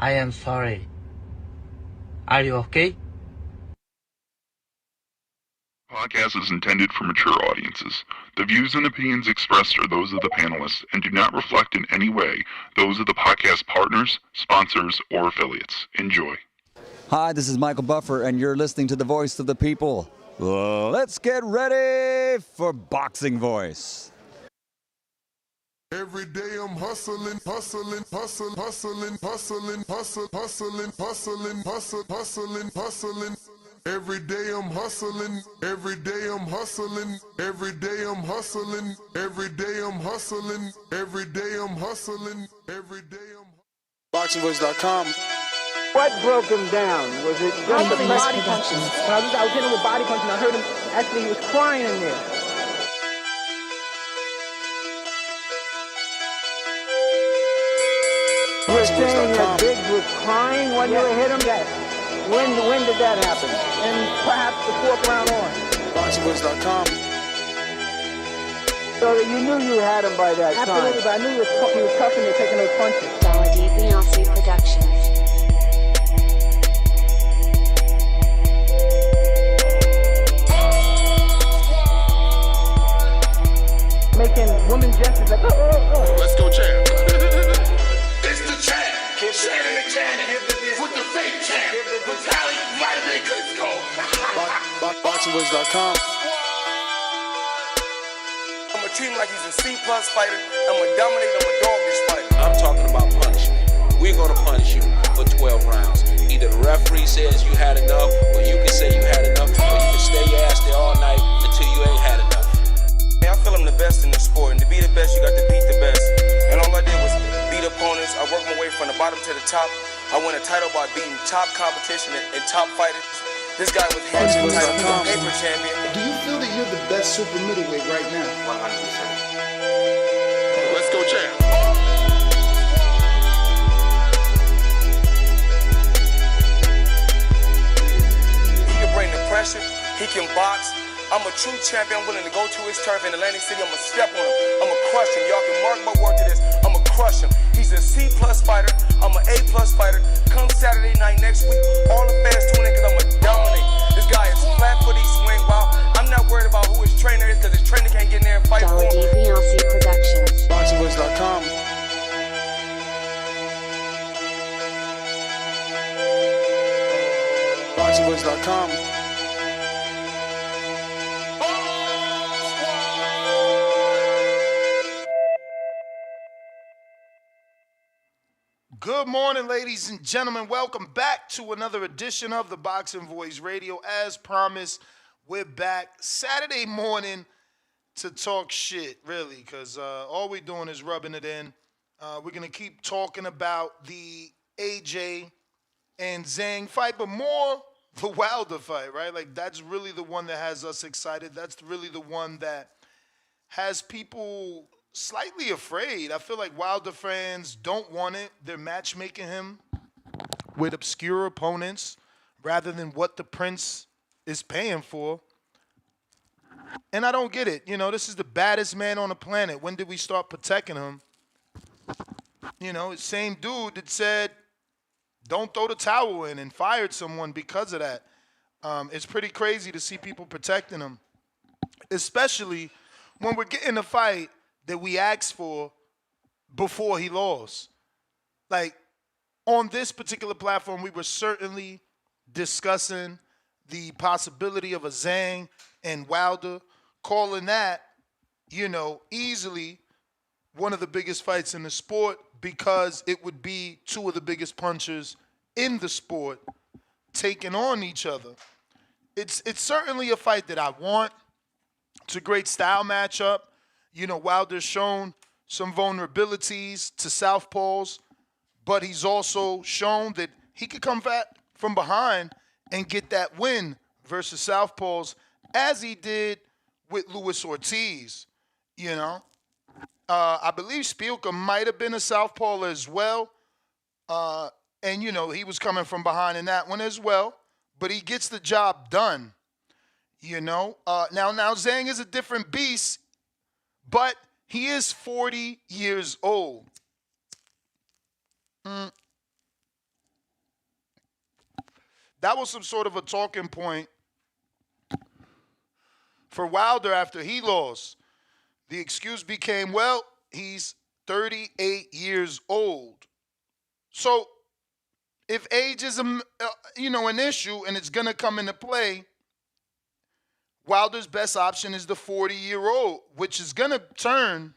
I am sorry. Are you okay? Podcast is intended for mature audiences. The views and opinions expressed are those of the panelists and do not reflect in any way those of the podcast partners, sponsors, or affiliates. Enjoy. Hi, this is Michael Buffer, and you're listening to the Voice of the People. Let's get ready for Boxing Voice. Every day I'm hustling, hustling, hustling, hustling, hustling, hustling, hustling, hustling, hustling, hustling, hustling. Every day I'm hustling, every day I'm hustling, every day I'm hustling, every day I'm hustling, every day I'm hustling, every day I'm BoxingVoice.com. What broke him down? Was it just the body punches? I was hitting him with body punches and I heard him, actually he was crying in there. You were saying that Biggs was crying when you hit him? Yes. When did that happen? And perhaps the fourth round on? BoxingVoice.com. So that you knew you had him by that time? Absolutely, but I knew he was tough and they're taking those punches. DBLC Productions. Making women gestures like, oh. Let's go, champ. It's the champ. Shannon the champ. With the fake champ. Vitaly Vitamin Klitschko. BoxingVoice.com. I'm gonna treat him like he's a C+ fighter. I'm gonna dominate, I'm gonna dog this fighter. I'm talking about punishment. We're gonna punish you for 12 rounds. Either the referee says you had enough, or you can say you had enough, or you can stay your ass there all night until you ain't had enough. I feel I'm the best in the sport, and to be the best, you got to beat the best. And all I did was beat opponents. I worked my way from the bottom to the top. I won a title by beating top competition and top fighters. This guy was hands on title, he's a paper champion. Do you feel that you're the best super middleweight right now? 100%. Let's go, champ. He can bring the pressure, he can box. I'm a true champion. I'm willing to go to his turf in Atlantic City. I'm going to step on him. I'm going to crush him. Y'all can mark my word to this. I'm going to crush him. He's a C+ fighter. I'm an A+ fighter. Come Saturday night next week, all the fans tune in because I'm going to dominate. This guy is flat-footed, swing wild. I'm not worried about who his trainer is because his trainer can't get in there and fight for him. DBLC Productions. BoxingVoice.com. BoxingVoice.com. Good morning, ladies and gentlemen. Welcome back to another edition of the Boxing Voice Radio. As promised, we're back Saturday morning to talk shit, really, because all we're doing is rubbing it in. We're going to keep talking about the AJ and Zhang fight, but more the Wilder fight, right? Like, that's really the one that has us excited. That's really the one that has people slightly afraid. I feel like Wilder fans don't want it. They're matchmaking him with obscure opponents rather than what the Prince is paying for. And I don't get it. You know, this is the baddest man on the planet. When did we start protecting him? You know, same dude that said, don't throw the towel in and fired someone because of that. It's pretty crazy to see people protecting him, especially when we're getting a fight that we asked for before he lost. Like, on this particular platform, we were certainly discussing the possibility of a Zhang and Wilder, calling that, you know, easily one of the biggest fights in the sport because it would be two of the biggest punchers in the sport taking on each other. It's certainly a fight that I want. It's a great style matchup. You know, Wilder's shown some vulnerabilities to southpaws, but he's also shown that he could come back from behind and get that win versus southpaws, as he did with Luis Ortiz, you know. I believe Spielka might have been a southpaw as well, and, you know, he was coming from behind in that one as well, but he gets the job done, you know. Now Zhang is a different beast, but he is 40 years old. that was some sort of a talking point for Wilder after he lost. The excuse became, well, he's 38 years old. So if age is an issue and it's going to come into play, Wilder's best option is the 40-year-old, which is going to turn,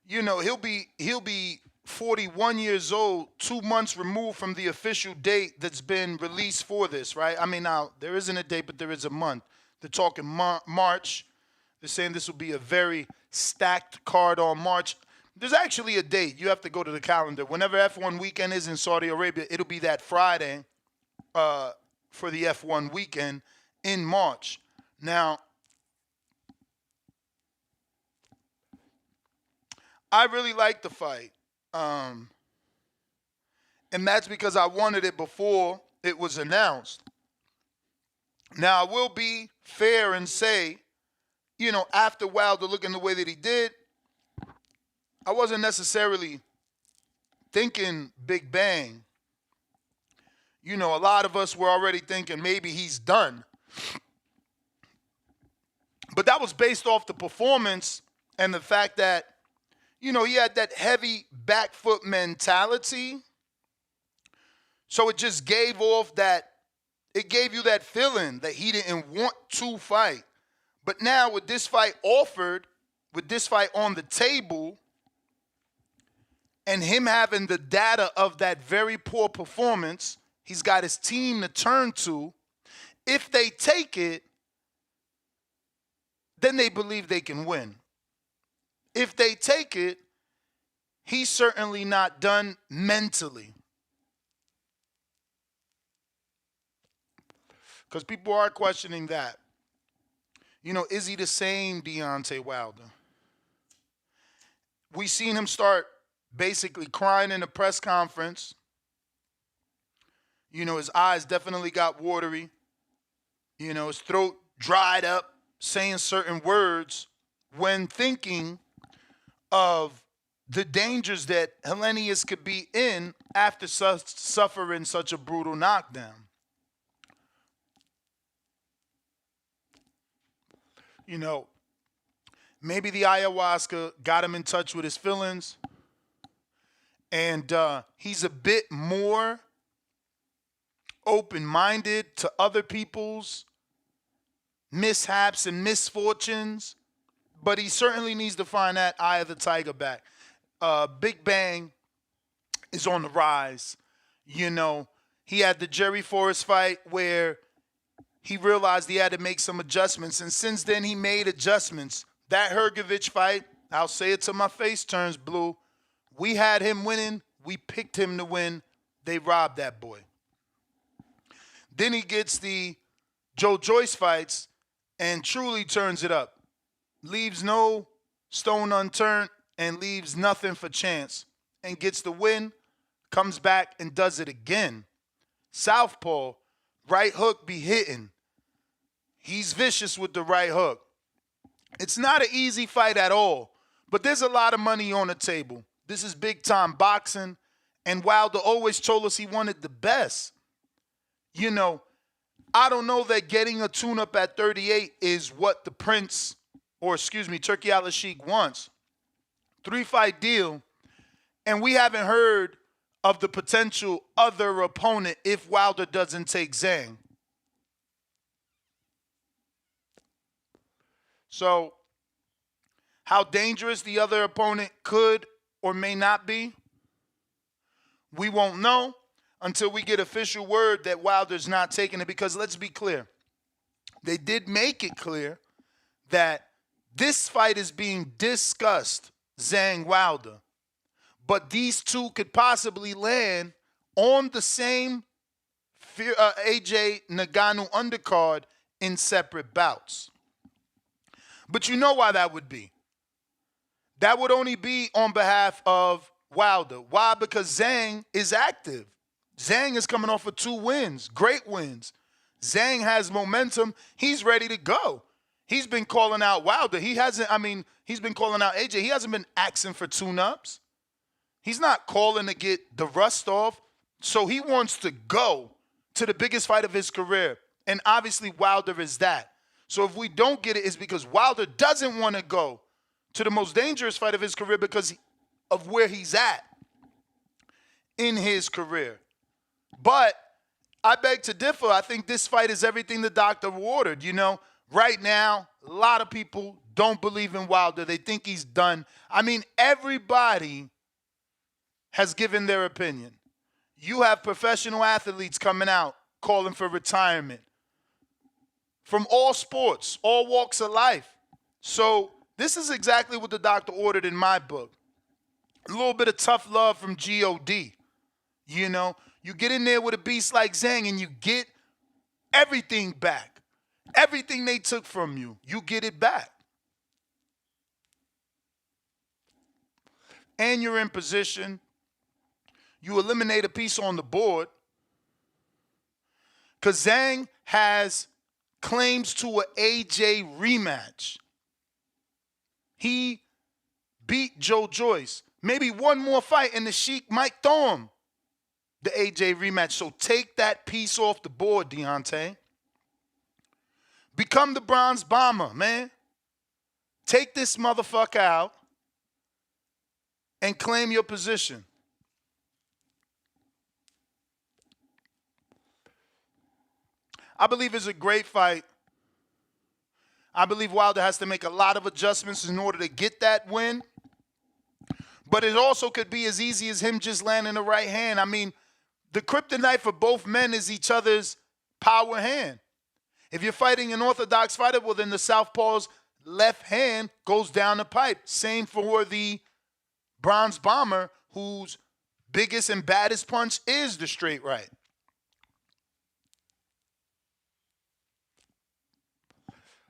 he'll be 41 years old, 2 months removed from the official date that's been released for this, right? I mean, now, there isn't a date, but there is a month. They're talking March. They're saying this will be a very stacked card on March. There's actually a date. You have to go to the calendar. Whenever F1 weekend is in Saudi Arabia, it'll be that Friday for the F1 weekend in March. Now, I really like the fight. And that's because I wanted it before it was announced. Now, I will be fair and say, after Wilder looking the way that he did, I wasn't necessarily thinking Big Bang. A lot of us were already thinking maybe he's done. But that was based off the performance and the fact that, he had that heavy back foot mentality. So it just gave you that feeling that he didn't want to fight. But now with this fight offered, with this fight on the table, and him having the data of that very poor performance, he's got his team to turn to. If they take it, then they believe they can win. If they take it, he's certainly not done mentally. Because people are questioning that. Is he the same Deontay Wilder? We seen him start basically crying in a press conference. His eyes definitely got watery. His throat dried up, saying certain words when thinking of the dangers that Helenius could be in after suffering such a brutal knockdown. Maybe the ayahuasca got him in touch with his feelings, and he's a bit more open-minded to other people's mishaps and misfortunes, but he certainly needs to find that eye of the tiger back. Big Bang is on the rise. He had the Jerry Forrest fight where he realized he had to make some adjustments, and since then he made adjustments. That Hrgovic fight, I'll say it till my face turns blue. We had him winning. We picked him to win. They robbed that boy. Then he gets the Joe Joyce fights and truly turns it up. Leaves no stone unturned and leaves nothing for chance. And gets the win, comes back and does it again. Southpaw, right hook be hitting. He's vicious with the right hook. It's not an easy fight at all, but there's a lot of money on the table. This is big-time boxing, and Wilder always told us he wanted the best. I don't know that getting a tune-up at 38 is what the Prince, Turki Al-Sheikh wants. 3-fight deal, and we haven't heard of the potential other opponent if Wilder doesn't take Zhang. So, how dangerous the other opponent could or may not be, we won't know until we get official word that Wilder's not taking it. Because let's be clear, they did make it clear that this fight is being discussed, Zhang Wilder. But these two could possibly land on the same AJ Ngannou undercard in separate bouts. But you know why that would be. That would only be on behalf of Wilder. Why? Because Zhang is active. Zhang is coming off of 2 wins, great wins. Zhang has momentum. He's ready to go. He's been calling out Wilder. He's been calling out AJ. He hasn't been asking for tune-ups. He's not calling to get the rust off. So he wants to go to the biggest fight of his career. And obviously Wilder is that. So if we don't get it, it's because Wilder doesn't want to go to the most dangerous fight of his career because of where he's at in his career. But I beg to differ. I think this fight is everything the doctor ordered. You know, right now, a lot of people don't believe in Wilder. They think he's done. I mean, everybody has given their opinion. You have professional athletes coming out calling for retirement from all sports, all walks of life. So this is exactly what the doctor ordered in my book. A little bit of tough love from G.O.D. You know, you get in there with a beast like Zhang and you get everything back. Everything they took from you, you get it back. And you're in position. You eliminate a piece on the board. Because Zhang has claims to an AJ rematch. He beat Joe Joyce. Maybe one more fight and the Sheik might throw him the AJ rematch. So take that piece off the board, Deontay. Become the bronze bomber, man. Take this motherfucker out and claim your position. I believe it's a great fight. I believe Wilder has to make a lot of adjustments in order to get that win. But it also could be as easy as him just landing the right hand. I mean, the kryptonite for both men is each other's power hand. If you're fighting an orthodox fighter, well, then the southpaw's left hand goes down the pipe. Same for the bronze bomber, whose biggest and baddest punch is the straight right.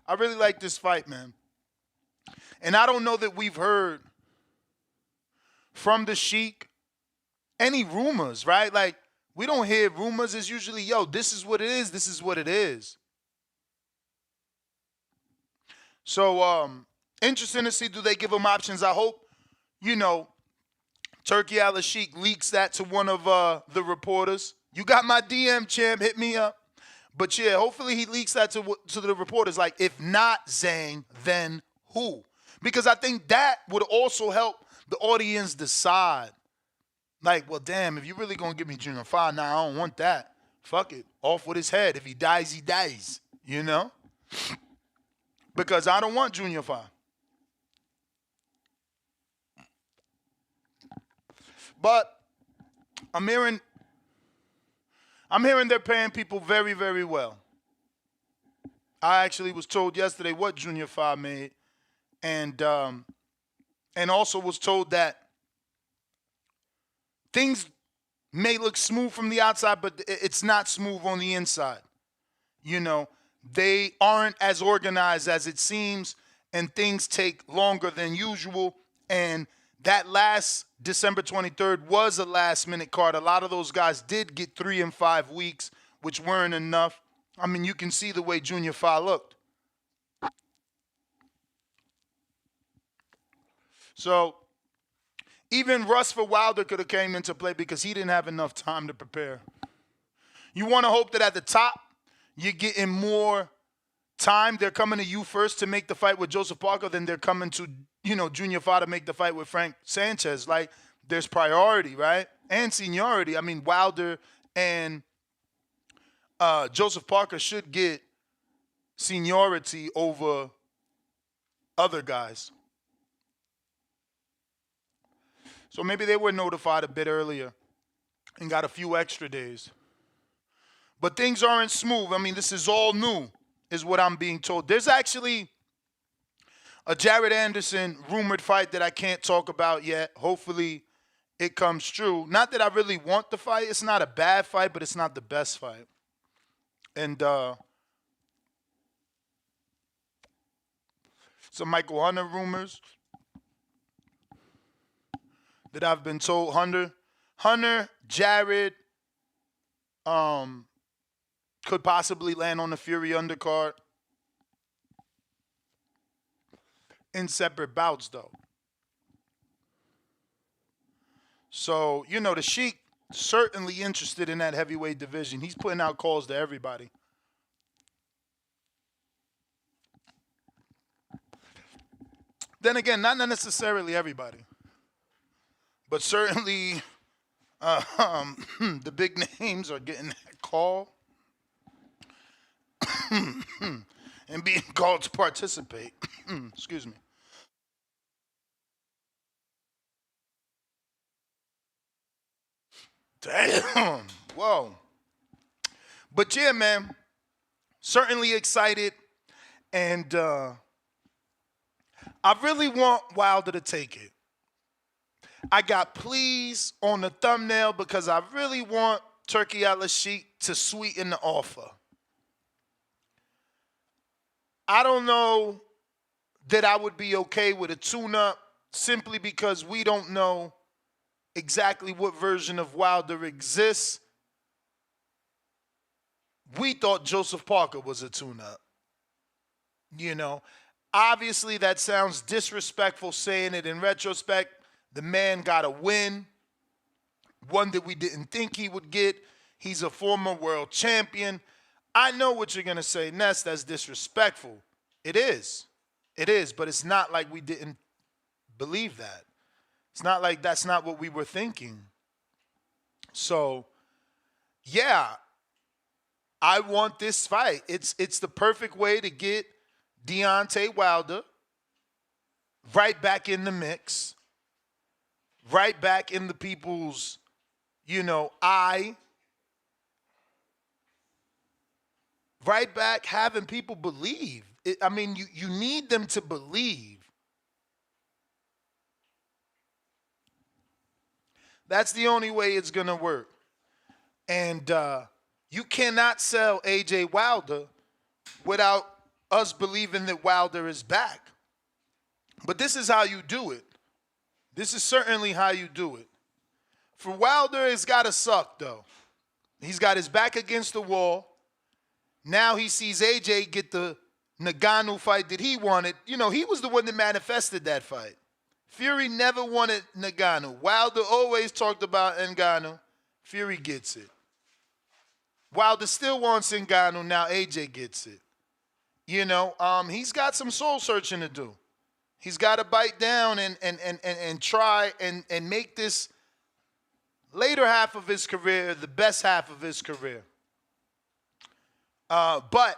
I really like this fight, man. And I don't know that we've heard from the Sheik any rumors, right? Like, we don't hear rumors. It's usually, yo, this is what it is. This is what it is. So, interesting to see, do they give him options? I hope, you know, Turki Al-Sheik leaks that to one of the reporters. You got my DM, champ. Hit me up. But, yeah, hopefully he leaks that to the reporters. Like, if not Zhang, then who? Because I think that would also help the audience decide. Like, well, damn, if you're really going to give me Junior 5, nah, I don't want that. Fuck it. Off with his head. If he dies, he dies. You know? Because I don't want Junior 5. But I'm hearing they're paying people very, very well. I actually was told yesterday what Junior 5 made. And also was told that things may look smooth from the outside, but it's not smooth on the inside. You know, they aren't as organized as it seems, and things take longer than usual. And that last December 23rd was a last-minute card. A lot of those guys did get 3 and 5 weeks, which weren't enough. I mean, you can see the way Junior 5 looked. So even rust for Wilder could have came into play because he didn't have enough time to prepare. You want to hope that at the top, you're getting more time. They're coming to you first to make the fight with Joseph Parker, then they're coming to, you know, Junior 5 to make the fight with Frank Sanchez. Like, there's priority, right? And seniority. I mean, Wilder and Joseph Parker should get seniority over other guys. So maybe they were notified a bit earlier and got a few extra days. But things aren't smooth. I mean, this is all new, is what I'm being told. There's actually a Jared Anderson rumored fight that I can't talk about yet. Hopefully it comes true. Not that I really want the fight. It's not a bad fight, but it's not the best fight. And some Michael Hunter rumors that I've been told. Hunter, Jared, could possibly land on the Fury undercard in separate bouts, though. So, you know, the Sheik certainly interested in that heavyweight division. He's putting out calls to everybody. Then again, not necessarily everybody, but certainly the big names are getting that call and being called to participate. Excuse me. Damn. Whoa. But yeah, man, certainly excited. And I really want Wilder to take it. I got please on the thumbnail because I really want Turki Al-Sheikh to sweeten the offer. I don't know that I would be okay with a tune-up simply because we don't know exactly what version of Wilder exists. We thought Joseph Parker was a tune-up. You know, obviously that sounds disrespectful saying it in retrospect. The man got a win, one that we didn't think he would get. He's a former world champion. I know what you're going to say, Ness, that's disrespectful. It is. It is, but it's not like we didn't believe that. It's not like that's not what we were thinking. So, yeah, I want this fight. It's the perfect way to get Deontay Wilder right back in the mix, right back in the people's, eye, right back having people believe. You need them to believe. That's the only way it's going to work. And you cannot sell AJ Wilder without us believing that Wilder is back. But this is how you do it. This is certainly how you do it. For Wilder, it's got to suck, though. He's got his back against the wall. Now he sees AJ get the Ngannou fight that he wanted. He was the one that manifested that fight. Fury never wanted Ngannou. Wilder always talked about Ngannou. Fury gets it. Wilder still wants Ngannou. Now AJ gets it. He's got some soul searching to do. He's got to bite down and try and make this later half of his career the best half of his career. But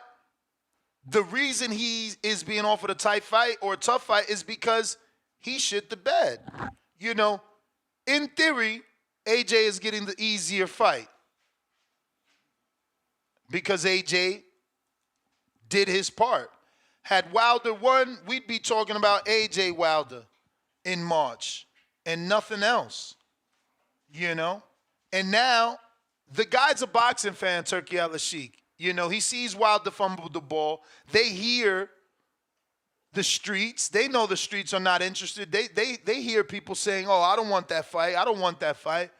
the reason he is being offered a tight fight or a tough fight is because he shit the bed. In theory, AJ is getting the easier fight because AJ did his part. Had Wilder won, we'd be talking about AJ Wilder in March and nothing else, And now, the guy's a boxing fan, Turki Al-Sheikh. He sees Wilder fumble the ball. They hear the streets. They know the streets are not interested. They hear people saying, oh, I don't want that fight. I don't want that fight.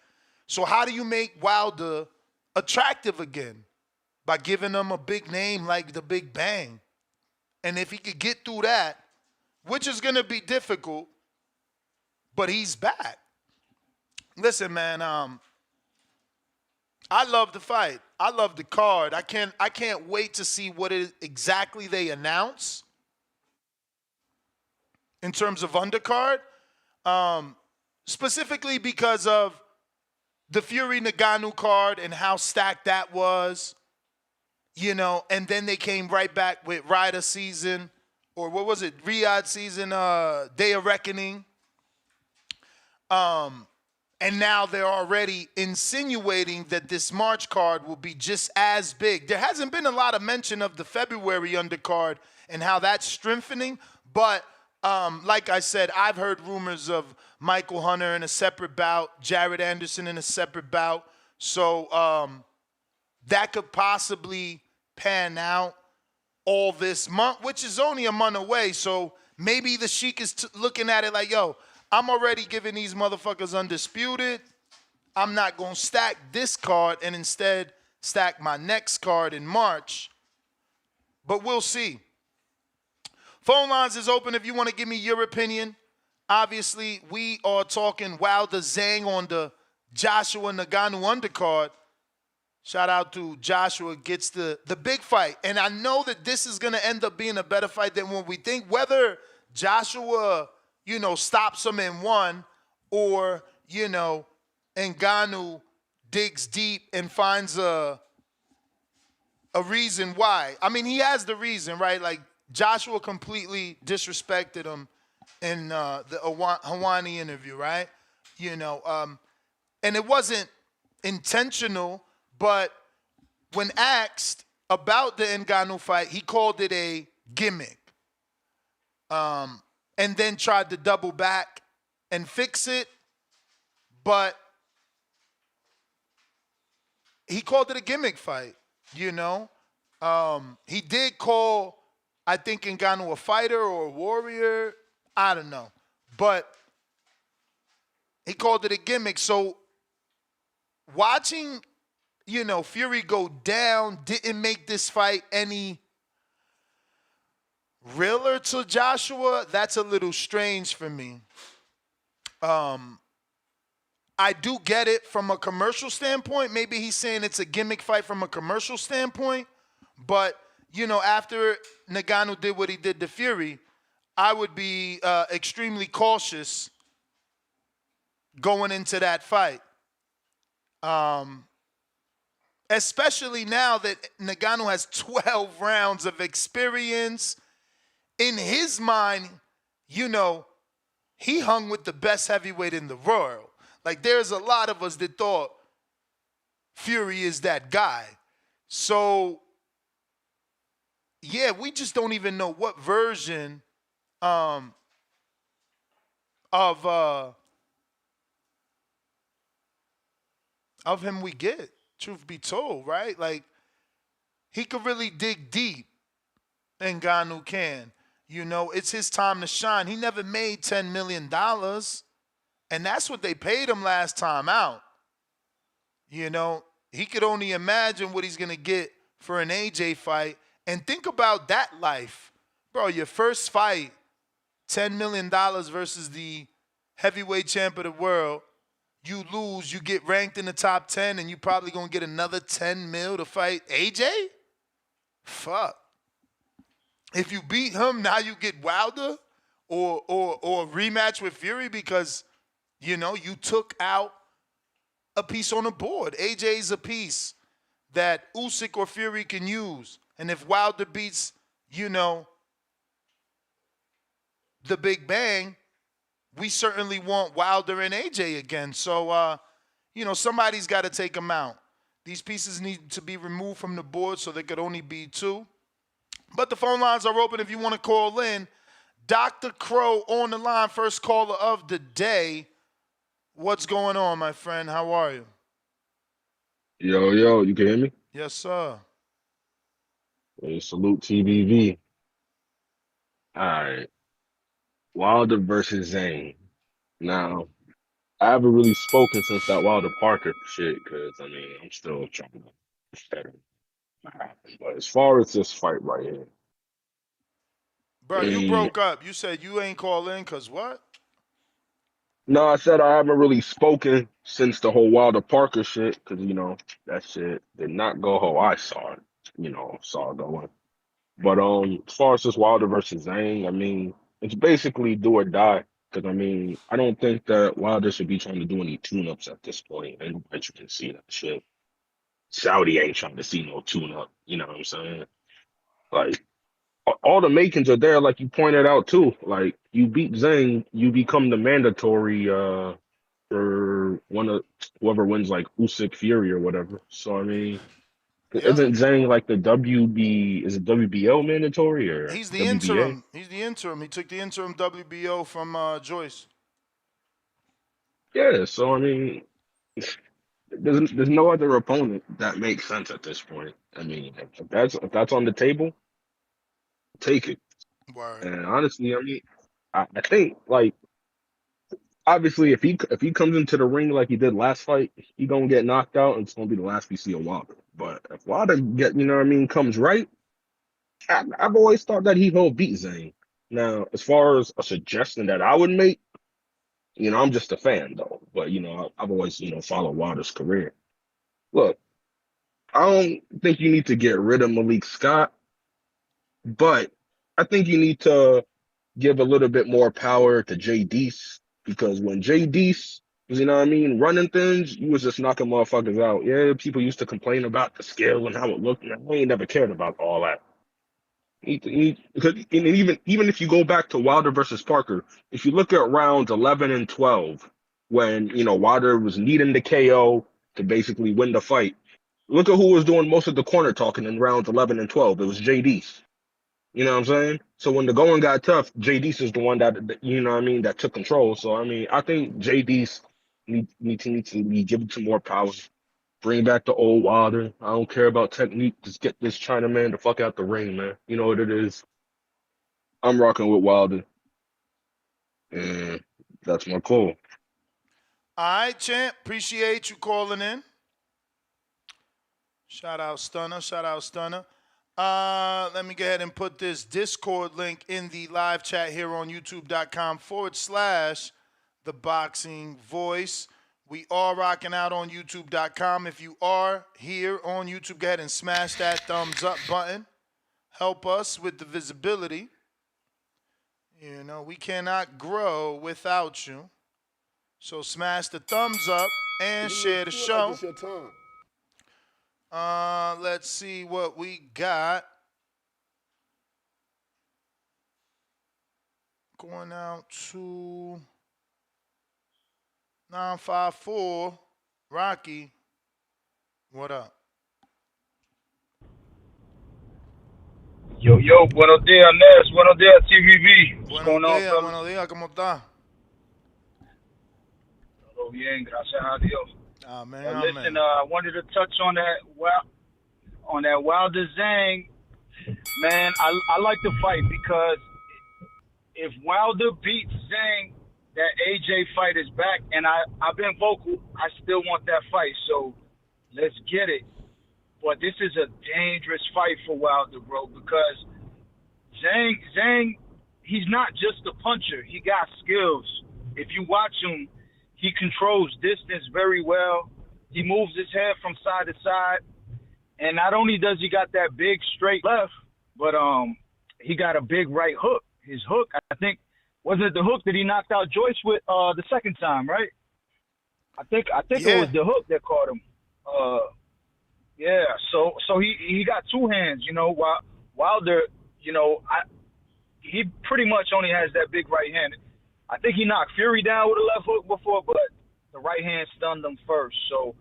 So how do you make Wilder attractive again? By giving him a big name like the Big Bang. And if he could get through that, which is going to be difficult, but he's back. Listen, man, I love the fight. I love the card. I can't wait to see what exactly they announce in terms of undercard, specifically because of the Fury Ngannou card and how stacked that was. And then they came right back with Ryder season, or what was it, Riyadh season, Day of Reckoning. And now they're already insinuating that this March card will be just as big. There hasn't been a lot of mention of the February undercard and how that's strengthening, but like I said, I've heard rumors of Michael Hunter in a separate bout, Jared Anderson in a separate bout. So that could possibly pan out all this month, which is only a month away. So maybe the Sheik is looking at it like, yo, I'm already giving these motherfuckers undisputed. I'm not going to stack this card and instead stack my next card in March. But we'll see. Phone lines is open if you want to give me your opinion. Obviously, we are talking Wilder-Zang on the Joshua Ngannou Undercard. Shout out to Joshua, gets the big fight. And I know that this is going to end up being a better fight than what we think. Whether Joshua, stops him in one, or, Ngannou digs deep and finds a reason why. I mean, he has the reason, right? Like, Joshua completely disrespected him in the Hawani interview, right? And it wasn't intentional, but when asked about the Ngannou fight, he called it a gimmick. And then tried to double back and fix it, but he called it a gimmick fight, He did call, I think, Ngannou a fighter or a warrior. I don't know. But he called it a gimmick. So watching, Fury go down didn't make this fight any realer to Joshua. That's a little strange for me. I do get it from a commercial standpoint. Maybe he's saying it's a gimmick fight from a commercial standpoint. But, after Ngannou did what he did to Fury, I would be extremely cautious going into that fight. Especially now that Ngannou has 12 rounds of experience. In his mind, he hung with the best heavyweight in the world. Like, there's a lot of us that thought Fury is that guy. So, yeah, we just don't even know what version of him we get, truth be told, right? Like, he could really dig deep, Ngannou can. It's his time to shine. He never made $10 million, and that's what they paid him last time out. He could only imagine what he's going to get for an AJ fight. And think about that life. Bro, your first fight, $10 million versus the heavyweight champ of the world. You lose, you get ranked in the top 10, and you probably going to get another 10 mil to fight AJ? Fuck. If you beat him, now you get Wilder or rematch with Fury because, you took out a piece on the board. AJ's a piece that Usyk or Fury can use. And if Wilder beats, the Big Bang, we certainly want Wilder and AJ again. So, somebody's got to take them out. These pieces need to be removed from the board so there could only be two. But the phone lines are open if you want to call in. Dr. Crow on the line, first caller of the day. What's going on, my friend? How are you? Yo, you can hear me? Yes, sir. Hey, salute TBV. All right. Wilder versus Zhang. Now, I haven't really spoken since that Wilder Parker shit because, I'm still trying to better. But as far as this fight right here. Bro, you broke up. You said you ain't call in because what? No, I said I haven't really spoken since the whole Wilder Parker shit because, that shit did not go how I saw it, saw it going. But as far as this Wilder versus Zhang, it's basically do or die because, I don't think that Wilder should be trying to do any tune-ups at this point. And you can see that shit. Saudi ain't trying to see no tune-up, you know what I'm saying? Like, all the makings are there, like you pointed out too. Like, you beat Zhang, you become the mandatory for whoever wins, like Usyk Fury or whatever. So isn't Zhang like the is it WBO mandatory or he's the WBA? interim? He's the interim. He took the interim WBO from Joyce. Yeah, so there's no other opponent that makes sense at this point. If that's on the table, take it. Word. And honestly, I think, like, obviously if he comes into the ring like he did last fight, he gonna get knocked out and it's gonna be the last we see of Wilder. But if Wilder comes right, I've always thought that he will beat Zhang. Now, as far as a suggestion that I would make, You know, I'm just a fan though. But you know, I've always followed Wilder's career. Look, I don't think you need to get rid of Malik Scott, but I think you need to give a little bit more power to Jay Deese because when Jay Deese was, running things, you was just knocking motherfuckers out. Yeah, people used to complain about the skill and how it looked, and I ain't never cared about all that. Because even if you go back to Wilder versus Parker, if you look at rounds 11 and 12, when Wilder was needing the KO to basically win the fight, look at who was doing most of the corner talking in rounds 11 and 12. It was Jay Deese. You know what I'm saying? So when the going got tough, JD's is the one that that took control. So I think JD's needs to be given some more power. Bring back the old Wilder. I don't care about technique. Just get this Chinaman the fuck out the ring, man. You know what it is. I'm rocking with Wilder. And that's my call. All right, champ. Appreciate you calling in. Shout out Stunner. Shout out Stunner. Let me go ahead and put this Discord link in the live chat here on youtube.com/The Boxing Voice. We are rocking out on youtube.com. If you are here on YouTube, go ahead and smash that thumbs up button. Help us with the visibility. You know, we cannot grow without you. So smash the thumbs up and share the show. Let's see what we got. Going out to 954 Rocky. What up? Yo, buenos días, Nes. Buenos días, TVB. What's going on, fellas? Buenos días, ¿cómo está? Todo bien, gracias a Dios. Amen, listen, I wanted to touch on that Wilder-Zang. Man, I like the fight because if Wilder beats Zhang, that AJ fight is back, and I've been vocal. I still want that fight, so let's get it. But this is a dangerous fight for Wilder, bro, because Zhang, he's not just a puncher. He got skills. If you watch him, he controls distance very well. He moves his head from side to side. And not only does he got that big straight left, but he got a big right hook. His hook, I think, wasn't it the hook that he knocked out Joyce with the second time, right? I think it was the hook that caught him. Yeah, so he got two hands, while Wilder, he pretty much only has that big right hand. I think he knocked Fury down with a left hook before, but the right hand stunned him first. So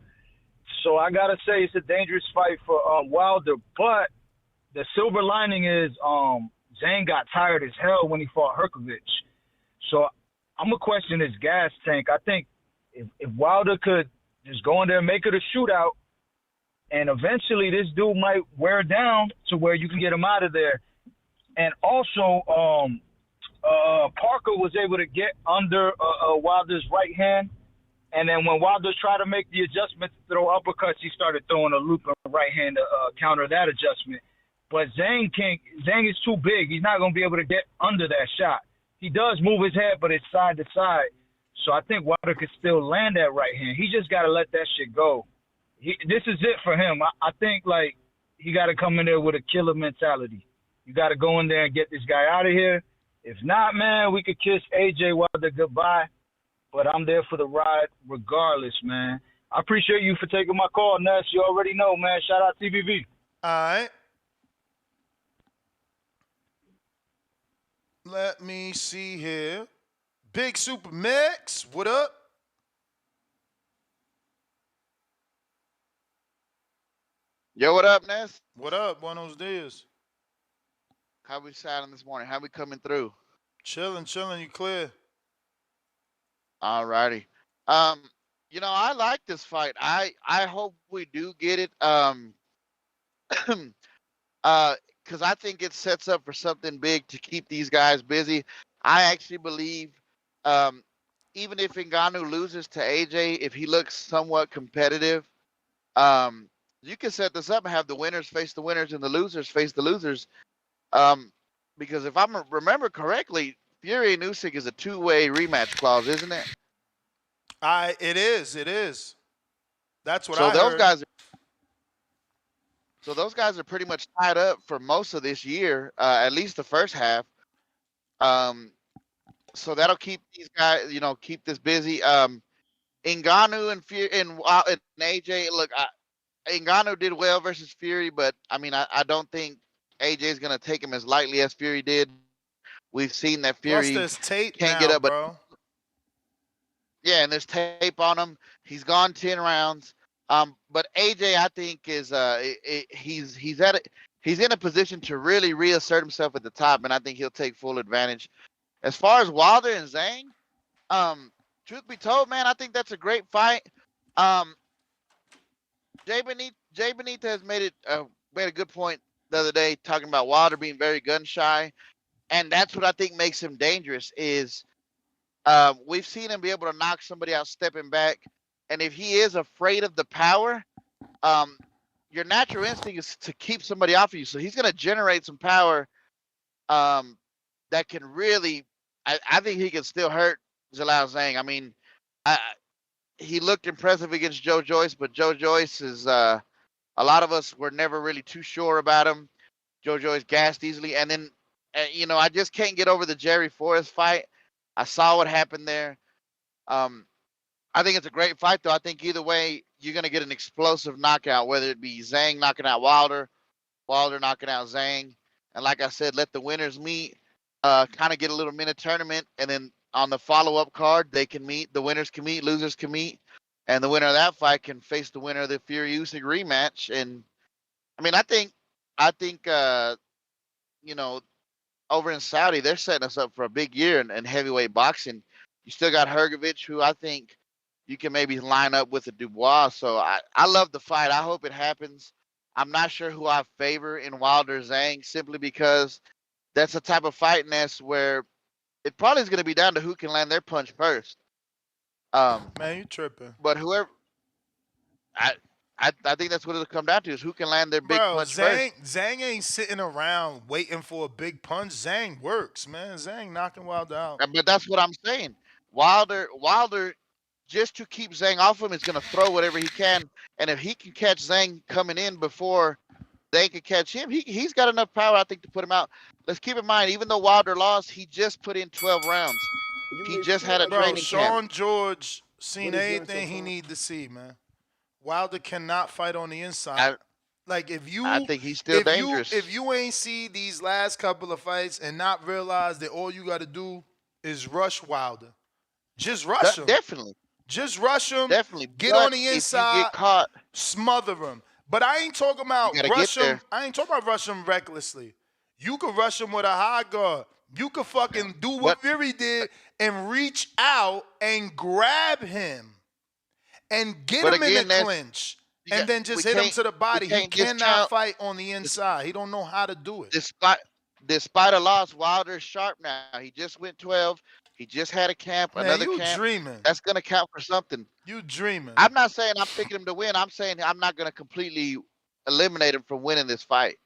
I gotta say it's a dangerous fight for Wilder. But the silver lining is Zhang got tired as hell when he fought Herkovich. So I'm gonna question his gas tank. I think if Wilder could just go in there and make it a shootout, and eventually this dude might wear down to where you can get him out of there. And also, Parker was able to get under Wilder's right hand. And then when Wilder tried to make the adjustment to throw uppercuts, he started throwing a looping right hand to counter that adjustment. But Zhang is too big. He's not going to be able to get under that shot. He does move his head, but it's side to side. So I think Wilder could still land that right hand. He just got to let that shit go. This is it for him. I think, he got to come in there with a killer mentality. You got to go in there and get this guy out of here. If not, man, we could kiss AJ Wilder goodbye. But I'm there for the ride regardless, man. I appreciate you for taking my call, Ness. You already know, man. Shout out TVV. All right. Let me see here. Big Super Mix, what up? Yo, what up, Ness? What up? Buenos dias. How we sounding this morning? How we coming through? Chilling. You clear? All righty. I like this fight. I hope we do get it. Because I think it sets up for something big to keep these guys busy. I actually believe, even if Ngannou loses to AJ, if he looks somewhat competitive, you can set this up and have the winners face the winners and the losers face the losers. Because if I remember correctly, Fury and Usyk is a two-way rematch clause, isn't it? It is. It is. That's what So I those heard. guys, are pretty much tied up for most of this year, at least the first half. Um, so that'll keep these guys, keep this busy. Ngannou and AJ, look, Ngannou did well versus Fury, but I mean, I don't think AJ is gonna take him as lightly as Fury did. We've seen that Plus, Fury there's tape can't now, get up, but bro. yeah, and there's tape on him. He's gone 10 rounds. But AJ, I think he's in a position to really reassert himself at the top, and I think he'll take full advantage. As far as Wilder and Zhang, truth be told, man, I think that's a great fight. Jay Benitez made a good point the other day talking about Wilder being very gun shy, and that's what I think makes him dangerous. Is we've seen him be able to knock somebody out stepping back, and if he is afraid of the power, your natural instinct is to keep somebody off of you. So he's going to generate some power that can really. I think he can still hurt Zhang. I mean, he looked impressive against Joe Joyce, but Joe Joyce is a lot of us were never really too sure about him. Joe Joyce gassed easily, and then I just can't get over the Jerry Forrest fight. I saw what happened there. I think it's a great fight, though. I think either way, you're going to get an explosive knockout, whether it be Zhang knocking out Wilder, Wilder knocking out Zhang. And like I said, let the winners meet, kind of get a little mini tournament, and then on the follow-up card, they can meet. The winners can meet, losers can meet, and the winner of that fight can face the winner of the Fury Usyk rematch. And I mean, I think, over in Saudi, they're setting us up for a big year in heavyweight boxing. You still got Hergovich, who I think you can maybe line up with a Dubois. So I love the fight. I hope it happens. I'm not sure who I favor in Wilder-Zang, simply because that's a type of fight nest where it probably is going to be down to who can land their punch first. Man, you tripping. But whoever, I think that's what it'll come down to, is who can land their big punch Zhang, first. Zhang ain't sitting around waiting for a big punch. Zhang works, man. Zhang knocking Wilder out. But that's what I'm saying. Wilder, just to keep Zhang off him, is going to throw whatever he can. And if he can catch Zhang coming in before they can catch him, he's got enough power, I think, to put him out. Let's keep in mind, even though Wilder lost, he just put in 12 rounds. He just had a training Sean camp. George seen everything he need to see, man. Wilder cannot fight on the inside. I think he's still dangerous. If you ain't see these last couple of fights and not realize that all you got to do is rush Wilder, just rush him. Definitely. Just rush him. Definitely. Get on the inside. If you get caught, smother him. But I ain't talking about rush him. I ain't talking about rush him recklessly. You could rush him with a high guard. You could fucking do what Fury did and reach out and grab him and get him in the clinch and then just hit him to the body. He cannot fight on the inside. He don't know how to do it. Despite a loss, Wilder's sharp now. He just went 12. He just had a camp, another you camp. Dreaming. That's going to count for something. You dreaming. I'm not saying I'm picking him to win. I'm saying I'm not going to completely eliminate him from winning this fight.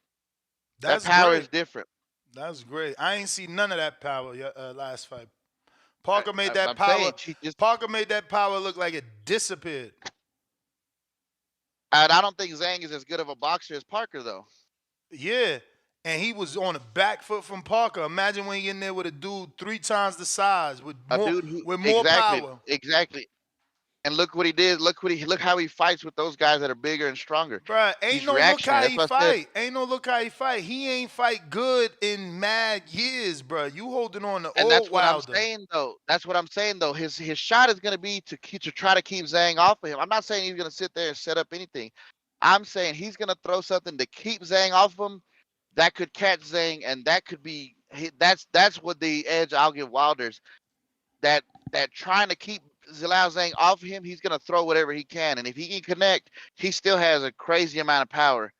That power is different. That's great. I ain't see none of that power last fight. Parker made that power. Parker made that power look like it disappeared. And I don't think Zhang is as good of a boxer as Parker, though. Yeah, and he was on a back foot from Parker. Imagine when he in there with a dude 3 times the size with more power. Exactly. And look what he did. Look how he fights with those guys that are bigger and stronger. Bruh, ain't no look how he fight. Ain't no look how he fight. He ain't fight good in mad years, bruh. You holding on to old Wilder. And that's what I'm saying, though. That's what I'm saying, though. His shot is going to be to try to keep Zhang off of him. I'm not saying he's going to sit there and set up anything. I'm saying he's going to throw something to keep Zhang off of him that could catch Zhang, and that could be that's what the edge I'll give Wilder's. That trying to keep Zhang off of him, he's going to throw whatever he can. And if he can connect, he still has a crazy amount of power.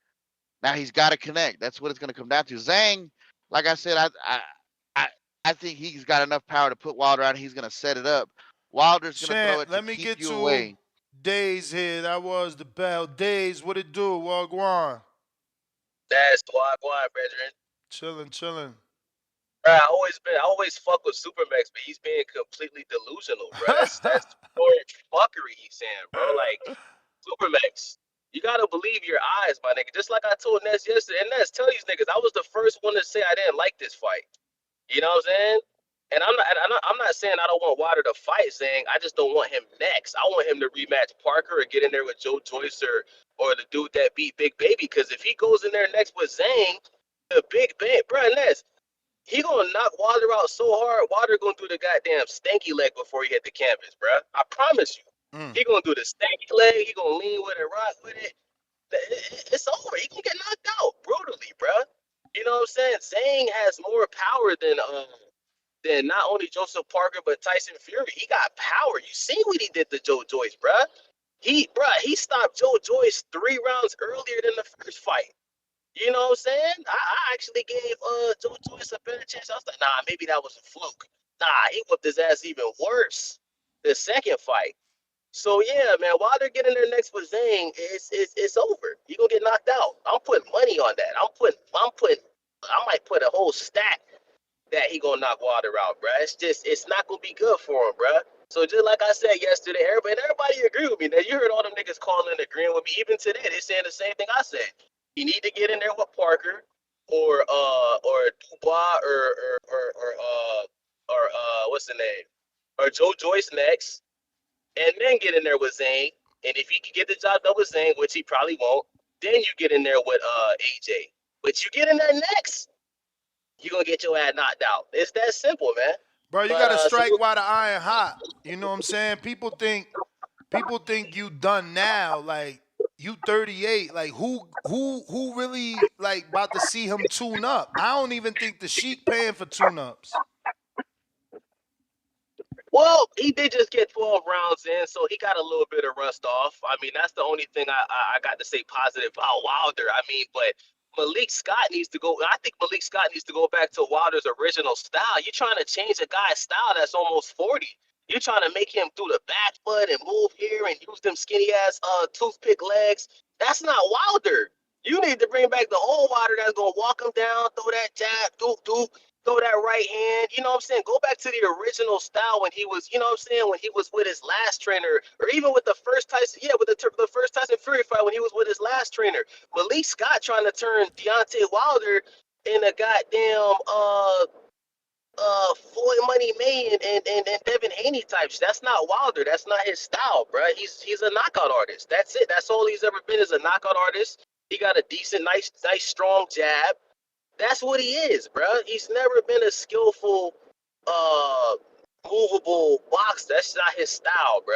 Now he's got to connect. That's what it's going to come down to. Zhang, like I said, I think he's got enough power to put Wilder out. He's going to set it up. Wilder's going to throw it to keep you away. Days here. That was the bell. Days, what it do? Wagwan. That's Wagwan, brethren. Chilling. Bro, I always fuck with Supermax, but he's being completely delusional, bro. That's more fuckery he's saying, bro. Like Supermax, you gotta believe your eyes, my nigga. Just like I told Ness yesterday, and Ness, tell these niggas, I was the first one to say I didn't like this fight. You know what I'm saying? And I'm not saying I don't want Wilder to fight Zhang. I just don't want him next. I want him to rematch Parker or get in there with Joe Joyce or the dude that beat Big Baby. Because if he goes in there next with Zhang, the Big Baby, bro, Ness, he gonna knock Wilder out so hard. Wilder gonna do the goddamn stanky leg before he hit the canvas, bro. I promise you. He gonna do the stanky leg. He gonna lean with it, rock with it. It's over. He gonna get knocked out brutally, bro. You know what I'm saying? Zhang has more power than not only Joseph Parker but Tyson Fury. He got power. You see what he did to Joe Joyce, bro. He stopped Joe Joyce 3 rounds earlier than the first fight. You know what I'm saying? I actually gave Joe Joyce a better chance. I was like, nah, maybe that was a fluke. Nah, he whooped his ass even worse the second fight. So yeah, man, while they're getting there next with Zhang, it's over. You're gonna get knocked out. I'm putting money on that. I might put a whole stack that he gonna knock Wilder out, bro. It's not gonna be good for him, bro. So just like I said yesterday, everybody agree with me. Now you heard all them niggas calling and agreeing with me. Even today, they saying the same thing I said. You need to get in there with Parker or Dubois or what's the name? Or Joe Joyce next, and then get in there with Zhang. And if he can get the job done with Zhang, which he probably won't, then you get in there with AJ. But you get in there next, you're gonna get your ass knocked out. It's that simple, man. Bro, you gotta strike while the iron hot. You know what I'm saying? People think you done now. Like you 38. Like who really like about to see him tune up? I don't even think the Sheik paying for tune-ups. Well, he did just get 12 rounds in, so he got a little bit of rust off. I mean, that's the only thing I got to say positive about Wilder. I mean, but Malik Scott needs to go. I think Malik Scott needs to go back to Wilder's original style. You're trying to change a guy's style that's almost 40. You're trying to make him do the back foot and move here and use them skinny ass toothpick legs. That's not Wilder. You need to bring back the old Wilder that's gonna walk him down, throw that jab, throw that right hand. You know what I'm saying? Go back to the original style when he was, you know what I'm saying, when he was with his last trainer, or even with the first Tyson, with the first Tyson Fury fight when he was with his last trainer. Malik Scott trying to turn Deontay Wilder in a goddamn Floyd Money May and Devin Haney type. That's not Wilder. That's not his style, bro. He's a knockout artist. That's it. That's all he's ever been, is a knockout artist. He got a decent, nice, strong jab. That's what he is, bro. He's never been a skillful, movable boxer. That's not his style, bro.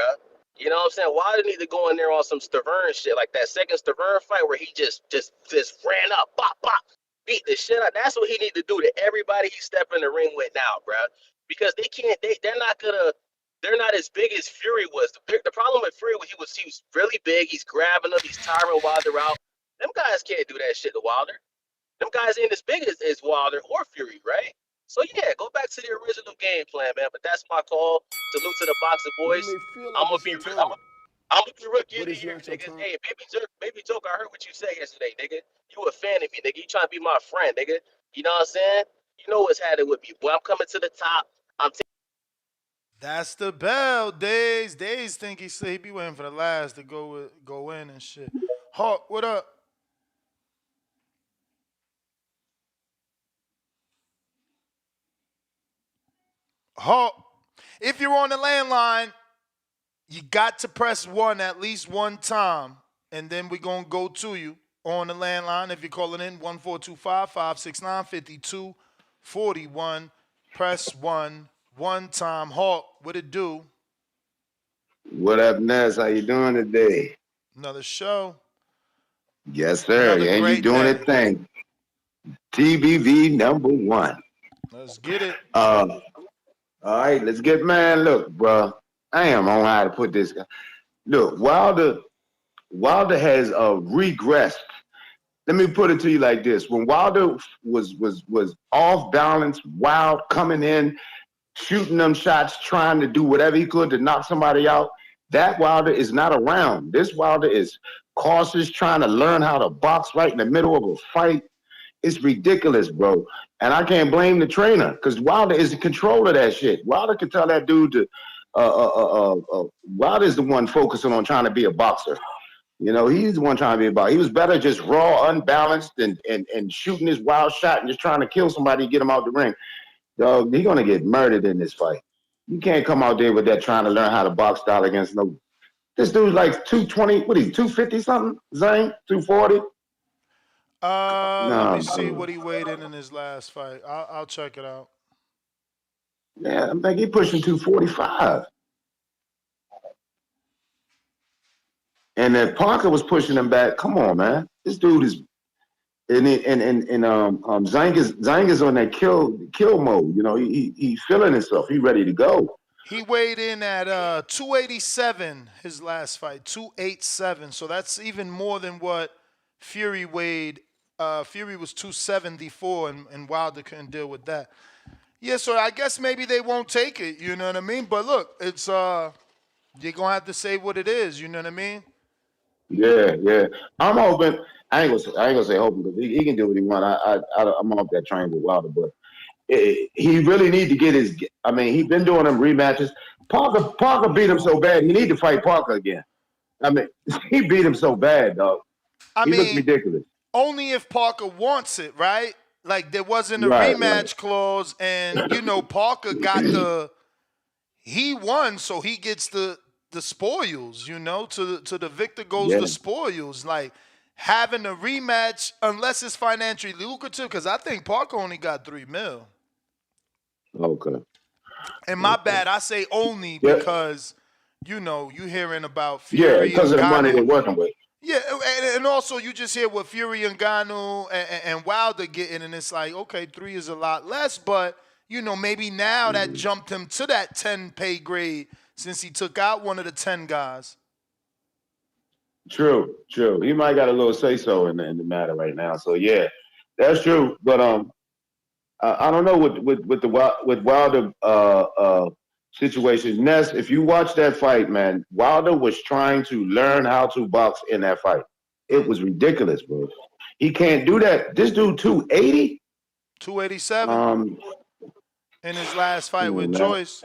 You know what I'm saying? Wilder need to go in there on some Stavern shit, like that second Stavern fight where he just ran up, bop, beat the shit out. That's what he need to do to everybody he step in the ring with now, bro. Because they're not as big as Fury was. The problem with Fury was he was really big. He's grabbing him. He's tiring Wilder out. Them guys can't do that shit to Wilder. Them guys ain't as big as Wilder or Fury, right? So yeah, go back to the original game plan, man. But that's my call. Salute to the Boxer boys. I'm gonna be rookie of the year, nigga. Hey, baby joke, I heard what you said yesterday, nigga. You a fan of me, nigga. You trying to be my friend, nigga. You know what I'm saying? You know what's happening with me, boy. I'm coming to the top. That's the bell. Days think he be waiting for the last to go in and shit. Hawk, what up? Hawk, if you're on the landline, you got to press 1 at least one time, and then we're going to go to you on the landline. If you're calling in, 1-425-569-5241. Press 1 one time. Hawk, what it do? What up, Ness? How you doing today? Another show. Yes, sir. And you doing a thing. TBV #1. Let's get it. All right, let's get, man. Look, bro, I am on how to put this. Look, Wilder has regressed. Let me put it to you like this: when Wilder was off balance, wild, coming in, shooting them shots, trying to do whatever he could to knock somebody out, that Wilder is not around. This Wilder is cautious, trying to learn how to box right in the middle of a fight. It's ridiculous, bro. And I can't blame the trainer because Wilder is in control of that shit. Wilder can tell that dude to. Wilder's the one focusing on trying to be a boxer. You know, he's the one trying to be a boxer. He was better just raw, unbalanced, and shooting his wild shot and just trying to kill somebody and get him out the ring. Dog, he's gonna get murdered in this fight. You can't come out there with that trying to learn how to box style against no. This dude's like 220. What is he? 250 something? Zhang 240. Let me see what he weighed in his last fight. I'll check it out. Yeah, I think he pushing 245. And then Parker was pushing him back. Come on, man. This dude is Zhang is on that kill mode. You know, he's feeling himself. He's ready to go. He weighed in at 287 his last fight, 287. So that's even more than what Fury weighed. Fury was 274, and Wilder couldn't deal with that. Yeah, so I guess maybe they won't take it. You know what I mean? But look, it's you're gonna have to say what it is. You know what I mean? Yeah. I'm hoping. I ain't gonna say hoping because he can do what he wants. I'm off that train with Wilder, but he really need to get his. I mean, he's been doing them rematches. Parker beat him so bad. He need to fight Parker again. I mean, he beat him so bad, dog. He looks ridiculous. Only if Parker wants it, right? Like there wasn't a rematch clause, and you know Parker got he won, so he gets the spoils. You know, to the victor goes the spoils. Like having a rematch, unless it's financially lucrative, because I think Parker only got $3 million. Okay. And my bad, I say only because you know you hearing about Fury. Yeah, because of the money they're working with. Yeah, and also you just hear what Fury and Ngannou and Wilder getting, and it's like, okay, 3 is a lot less, but, you know, maybe now that jumped him to that 10 pay grade since he took out one of the 10 guys. True. He might got a little say-so in the matter right now. So, yeah, that's true. But I don't know with Wilder situation. Ness, if you watch that fight, man, Wilder was trying to learn how to box in that fight. It was ridiculous, bro. He can't do that. This dude 280? 287 in his last fight with Joyce.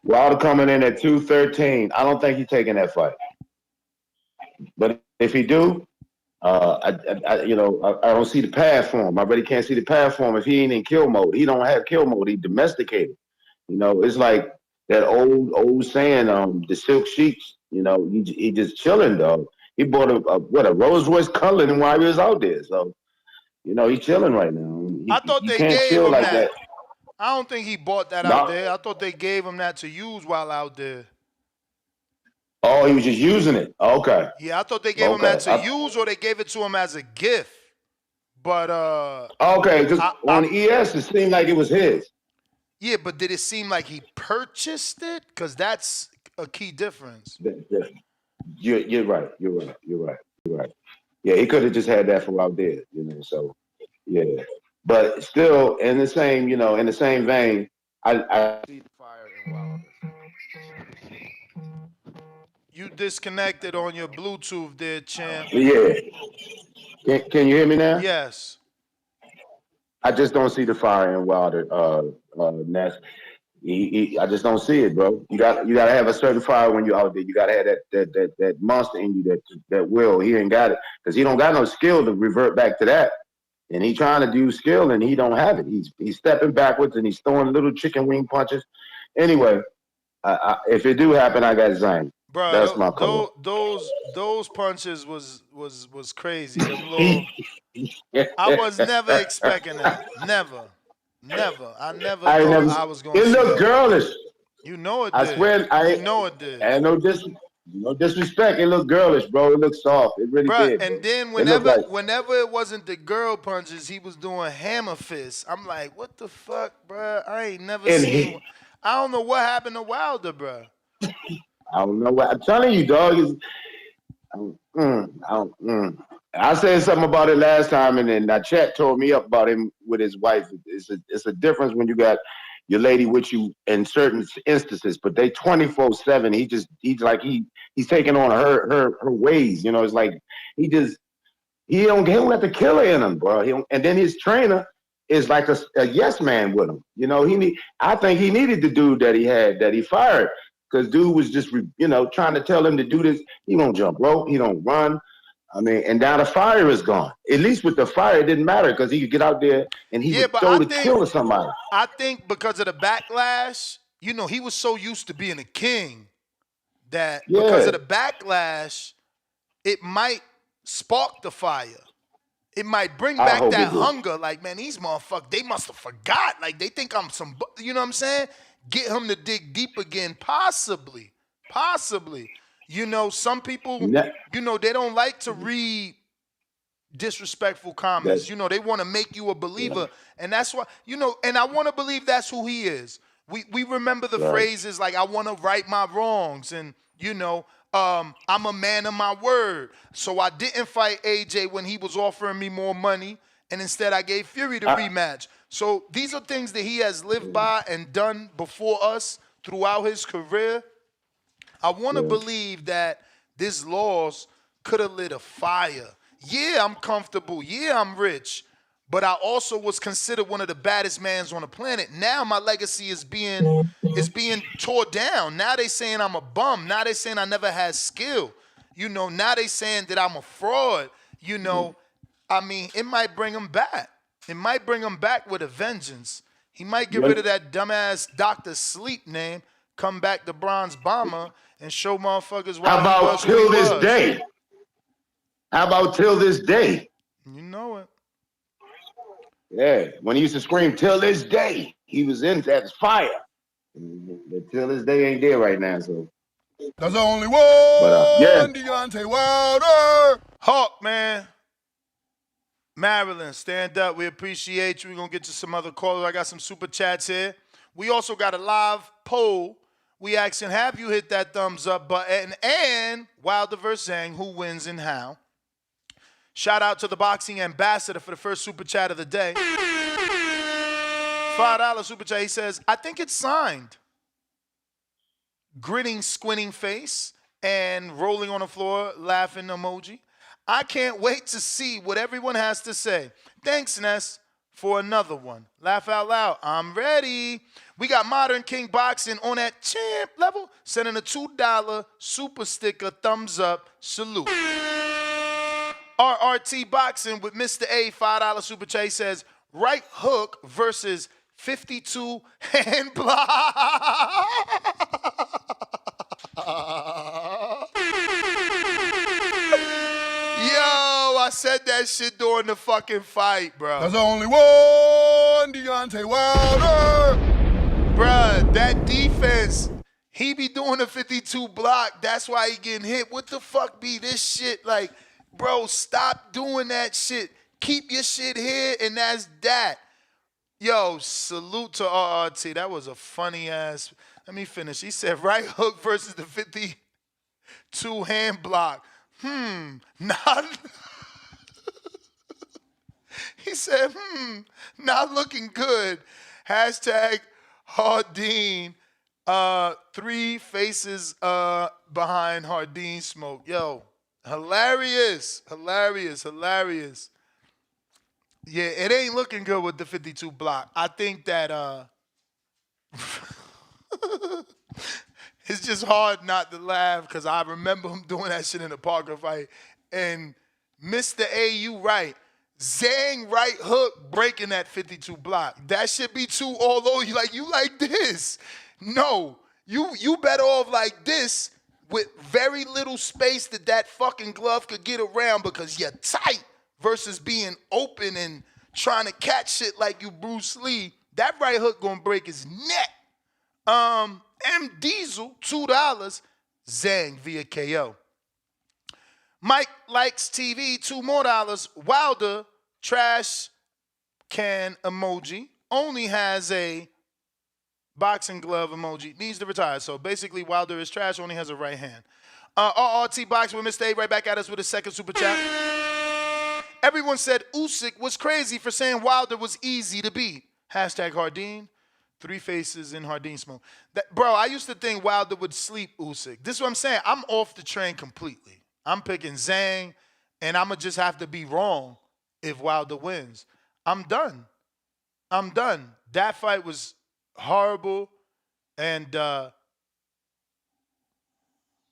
Wilder coming in at 213. I don't think he's taking that fight. But if he do, I don't see the path for him. I really can't see the path for him if he ain't in kill mode. He don't have kill mode. He domesticated. You know, it's like that old saying, the silk sheets. You know, he just chilling, dog. He bought a Rolls Royce Cullinan while he was out there. So, you know, he's chilling right now. I thought they gave him like that. I don't think he bought that out there. I thought they gave him that to use while out there. Oh, he was just using it. Okay. Yeah, I thought they gave him that to use, or they gave it to him as a gift. But okay, because on ES it seemed like it was his. Yeah, but did it seem like he purchased it? Because that's a key difference. You're right. Yeah, he could have just had that from out there, you know. So, yeah. But still, in the same vein, I see the fire in Wilder. You disconnected on your Bluetooth there, champ. Yeah. Can you hear me now? Yes. I just don't see the fire in Wilder, Ness. I just don't see it, bro. You got to have a certain fire when you're out there. You got to have that monster in you, that will. He ain't got it because he don't got no skill to revert back to that. And he trying to do skill and he don't have it. He's stepping backwards and he's throwing little chicken wing punches. Anyway, if it do happen, I got Zhang. Bro, that's my call. Those punches was crazy. I was never expecting that. Never. I never thought I was going to see it. It looked girlish. You know it did. I swear, you know it did. And no disrespect. It looked girlish, bro. It looked soft. It really did. And then whenever it wasn't the girl punches, he was doing hammer fists. I'm like, what the fuck, bro? I ain't never seen. I don't know what happened to Wilder, bro. I don't know what I'm telling you, dog. I said something about it last time, and then that chat told me up about him with his wife. It's a difference when you got your lady with you in certain instances, but they 24/7. He's taking on her ways. You know, it's like he He don't got the killer in him, bro. And then his trainer is like a yes man with him. You know, I think he needed the dude that he fired, because dude was just trying to tell him to do this. He don't jump rope, he don't run. I mean, and now the fire is gone. At least with the fire, it didn't matter because he could get out there and he would throw the kill to somebody. I think because of the backlash, he was so used to being a king that because of the backlash, it might spark the fire. It might bring back that hunger. Like, man, these motherfuckers, they must have forgot. Like, they think I'm some, you know what I'm saying? Get him to dig deep again. Possibly. Some people, they don't like to read disrespectful comments. They want to make you a believer. And that's why, and I want to believe that's who he is. We remember the phrases like, I want to right my wrongs. And, I'm a man of my word. So I didn't fight AJ when he was offering me more money. And instead I gave Fury the rematch. So these are things that he has lived by and done before us throughout his career. I want to believe that this loss could have lit a fire. Yeah, I'm comfortable. Yeah, I'm rich. But I also was considered one of the baddest mans on the planet. Now my legacy is being tore down. Now they saying I'm a bum. Now they saying I never had skill. Now they saying that I'm a fraud. I mean, it might bring him back. It might bring him back with a vengeance. He might get rid of that dumbass Dr. Sleep name, come back to Bronze Bomber, and show motherfuckers why How about till this day? How about till this day? You know it. Yeah, when he used to scream till this day, he was in that fire. But till this day ain't there right now, so. There's only one Deontay Wilder. Hawk, man. Maryland, stand up. We appreciate you. We're going to get to some other callers. I got some super chats here. We also got a live poll. We asking, have you hit that thumbs up button? And Wilder vs. Zhang, who wins and how? Shout out to the boxing ambassador for the first super chat of the day. $5 super chat. He says, I think it's signed. Grinning, squinting face and rolling on the floor, laughing emoji. I can't wait to see what everyone has to say. Thanks, Ness, for another one. Laugh out loud. I'm ready. We got Modern King Boxing on that champ level, sending a $2 super sticker, thumbs up, salute. RRT Boxing with Mr. A, $5 super chat says, right hook versus 52 hand block. Yo, I said that shit during the fucking fight, bro. There's only one Deontay Wilder. Bruh, that defense, he be doing a 52 block. That's why he getting hit. What the fuck be this shit? Like, bro, stop doing that shit. Keep your shit here, and that's that. Yo, salute to RRT. That was a funny ass. Let me finish. He said right hook versus the 52 hand block. Not. He said, not looking good. Hashtag Hardeen. 3 faces behind Hardeen smoke. Yo, hilarious. Yeah, it ain't looking good with the 52 block. I think that it's just hard not to laugh because I remember him doing that shit in the Parker fight. And Mr. A, you right. Zhang right hook breaking that 52 block. That should be too all over you. Like, you like this. No, you better off like this with very little space that fucking glove could get around because you're tight versus being open and trying to catch shit like you Bruce Lee. That right hook gonna break his neck. M Diesel, $2. Zhang via KO. Mike likes TV, $2 more. Wilder, trash can emoji, only has a boxing glove emoji, needs to retire. So basically, Wilder is trash, only has a right hand. RRT Boxing with Mr. A right back at us with a second super chat. Everyone said Usyk was crazy for saying Wilder was easy to beat. Hashtag Hardeen. 3 faces in Hardeen smoke. Bro, I used to think Wilder would sleep Usyk. This is what I'm saying. I'm off the train completely. I'm picking Zhang. and I'm going to just have to be wrong if Wilder wins. I'm done. That fight was horrible, and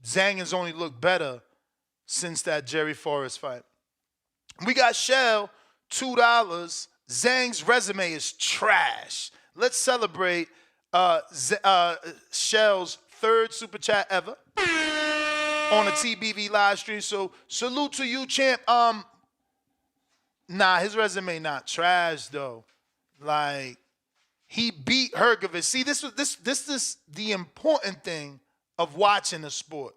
Zhang has only looked better since that Jerry Forrest fight. We got Shell, $2. Zhang's resume is trash. Let's celebrate Shell's third super chat ever on a TBV live stream. So salute to you, champ. Nah, his resume not trash though. Like, he beat Hergovich. See, this is the important thing of watching the sport.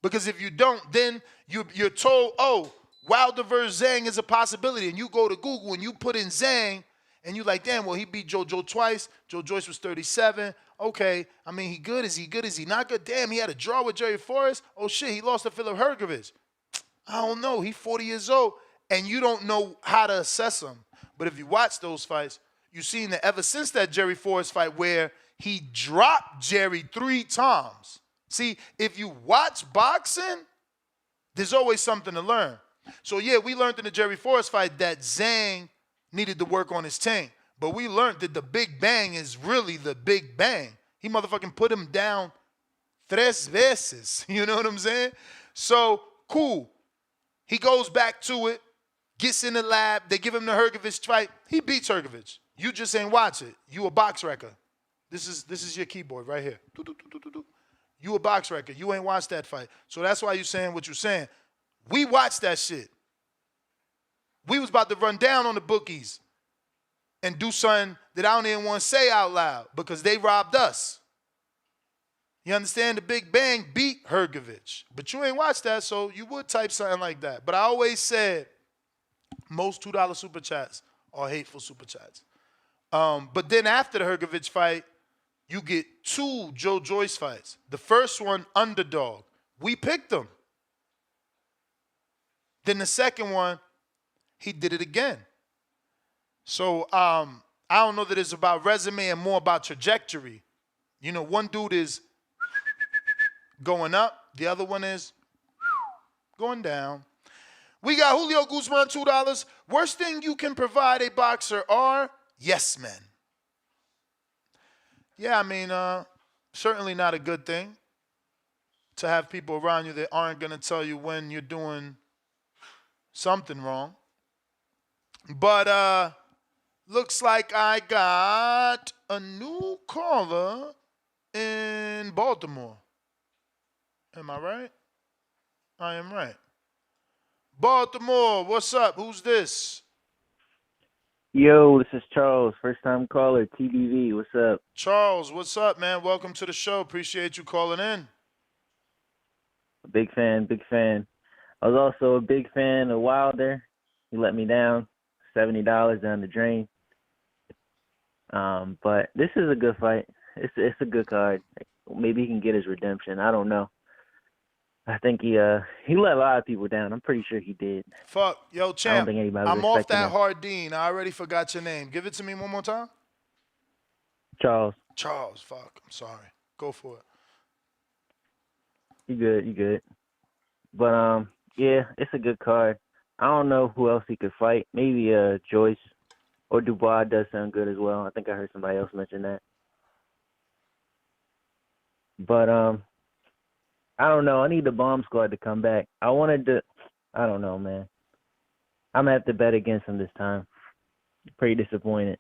Because if you don't, then you're told, oh, Wilder versus Zhang is a possibility. And you go to Google and you put in Zhang, and you're like, damn, well, he beat Joe twice. Joe Joyce was 37. Okay, I mean, he good? Is he good? Is he not good? Damn, he had a draw with Jerry Forrest. Oh, shit, he lost to Philip Hergovich. I don't know. He's 40 years old, and you don't know how to assess him. But if you watch those fights, you've seen that ever since that Jerry Forrest fight where he dropped Jerry 3 times. See, if you watch boxing, there's always something to learn. So, yeah, we learned in the Jerry Forrest fight that Zhang needed to work on his tank. But we learned that the Big Bang is really the Big Bang. He motherfucking put him down 3 veces. You know what I'm saying? So, cool. He goes back to it, gets in the lab. They give him the Hergovich fight. He beats Hergovich. You just ain't watch it. You a box record. This is your keyboard right here. You a box record. You ain't watched that fight. So that's why you saying what you saying. We watched that shit. We was about to run down on the bookies and do something that I don't even want to say out loud because they robbed us. You understand? The Big Bang beat Hergovich. But you ain't watched that, so you would type something like that. But I always said most $2 super chats are hateful super chats. But then after the Hergovich fight, you get 2 Joe Joyce fights. The first one, underdog. We picked him. Then the second one, he did it again. So I don't know that it's about resume and more about trajectory. You know, one dude is going up. The other one is going down. We got Julio Guzman, $2. Worst thing you can provide a boxer are yes men. Yeah, I mean, certainly not a good thing to have people around you that aren't going to tell you when you're doing something wrong. But looks like I got a new caller in Baltimore. Am I right? I am right. Baltimore, what's up? Who's this? Yo, this is Charles, first-time caller, TBV. What's up? Charles, what's up, man? Welcome to the show. Appreciate you calling in. Big fan, big fan. I was also a big fan of Wilder. He let me down, $70 down the drain. But this is a good fight. It's a good card. Maybe he can get his redemption. I don't know. I think he let a lot of people down. I'm pretty sure he did. Fuck. Yo, champ, I don't think anybody was I'm off expecting that him. Hardin. I already forgot your name. Give it to me one more time. Charles. Charles, fuck. I'm sorry. Go for it. You good. But, yeah, it's a good card. I don't know who else he could fight. Maybe Joyce or Dubois does sound good as well. I think I heard somebody else mention that. But, I don't know. I need the bomb squad to come back. I don't know, man. I'm going to have to bet against him this time. Pretty disappointed.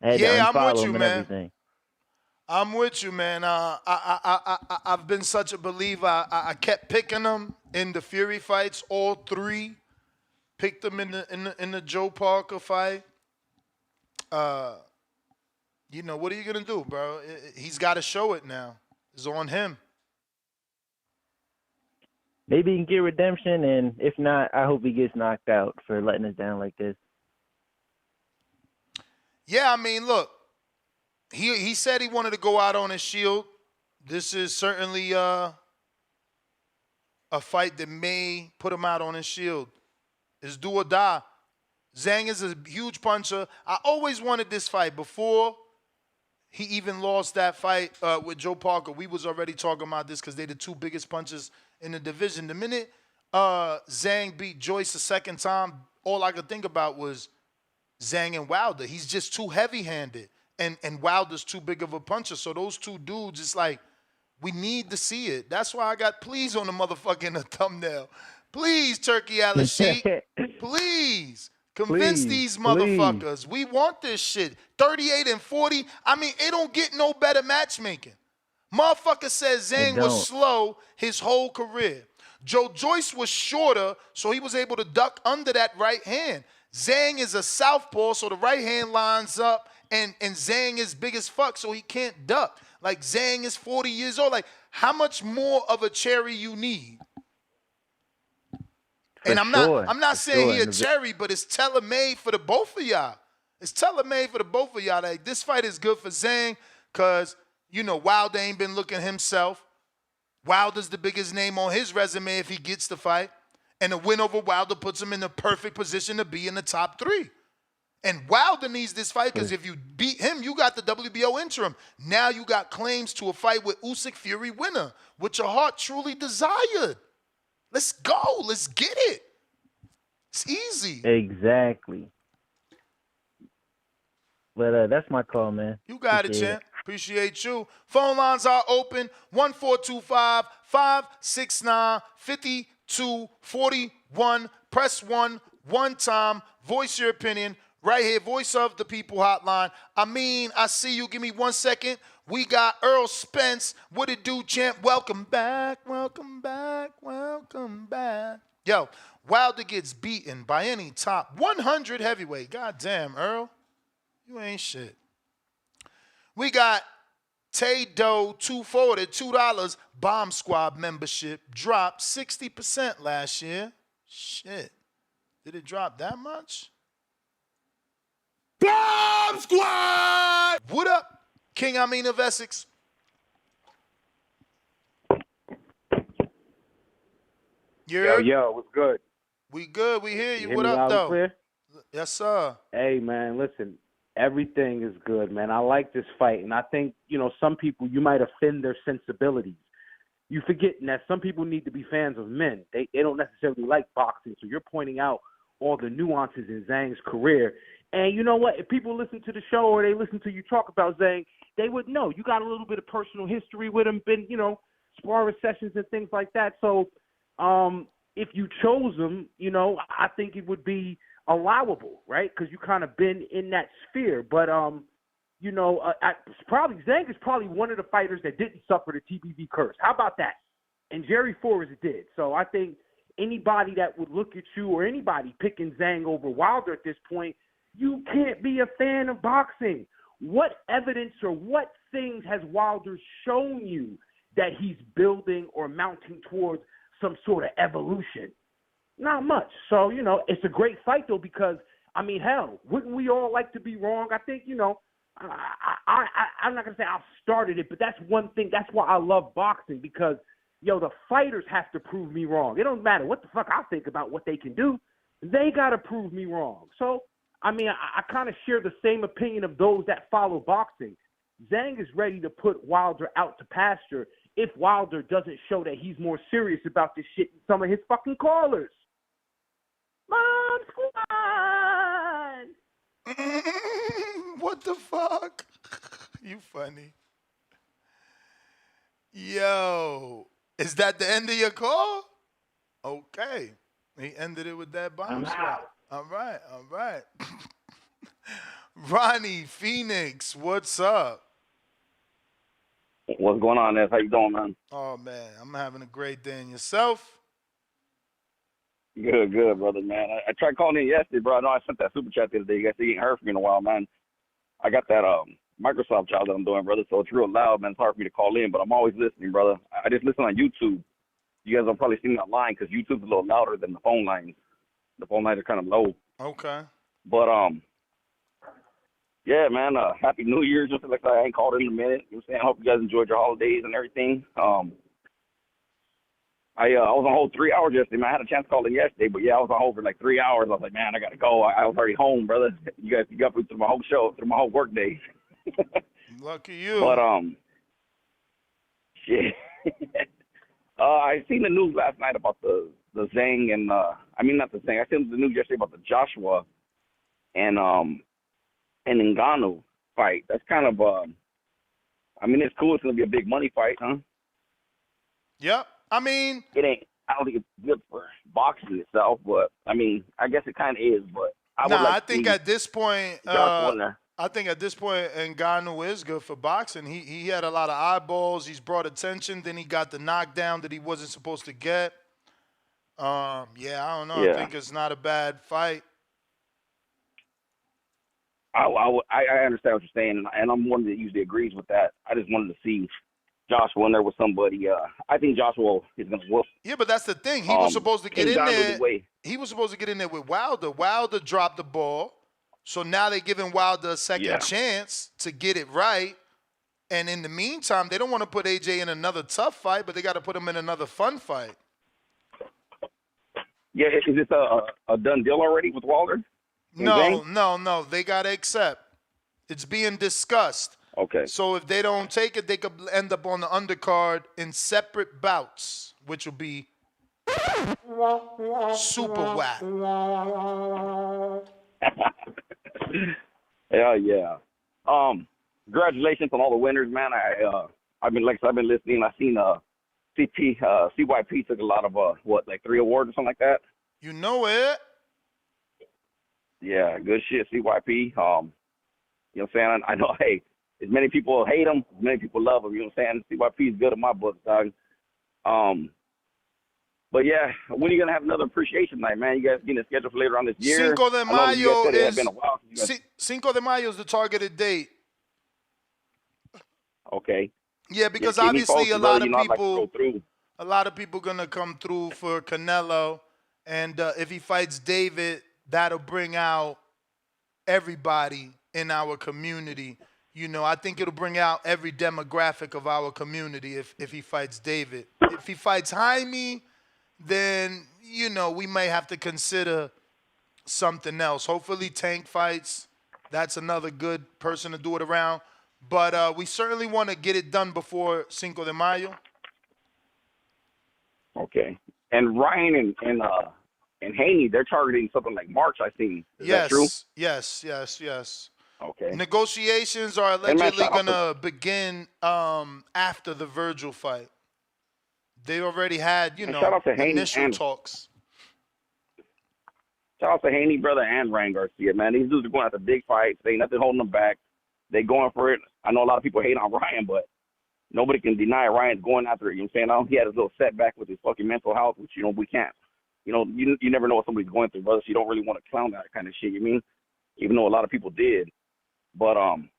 I had to I'm unfollow with you, him and man. everything. I'm with you, man. I've been such a believer. I kept picking them in the Fury fights, all 3. Picked them in the Joe Parker fight. You know, what are you gonna do, bro? He's got to show it now. It's on him. Maybe he can get redemption, and if not, I hope he gets knocked out for letting us down like this. Yeah, I mean, look, he said he wanted to go out on his shield. This is certainly a fight that may put him out on his shield. It's do or die. Zhang is a huge puncher. I always wanted this fight before he even lost that fight with Joe Parker. We was already talking about this because they're the 2 biggest punchers in the division. The minute Zhang beat Joyce the second time, all I could think about was Zhang and Wilder. He's just too heavy-handed, and Wilder's too big of a puncher. So those two dudes, it's like, we need to see it. That's why I got please on the motherfucking thumbnail. Please, Turkey Al-Sheikh. Please. Convince these motherfuckers. We want this shit. 38 and 40. I mean, it don't get no better matchmaking. Motherfucker says Zhang was slow his whole career. Joe Joyce was shorter, so he was able to duck under that right hand. Zhang is a southpaw, so the right hand lines up, and Zhang is big as fuck, so he can't duck. Like, Zhang is 40 years old. Like, how much more of a cherry you need? And I'm not saying he a cherry, but it's tailor-made for the both of y'all. It's tailor-made for the both of y'all. Like, this fight is good for Zhang because, you know, Wilder ain't been looking himself. Wilder's the biggest name on his resume if he gets the fight. And a win over Wilder puts him in the perfect position to be in the top 3. And Wilder needs this fight because if you beat him, you got the WBO interim. Now you got claims to a fight with Usyk Fury winner, which your heart truly desired. Let's go. Let's get it. It's easy. Exactly. But that's my call, man. You got it, champ. Appreciate you. Phone lines are open. 1425-569-5241. Press 1 time. Voice your opinion. Right here, Voice of the People hotline. I see you. Give me 1 second. We got Earl Spence. What it do, champ? Welcome back. Welcome back. Welcome back. Yo, Wilder gets beaten by any top 100 heavyweight. Goddamn, Earl. You ain't shit. We got Tay Doe 240, $2 Bomb Squad membership. Dropped 60% last year. Shit. Did it drop that much? Bomb Squad! What up, King Amin of Essex? Yo, what's good? We good. We hear you. Hear What me up, loud and though? clear? Yes, sir. Hey, man, listen. Everything is good, man. I like this fight, and I think, you know, some people, you might offend their sensibilities. You forgetting that some people need to be fans of men. They don't necessarily like boxing, so you're pointing out all the nuances in Zhang's career. And you know what? If people listen to the show or they listen to you talk about Zhang, they would know. You got a little bit of personal history with him, been, you know, sparring sessions and things like that. So if you chose him, you know, I think it would be allowable, right? Because you kind of been in that sphere. But, you know, Zhang is probably one of the fighters that didn't suffer the TBV curse. How about that? And Jerry Forrest did. So I think anybody that would look at you or anybody picking Zhang over Wilder at this point, you can't be a fan of boxing. What evidence or what things has Wilder shown you that he's building or mounting towards some sort of evolution? Not much. So, you know, it's a great fight, though, because, I mean, hell, wouldn't we all like to be wrong? I think, you know, I'm not going to say I've started it, but that's one thing. That's why I love boxing because, yo, the fighters have to prove me wrong. It don't matter what the fuck I think about what they can do. They got to prove me wrong. So, I mean, I kind of share the same opinion of those that follow boxing. Zhang is ready to put Wilder out to pasture if Wilder doesn't show that he's more serious about this shit than some of his fucking callers. Mom Squad! What the fuck? You funny. Yo, is that the end of your call? Okay. He ended it with that bomb squad. All right, all right. Ronnie Phoenix, what's up? What's going on, Ness? How you doing, man? Oh, man, I'm having a great day. And yourself? Good, brother, man. I tried calling in yesterday, bro. I know I sent that super chat the other day. You guys ain't heard from me in a while, man. I got that Microsoft job that I'm doing, brother, so it's real loud, man. It's hard for me to call in, but I'm always listening, brother. I just listen on YouTube. You guys will probably see me online because YouTube's a little louder than the phone lines. The phone lines are kind of low. Okay. But, yeah, man, Happy New Year. Just like I ain't called in a minute. You know what I'm saying? I hope you guys enjoyed your holidays and everything. I was on hold 3 hours yesterday, man. I had a chance to call in yesterday, but, yeah, I was on hold for like 3 hours. I was like, man, I got to go. I was already home, brother. You guys got me through my whole show, through my whole work day. Lucky you. But, shit. I seen the news last night about the Zhang and I mean not the Zhang. I seen the news yesterday about the Joshua and Ngannou fight. That's kind of I mean, it's cool. It's gonna be a big money fight, huh? Yep. I mean, it ain't. I don't think it's good for boxing itself, but I mean, I guess it kind of is. But I think at this point, Josh I think at this point, Ngannou is good for boxing. He had a lot of eyeballs. He's brought attention. Then he got the knockdown that he wasn't supposed to get. I don't know. Yeah. I think it's not a bad fight. I understand what you're saying, and I'm one that usually agrees with that. I just wanted to see Joshua in there with somebody. I think Joshua is going to whoop. Yeah, but that's the thing. He was supposed to get in there. Way. He was supposed to get in there with Wilder. Wilder dropped the ball, so now they're giving Wilder a second chance to get it right. And in the meantime, they don't want to put AJ in another tough fight, but they got to put him in another fun fight. Yeah, is this a done deal already with Wilder? No. They got to accept. It's being discussed. Okay. So if they don't take it, they could end up on the undercard in separate bouts, which will be super whack. Hell yeah. Congratulations on all the winners, man. I've been listening. I seen CYP took a lot of 3 awards or something like that. You know it. Yeah, good shit, CYP. You know what I'm saying? I know, hey, as many people hate him, as many people love him. You know what I'm saying? CYP is good in my book, dog. But yeah, when are you gonna have another appreciation night, man? You guys getting it scheduled for later on this year? Cinco de Mayo is been a while Cinco de Mayo is the targeted date. Okay. Yeah, because obviously a lot of people gonna come through for Canelo, and if he fights David, that'll bring out everybody in our community. You know, I think it'll bring out every demographic of our community if he fights David. If he fights Jaime, then, you know, we may have to consider something else. Hopefully Tank fights. That's another good person to do it around. But we certainly want to get it done before Cinco de Mayo. Okay. And Ryan and Haney, they're targeting something like March, I think. Is that true? Yes. Okay. Negotiations are allegedly going to begin after the Virgil fight. They already had, initial talks. Shout out to Haney, brother, and Ryan Garcia, man. These dudes are going after big fights. They ain't nothing holding them back. They going for it. I know a lot of people hate on Ryan, but nobody can deny Ryan's going after it. You know what I'm saying? He had his little setback with his fucking mental health, which, we can't. You never know what somebody's going through, brother, so you don't really want to clown that kind of shit, you mean? Even though a lot of people did. But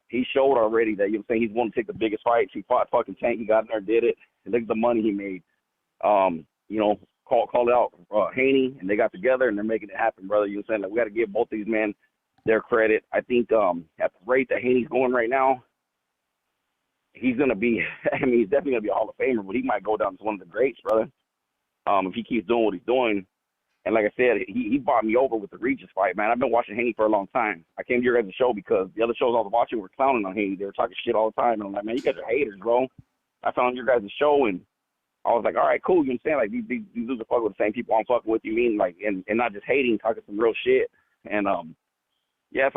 he showed already that, he's willing to take the biggest fights. He fought fucking Tank. He got in there, did it. And look at the money he made. Called out Haney, and they got together, and they're making it happen, brother. You know what I'm saying? Like, we got to give both these men their credit. I think at the rate that Haney's going right now, he's going to be, he's definitely going to be a Hall of Famer, but he might go down as one of the greats, brother, if he keeps doing what he's doing. And like I said, he bought me over with the Regis fight, man. I've been watching Haney for a long time. I came to your guys' show because the other shows I was watching were clowning on Haney. They were talking shit all the time. And I'm like, man, you guys are haters, bro. I found your guys' show, and I was like, all right, cool. You know what I'm saying? Like, these dudes are fucking with the same people I'm fucking with. You mean, like, and not just hating, talking some real shit. And, so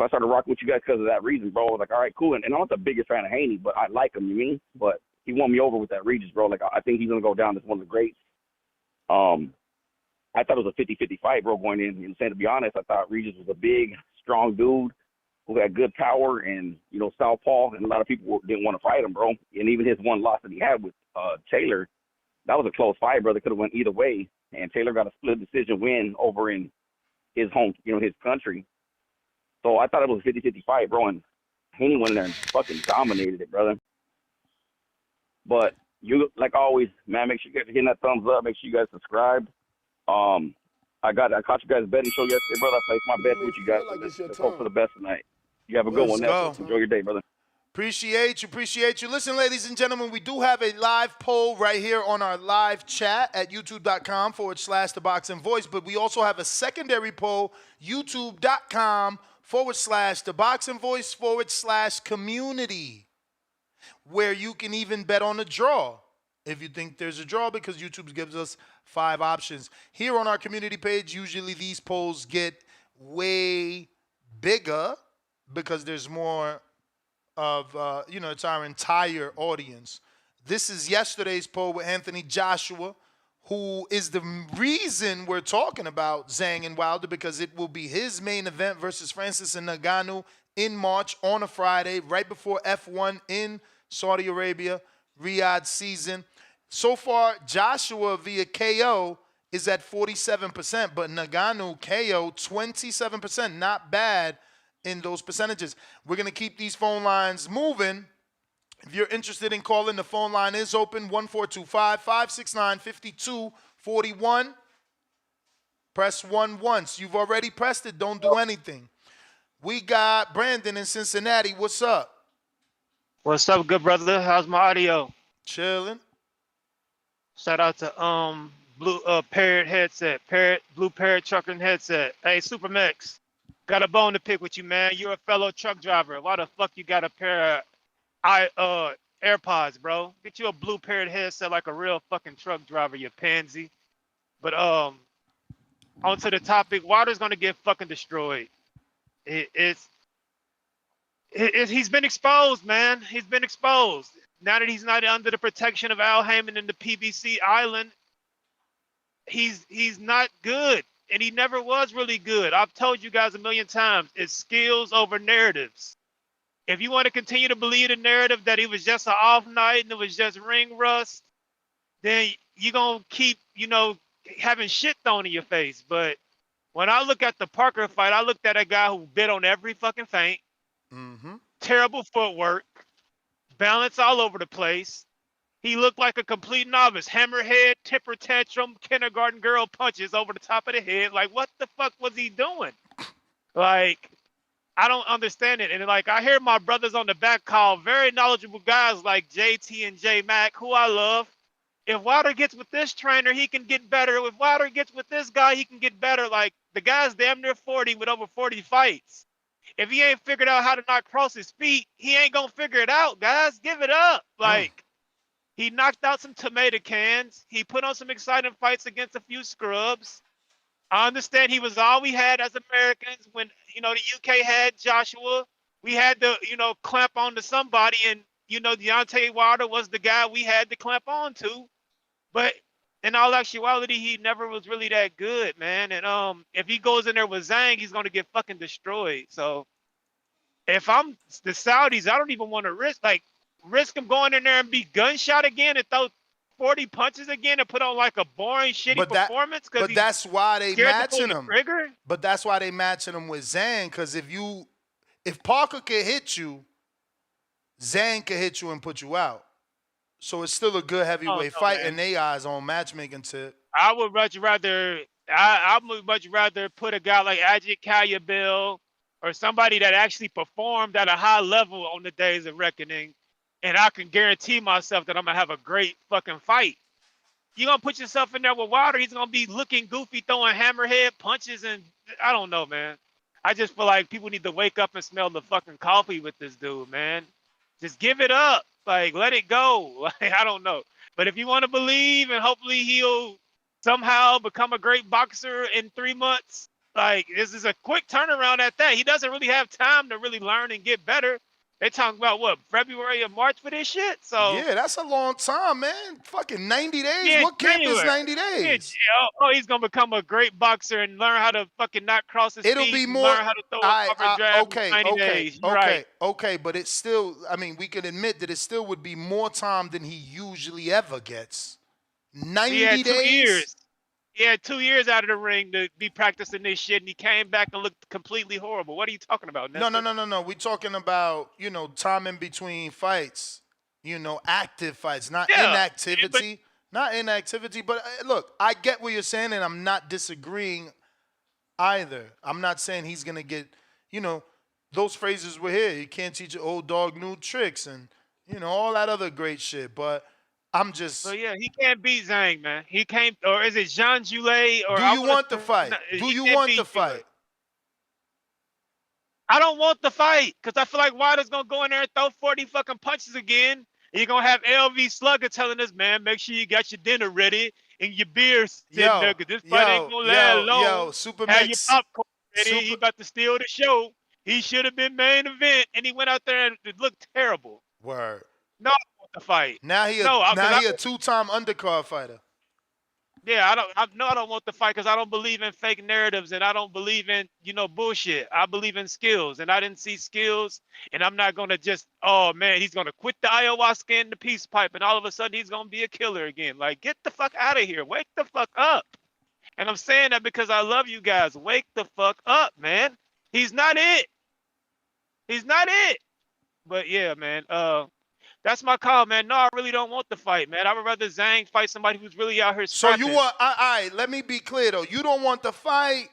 I started rocking with you guys because of that reason, bro. I was like, all right, cool. And I'm not the biggest fan of Haney, but I like him, you mean? But he won me over with that Regis, bro. Like, I think he's going to go down as one of the greats. I thought it was a 50-50 fight, bro, going in. You know what I'm saying? To be honest, I thought Regis was a big, strong dude who had good power and, southpaw, and a lot of people didn't want to fight him, bro. And even his one loss that he had with Taylor, that was a close fight, brother. Could have went either way. And Taylor got a split decision win over in his home, his country. So I thought it was a 50-50 fight, bro. And Haney went in there and fucking dominated it, brother. But you, like always, man, make sure you guys are hitting that thumbs up. Make sure you guys subscribe. I caught you guys betting show yesterday, brother. I placed my bet with you guys. Let's hope for the best tonight. You have a good one, Nelson. Enjoy your day, brother. Appreciate you. Listen, ladies and gentlemen, we do have a live poll right here on our live chat at youtube.com/The Boxing Voice, but we also have a secondary poll, youtube.com/The Boxing Voice /community, where you can even bet on the draw. if you think there's a draw, because YouTube gives us 5 options. Here on our community page, usually these polls get way bigger because there's more of, it's our entire audience. This is yesterday's poll with Anthony Joshua, who is the reason we're talking about Zhang and Wilder, because it will be his main event versus Francis and Ngannou in March on a Friday, right before F1 in Saudi Arabia, Riyadh season. So far, Joshua via KO is at 47%, but Ngannou KO 27%. Not bad in those percentages. We're going to keep these phone lines moving. If you're interested in calling, the phone line is open, 1425-569-5241. Press 1 once. You've already pressed it. Don't do anything. We got Brandon in Cincinnati. What's up? What's up, good brother? How's my audio? Chilling. Shout out to Blue Parrot headset, Blue Parrot trucking headset. Hey, Supermax, got a bone to pick with you, man. You're a fellow truck driver. Why the fuck you got a pair of AirPods, bro? Get you a Blue Parrot headset like a real fucking truck driver, you pansy. But onto the topic, Wilder's gonna get fucking destroyed. He's been exposed, man. He's been exposed. Now that he's not under the protection of Al Heyman and the PBC Island, he's not good, and he never was really good. I've told you guys a million times, it's skills over narratives. If you want to continue to believe the narrative that it was just an off night and it was just ring rust, then you're going to keep, having shit thrown in your face. But when I look at the Parker fight, I looked at a guy who bit on every fucking feint, terrible footwork, balance all over the place. He looked like a complete novice. Hammerhead, temper tantrum, kindergarten girl punches over the top of the head. Like, what the fuck was he doing? Like, I don't understand it. And like, I hear my brothers on the back call, very knowledgeable guys like JT and J Mac, who I love. If Wilder gets with this trainer, he can get better. If Wilder gets with this guy, he can get better. Like, the guy's damn near 40 with over 40 fights. If he ain't figured out how to not cross his feet, he ain't gonna figure it out, guys. Give it up. Like, he knocked out some tomato cans. He put on some exciting fights against a few scrubs. I understand he was all we had as Americans when, the UK had Joshua. We had to, clamp on to somebody, and, Deontay Wilder was the guy we had to clamp on to. But in all actuality, he never was really that good, man. And if he goes in there with Zhang, he's going to get fucking destroyed. So if I'm the Saudis, I don't even want to risk him going in there and be gunshot again and throw 40 punches again and put on like a boring, shitty performance. But that's why they matching him. Trigger? But that's why they matching him with Zhang, because if Parker can hit you, Zhang can hit you and put you out. So it's still a good heavyweight fight, man. In their eyes on matchmaking tip. I would much rather put a guy like Ajit Kalyabil or somebody that actually performed at a high level on the days of reckoning, and I can guarantee myself that I'm gonna have a great fucking fight. You're gonna put yourself in there with Wilder, he's gonna be looking goofy, throwing hammerhead punches, and I don't know, man. I just feel like people need to wake up and smell the fucking coffee with this dude, man. Just give it up. Like, let it go. Like, I don't know. But if you want to believe and hopefully he'll somehow become a great boxer in 3 months, like, this is a quick turnaround at that. He doesn't really have time to really learn and get better. They talking about, what, February or March for this shit? So yeah, that's a long time, man. Fucking 90 days? Yeah, what camp is 90 days? Yeah, he's going to become a great boxer and learn how to fucking not cross his It'll feet. Be more, learn how to throw a cover jab in 90 days. Okay, but it's still, we can admit that it still would be more time than he usually ever gets. 90 days? 2 years. He had 2 years out of the ring to be practicing this shit, and he came back and looked completely horrible. What are you talking about, Nestor? No. We're talking about, time in between fights. Active fights, not inactivity. Not inactivity, but look, I get what you're saying, and I'm not disagreeing either. I'm not saying he's going to get, those phrases were here. You can't teach an old dog new tricks and, all that other great shit, but I'm just. So yeah, he can't beat Zhang, man. He can't, or is it Jean Joulet? Or do you want the fight? No, do you want the fight? I don't want the fight because I feel like Wilder's gonna go in there and throw 40 fucking punches again. And you're gonna have LV Slugger telling us, man, make sure you got your dinner ready and your beer sitting there, because this fight ain't gonna last long. Super Have your Mix. popcorn ready. He about to steal the show. He should have been main event, and he went out there and it looked terrible. Word. No, I don't want the fight. Now he a two-time undercard fighter. Yeah, I don't want the fight because I don't believe in fake narratives and I don't believe in, bullshit. I believe in skills, and I didn't see skills, and I'm not gonna just, oh man, he's gonna quit the ayahuasca and the peace pipe, and all of a sudden he's gonna be a killer again. Like, get the fuck out of here. Wake the fuck up. And I'm saying that because I love you guys. Wake the fuck up, man. He's not it. He's not it. But yeah, man. That's my call, man. No, I really don't want the fight, man. I would rather Zhang fight somebody who's really out here So scrapping. you want, all right, let me be clear, though. You don't want the fight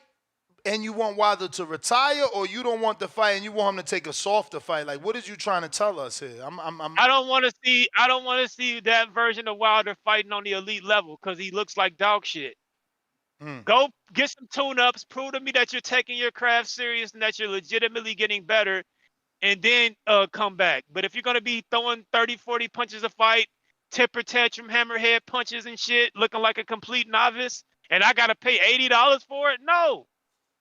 and you want Wilder to retire, or you don't want the fight and you want him to take a softer fight? Like, what is you trying to tell us here? I don't want to see that version of Wilder fighting on the elite level because he looks like dog shit. Go get some tune-ups. Prove to me that you're taking your craft serious and that you're legitimately getting better, and then come back. But if you're going to be throwing 30, 40 punches a fight, temper tantrum, hammerhead punches and shit, looking like a complete novice, and I got to pay $80 for it, no.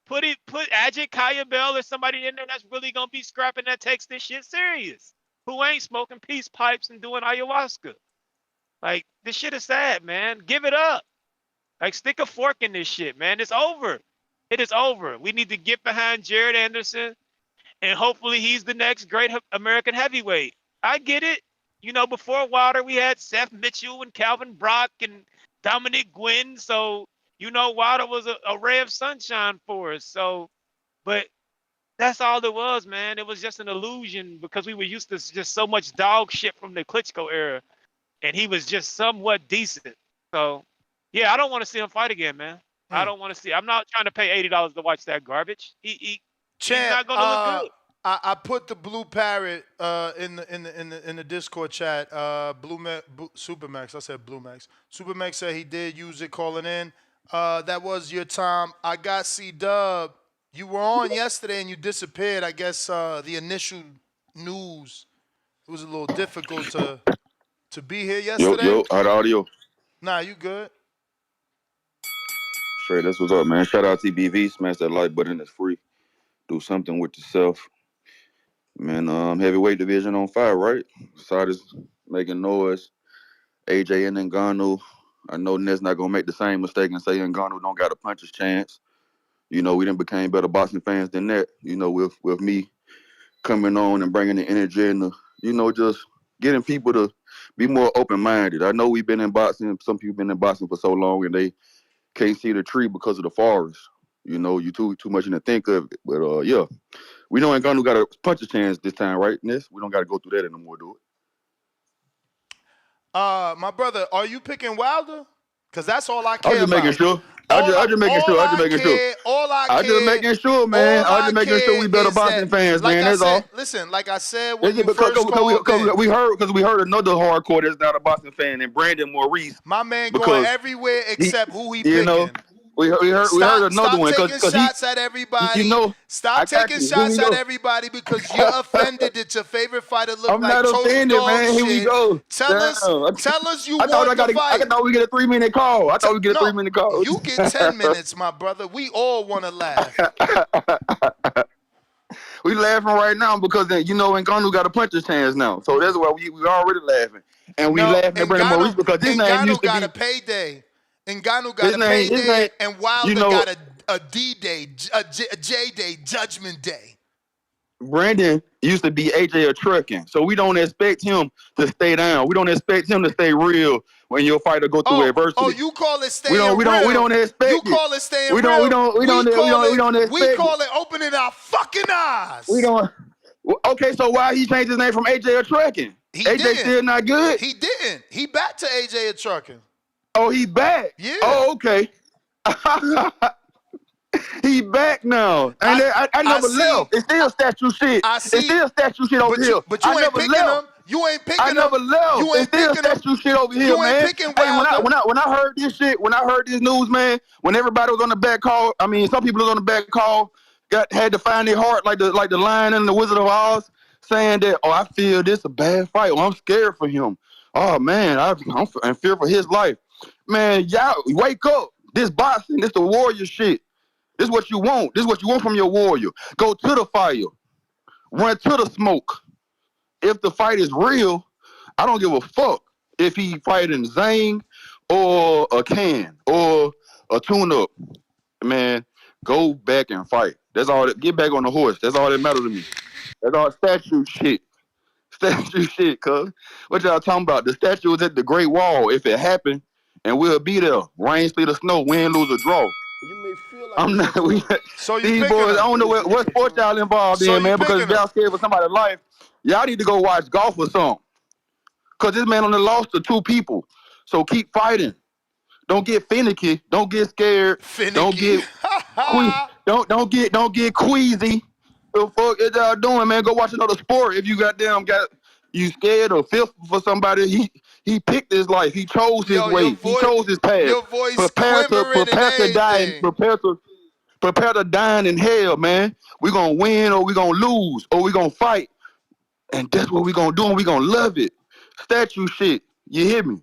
Put Ajit Kaya Bell or somebody in there that's really going to be scrapping, that takes this shit serious, who ain't smoking peace pipes and doing ayahuasca. Like, this shit is sad, man. Give it up. Like, stick a fork in this shit, man. It's over. It is over. We need to get behind Jared Anderson, and hopefully he's the next great American heavyweight. I get it. Before Wilder, we had Seth Mitchell and Calvin Brock and Dominic Gwynn. So, Wilder was a ray of sunshine for us. So, but that's all it was, man. It was just an illusion because we were used to just so much dog shit from the Klitschko era, and he was just somewhat decent. So, yeah, I don't want to see him fight again, man. I don't want to see. I'm not trying to pay $80 to watch that garbage. He's not gonna look good. I put the Blue Parrot in the Discord chat. Supermax. I said Blue Max. Supermax said he did use it calling in. That was your time. I got C-Dub. You were on yesterday and you disappeared. I guess the initial news, it was a little difficult to be here yesterday. Yo, hot audio. Nah, you good. Straight, that's what's up, man. Shout out TBV. Smash that like button. It's free. Do something with yourself. Man, heavyweight division on fire, right? Side is making noise. AJ and Ngannou. I know Ned's not going to make the same mistake and say Ngannou don't got a puncher's chance. We done became better boxing fans than that. With me coming on and bringing the energy and just getting people to be more open-minded. I know we've been in boxing. Some people been in boxing for so long and they can't see the tree because of the forest. You too much in the think of it. But yeah, we know Ngannou got a puncher's chance this time, right? Ness? We don't got to go through that anymore, do it. My brother, are you picking Wilder? Because that's all I care about. I'm just making sure. I'm just making sure. All I care. I'm just making sure, man. I'm just making sure we better boxing fans, man. That's all. Listen, like I said, when you because first called in, we heard another hardcore that's not a boxing fan, and Brandon Maurice. My man going everywhere except who he picking. We heard another one. Stop taking shots at everybody. Stop taking shots at everybody because you're offended that your favorite fighter looked I'm like not offended, dog man. shit. Here we go. Tell us you want the fight. I thought we get a 3-minute call. I thought we get a 3-minute call. You get 10 minutes, my brother. We all want to laugh. We laughing right now because Ngannou got a puncher's chance now. So that's why we already laughing. And we laughing at Brandon Maurice because this name used to be. Ngannou got a payday. Ngannou got a payday, and Wilder got a D-Day, a J-Day, Judgment Day. Brandon used to be AJ a trucking, so we don't expect him to stay down. We don't expect him to stay real when your fighter go through adversity. Oh, you call it staying real? We don't expect you call it staying real? We don't expect We call it opening our fucking eyes. We don't. Okay, so why he changed his name from AJ a trucking? AJ still not good? He didn't. He back to AJ a trucking. Oh, he back? Yeah. Oh, okay. He back now. And I never left. It's still statue shit. It's still statue shit over here. But you ain't picking them. You ain't picking them. I never left. You ain't it's still picking statue shit over here, man. You ain't picking Wilder. Hey, when I heard this shit, when I heard this news, man, when everybody was on the back call, some people was on the back call, had to find their heart like the Lion and the Wizard of Oz. saying that, oh, I feel this a bad fight, or I'm scared for him. Oh man, I'm in fear for his life. Man, y'all wake up. This boxing, this the warrior shit. This is what you want. This is what you want from your warrior. Go to the fire. Run to the smoke. If the fight is real, I don't give a fuck if he fighting Zhang or a can or a tune-up. Man, go back and fight. That's all. Get back on the horse. That's all that matters to me. That's all statue shit. Statue shit, cuz. What y'all talking about? The statue is at the Great Wall. If it happened, and we'll be there. Rain, sleet, or snow, win, lose, or draw. I'm not. So these boys, I don't know what sport y'all involved in, man. Because if y'all scared for somebody's life, y'all need to go watch golf or something. Cause this man only lost to 2 people. So keep fighting. Don't get finicky. Don't get scared. Don't get don't get queasy. The fuck is y'all doing, man? Go watch another sport. If you got you scared or fearful for somebody, he picked his life. He chose his way. He chose his path. Your voice prepare to die. Prepare to die in hell, man. We gonna win or we gonna lose or we gonna fight, and that's what we gonna do. And we gonna love it. Statue shit. You hear me?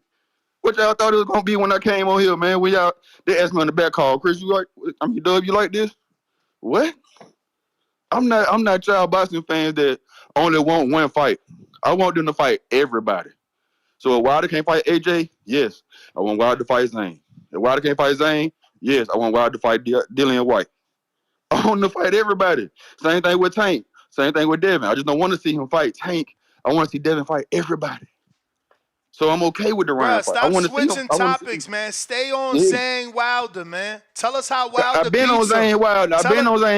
What y'all thought it was gonna be when I came on here, man? When they asked me on the back call, Chris, Dub, you like this? What? I'm not y'all boxing fans that only want one fight. I want them to fight everybody. So if Wilder can't fight AJ, yes, I want Wilder to fight Zhang. If Wilder can't fight Zhang, yes, I want Wilder to fight Dillian White. I want to fight everybody. Same thing with Tank. Same thing with Devin. I just don't want to see him fight Tank. I want to see Devin fight everybody. So I'm okay with the round fight. Stop switching topics, man. Stay on Zhang Wilder, man. Tell us how Wilder beats him. I've been on Zhang Wilder.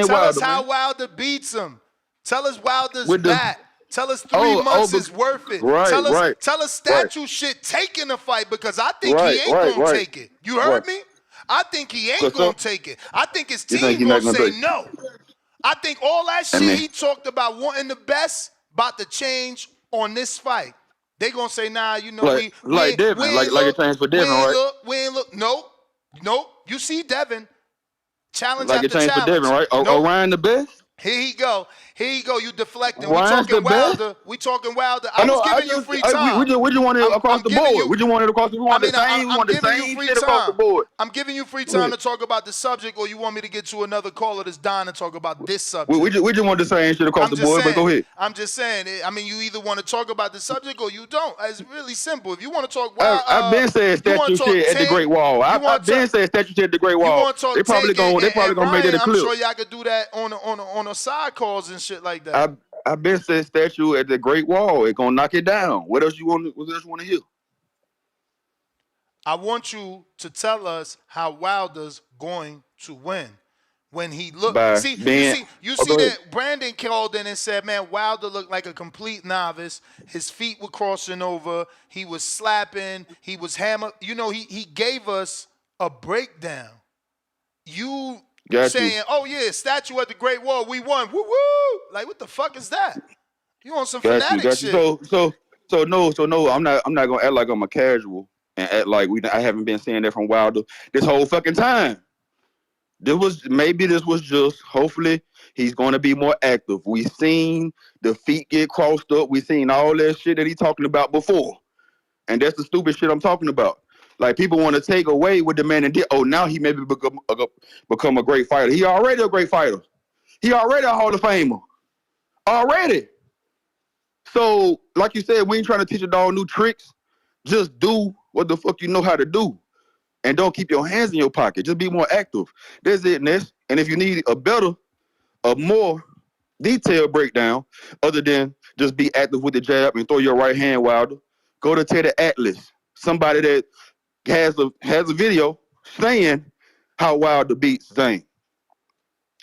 Tell us how Wilder beats him. Tell us Wilder's that. Tell us 3 months is worth it. Tell us statue shit taking the fight because I think he ain't going to take it. You heard me? I think he ain't going to take it. I think his team going to say no. I think all that shit he talked about wanting the best about to change on this fight. They gonna say, nah, you know, like Devin, like it changed for Devin, right? We ain't look. Nope. You see Devin challenge like after it changed challenge. for Devin, right? Orion the best. Here he go. You deflecting. Ryan's We talking Wilder. We talking Wilder. I was giving you free time. We just want it across the board. We just want it across the board. I'm giving you free time to talk about the subject, or you want me to get to another caller that's dying to talk about this subject? We just want the same shit across the board, but go ahead. I'm just saying. I mean, you either want to talk about the subject or you don't. It's really simple. If you want to talk, I've been saying statue shit at the Great Wall. I've been saying statue shit at the Great Wall. They probably gonna make it a clip. I'm sure y'all could do that on a side calls and shit like that. I've been saying statue at the Great Wall. It's gonna knock it down. What else you want to hear? I want you to tell us how Wilder's going to win. When he looked, you see that Brandon called in and said, man, Wilder looked like a complete novice. His feet were crossing over. He was slapping. He was hammered. You know, he gave us a breakdown. You saying, oh yeah, statue at the Great Wall, we won. Woo woo! Like what the fuck is that? You on some fanatic shit? So no. I'm not gonna act like I'm a casual and act like I haven't been saying that from Wilder this whole fucking time. This was just, hopefully he's going to be more active. We seen the feet get crossed up. We seen all that shit that he talking about before. And that's the stupid shit I'm talking about. Like, people want to take away what the man did. Oh, now he maybe become a great fighter. He already a great fighter. He already a Hall of Famer. Already. So, like you said, we ain't trying to teach a dog new tricks. Just do what the fuck you know how to do. And don't keep your hands in your pocket. Just be more active. That's it, Ness. And if you need a more detailed breakdown, other than just be active with the jab and throw your right hand, Wilder, go to Teddy Atlas. Somebody that has a video saying how Wilder beats Zhang.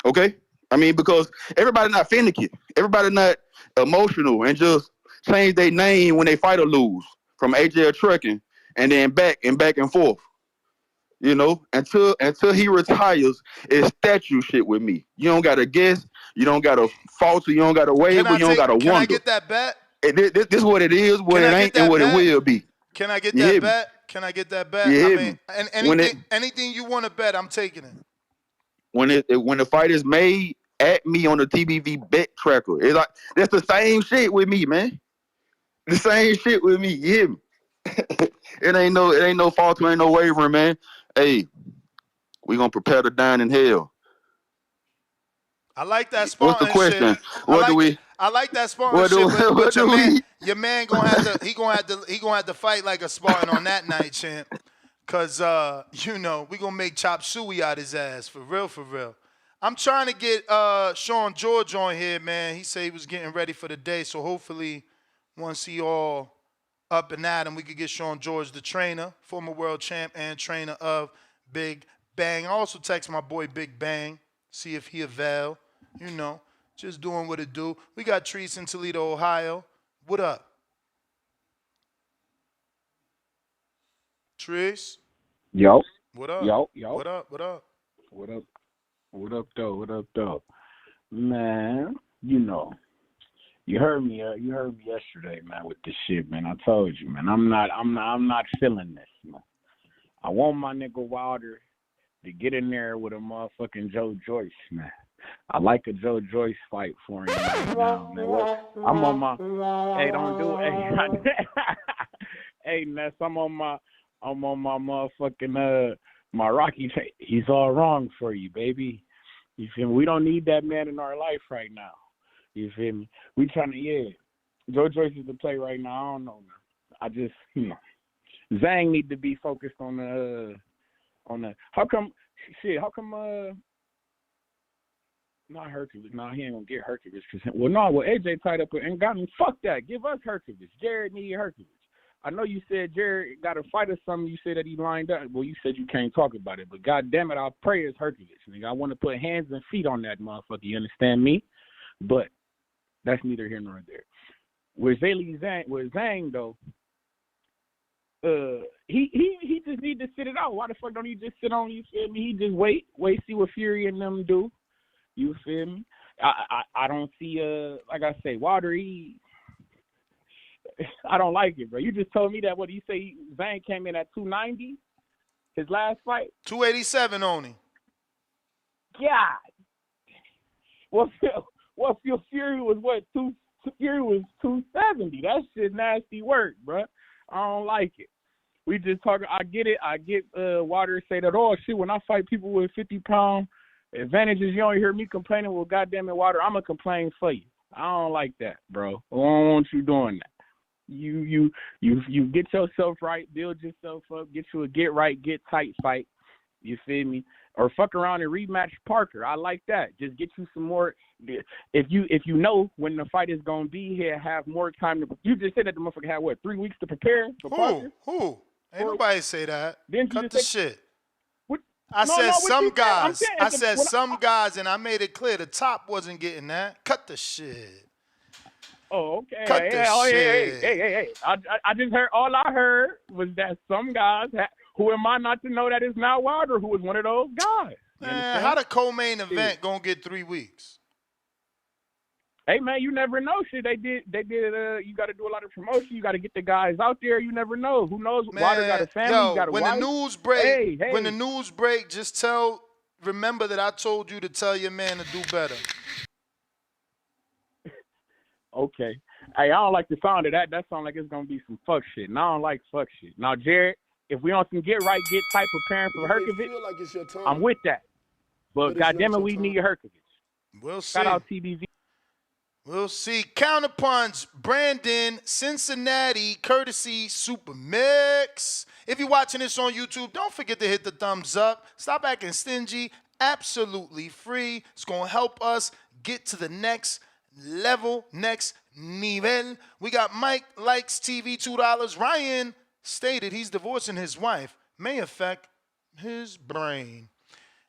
Okay? I mean, because everybody not finicky. Everybody not emotional and just change their name when they fight or lose from AJ Trucking and then back and forth. You know, until he retires, it's statue shit with me. You don't got to guess. You don't got to falter. You don't got to waver. You don't got to wonder. Can I get that bet? This is what it is, what it ain't, and what it will be. Can I get that bet? Can I get that bet? I mean, and anything you want to bet, I'm taking it. When the fight is made, at me on the TBV bet tracker. It's like that's the same shit with me, man. The same shit with me. You hear me? It ain't no fault. Ain't no wavering, man. Hey, we gonna prepare to dine in hell. I like that What's the Spartan question? shit. I like that Spartan shit, but your man gonna have to fight like a Spartan on that night, champ. Cause we gonna make chop suey out his ass for real, for real. I'm trying to get Sean George on here, man. He said he was getting ready for the day, so hopefully once he all up and at him, we could get Sean George, the trainer, former world champ and trainer of Big Bang. I also text my boy Big Bang, see if he avail. Just doing what it do. We got Treese in Toledo, Ohio. What up? Treese? Yo. What up? Yo. What up? What up? Though? Man, you heard me yesterday, man, with this shit, man. I told you, man. I'm not feeling this, man. I want my nigga Wilder to get in there with a motherfucking Joe Joyce, man. I like a Joe Joyce fight for him right now, man. I'm on my don't do it. Hey, Ness, I'm on my motherfucking my Rocky. He's all wrong for you, baby. You feel me? We don't need that man in our life right now. You feel me? We trying to Joe Joyce is the play right now. I don't know, man. I just Zhang need to be focused on the how come not Hercules. No, he ain't gonna get Hercules. AJ tied up with Ngannou. Fuck that. Give us Hercules. Jared need Hercules. I know you said Jared got a fight or something. You said that he lined up. Well, you said you can't talk about it, but God damn it, I'll pray it's Hercules. Nigga, I want to put hands and feet on that motherfucker. You understand me? But that's neither here nor there. With Zhang though, he just need to sit it out. Why the fuck don't he just sit on? You feel me? He just wait, see what Fury and them do. You feel me? I don't see like I say, Wilder. I don't like it, bro. You just told me that. What do you say? Zhang came in at 290, his last fight. 287 only. God. Well, Fury was what? Fury was 270. That shit nasty work, bro. I don't like it. We just talking. I get it. I get Wilder say that. Oh shit! When I fight people with 50-pound advantages, you don't hear me complaining. Well, goddamn it, Wilder, I'ma complain for you. I don't like that, bro. I don't want you doing that. You get yourself right, build yourself up, get you a get right, get tight fight. You feel me? Or fuck around and rematch Parker. I like that. Just get you some more. If you know when the fight is gonna be here, have more time to. You just said that the motherfucker had what, 3 weeks to prepare for Parker? Who? Ain't nobody say that. Didn't you Cut just the say, shit. I said some guys. I said some guys, and I made it clear the top wasn't getting that. Cut the shit. Oh, okay. Cut the shit. Hey. I just heard. All I heard was that some guys. Who am I not to know that is now Wilder? Who was one of those guys? Man, how the co-main event gonna get 3 weeks? Hey man, you never know. Shit, they did. You got to do a lot of promotion. You got to get the guys out there. You never know. Who knows? Man, Wilder got a family. He got a when wife. the news break, Hey. when the news break, just remember that I told you to tell your man to do better. Okay. Hey, I don't like the sound of that. That sounds like it's gonna be some fuck shit. And I don't like fuck shit. Now, Jared, if we on some get right, get tight preparing for Herkovich, I'm with that. But goddamn it, we need Herkovich. We'll see. Shout out TBV. We'll see. Counterpunch, Brandon, Cincinnati, courtesy Super Mix. If you're watching this on YouTube, don't forget to hit the thumbs up. Stop acting stingy. Absolutely free. It's going to help us get to the next level, next nivel. We got Mike Likes TV, $2. Ryan stated he's divorcing his wife. May affect his brain.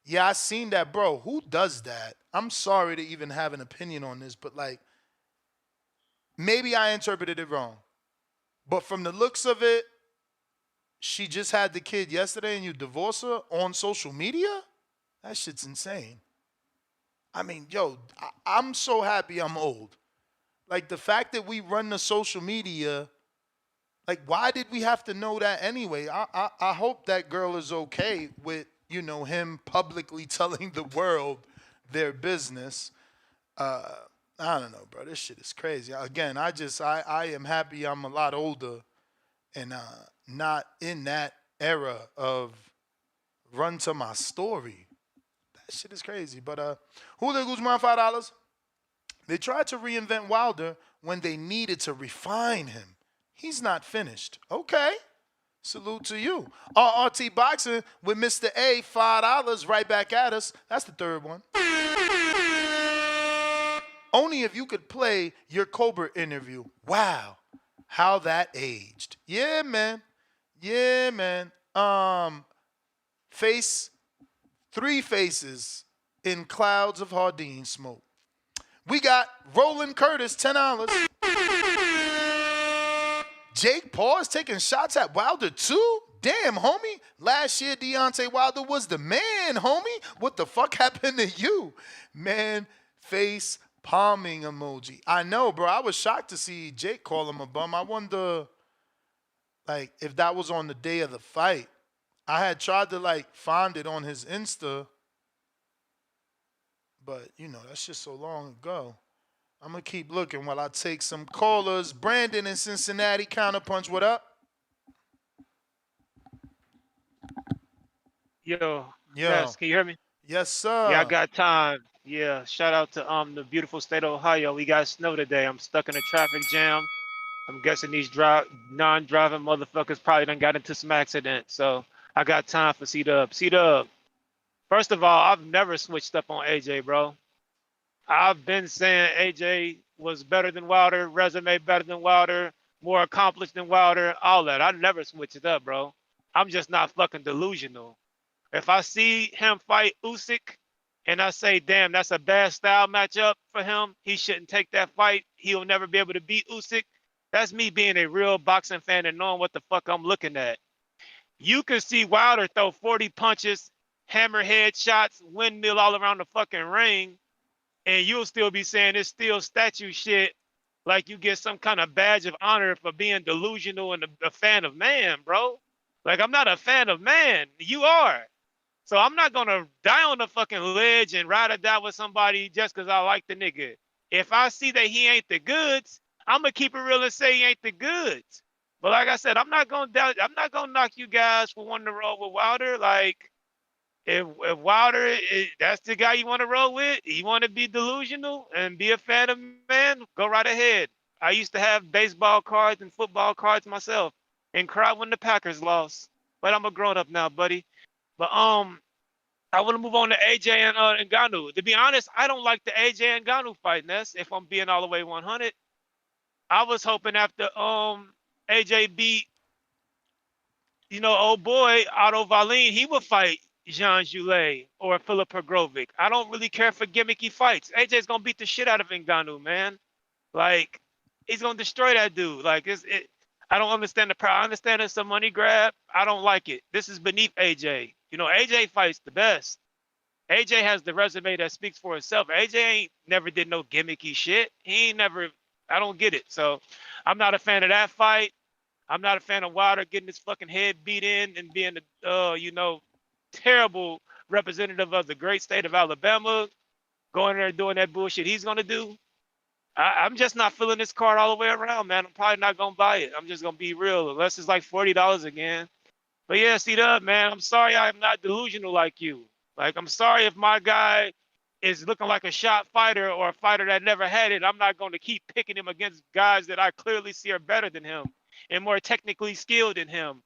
Yeah, I seen that, bro. Who does that? I'm sorry to even have an opinion on this, but maybe I interpreted it wrong. But from the looks of it, she just had the kid yesterday and you divorce her on social media? That shit's insane. I mean, I'm so happy I'm old. The fact that we run the social media, why did we have to know that anyway? I hope that girl is okay with, him publicly telling the world their business. I don't know, bro. This shit is crazy. Again, I am happy I'm a lot older and not in that era of run to my story. That shit is crazy. But Julio Guzman, $5. They tried to reinvent Wilder when they needed to refine him. He's not finished. Okay. Salute to you. RRT Boxing with Mr. A, $5 right back at us. That's the third one. Only if you could play your Cobra interview. Wow. How that aged. Yeah, man. Yeah, man. Three faces in clouds of Hardin smoke. We got Roland Curtis, $10. Jake Paul is taking shots at Wilder too? Damn, homie. Last year, Deontay Wilder was the man, homie. What the fuck happened to you? Man, face palming emoji. I know, bro. I was shocked to see Jake call him a bum. I wonder, like, if that was on the day of the fight. I had tried to, like, find it on his Insta. But, you know, that's just so long ago. I'm going to keep looking while I take some callers. Brandon in Cincinnati, Counterpunch, what up? Yo. Yes, can you hear me? Yes, sir. Yeah, I got time. Yeah, shout out to the beautiful state of Ohio. We got snow today. I'm stuck in a traffic jam. I'm guessing these non-driving motherfuckers probably done got into some accident. So I got time for C-Dub. C-Dub, first of all, I've never switched up on AJ, bro. I've been saying AJ was better than Wilder, resume better than Wilder, more accomplished than Wilder, all that. I never switch it up, bro. I'm just not fucking delusional. If I see him fight Usyk and I say, damn, that's a bad style matchup for him, he shouldn't take that fight, he'll never be able to beat Usyk, that's me being a real boxing fan and knowing what the fuck I'm looking at. You can see Wilder throw 40 punches, hammerhead shots, windmill all around the fucking ring, and you'll still be saying it's still statue shit, like you get some kind of badge of honor for being delusional and a fan of man, bro. Like, I'm not a fan of man. You are. So I'm not going to die on the fucking ledge and ride or die with somebody just because I like the nigga. If I see that he ain't the goods, I'm going to keep it real and say he ain't the goods. But like I said, I'm not going to knock you guys for wanting to roll with Wilder. Like, if Wilder, that's the guy you want to roll with, you want to be delusional and be a fan of man, go right ahead. I used to have baseball cards and football cards myself and cry when the Packers lost. But I'm a grown up now, buddy. But I want to move on to AJ and Ngannou. To be honest, I don't like the AJ and Ngannou fight, Ness, if I'm being all the way 100. I was hoping after AJ beat, old boy Otto Wallin, he would fight Jean Joulet or Filip Hrgovic. I don't really care for gimmicky fights. AJ's gonna beat the shit out of Ngannou, man. Like, he's gonna destroy that dude. Like, I don't understand the I understand it's a money grab. I don't like it. This is beneath AJ. AJ fights the best. AJ has the resume that speaks for itself. AJ ain't never did no gimmicky shit. He ain't never. I don't get it. So I'm not a fan of that fight. I'm not a fan of Wilder getting his fucking head beat in and being a terrible representative of the great state of Alabama, going there doing that bullshit he's gonna do. I'm just not feeling this card all the way around, man. I'm probably not gonna buy it. I'm just gonna be real, unless it's like $40 again. But yeah, C-Dub, man, I'm sorry I'm not delusional like you. Like, I'm sorry if my guy is looking like a shot fighter or a fighter that never had it. I'm not going to keep picking him against guys that I clearly see are better than him and more technically skilled than him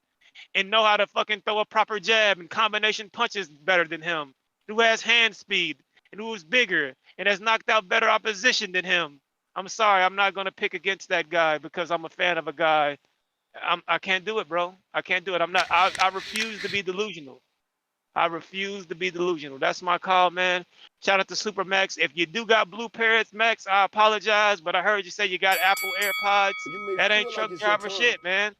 and know how to fucking throw a proper jab and combination punches better than him, who has hand speed and who is bigger and has knocked out better opposition than him. I'm sorry, I'm not going to pick against that guy because I'm a fan of a guy. I can't do it, bro. I can't do it. I refuse to be delusional. I refuse to be delusional. That's my call, man. Shout out to Super Max. If you do got blue parrots, Max, I apologize, but I heard you say you got Apple AirPods. That ain't truck driver shit, man.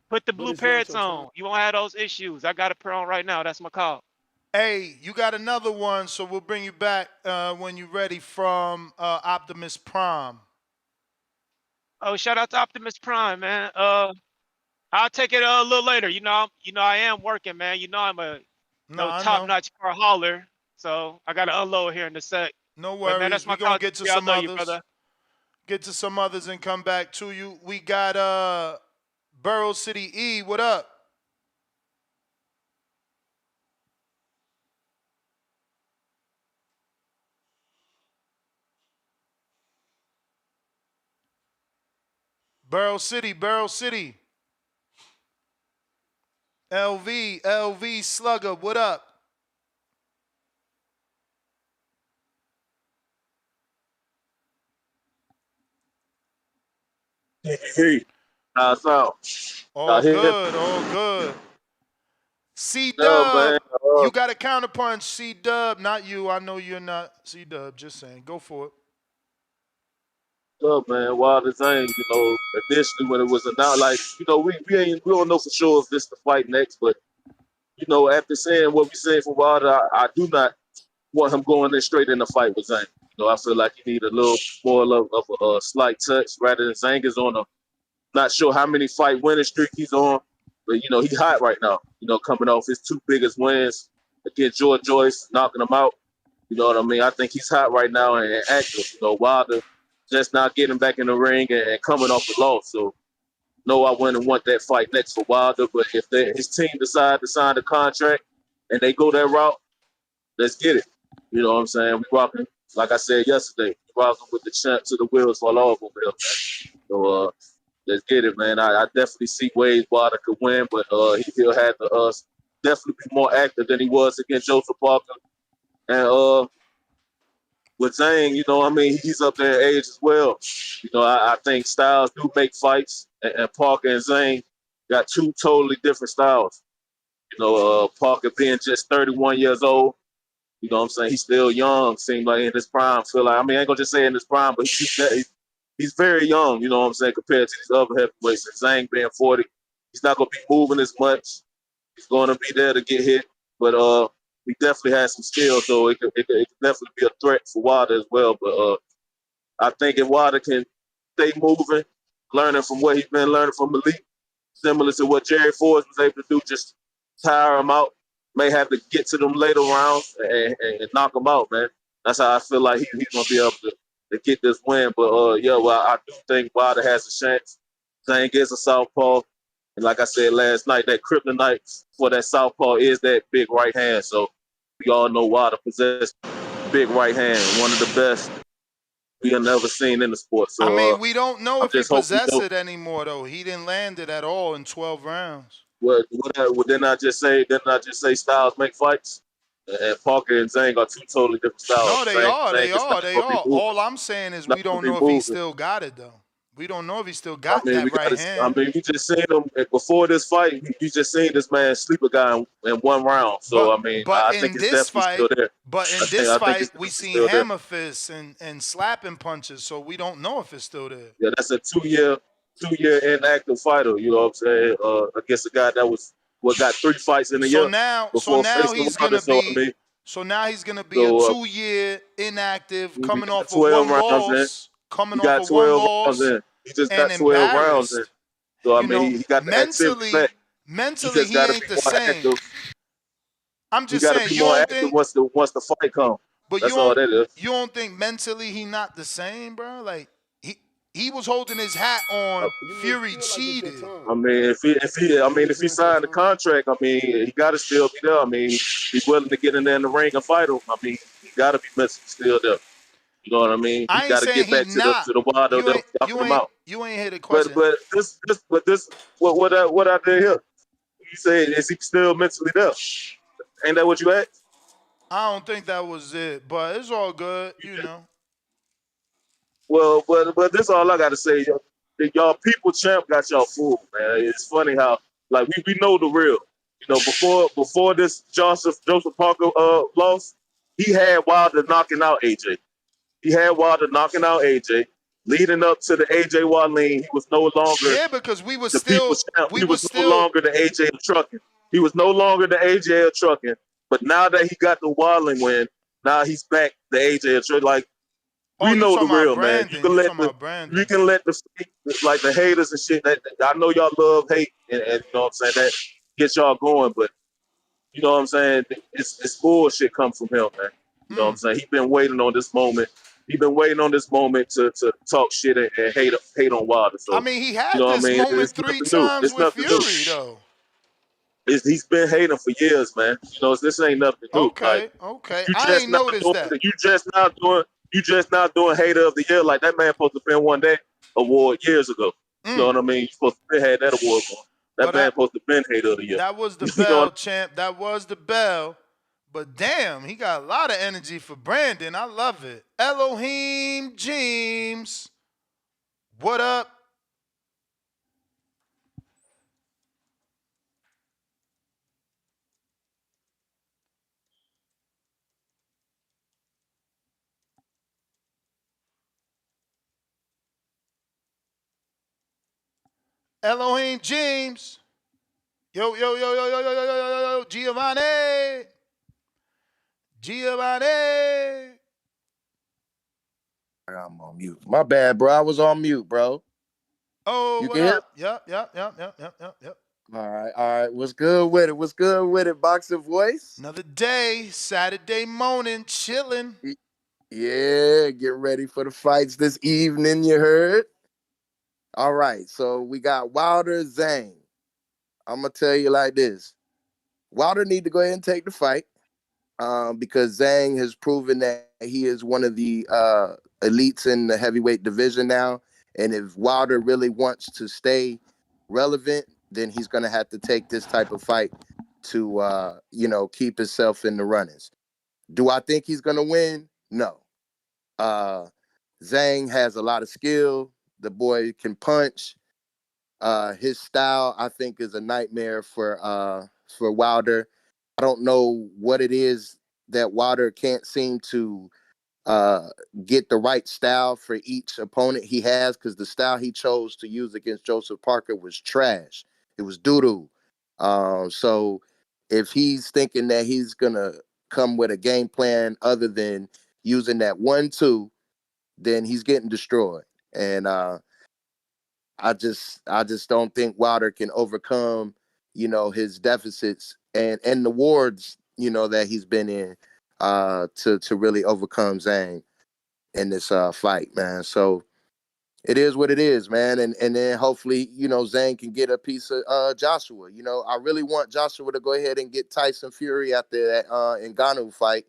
Put the blue parrots on. You won't have those issues. I got it put on right now. That's my call. Hey, you got another one, so we'll bring you back when you're ready from Optimus Prime. Oh, shout out to Optimus Prime, man. I'll take it a little later. I am working, man. I'm a top-notch car hauler. So I got to unload here in a sec. No But man, worries. that's my We're going to college. get to Yeah, I some love you, others. brother. Get to some others and come back to you. We got Borough City E. What up? Borough City, Borough City. LV Slugger, what up? Hey, how's out? All good, all good. Yeah, C-Dub, man. you got a counterpunch. C-Dub, not you. I know you're not C-Dub. Just saying. Go for it. Up, man. Wilder-Zang, initially when it was announced, like, we don't know for sure if this the fight next, but after saying what we said for Wilder, I do not want him going in straight in the fight with Zang. I feel like he need a little more of a slight touch rather than Zang is on a not sure how many fight winning streak he's on, but he's hot right now. Coming off his two biggest wins against George Joyce, knocking him out. You know what I mean? I think he's hot right now and active. Wilder just not getting back in the ring and coming off the loss. So, no, I wouldn't want that fight next for Wilder. But if his team decide to sign the contract and they go that route, let's get it. You know what I'm saying? We rocking, like I said yesterday, we rocking with the champ to the wheels fall off over there. So, let's get it, man. I definitely see ways Wilder could win, but he'll have to definitely be more active than he was against Joseph Parker. And with Zhang, he's up there in age as well. I think styles do make fights, and Parker and Zhang got two totally different styles. Parker being just 31 years old, you know what I'm saying? He's still young, seems like in his prime. I ain't gonna just say in his prime, but he's very young, you know what I'm saying, compared to these other heavyweights. And Zhang being 40, he's not gonna be moving as much. He's gonna be there to get hit, but he definitely has some skills, so it could definitely be a threat for Wilder as well. But I think if Wilder can stay moving, learning from what he's been learning from Malik, similar to what Jerry Ford was able to do, just tire him out, may have to get to them later rounds and knock him out, man. That's how I feel like he's going to be able to get this win. But, I do think Wilder has a chance. Zhang is a southpaw. And like I said last night, that kryptonite for that southpaw is that big right hand. So we all know Wilder possesses big right hand, one of the best we have never seen in the sport. So we don't know I'm if he just hoping possesses it anymore, though. He didn't land it at all in 12 rounds. Well, didn't I just say styles make fights? And Parker and Zhang are two totally different styles. No, they are. Zhang is not gonna be moving. All I'm saying is we don't know if he still got it, though. We don't know if he still got that right hand. we just seen him before this fight. You just seen this man sleep a guy in one round. So, I think it's definitely still there. But in this fight, we seen hammer fists and slapping punches, so we don't know if it's still there. Yeah, that's a two-year inactive fighter, you know what I'm saying, against a guy that got 3 fights in a year. So now he's gonna be a 2-year inactive, coming off of one loss. Coming off of 1 loss. He just got 12 rounds in. So, he got mentally, he ain't the same. I'm just saying, you don't think once the fight comes. That's all that is. You don't think mentally he not the same, bro? Like he was holding his hat on. Fury cheated. If he signed the contract, he got to still be there. He's willing to get in there in the ring and fight him. He got to be mentally still there. You know what I mean? He got to get back to the Wilder that knocked him out. You ain't hear the question. But what I did here? You say, is he still mentally there? Ain't that what you asked? I don't think that was it, but it's all good, Well, but this is all I got to say. Y'all people champ got y'all fooled, man. It's funny how, like, we know the real. Before this Joseph Parker loss, he had Wilder knocking out AJ. Leading up to the AJ Wallin, he was no longer because we was the still people's champ. He was no longer the AJ of trucking. He was no longer the AJ of trucking. But now that he got the Wallin win, now he's back the AJ of trucking. Like, we know the real, man. You can let the like the haters and shit. That I know y'all love hate, and you know what I'm saying, that gets y'all going. But You know what I'm saying? It's bullshit comes from him, man. You know what I'm saying? He's been waiting on this moment. He's been waiting on this moment to talk shit and hate on Wilder. I So, mean, he you had know what I this mean? moment It's 3 nothing new. times It's with nothing new. Fury, though. He's been hating for years, man. You know, this ain't nothing new. Like Okay. you I just ain't not noticed doing that. you just not doing hater of the year. Like that man supposed to been won that award years ago. You know what I mean? You supposed to been had that award for. That But man supposed to been hater of the year. that was the You know bell, what champ. That was the bell. But damn, he got a lot of energy for Brandon. I love it. Elohim James. What up? Elohim James. Yo, yo, yo, yo, yo, yo, yo, yo, yo, yo, Giovanni. Giovanni. I'm on mute. My bad, bro. I was on mute, bro. Oh, You what can hear? up? Yep. All right. What's good with it? What's good with it? Boxing voice. Another day, Saturday morning, chilling. Yeah, get ready for the fights this evening. You heard? All right. So we got Wilder-Zang. I'm gonna tell you like this: Wilder need to go ahead and take the fight. Because Zhang has proven that he is one of the elites in the heavyweight division now. And if Wilder really wants to stay relevant, then he's going to have to take this type of fight to, keep himself in the runnings. Do I think he's going to win? No. Zhang has a lot of skill. The boy can punch. His style, I think, is a nightmare for Wilder. I don't know what it is that Wilder can't seem to uh, get the right style for each opponent he has, because the style he chose to use against Joseph Parker was trash. It was doo-doo. So if he's thinking that he's gonna come with a game plan other than using that 1-2, then he's getting destroyed. And I just don't think Wilder can overcome, his deficits and the wards, that he's been in to really overcome Zhang in this fight, man. So it is what it is, man. And then hopefully, Zhang can get a piece of Joshua. I really want Joshua to go ahead and get Tyson Fury after that Ngannou fight.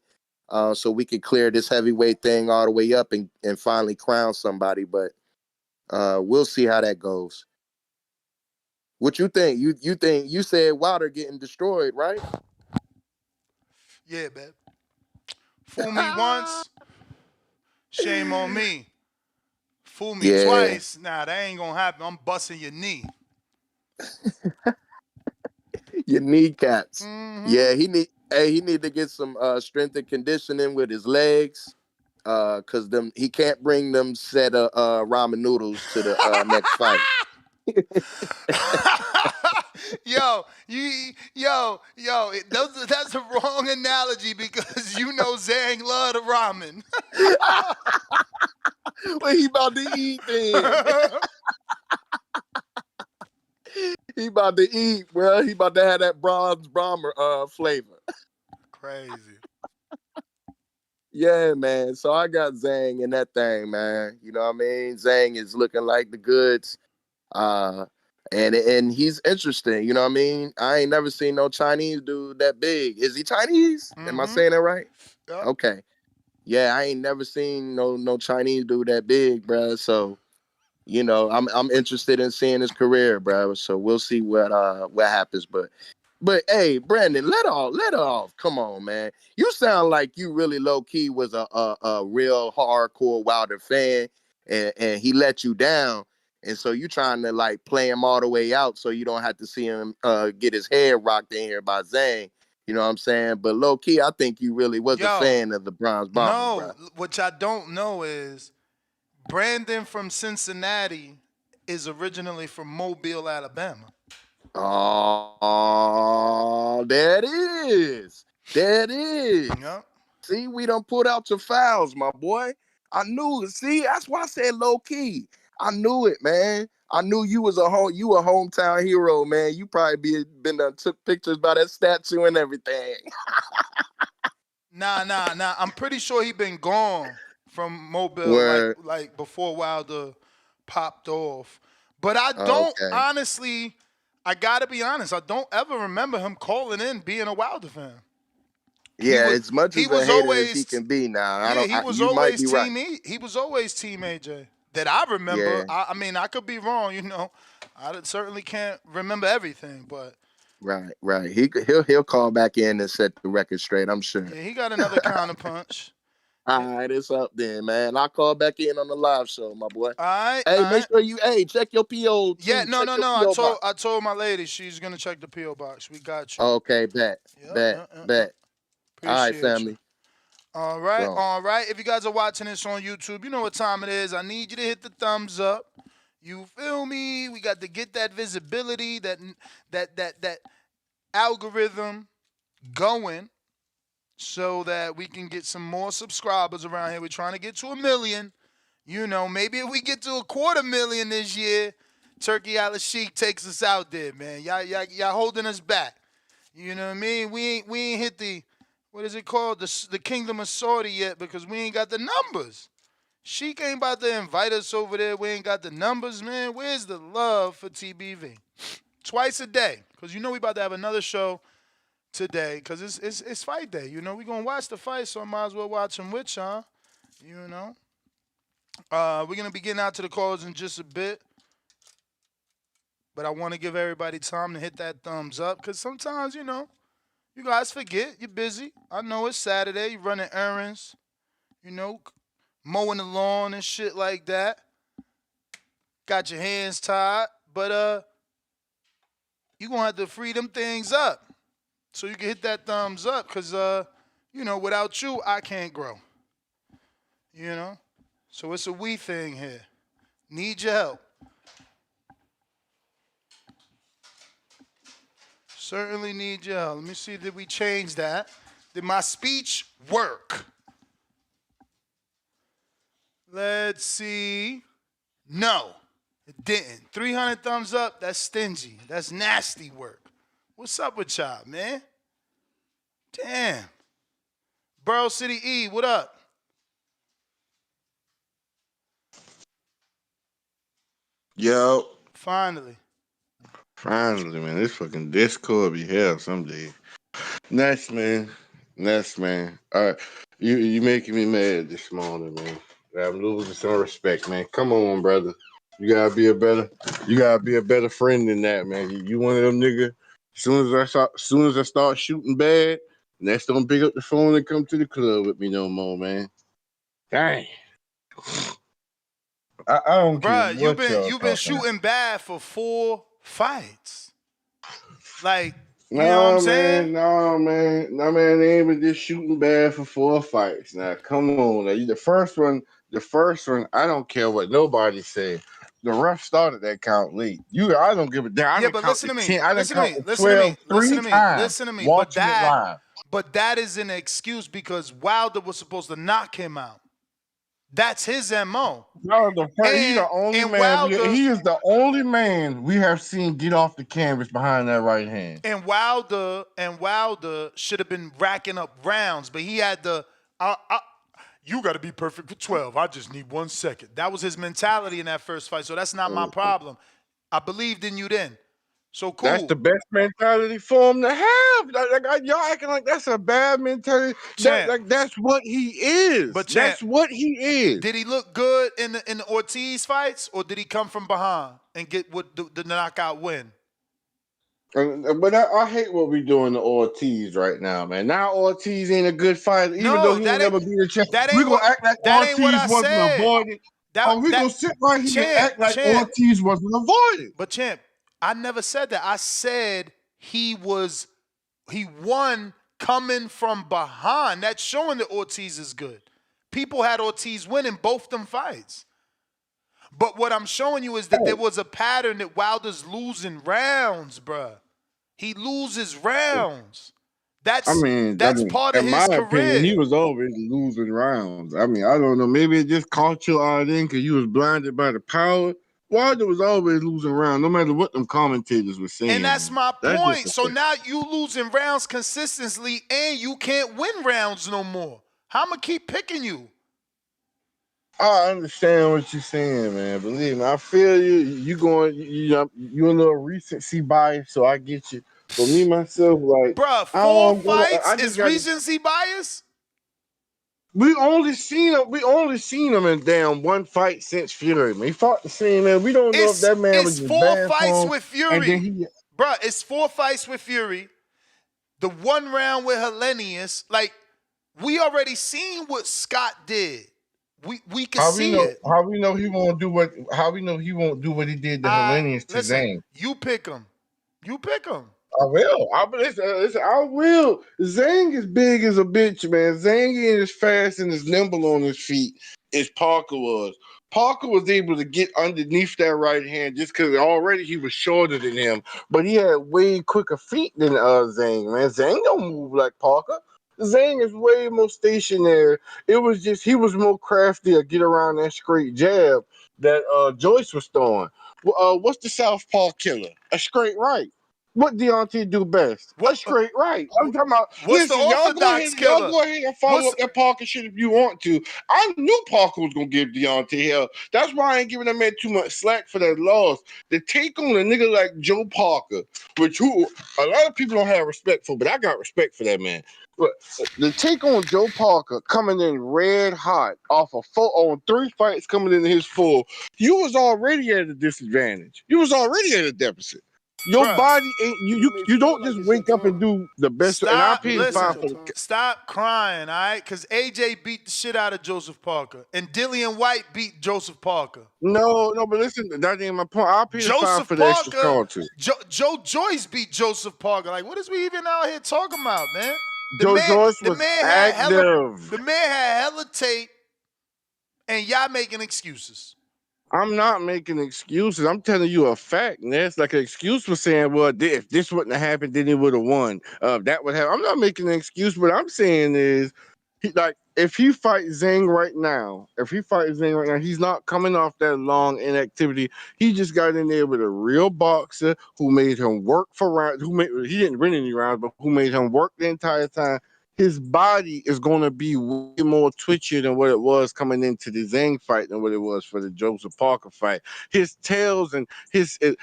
So we can clear this heavyweight thing all the way up and finally crown somebody. But we'll see how that goes. What you think? You think you said Wilder getting destroyed, right? Yeah, man. Fool me once, shame on me. Fool me twice, nah, that ain't gonna happen. I'm busting your knee. Your kneecaps. Yeah, he need to get some strength and conditioning with his legs. Cause he can't bring them set of ramen noodles to the next fight. That's a wrong analogy because Zhang love the ramen. What he about to eat then? He about to eat, bro. He about to have that bronze bomber flavor. Crazy. Yeah, man. So I got Zhang in that thing, man. You know what I mean? Zhang is looking like the goods. And he's interesting, you know what I mean? I ain't never seen no Chinese dude that big. Is he Chinese? Am I saying that right? Yep. Okay. Yeah, I ain't never seen no Chinese dude that big, bro. So, I'm interested in seeing his career, bro. So we'll see what happens. But hey, Brandon, let off. Come on, man. You sound like you really low key was a real hardcore Wilder fan, and he let you down. And so you trying to like play him all the way out so you don't have to see him get his head rocked in here by Zhang. You know what I'm saying? But low key, I think you really was a fan of the Bronze Bomber, bro. No, what I don't know is Brandon from Cincinnati is originally from Mobile, Alabama. Oh, there it is. There it is. Yep. See, we done put out your fouls, my boy. I knew it. See, that's why I said low key. I knew it, man. I knew you was a hometown hero, man. You probably been done took pictures by that statue and everything. Nah. I'm pretty sure he been gone from Mobile Word. like before Wilder popped off. But I don't Okay. honestly. I gotta be honest. I don't ever remember him calling in being a Wilder fan. Yeah, as much He as a was hater as he always can be now. yeah. He was You might always be right. team E. He was always team AJ. That I remember. Yeah. I mean, I could be wrong. You know, I certainly can't remember everything, but. Right. He'll call back in and set the record straight, I'm sure. Yeah, he got another counterpunch. All right, it's up then, man. I'll call back in on the live show, my boy. All right. Hey, make sure you check your PO. Yeah, no. Check your PO box. I told my lady she's gonna check the PO box. We got you. Okay, bet. Appreciate All right, family. You. All right. If you guys are watching this on YouTube, you know what time it is. I need you to hit the thumbs up. You feel me? We got to get that visibility, that algorithm going, so that we can get some more subscribers around here. We're trying to get to 1 million. You know, maybe if we get to 250,000 this year, Turkey Al-Sheikh takes us out there, man. Y'all holding us back. You know what I mean? We ain't hit the, what is it called? The Kingdom of Saudi yet, because we ain't got the numbers. Sheik ain't about to invite us over there. We ain't got the numbers, man. Where's the love for TBV? Twice a day, because you know we about to have another show today, because it's fight day. You know, we going to watch the fight, so I might as well watch them with y'all. You know. We're going to be getting out to the calls in just a bit. But I want to give everybody time to hit that thumbs up, because sometimes, you know, you guys forget. You're busy. I know it's Saturday. You're running errands, you know, mowing the lawn and shit like that. Got your hands tied. But you're going to have to free them things up so you can hit that thumbs up, because, you know, without you, I can't grow. You know? So it's a we thing here. Need your help. Certainly need your help. Let me see, did we change that? Did my speech work? Let's see. No, it didn't. 300 thumbs up, that's stingy. That's nasty work. What's up with y'all, man? Damn. Borough City E, what up? Yo. Finally, man. This fucking Discord be hell some days. Next, man. All right. You making me mad this morning, man. I'm losing some respect, man. Come on, brother. You gotta be a better friend than that, man. You one of them nigga. Soon as I start shooting bad, next don't pick up the phone and come to the club with me no more, man. Dang. I don't care. Bruh, you've been shooting bad for 4 fights. Like, you know what I'm saying? No, man. They ain't been just shooting bad for 4 fights. Now, come on. Now, the first one, I don't care what nobody said. The ref started that count late. I don't give a damn. Yeah, but listen to me. Listen to me. Live. But that is an excuse, because Wilder was supposed to knock him out. That's his MO. No, he's the only man. Wilder, he is the only man we have seen get off the canvas behind that right hand. And Wilder should have been racking up rounds, but he had you got to be perfect for 12. I just need 1 second. That was his mentality in that first fight, so that's not my problem. I believed in you then. So cool. That's the best mentality for him to have. Y'all acting like that's a bad mentality. That's what he is. But that's what he is. Did he look good in the Ortiz fights, or did he come from behind and get the knockout win? But I hate what we doing to Ortiz right now, man. Now Ortiz ain't a good fighter, even though he ain't never beat a champ. We're going to act like Ortiz wasn't avoided. We're going to sit right here and act like Ortiz wasn't avoided. But, champ, I never said that. I said he won coming from behind. That's showing that Ortiz is good. People had Ortiz winning both them fights. But what I'm showing you is that there was a pattern that Wilder's losing rounds, bruh. He loses rounds. That's part of his career. Opinion, he was always losing rounds. I mean, I don't know. Maybe it just caught your eye then because you was blinded by the power. Wilder was always losing rounds, no matter what them commentators were saying. And that's my That's point. just So now you losing rounds consistently, and you can't win rounds no more. How I'ma keep picking you? I understand what you're saying, man. Believe me, I feel you. You a little recency bias, so I get you. But me myself, like, Bruh, I 4 don't. fights I just is got. recency bias? We only seen him. We only seen him in damn one fight since Fury. Man, he fought the same man. We don't know if that man was It's just 4 bad fights for him, with and then Fury. he. Bruh, it's 4 fights with Fury. The 1 round with Hellenius. Like, we already seen what Scott did. We can How we see know? it. How we know he won't do what? How we know he won't do what he did to Hellenius to Listen, Zhang? you pick him. You pick him. I will. Listen, I will. Zhang is big as a bitch, man. Zhang ain't as fast and as nimble on his feet as Parker was. Parker was able to get underneath that right hand just because already he was shorter than him, but he had way quicker feet than Zhang, man. Zhang don't move like Parker. Zhang is way more stationary. It was just he was more crafty to get around that straight jab that Joyce was throwing. What's the southpaw killer? A straight right. What Deontay do best? A straight right. I'm talking about. What's the Listen, orthodox y'all killer? go ahead and follow up that Parker shit if you want to. I knew Parker was gonna give Deontay hell. That's why I ain't giving that man too much slack for that loss. To take on a nigga like Joe Parker, who a lot of people don't have respect for, but I got respect for that man. But the take on Joe Parker coming in red hot off of 3 fights coming into his full, you was already at a disadvantage. You was already at a deficit. Your body ain't you don't just wake up and do the best. And I paid fine for the. Stop crying, all right? Because AJ beat the shit out of Joseph Parker. And Dillian White beat Joseph Parker. No, but listen, that ain't my point. I'll pay the fine Joseph for the extra Parker, content. Joe Joyce beat Joseph Parker. Like, what is we even out here talking about, man? Joe Joyce was active. The man had hella tape, and y'all making excuses. I'm not making excuses. I'm telling you a fact. And that's like an excuse for saying, well, if this wouldn't have happened, then he would have won. That would have. I'm not making an excuse. What I'm saying is, if he fights Zhang right now, he's not coming off that long inactivity. He just got in there with a real boxer who made him work for rounds. He didn't win any rounds, but who made him work the entire time. His body is going to be way more twitchy than what it was coming into the Zhang fight than what it was for the Joseph Parker fight. His tails and the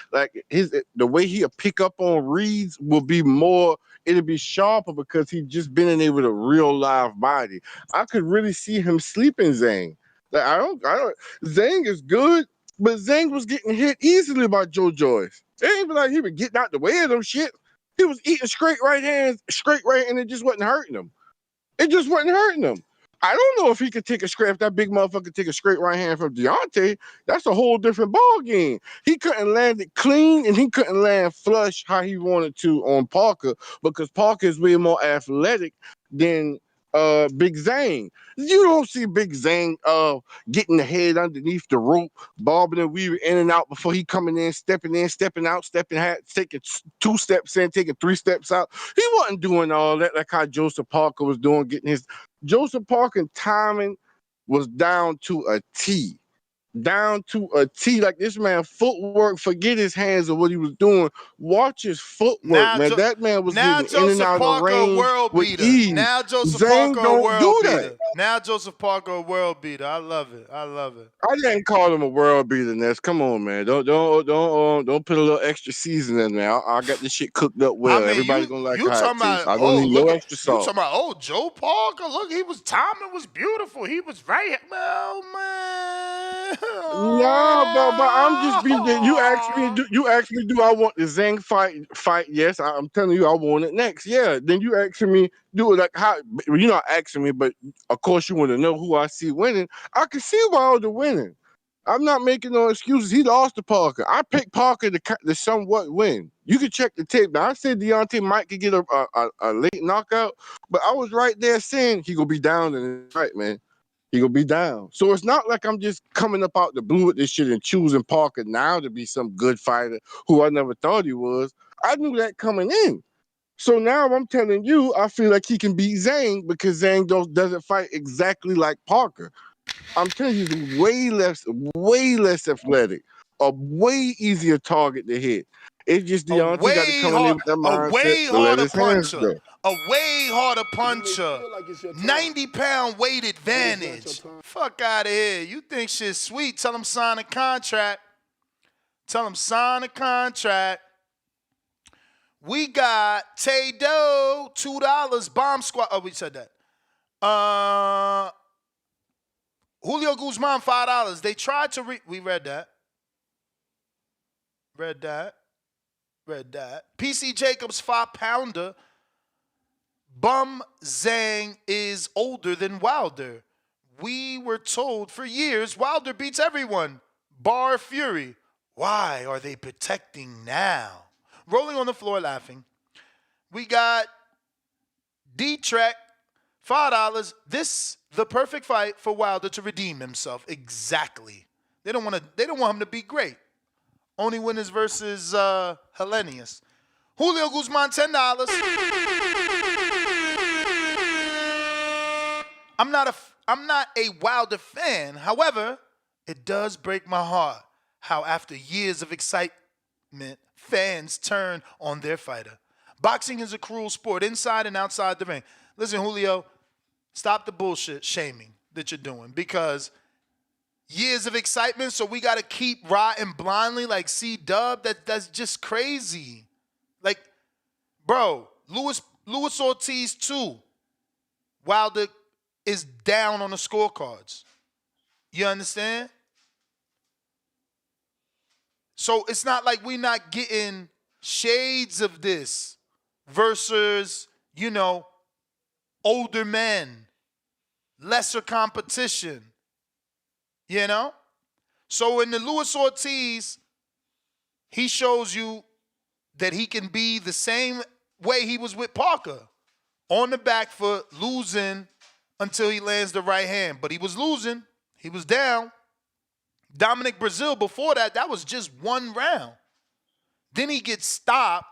way he'll pick up on reads will be more. It'll be sharper because he's just been in there with a real live body. I could really see him sleeping Zhang. Like I don't. Zhang is good, but Zhang was getting hit easily by Joe Joyce. It ain't even like he was getting out the way of them shit. He was eating straight right, and it just wasn't hurting him. It just wasn't hurting him. I don't know if he could take a straight. If that big motherfucker could take a straight right hand from Deontay, that's a whole different ball game. He couldn't land it clean, and he couldn't land flush how he wanted to on Parker because Parker is way more athletic than Big Zhang. You don't see Big Zhang getting the head underneath the rope, bobbing and weaving in and out before he coming in, stepping out, taking 2 steps in, taking 3 steps out. He wasn't doing all that like how Joseph Parker was doing, getting his Joseph Parker timing was down to a T. Down to a T. Like this man footwork, forget his hands or what he was doing. Watch his footwork, man. That man was getting in and out of range with ease. Now Joseph Zhang Parker a don't world do beater. that. Now Joseph Parker a world beater. I love it. I didn't call him a world beater, Ness. Come on, man. Don't put a little extra seasoning, man. I got this shit cooked up well. Everybody gonna like You how it talking tastes. about? I don't need no extra You salt. talking about? Joe Parker. Look, timing was beautiful. He was right. Oh man. No, but I'm just being. You asked me, do I want the Zhang fight? Yes, I'm telling you, I want it next. Yeah. Then you asking me, do it like how? You're not asking me, but of course you want to know who I see winning. I can see Wilder winning. I'm not making no excuses. He lost to Parker. I picked Parker to somewhat win. You can check the tape. Now I said Deontay might could get a late knockout, but I was right there saying he gonna be down in the fight, man. He gonna be down. So it's not like I'm just coming up out the blue with this shit and choosing Parker now to be some good fighter who I never thought he was. I knew that coming in. So now I'm telling you, I feel like he can beat Zhang because Zhang doesn't fight exactly like Parker. I'm telling you, he's way less athletic, a way easier target to hit. It's just A Deontay got to way come in there hard, with that a mindset way to let harder his hands puncher. go. A way harder puncher. 90-pound weight advantage. Fuck out of here. You think shit's sweet. Tell him sign a contract. Tell him sign a contract. We got Tay Doe, $2, Bomb Squad. Oh, we said that. Julio Guzman, $5. They tried to we read that. Read that. PC Jacobs, 5-pounder. Bum Zhang is older than Wilder. We were told for years Wilder beats everyone, bar Fury. Why are they protecting now? Rolling on the floor laughing. We got D-Trek, $5. This the perfect fight for Wilder to redeem himself. Exactly. They don't want him to be great. Only winners versus Hellenius. Julio Guzman, $10. I'm not a Wilder fan. However, it does break my heart how after years of excitement, fans turn on their fighter. Boxing is a cruel sport inside and outside the ring. Listen, Julio, stop the bullshit shaming that you're doing because years of excitement, so we got to keep riding blindly like C-Dub. That's just crazy. Like, bro, Luis Ortiz too. Wilder is down on the scorecards. You understand? So it's not like we're not getting shades of this versus, older men, lesser competition, So in the Luis Ortiz, he shows you that he can be the same way he was with Parker, on the back foot, losing until he lands the right hand. But he was losing. He was down. Dominic Brazil, before that was just one round. Then he gets stopped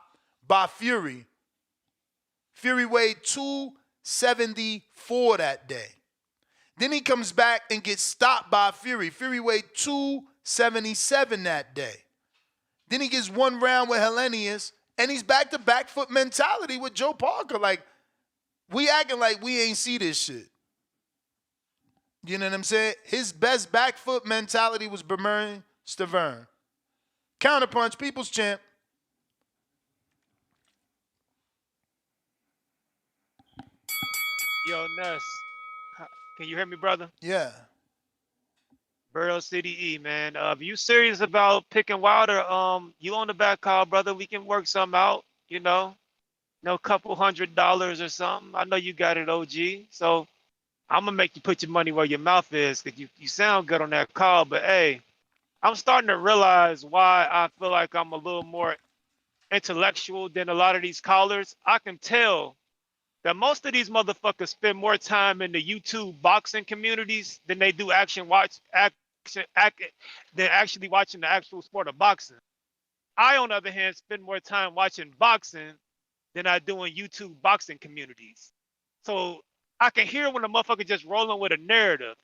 by Fury. Fury weighed 274 that day. Then he comes back and gets stopped by Fury. Fury weighed 277 that day. Then he gets one round with Hellenius, and he's back to back foot mentality with Joe Parker. Like, we acting like we ain't see this shit. You know what I'm saying? His best back foot mentality was Bermern Stavern. Counterpunch, People's Champ. Yo, Ness, can you hear me, brother? Yeah. Borough City E, man. If you serious about picking Wilder, you on the back call, brother. We can work something out, No couple $100 or something. I know you got it, OG. So I'm gonna make you put your money where your mouth is, because you sound good on that call. But hey, I'm starting to realize why I feel like I'm a little more intellectual than a lot of these callers. I can tell that most of these motherfuckers spend more time in the YouTube boxing communities than they do than actually watching the actual sport of boxing. I, on the other hand, spend more time watching boxing than I do in YouTube boxing communities. So I can hear when a motherfucker just rolling with a narrative.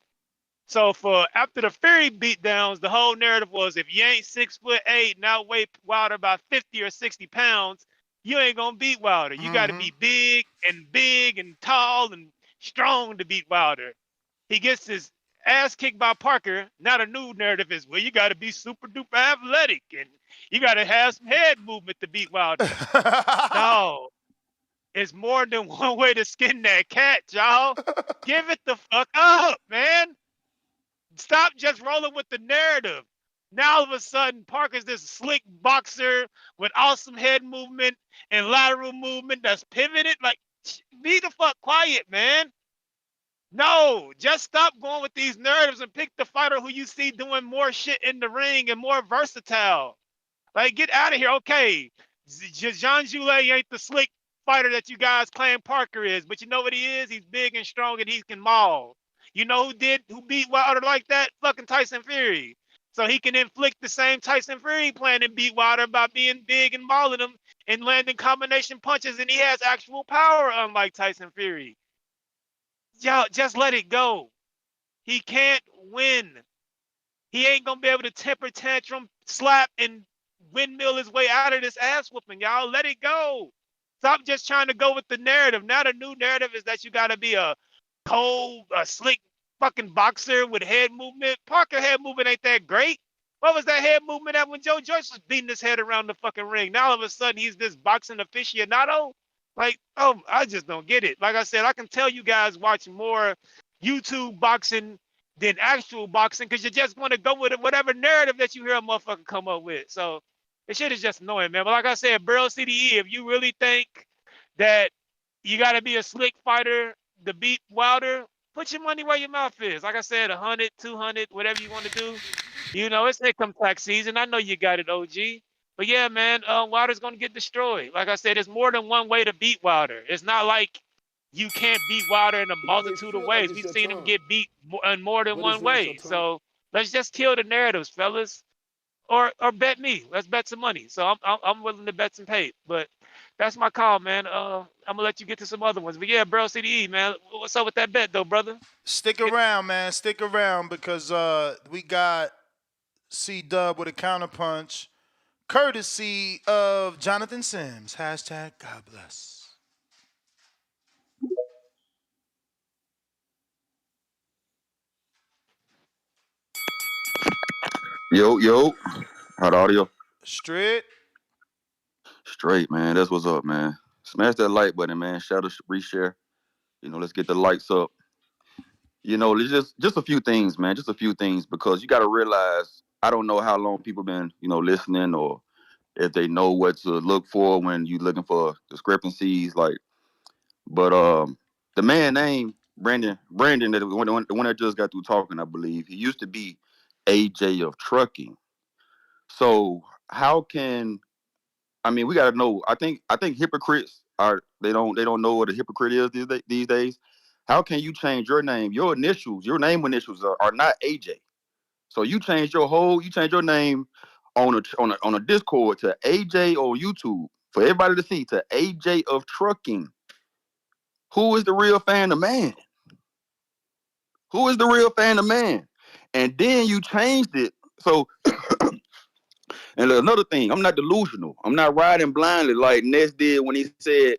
So after the Fury beatdowns, the whole narrative was, if you ain't 6'8" and outweigh Wilder by 50 or 60 pounds, you ain't gonna beat Wilder. You got to be big and tall and strong to beat Wilder. He gets his ass kicked by Parker. Now the new narrative is, well, you got to be super duper athletic and you got to have some head movement to beat Wilder. No, it's more than one way to skin that cat, y'all. Give it the fuck up, man. Stop just rolling with the narrative. Now all of a sudden, Parker's this slick boxer with awesome head movement and lateral movement that's pivoted. Like, be the fuck quiet, man. No, just stop going with these narratives and pick the fighter who you see doing more shit in the ring and more versatile. Like, get out of here. Okay, Jean Joulet ain't the slick fighter that you guys claim Parker is, but you know what he is? He's big and strong and he can maul. You know who beat Wilder like that? Fucking Tyson Fury. So he can inflict the same Tyson Fury plan and beat Wilder by being big and mauling him and landing combination punches, and he has actual power, unlike Tyson Fury. Y'all, just let it go. He can't win. He ain't gonna be able to temper tantrum slap and windmill his way out of this ass whooping, y'all. Let it go. Stop just trying to go with the narrative. Now the new narrative is that you got to be a cold, slick fucking boxer with head movement. Parker head movement ain't that great. What was that head movement at when Joe Joyce was beating his head around the fucking ring? Now all of a sudden he's this boxing aficionado. Like, oh, I just don't get it. Like I said, I can tell you guys watch more YouTube boxing than actual boxing because you just want to go with whatever narrative that you hear a motherfucker come up with. So this shit is just annoying, man. But like I said, Burrow CDE, if you really think that you got to be a slick fighter to beat Wilder, put your money where your mouth is. Like I said, 100, 200, whatever you want to do. You know, it's income tax season. I know you got it, OG. But yeah, man, Wilder's going to get destroyed. Like I said, there's more than one way to beat Wilder. It's not like you can't beat Wilder in a multitude of ways. We've seen him get beat in more than one way. So let's just kill the narratives, fellas. Or bet me. Let's bet some money. So I'm willing to bet some pay. But that's my call, man. I'm gonna let you get to some other ones. But yeah, bro, CDE, man. What's up with that bet though, brother? Stick around, man. Stick around because we got C-Dub with a counterpunch, courtesy of Jonathan Sims. Hashtag God bless. Yo. How the audio? Straight. Straight, man. That's what's up, man. Smash that like button, man. Shout out, reshare. Let's get the likes up. It's just a few things, man. Just a few things because you got to realize I don't know how long people been, listening or if they know what to look for when you looking for discrepancies. But the man named Brandon, the one that just got through talking, I believe he used to be AJ of trucking. So how can we got to know? I think hypocrites they don't know what a hypocrite is these days. How can you change your name? Your initials, your name initials are not AJ. So you change your name on a Discord to AJ on YouTube for everybody to see to AJ of trucking. Who is the real fan of man? Who is the real fan of man? And then you changed it. So and another thing, I'm not delusional. I'm not riding blindly like Ness did when he said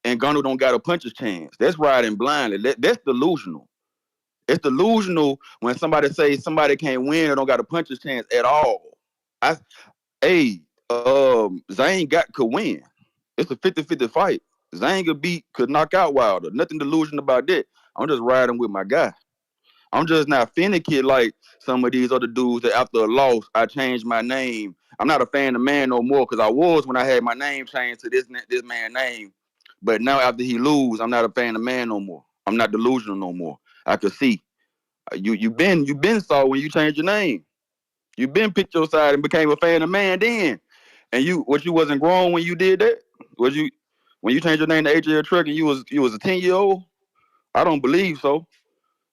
Ngannou don't got a puncher's chance. That's riding blindly. That's delusional. It's delusional when somebody says somebody can't win or don't got a puncher's chance at all. I hey, Zhang could win. It's a 50-50 fight. Zhang could knock out Wilder. Nothing delusional about that. I'm just riding with my guy. I'm just not finicky like some of these other dudes that after a loss, I changed my name. I'm not a fan of man no more because I was when I had my name changed to this man's name. But now after he lose, I'm not a fan of man no more. I'm not delusional no more. I could see. You been saw when you changed your name. You been picked your side and became a fan of man then. And you wasn't grown when you did that? Was you when you changed your name to AJ Truck and you was a 10-year-old? I don't believe so.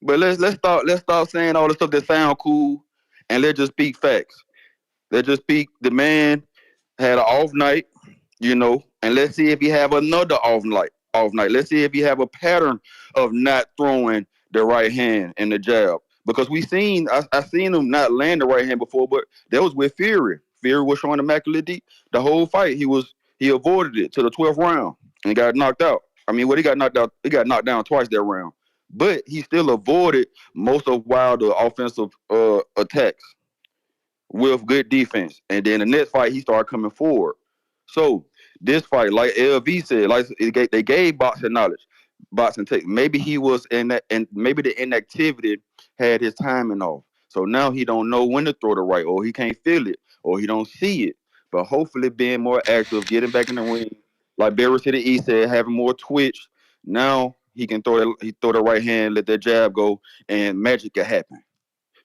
But let's start saying all the stuff that sound cool and let's just speak facts. Let's just speak the man had an off night, and let's see if he have another off night. Let's see if he have a pattern of not throwing the right hand and the jab. Because I seen him not land the right hand before, but that was with Fury. Fury was showing immaculate D. The whole fight, he avoided it to the 12th round and got knocked out. He got knocked out. He got knocked down twice that round, but he still avoided most of Wilder's offensive attacks with good defense. And then the next fight, he started coming forward. So this fight, like LV said, they gave boxing knowledge, boxing tech. Maybe he was in that, and maybe the inactivity had his timing off. So now he don't know when to throw the right, or he can't feel it, or he don't see it. But hopefully, being more active, getting back in the ring, like Barry City East said, having more twitch. Now he can throw the right hand, let that jab go, and magic can happen.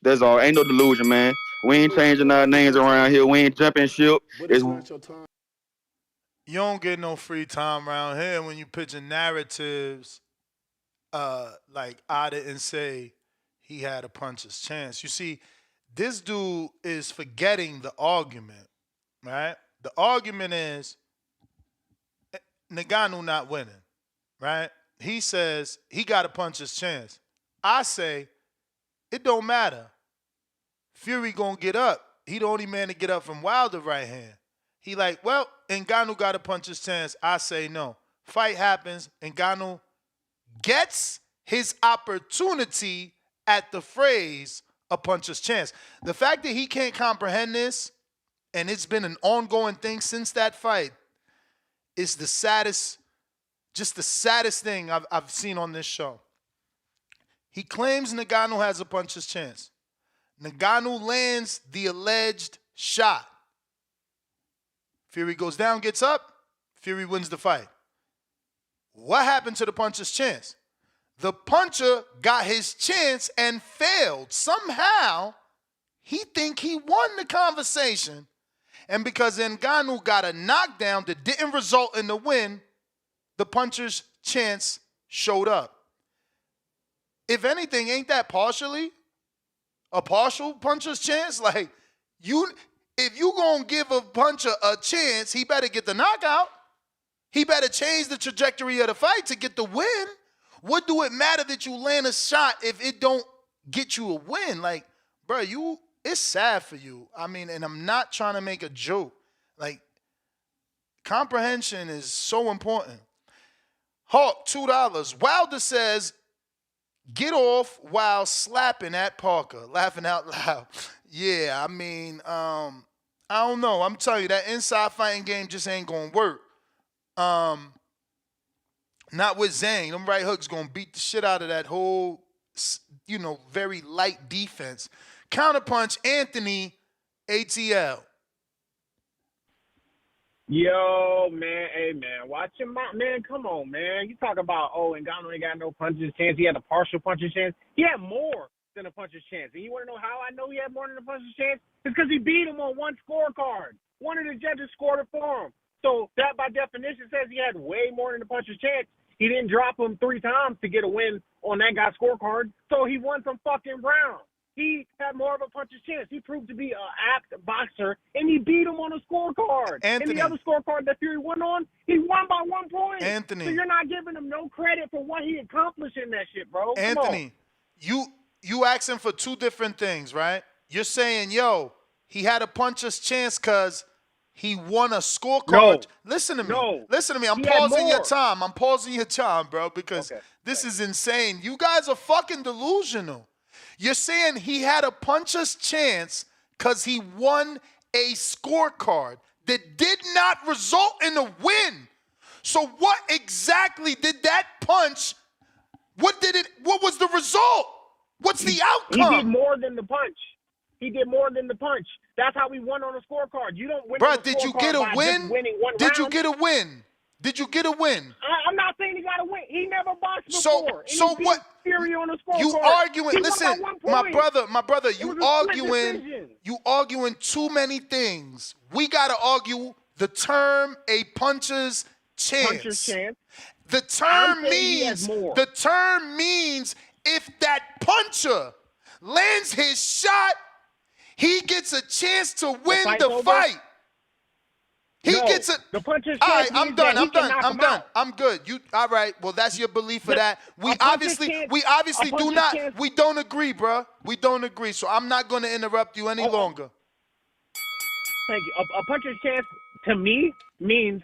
That's all. Ain't no delusion, man. We ain't changing our names around here. We ain't jumping ship. It's You don't get no free time around here when you pitching narratives like Ada and say he had a puncher's chance. You see, this dude is forgetting the argument, right? The argument is Ngannou not winning, right? He says he got a puncher's chance. I say it don't matter. Fury gonna get up He the only man to get up from Wilder right hand. He like, well, Ngannou got to punch his chance. I say no. Fight happens. Ngannou gets his opportunity at the phrase a puncher's chance. The fact that he can't comprehend this, and it's been an ongoing thing since that fight, is the saddest, just the saddest thing I've seen on this show. He claims Ngannou has a puncher's chance. Ngannou lands the alleged shot. Fury goes down, gets up. Fury wins the fight. What happened to the puncher's chance? The puncher got his chance and failed. Somehow, he think he won the conversation. And because Ngannou got a knockdown that didn't result in the win, the puncher's chance showed up. If anything, ain't that partially a partial puncher's chance? Like, if you gonna give a puncher a chance, he better get the knockout. He better change the trajectory of the fight to get the win. What do it matter that you land a shot if it don't get you a win? Like, bro, it's sad for you. I mean, and I'm not trying to make a joke. Like, comprehension is so important. Hawk, $2. Wilder says, get off while slapping at Parker. Laughing out loud. Yeah, I mean, I don't know. I'm telling you, that inside fighting game just ain't going to work. Not with Zhang. Them right hooks going to beat the shit out of that whole, very light defense. Counterpunch, Anthony, ATL. Yo, man, hey, man, watch him out, man. Come on, man. You talk about, Ngannou ain't got no puncher's chance. He had a partial puncher's chance. He had more than a puncher's chance. And you want to know how I know he had more than a puncher's chance? It's because he beat him on one scorecard. One of the judges scored it for him. So that, by definition, says he had way more than a puncher's chance. He didn't drop him 3 times to get a win on that guy's scorecard. So he won some fucking rounds. He had more of a puncher's chance. He proved to be an apt boxer, and he beat him on a scorecard. Anthony. And the other scorecard that Fury won on, he won by 1 point. Anthony. So you're not giving him no credit for what he accomplished in that shit, bro. Come Anthony, you asking for 2 different things, right? You're saying, he had a puncher's chance because he won a scorecard. No. Listen to me. No. Listen to me. I'm He had pausing your more. time. I'm pausing your time, bro, because this is insane. You guys are fucking delusional. You're saying he had a puncher's chance because he won a scorecard that did not result in a win. So what exactly did that punch, what was the result? What's the outcome? He did more than the punch. He did more than the punch. That's how he won on a scorecard. You don't win on a scorecard did you get a by win? just winning one Did you round. get a win? Did you get a win? I'm not saying he got a win. He never boxed So- before. And so he beat what- Fury on a scorecard. You arguing? He won Listen, by 1 my point. brother, It you was a split arguing. decision. You arguing too many things. We gotta argue the term a puncher's chance. Puncher's chance. The I'm term saying he has means more. the term means if that puncher lands his shot, he gets a chance to win fight's the over? fight. He No, gets a. the puncher's All chance right, I'm means done. that he I'm can done. knock I'm him done. out. I'm good. You all right? Well, that's your belief for that. We a puncher's obviously, chance- we obviously a do puncher's not. chance- We don't agree, bruh. We don't agree. So I'm not going to interrupt you any longer. Thank you. A puncher's chance to me means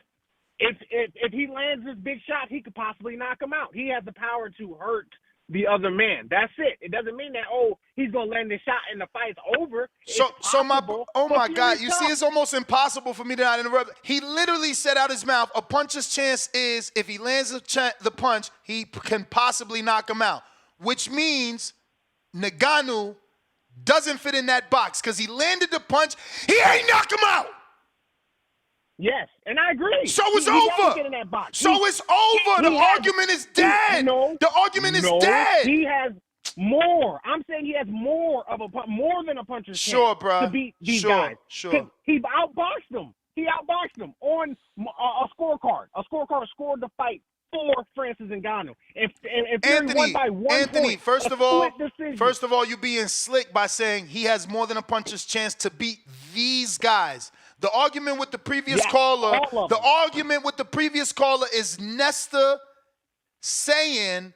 if he lands this big shot, he could possibly knock him out. He has the power to hurt the other man. That's it. It doesn't mean that he's gonna land the shot and the fight's over. So my but God, Fury's you see, tough. it's almost impossible for me to not interrupt. He literally said out his mouth, a puncher's chance is if he lands the punch, he can possibly knock him out, which means Ngannou doesn't fit in that box because he landed the punch. He ain't knock him out. Yes, and I agree. So it's He doesn't over. fit in that box. So it's over. The has- argument is dead. No, the argument is no, dead. He has more. I'm saying he has more than a puncher's Sure, chance bruh. to beat these Sure, guys. sure. 'Cause he outboxed them. He outboxed them on a scorecard. A scorecard scored the fight for Francis Ngannou. And Fury won by 1 point. First A of all, split decision. you being slick by saying he has more than a puncher's chance to beat these guys. The argument with the previous Yeah, caller, all of the them. argument with the previous caller is Nesta saying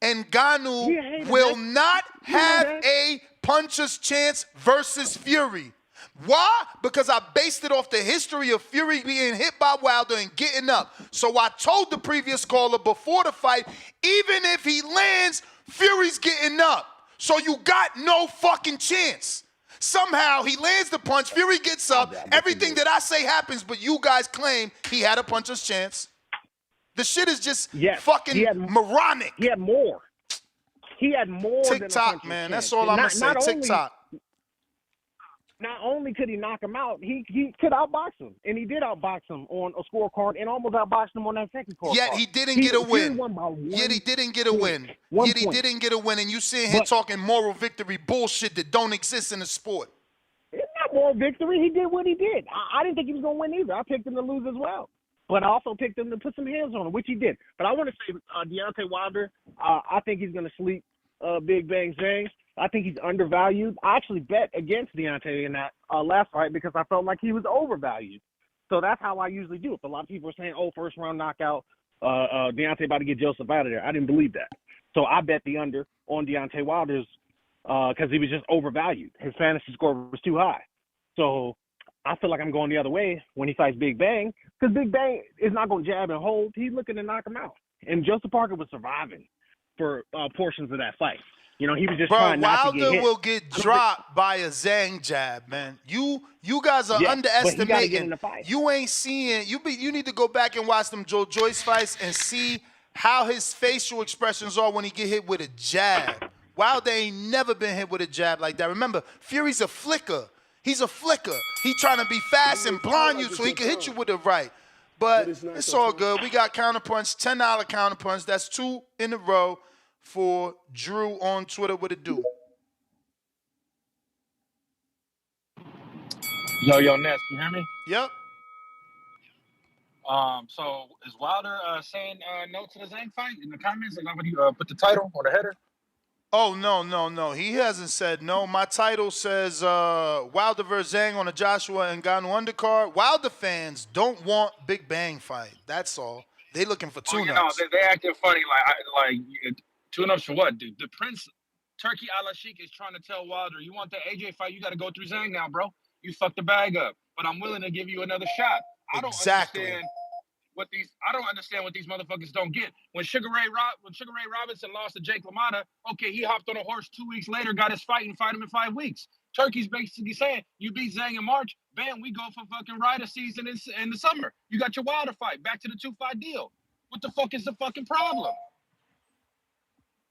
Ngannou Yeah, hey, will man. not You know have that. a puncher's chance versus Fury. Why? Because I based it off the history of Fury being hit by Wilder and getting up. So I told the previous caller before the fight, even if he lands, Fury's getting up. So you got no fucking chance. Somehow he lands the punch, Fury gets up, everything that I say happens, but you guys claim he had a puncher's chance. The shit is just fucking moronic. He had more. He had more than a TikTok, puncher's man. chance. That's all I'm going to say. TikTok. Not only could he knock him out, he could outbox him. And he did outbox him on a scorecard and almost outboxed him on that second scorecard. Yet he didn't get a win. Yet he didn't get a win. Yet he didn't get a win. And you sitting here talking moral victory bullshit that don't exist in the sport. It's not moral victory. He did what he did. I didn't think he was going to win either. I picked him to lose as well. But I also picked him to put some hands on him, which he did. But I want to say Deontay Wilder, I think he's going to sleep Big Bang Zhang. I think he's undervalued. I actually bet against Deontay in that last fight because I felt like he was overvalued. So that's how I usually do it. But a lot of people are saying, first round knockout, Deontay about to get Joseph out of there. I didn't believe that. So I bet the under on Deontay Wilder's because he was just overvalued. His fantasy score was too high. So I feel like I'm going the other way when he fights Big Bang because Big Bang is not going to jab and hold. He's looking to knock him out. And Joseph Parker was surviving for portions of that fight. You know, he was just trying not to get hit. Wilder will get dropped by a Zhang jab, man. You guys are underestimating. But he get in the fight. You ain't seeing. You need to go back and watch them Joe Joyce fights and see how his facial expressions are when he get hit with a jab. Wilder ain't never been hit with a jab like that. Remember, Fury's a flicker. He's a flicker. He trying to be fast and blind you so he can hit you with the right. But it's all good. We got counterpunch, $10 counterpunch. That's 2 in a row for Drew on Twitter. What it do? Yo, Ness, you hear me? Yep. So is Wilder saying no to the Zhang fight in the comments? Like when he put the title or the header? Oh, no. He hasn't said no. My title says Wilder vs. Zhang on a Joshua Ngannou undercard. Wilder fans don't want Big Bang fight. That's all. They looking for tune-ups. They acting funny. Like tune-ups for what? Dude, the Prince, Turkey Al-Sheikh is trying to tell Wilder, you want that AJ fight, you got to go through Zhang now, bro. You fucked the bag up. But I'm willing to give you another shot. I don't understand what these motherfuckers don't get. When Sugar Ray Robinson lost to Jake LaMotta, okay, he hopped on a horse 2 weeks later, got his fight, and fight him in 5 weeks. Turkey's basically saying, you beat Zhang in March, bam, we go for fucking Ryder season in the summer. You got your Wilder fight, back to the 2-fight deal. What the fuck is the fucking problem?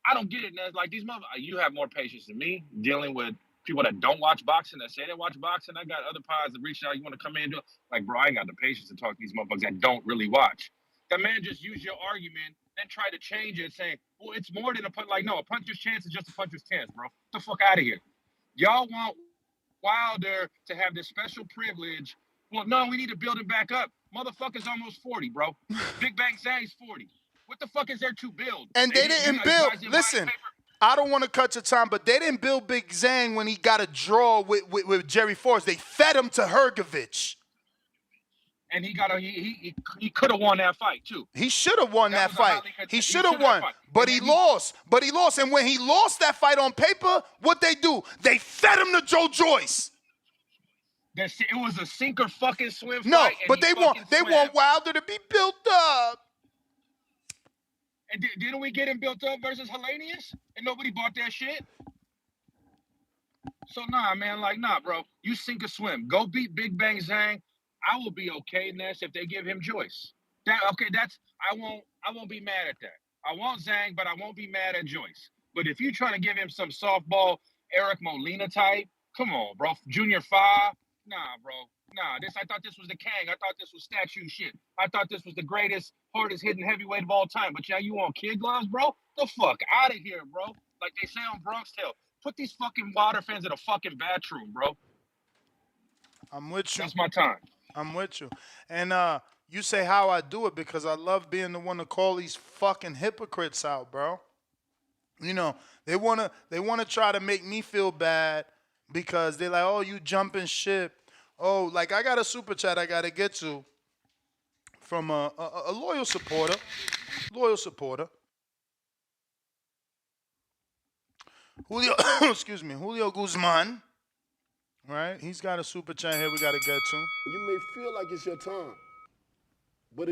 I don't get it, Nez. Like, these motherfuckers, you have more patience than me dealing with people that don't watch boxing, that say they watch boxing. I got other pods that reach out, you want to come in and do it. Like, bro, I ain't got the patience to talk to these motherfuckers that don't really watch. That man just used your argument, then try to change it, saying, well, it's more than a punch. Like, no, a puncher's chance is just a puncher's chance, bro. Get the fuck out of here. Y'all want Wilder to have this special privilege. Well, no, we need to build it back up. Motherfucker's almost 40, bro. Big Bang Zhang's 40. What the fuck is there to build? And they didn't build. Listen, I don't want to cut your time, but they didn't build Big Zhang when he got a draw with Jerry Forrest. They fed him to Hergovich. And he could have won that fight too. He should have won that fight. He should have won, but he lost. And when he lost that fight on paper, what they do? They fed him to Joe Joyce. It was a sink or fucking swim fight. No, but they want Wilder to be built up. And didn't we get him built up versus Hellenius? And nobody bought that shit? So, nah, man, bro. You sink or swim. Go beat Big Bang Zhang. I will be okay, Ness, if they give him Joyce. I won't be mad at that. I want Zhang, but I won't be mad at Joyce. But if you're trying to give him some softball Eric Molina type, come on, bro. Junior 5, nah, bro. Nah, I thought this was the Kang. I thought this was statue shit. I thought this was the greatest, hardest hitting heavyweight of all time. But yeah, you want kid gloves, bro? The fuck out of here, bro. Like they say on Bronx Tale. Put these fucking Wilder fans in a fucking bathroom, bro. I'm with you. That's my time. I'm with you. And you say how I do it because I love being the one to call these fucking hypocrites out, bro. You know, they wanna try to make me feel bad because they're like, oh, you jumping ship. Oh, like I got a super chat I gotta get to from a loyal supporter. Julio, excuse me, Julio Guzman. Right? He's got a super chat here we got to get to. You may feel like it's your time, but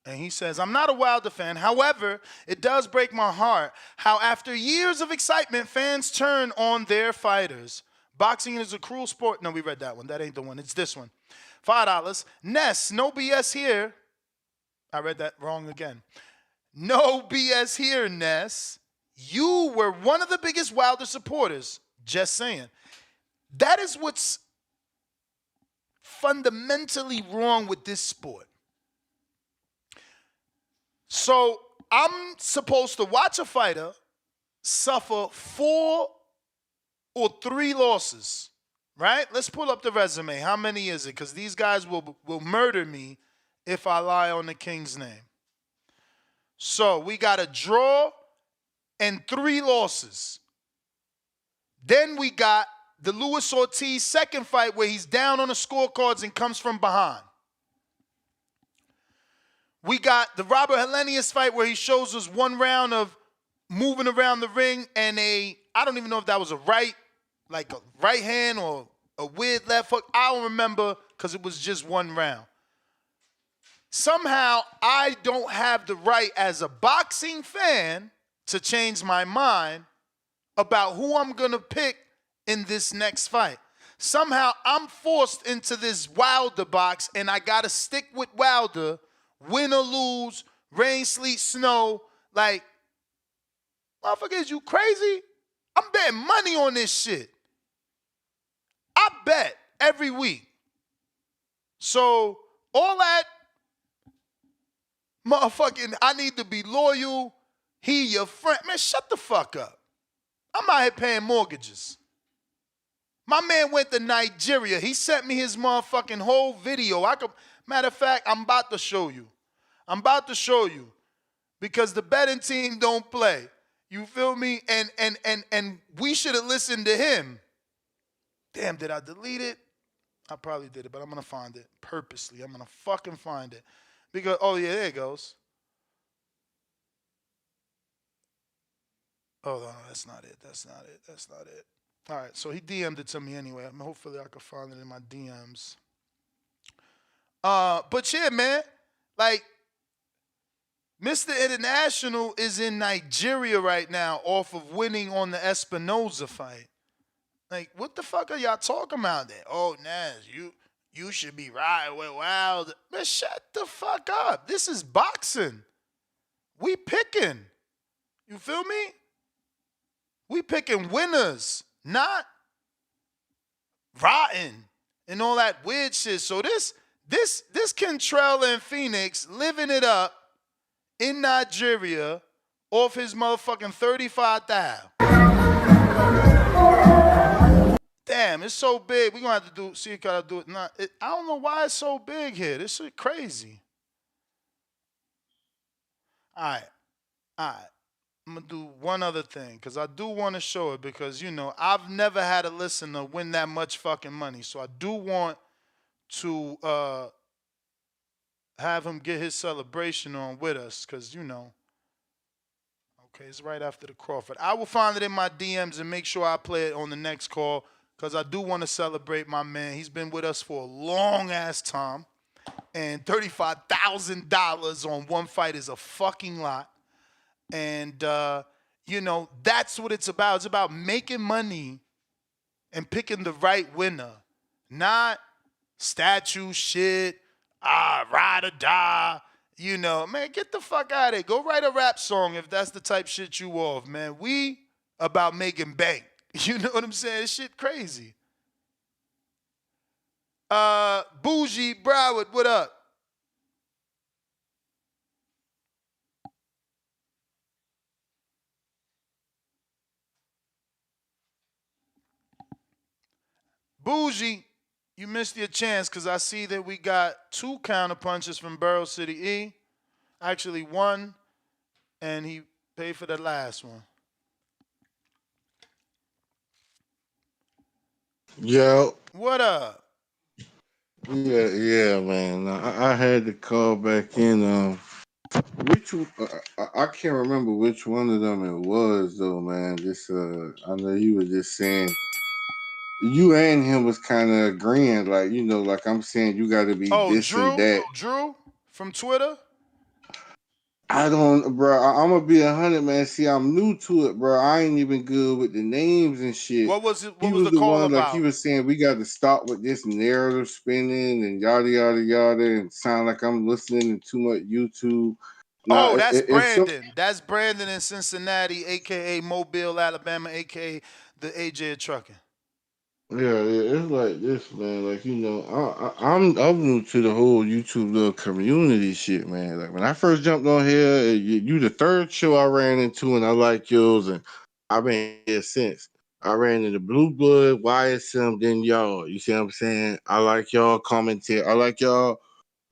And he says, I'm not a Wilder fan. However, it does break my heart how after years of excitement, fans turn on their fighters. Boxing is a cruel sport. No, we read that one. That ain't the one. It's this one. $5. Ness, no BS here. I read that wrong again. No BS here, Ness. You were one of the biggest Wilder supporters. Just saying. That is what's fundamentally wrong with this sport. So I'm supposed to watch a fighter suffer 4 or 3 losses, right? Let's pull up the resume. How many is it? Because these guys will murder me if I lie on the king's name. So we got a draw and 3 losses. Then we got the Luis Ortiz second fight where he's down on the scorecards and comes from behind. We got the Robert Helenius fight where he shows us 1 round of moving around the ring and I don't even know if that was a right hand or a weird left hook. I don't remember because it was just 1 round. Somehow I don't have the right as a boxing fan to change my mind about who I'm going to pick in this next fight. Somehow I'm forced into this Wilder box and I got to stick with Wilder. Win or lose, rain, sleet, snow. Like, motherfuckers, you crazy? I'm betting money on this shit. I bet every week. So, all that motherfucking, I need to be loyal. He your friend. Man, shut the fuck up. I'm out here paying mortgages. My man went to Nigeria. He sent me his motherfucking whole video. Matter of fact, I'm about to show you. Because the betting team don't play. You feel me? And we should have listened to him. Damn, did I delete it? I probably did it, but I'm going to find it purposely. I'm going to fucking find it. Because, oh yeah, there it goes. Oh, no, that's not it. All right, so he DM'd it to me anyway. Hopefully I can find it in my DMs. But yeah, man, like, Mr. International is in Nigeria right now off of winning on the Espinoza fight. Like, what the fuck are y'all talking about there? Oh, Nas, you should be riding with Wilder. Man, shut the fuck up. This is boxing. We picking. You feel me? We picking winners, not rotten and all that weird shit. So this Cantrell and Phoenix living it up in Nigeria off his motherfucking 35,000. Damn, it's so big. We're going to have to see if I do it. I don't know why it's so big here. This shit crazy. All right. I'm going to do one other thing because I do want to show it because, you know, I've never had a listener win that much fucking money. So I do want to have him get his celebration on with us because, you know, okay, it's right after the Crawford. I will find it in my DMs and make sure I play it on the next call because I do want to celebrate my man. He's been with us for a long-ass time, and $35,000 on one fight is a fucking lot. And, you know, that's what it's about. It's about making money and picking the right winner, not statue shit, ride or die. You know, man, get the fuck out of here. Go write a rap song if that's the type shit you off, man. We about making bank. You know what I'm saying? This shit crazy. Bougie Broward, what up? Bougie, you missed your chance because I see that we got 2 counterpunches from Borough City E. Actually, 1, and he paid for the last one. Yo. What up? Yeah, man. I had to call back in. Which I can't remember which one of them it was though, man. Just I know you were just saying you and him was kind of agreeing, like, you know, like I'm saying, you got to be Oh, this and that. Drew from Twitter. I don't, bro. I'm gonna be 100, man. See, I'm new to it, bro. I ain't even good with the names and shit. What was it? He What was was the the call one, like he about? was saying, we got to stop with this narrative spinning and yada yada yada, and sound like I'm listening to too much YouTube. Now, Oh, that's if some, Brandon. That's Brandon in Cincinnati, aka Mobile, Alabama, aka the AJ Trucking. yeah, it's like this, man. Like, you know, I'm new to the whole YouTube little community shit, man. Like when I first jumped on here, you the third show I ran into, and I like yours, and I've been here since. I ran into Blue Blood, YSM, then y'all. You see what I'm saying? I like y'all commentary. I like y'all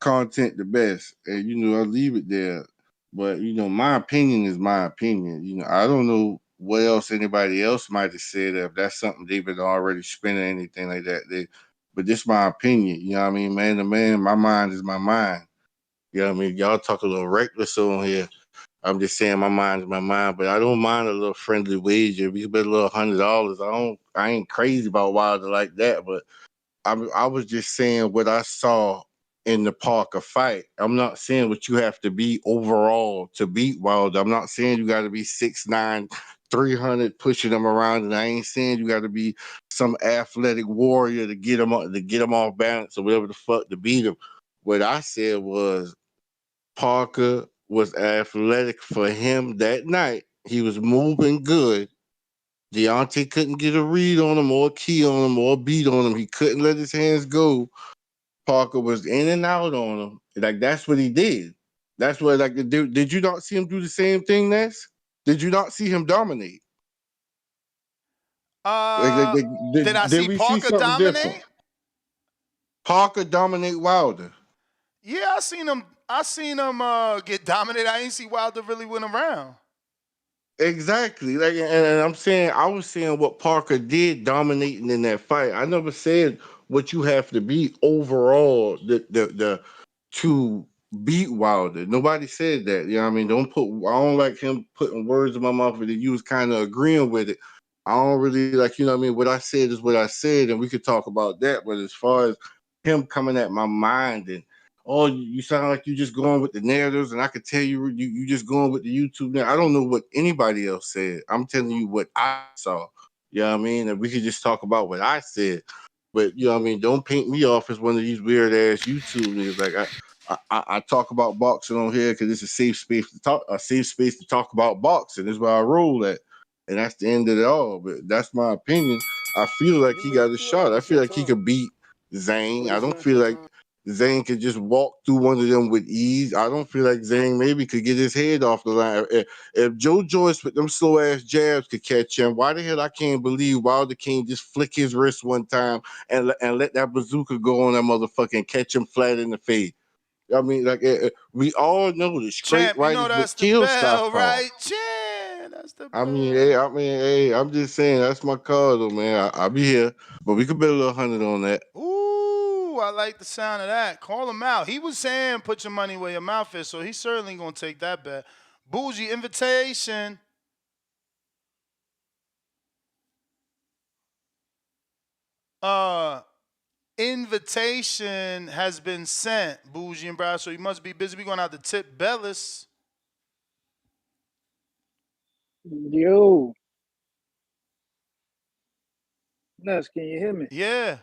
content the best, and you know I leave it there. But you know, my opinion is my opinion. You know, I don't know what else anybody else might have said, if that's something they've been already spinning or anything like that. But this my opinion. You know what I mean? Man to man, my mind is my mind. You know what I mean? Y'all talk a little reckless on here. I'm just saying my mind is my mind, but I don't mind a little friendly wager. If you bet a little $100, I ain't crazy about Wilder like that, but I was just saying what I saw in the Parker fight. I'm not saying what you have to be overall to beat Wilder. I'm not saying you got to be 6'9", 300 pushing them around, and I ain't saying you got to be some athletic warrior to get them off balance or whatever the fuck to beat him. What I said was Parker was athletic for him that night. He was moving good. Deontay couldn't get a read on him or a key on him or a beat on him. He couldn't let his hands go. Parker was in and out on him. Like, that's what he did. That's what, like, did you not see him do the same thing, Ness? Did you not see him dominate? Uh, did I Did see we see Parker something different? dominate? Parker dominate Wilder. Yeah, I seen him. Get dominated. I ain't see Wilder really went around. Exactly. Like, and I'm saying, I was saying what Parker did dominating in that fight. I never said what you have to be overall the to beat Wilder. Nobody said that. You know what I mean? I don't like him putting words in my mouth, and you was kind of agreeing with it. I don't really like, you know what I mean? What I said is what I said, and we could talk about that. But as far as him coming at my mind and you sound like you just going with the narratives, and I could tell you just going with the YouTube now. I don't know what anybody else said. I'm telling you what I saw. You know what I mean? And we could just talk about what I said. But you know what I mean? Don't paint me off as one of these weird ass YouTube niggas. Like I talk about boxing on here because it's a safe space to talk about boxing. That's where I roll at. And that's the end of it all. But that's my opinion. I feel like You he may got a feel like shot. I it's feel your like he time, could beat Zhang. but I it's don't not feel your like time. Zhang could just walk through one of them with ease. I don't feel like Zhang maybe could get his head off the line. If Joe Joyce with them slow ass jabs could catch him, why the hell I can't believe Wilder can't just flick his wrist one time and let that bazooka go on that motherfucker and catch him flat in the face? I mean, like we all know that straight Champ, you right know is that's what the kills bell, southpaw. right? Champ, that's the Hey, I'm just saying that's my card, though, man. I'll be here, but we could bet a little 100 on that. Ooh, I like the sound of that. Call him out. He was saying put your money where your mouth is, so he's certainly gonna take that bet. Bougie invitation. Invitation has been sent, Bougie and Brad. So you must be busy. We going out to tip Bellis. Yo, Nuts, can you hear me? Yeah.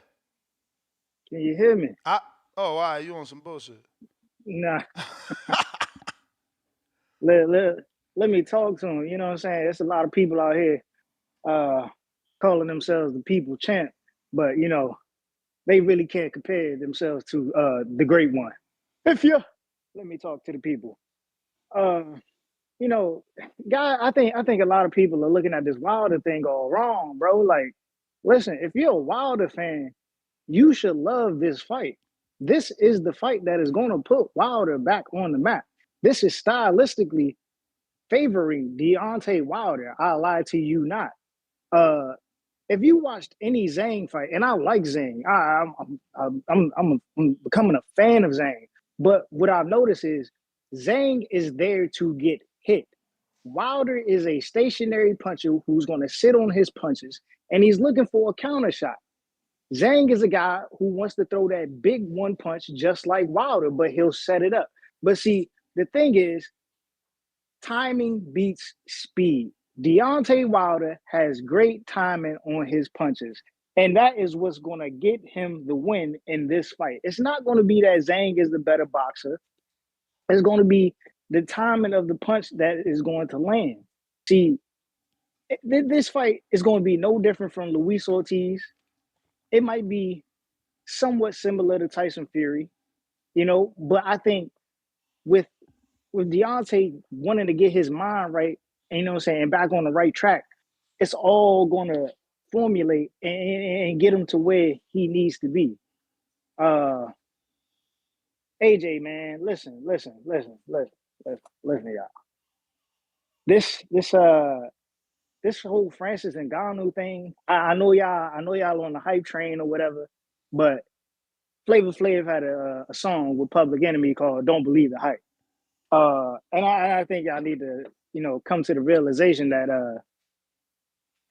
Can you hear me? Oh, all right. You on some bullshit? Nah. let me talk to him. You know what I'm saying? There's a lot of people out here calling themselves the people champ, but you know, they really can't compare themselves to the great one. Let me talk to the people. You know, guy, I think a lot of people are looking at this Wilder thing all wrong, bro. Like, listen, if you're a Wilder fan, you should love this fight. This is the fight that is going to put Wilder back on the map. This is stylistically favoring Deontay Wilder. I lie to you not. If you watched any Zhang fight, and I like Zhang, I'm becoming a fan of Zhang. But what I've noticed is Zhang is there to get hit. Wilder is a stationary puncher who's going to sit on his punches, and he's looking for a counter shot. Zhang is a guy who wants to throw that big one punch just like Wilder, but he'll set it up. But see, the thing is, timing beats speed. Deontay Wilder has great timing on his punches. And that is what's going to get him the win in this fight. It's not going to be that Zhang is the better boxer. It's going to be the timing of the punch that is going to land. See, this fight is going to be no different from Luis Ortiz. It might be somewhat similar to Tyson Fury, but I think with Deontay wanting to get his mind right, and back on the right track, it's all going to formulate and get him to where he needs to be. AJ, man, listen, y'all. This whole Francis Ngannou thing, I know y'all on the hype train or whatever, but Flavor Flav had a song with Public Enemy called "Don't Believe the Hype," and I think y'all need to come to the realization that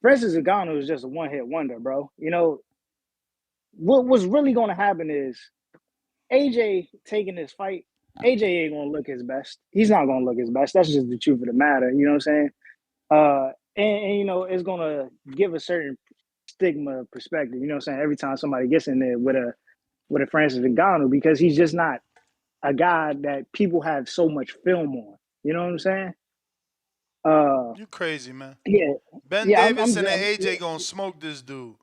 Francis Ngannou is just a one-hit wonder, bro. What's really going to happen is AJ taking this fight. AJ ain't gonna look his best. He's not gonna look his best. That's just the truth of the matter. You know what I'm saying? And it's gonna give a certain stigma perspective. You know what I'm saying? Every time somebody gets in there with a Francis Ngannou, because he's just not a guy that people have so much film on. You know what I'm saying? You crazy, man. Yeah. Ben Yeah, Davidson and AJ gonna smoke this dude.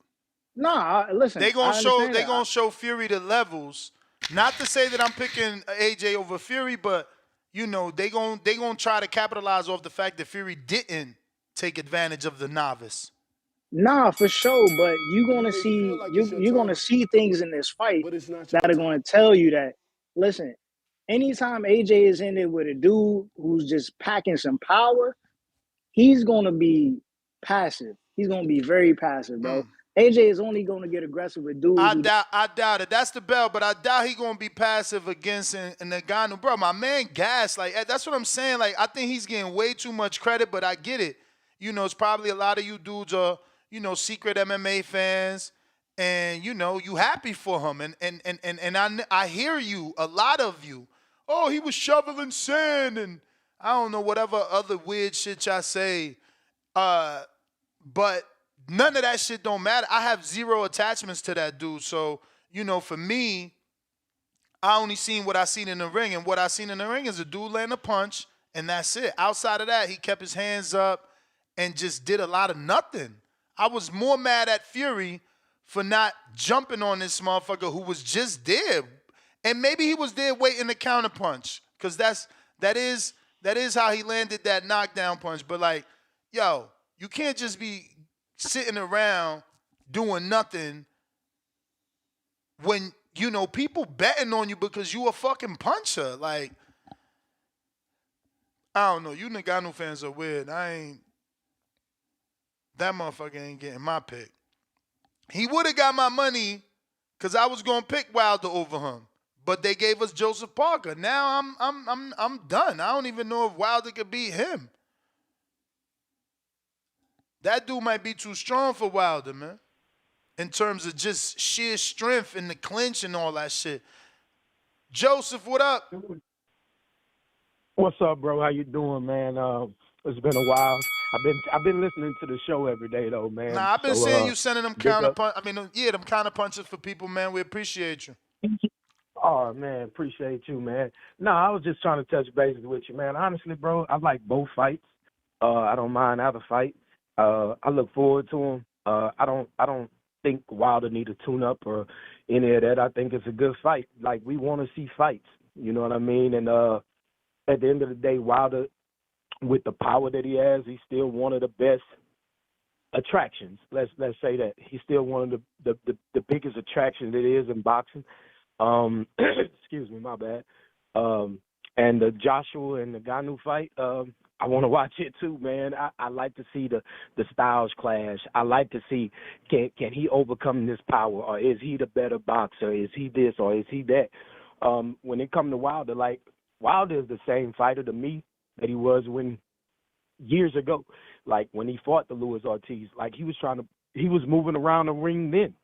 Nah, listen. They gonna I show understand they that. gonna show Fury the levels. Not to say that I'm picking AJ over Fury, but they gonna try to capitalize off the fact that Fury didn't take advantage of the novice. Nah, for sure. But you're You gonna make it feel see like it's your you're gonna turn, see things in this fight but it's not that your are turn. gonna tell you that, listen, anytime AJ is in there with a dude who's just packing some power, he's gonna be passive. He's gonna be very passive, bro. AJ is only gonna get aggressive with dudes who I doubt it. That's the bell, but I doubt he gonna be passive against Ngannou. Bro, my man gas. Like, that's what I'm saying. Like, I think he's getting way too much credit, but I get it. It's probably a lot of you dudes are, secret MMA fans, and you happy for him. And I hear you, a lot of you. Oh, he was shoveling sand and I don't know, whatever other weird shit y'all say. But none of that shit don't matter. I have zero attachments to that dude. So, for me, I only seen what I seen in the ring. And what I seen in the ring is a dude land a punch, and that's it. Outside of that, he kept his hands up and just did a lot of nothing. I was more mad at Fury for not jumping on this motherfucker who was just there. And maybe he was there waiting to counter punch. Because that is how he landed that knockdown punch. But like, yo, you can't just be sitting around doing nothing when, people betting on you because you a fucking puncher. Like, I don't know. You Ngannou fans are weird. That motherfucker ain't getting my pick. He would have got my money because I was going to pick Wilder over him. But they gave us Joseph Parker. Now I'm done. I don't even know if Wilder could beat him. That dude might be too strong for Wilder, man. In terms of just sheer strength in the clinch and all that shit. Joseph, what up? What's up, bro? How you doing, man? It's been a while. I've been listening to the show every day though, man. Nah, I've been seeing you sending them big up. them counter punches for people, man. We appreciate you. Oh man, appreciate you, man. No, I was just trying to touch bases with you, man. Honestly, bro, I like both fights. I don't mind either fight. I look forward to them. I don't think Wilder need a tune-up or any of that. I think it's a good fight. Like, we want to see fights. You know what I mean? And at the end of the day, Wilder, with the power that he has, he's still one of the best attractions. Let's say that. He's still one of the biggest attraction that is in boxing. Excuse me, my bad. And the Joshua and the Ngannou fight, I want to watch it too, man. I like to see the styles clash. I like to see can he overcome this power, or is he the better boxer? Is he this or is he that? When it comes to Wilder, like, Wilder is the same fighter to me that he was years ago, like when he fought the Luis Ortiz. Like, he was moving around the ring then.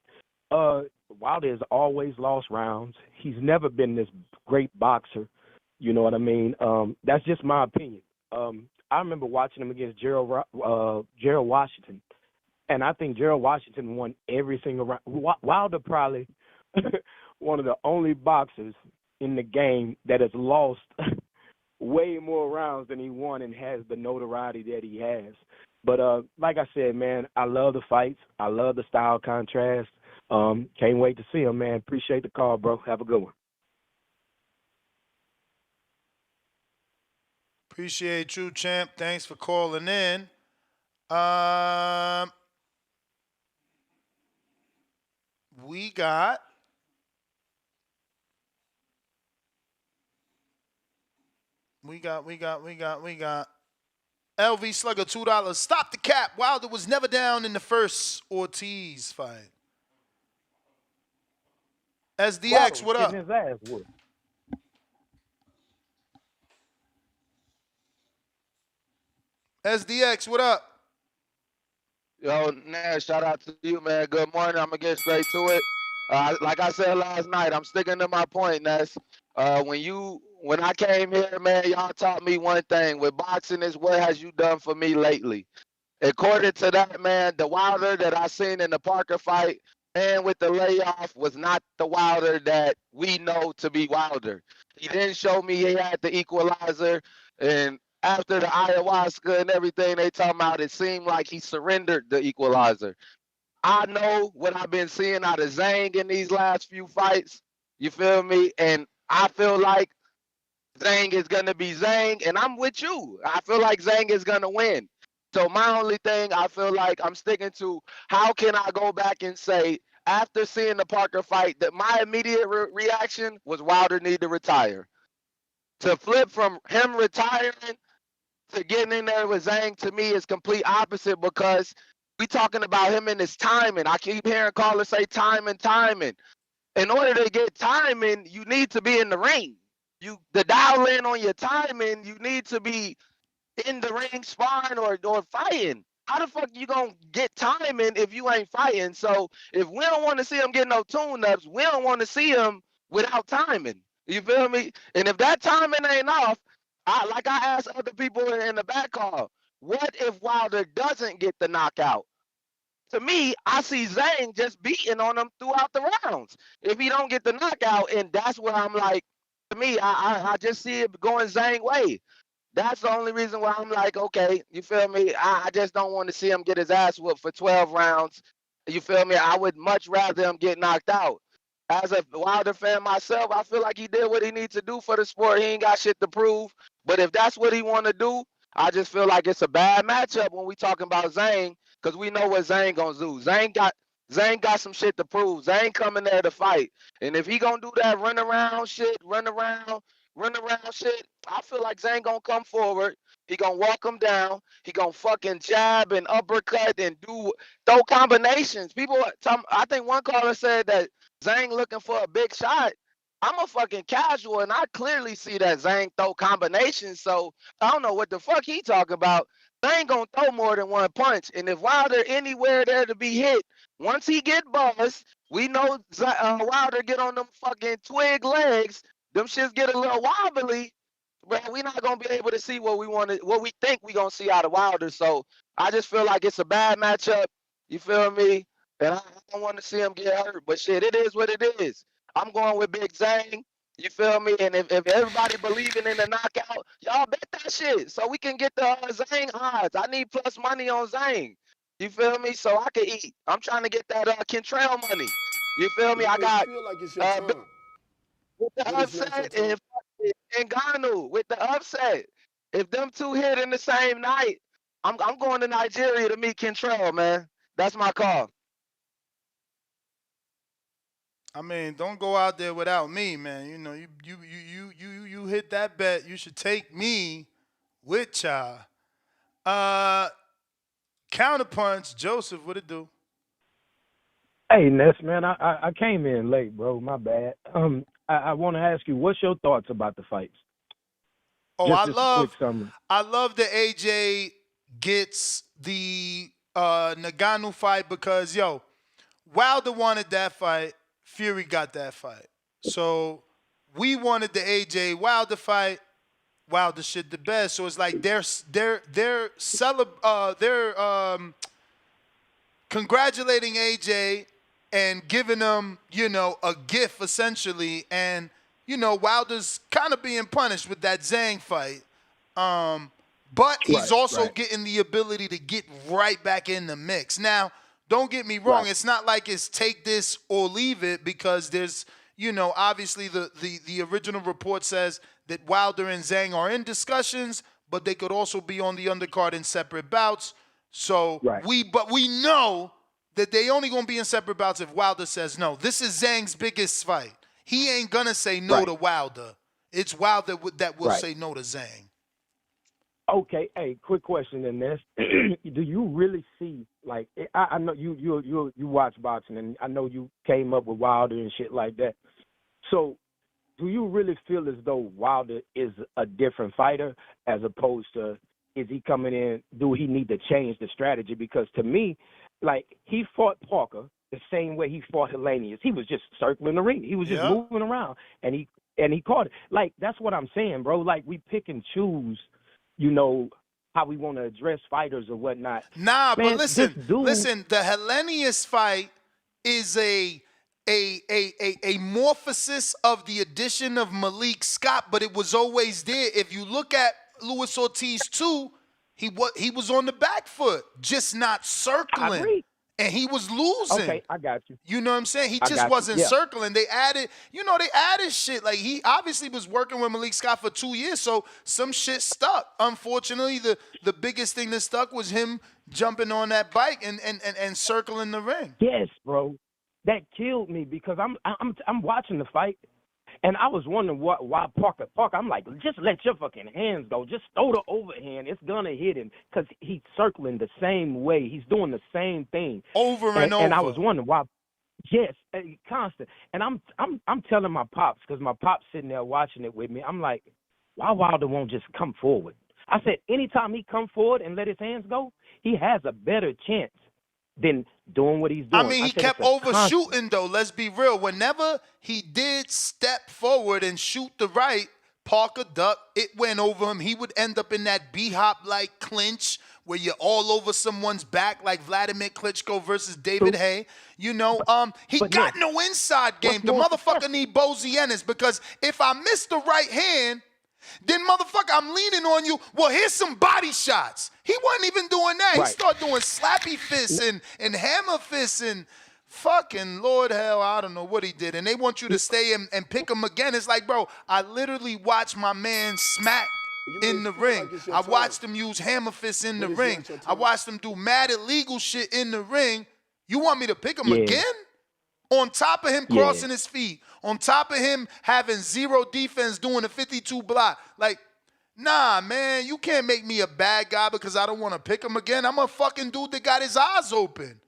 Wilder has always lost rounds. He's never been this great boxer. You know what I mean? That's just my opinion. I remember watching him against Gerald Washington, and I think Gerald Washington won every single round. Wilder probably one of the only boxers in the game that has lost way more rounds than he won and has the notoriety that he has. But like I said, man, I love the fights. I love the style contrast. Can't wait to see him, man. Appreciate the call, bro. Have a good one. Appreciate you, champ. Thanks for calling in. We got LV Slugger, $2. Stop the cap. Wilder was never down in the first Ortiz fight. SDX, what up? His ass whooped. SDX, what up? Yo, Nash, shout out to you, man. Good morning. I'm going to get straight to it. Like I said last night, I'm sticking to my point, Nash. When I came here, man, y'all taught me one thing. With boxing is what has you done for me lately? According to that, man, the Wilder that I seen in the Parker fight and with the layoff was not the Wilder that we know to be Wilder. He didn't show me he had the equalizer, and after the ayahuasca and everything they talking about, it seemed like he surrendered the equalizer. I know what I've been seeing out of Zhang in these last few fights. You feel me? And I feel like Zhang is going to be Zhang, and I'm with you. I feel like Zhang is going to win. So my only thing, I feel like I'm sticking to, how can I go back and say, after seeing the Parker fight, that my immediate reaction was Wilder need to retire. To flip from him retiring to getting in there with Zhang, to me, is complete opposite, because we talking about him and his timing. I keep hearing callers say timing. In order to get timing, you need to be in the ring. To dial in on your timing, you need to be in the ring sparring or fighting. How the fuck you gonna get timing if you ain't fighting? So if we don't want to see him get no tune-ups, we don't want to see him without timing. You feel me? And if that timing ain't off, like I asked other people in the back call, what if Wilder doesn't get the knockout? To me, I see Zhang just beating on him throughout the rounds if he don't get the knockout, and that's where I'm like, to me, I just see it going Zhang way. That's the only reason why I'm like, okay, you feel me? I just don't want to see him get his ass whooped for 12 rounds. You feel me? I would much rather him get knocked out. As a Wilder fan myself, I feel like he did what he needs to do for the sport. He ain't got shit to prove. But if that's what he want to do, I just feel like it's a bad matchup when we talking about Zhang, because we know what Zhang gonna do. Zhang got some shit to prove. Zhang coming there to fight. And if he gonna do that run around shit, I feel like Zhang gonna come forward. He gonna walk him down. He gonna fucking jab and uppercut and throw combinations. I think one caller said that Zhang looking for a big shot. I'm a fucking casual, and I clearly see that Zhang throw combinations. So I don't know what the fuck he talking about. Zhang gonna throw more than one punch, and if Wilder anywhere there to be hit, once he get buzzed, we know Wilder get on them fucking twig legs. Them shits get a little wobbly, bro. We not gonna be able to see what we think we gonna see out of Wilder. So I just feel like it's a bad matchup. You feel me? And I don't want to see him get hurt. But shit, it is what it is. I'm going with Big Zhang. You feel me? And if everybody believing in the knockout, y'all bet that shit so we can get the Zhang odds. I need plus money on Zhang. You feel me? So I can eat. I'm trying to get that Kentrell money. You feel me? I got feel like it's your time. with the upset and Ngannou with the upset. If them two hit in the same night, I'm going to Nigeria to meet Kentrell, man. That's my call. I mean, don't go out there without me, man. You know, you hit that bet. You should take me with ya. Counterpunch, Joseph, what it do? Hey, Ness, man, I came in late, bro. My bad. I want to ask you, what's your thoughts about the fights? Oh, Just a quick summary. I love that AJ gets the Ngannou fight because, Wilder wanted that fight. Fury got that fight. So we wanted the AJ Wilder fight. Wilder shit the best. So it's like they're congratulating AJ and giving him, a gift essentially. And, Wilder's kind of being punished with that Zhang fight. But he's also getting the ability to get right back in the mix. Now, don't get me wrong. It's not like it's take this or leave it, because there's, obviously the original report says that Wilder and Zhang are in discussions, but they could also be on the undercard in separate bouts. So we know that they only gonna be in separate bouts if Wilder says no. This is Zhang's biggest fight. He ain't gonna say no to Wilder. It's Wilder that will say no to Zhang. Okay, hey, quick question in this. Do you really see, like, I know you watch boxing, and I know you came up with Wilder and shit like that. So do you really feel as though Wilder is a different fighter, as opposed to, is he coming in, do he need to change the strategy? Because to me, like, he fought Parker the same way he fought Hellenius. He was just circling the ring. He was just moving around, and he caught it. Like, that's what I'm saying, bro. Like, we pick and choose, how we want to address fighters or whatnot. Nah, man, but listen, the Hellenius fight is a morphosis of the addition of Malik Scott, but it was always there. If you look at Luis Ortiz too, he was on the back foot, just not circling. And he was losing. Okay, I got you. You know what I'm saying? He just wasn't circling. They added shit. Like, he obviously was working with Malik Scott for 2 years, so some shit stuck. Unfortunately, the biggest thing that stuck was him jumping on that bike and circling the ring. Yes, bro. That killed me, because I'm watching the fight, and I was wondering why Parker, I'm like, just let your fucking hands go. Just throw the overhand. It's going to hit him, because he's circling the same way. He's doing the same thing. Over and over. And I was wondering why. Yes, constant. And I'm telling my pops, because my pop's sitting there watching it with me. I'm like, why Wilder won't just come forward? I said, anytime he come forward and let his hands go, he has a better chance than doing what he's doing. I mean, he kept overshooting, though. Let's be real. Whenever he did step forward and shoot the right, Parker ducked. It went over him. He would end up in that B-hop-like clinch where you're all over someone's back, like Vladimir Klitschko versus David Haye. He got no inside game. The motherfucker need Bozienis, because if I miss the right hand, then, motherfucker, I'm leaning on you. Well, here's some body shots. He wasn't even doing that. He started doing slappy fists and hammer fists and fucking Lord hell, I don't know what he did. And they want you to stay and pick him again. It's like, bro, I literally watched my man smack in the ring. I watched him use hammer fists in the ring. I watched him do mad illegal shit in the ring. You want me to pick him again? On top of him crossing his feet, on top of him having zero defense doing a 52 block. Like, nah, man, you can't make me a bad guy because I don't want to pick him again. I'm a fucking dude that got his eyes open.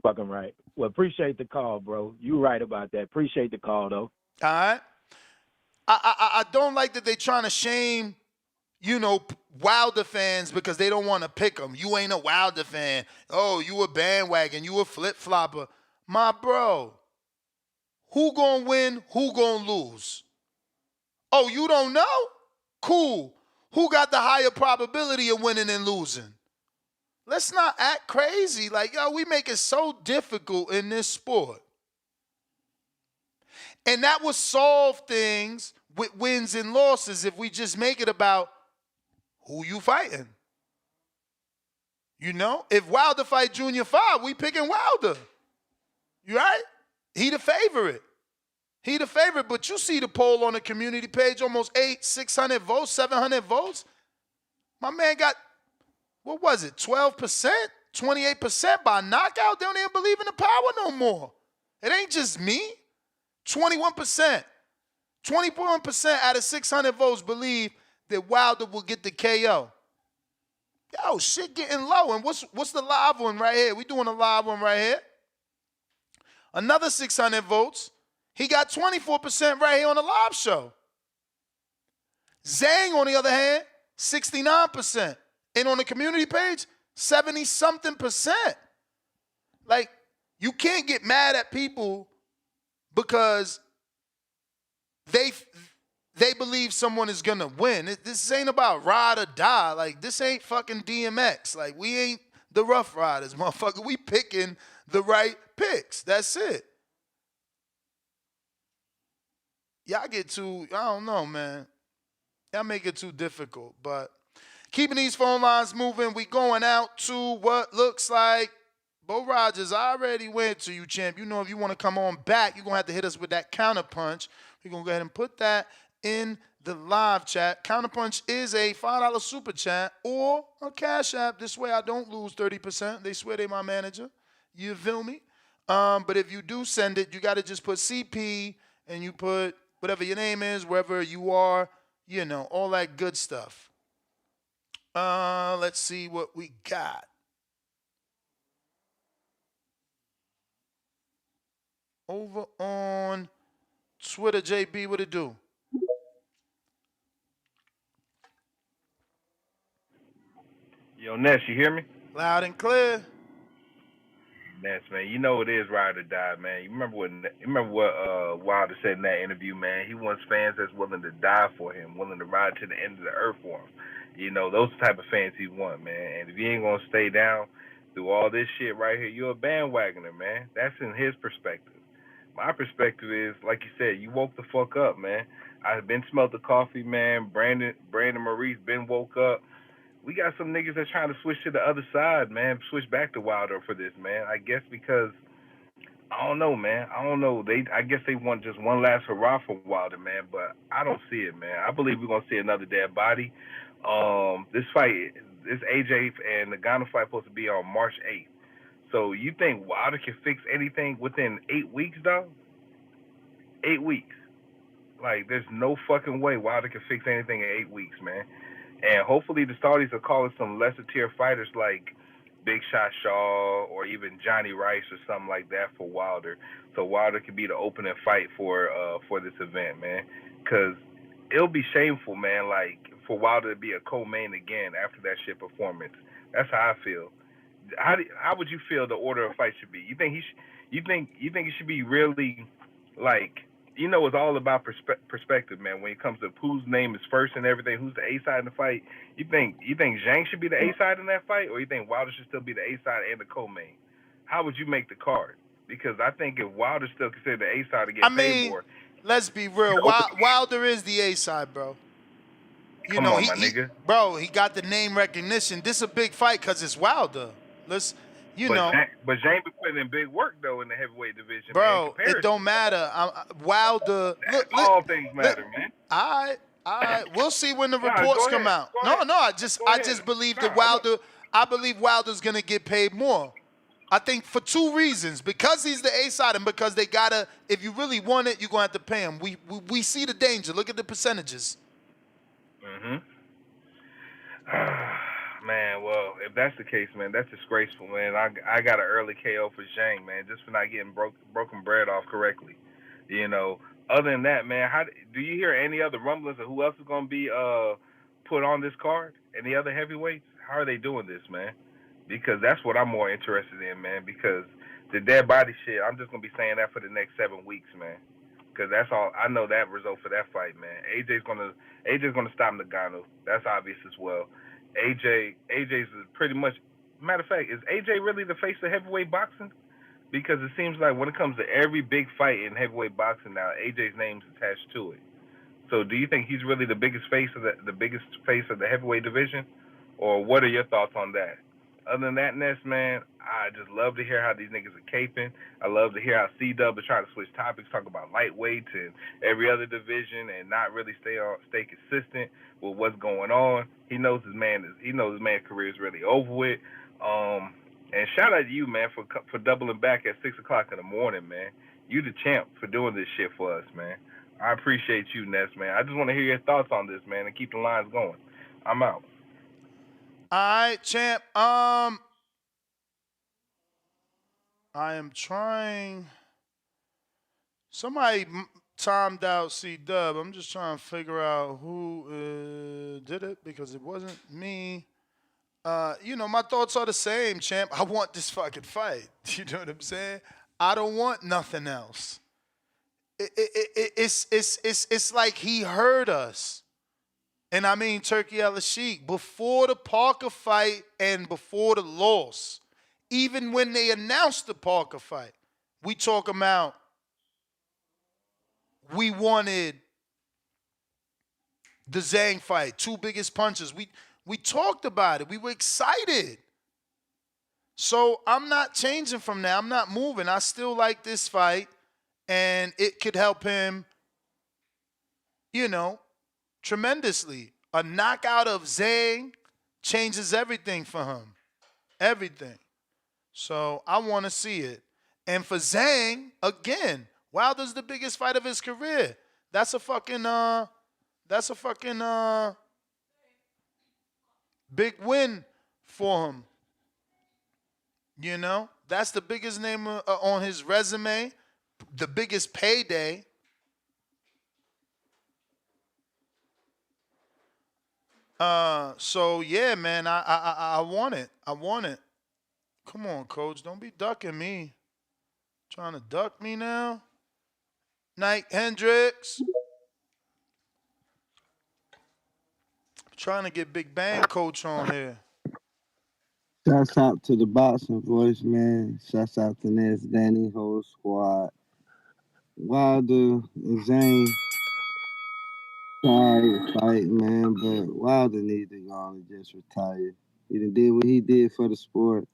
Fucking right. Well, appreciate the call, bro. You right about that. Appreciate the call, though. All right. I don't like that they trying to shame, Wilder fans because they don't want to pick him. You ain't a Wilder fan. Oh, you a bandwagon. You a flip-flopper. My bro, who gonna win, who gonna lose? Oh, you don't know? Cool. Who got the higher probability of winning and losing? Let's not act crazy. Like, we make it so difficult in this sport. And that would solve things with wins and losses if we just make it about who you fighting. If Wilder fight Junior 5, we picking Wilder. You right? He the favorite. But you see the poll on the community page, almost 600 votes, 700 votes. My man got, what was it, 12%, 28% by knockout? They don't even believe in the power no more. It ain't just me. 21%. 21% out of 600 votes believe that Wilder will get the KO. Yo, shit getting low. And what's the live one right here? We doing a live one right here. Another 600 votes. He got 24% right here on the live show. Zhang, on the other hand, 69%. And on the community page, 70-something%. Like, You can't get mad at people because they believe someone is gonna win. This ain't about ride or die. Like, this ain't fucking DMX. Like, we ain't the Rough Riders, motherfucker. We picking the right picks. That's it. Y'all get too, I don't know, man. Y'all make it too difficult. But keeping these phone lines moving, we going out to what looks like Bo Rogers. I already went to you, champ. You know, if you want to come on back, you're going to have to hit us with that counterpunch. We're going to go ahead and put that in the live chat. Counterpunch is a $5 super chat or a cash app. This way I don't lose 30%. They swear they my manager. You feel me? But if you do send it, you got to just put CP and you put whatever your name is, wherever you are, you know, all that good stuff. Let's see what we got. Over on Twitter, JB, what it do? Yo, Ness, you hear me? Loud and clear. Ness, man, you know it is ride or die, man. You remember what Wilder said in that interview, man? He wants fans that's willing to die for him, willing to ride to the end of the earth for him. You know, those type of fans he want, man. And if you ain't gonna stay down through all this shit right here, you're a bandwagoner, man. That's in his perspective. My perspective is, like you said, you woke the fuck up, man. I've been smelled the coffee, man. Brandon Maurice been woke up. We got some niggas that's trying to switch to the other side, man. Switch back to Wilder for this, man. I guess because I don't know, man. I don't know. I guess they want just one last hurrah for Wilder, man. But I don't see it, man. I believe we're gonna see another dead body. This fight, this AJ and the Ngannou fight, supposed to be on March 8th. So you think Wilder can fix anything within 8 weeks, though? 8 weeks. Like, there's no fucking way Wilder can fix anything in 8 weeks, man. And hopefully the Saudis are calling some lesser tier fighters like Big Shot Shaw or even Johnny Rice or something like that for Wilder, so Wilder can be the opening fight for this event, man. Because it'll be shameful, man. Like, for Wilder to be a co-main again after that shit performance. That's how I feel. How would you feel the order of fight should be? You think you think it should be really, like, you know, it's all about perspective, man. When it comes to whose name is first and everything, who's the A side in the fight. You think Zhang should be the A side in that fight, or you think Wilder should still be the A side and the co-main? How would you make the card? Because I think if Wilder's still considered the A side to get paid more, let's be real. Wilder is the A side, bro. You come know, on, my nigga. He got the name recognition. This is a big fight because it's Wilder. But Zhang be putting in big work though in the heavyweight division, bro. Man, it don't matter. Wilder. All things matter, man. All right. We'll see when the reports come out. No. I just believe that Wilder. I believe Wilder's gonna get paid more. I think for two reasons: because he's the A side, and because they gotta. If you really want it, you're gonna have to pay him. We see the danger. Look at the percentages. Man, well, if that's the case, man, that's disgraceful, man. I got an early KO for Zhang, man, just for not getting broken bread off correctly. You know, other than that, man, do you hear any other rumblings of who else is going to be put on this card? Any other heavyweights? How are they doing this, man? Because that's what I'm more interested in, man, because the dead body shit, I'm just going to be saying that for the next 7 weeks, man. Because that's all I know. That result for that fight, man. AJ's gonna stop Ngannou. That's obvious as well. AJ's pretty much. Matter of fact, is AJ really the face of heavyweight boxing? Because it seems like when it comes to every big fight in heavyweight boxing now, AJ's name's attached to it. So, do you think he's really the biggest face of the heavyweight division, or what are your thoughts on that? Other than that, Ness, man, I just love to hear how these niggas are caping. I love to hear how C-Dub is trying to switch topics, talk about lightweights and every other division, and not really stay consistent with what's going on. He knows his man's career is really over with. And shout out to you, man, for doubling back at 6:00 in the morning, man. You the champ for doing this shit for us, man. I appreciate you, Ness, man. I just want to hear your thoughts on this, man, and keep the lines going. I'm out. All right, champ. I am trying. Somebody timed out C-Dub. I'm just trying to figure out who did it because it wasn't me. My thoughts are the same, champ. I want this fucking fight. You know what I'm saying? I don't want nothing else. It's like he heard us. And I mean Turkey Al Sheik before the Parker fight and before the loss. Even when they announced the Parker fight, we talk about we wanted the Zhang fight, two biggest punches. We talked about it. We were excited. So I'm not changing from that. I'm not moving. I still like this fight, and it could help him, you know, tremendously. A knockout of Zhang changes everything for him. Everything. So I want to see it. And for Zhang, again, Wilder's the biggest fight of his career. That's a fucking big win for him. That's the biggest name on his resume, the biggest payday. So yeah, man, I want it. I want it. Come on, coach, don't be ducking me. Trying to duck me now? Knight Hendricks. Trying to get Big Bang coach on here. Shouts out to the boxing voice, man. Shouts out to Ness, Danny, whole squad. Wilder and Zane, sorry to fight, man, but Wilder needs to go on and just retire. He done did what he did for the sport.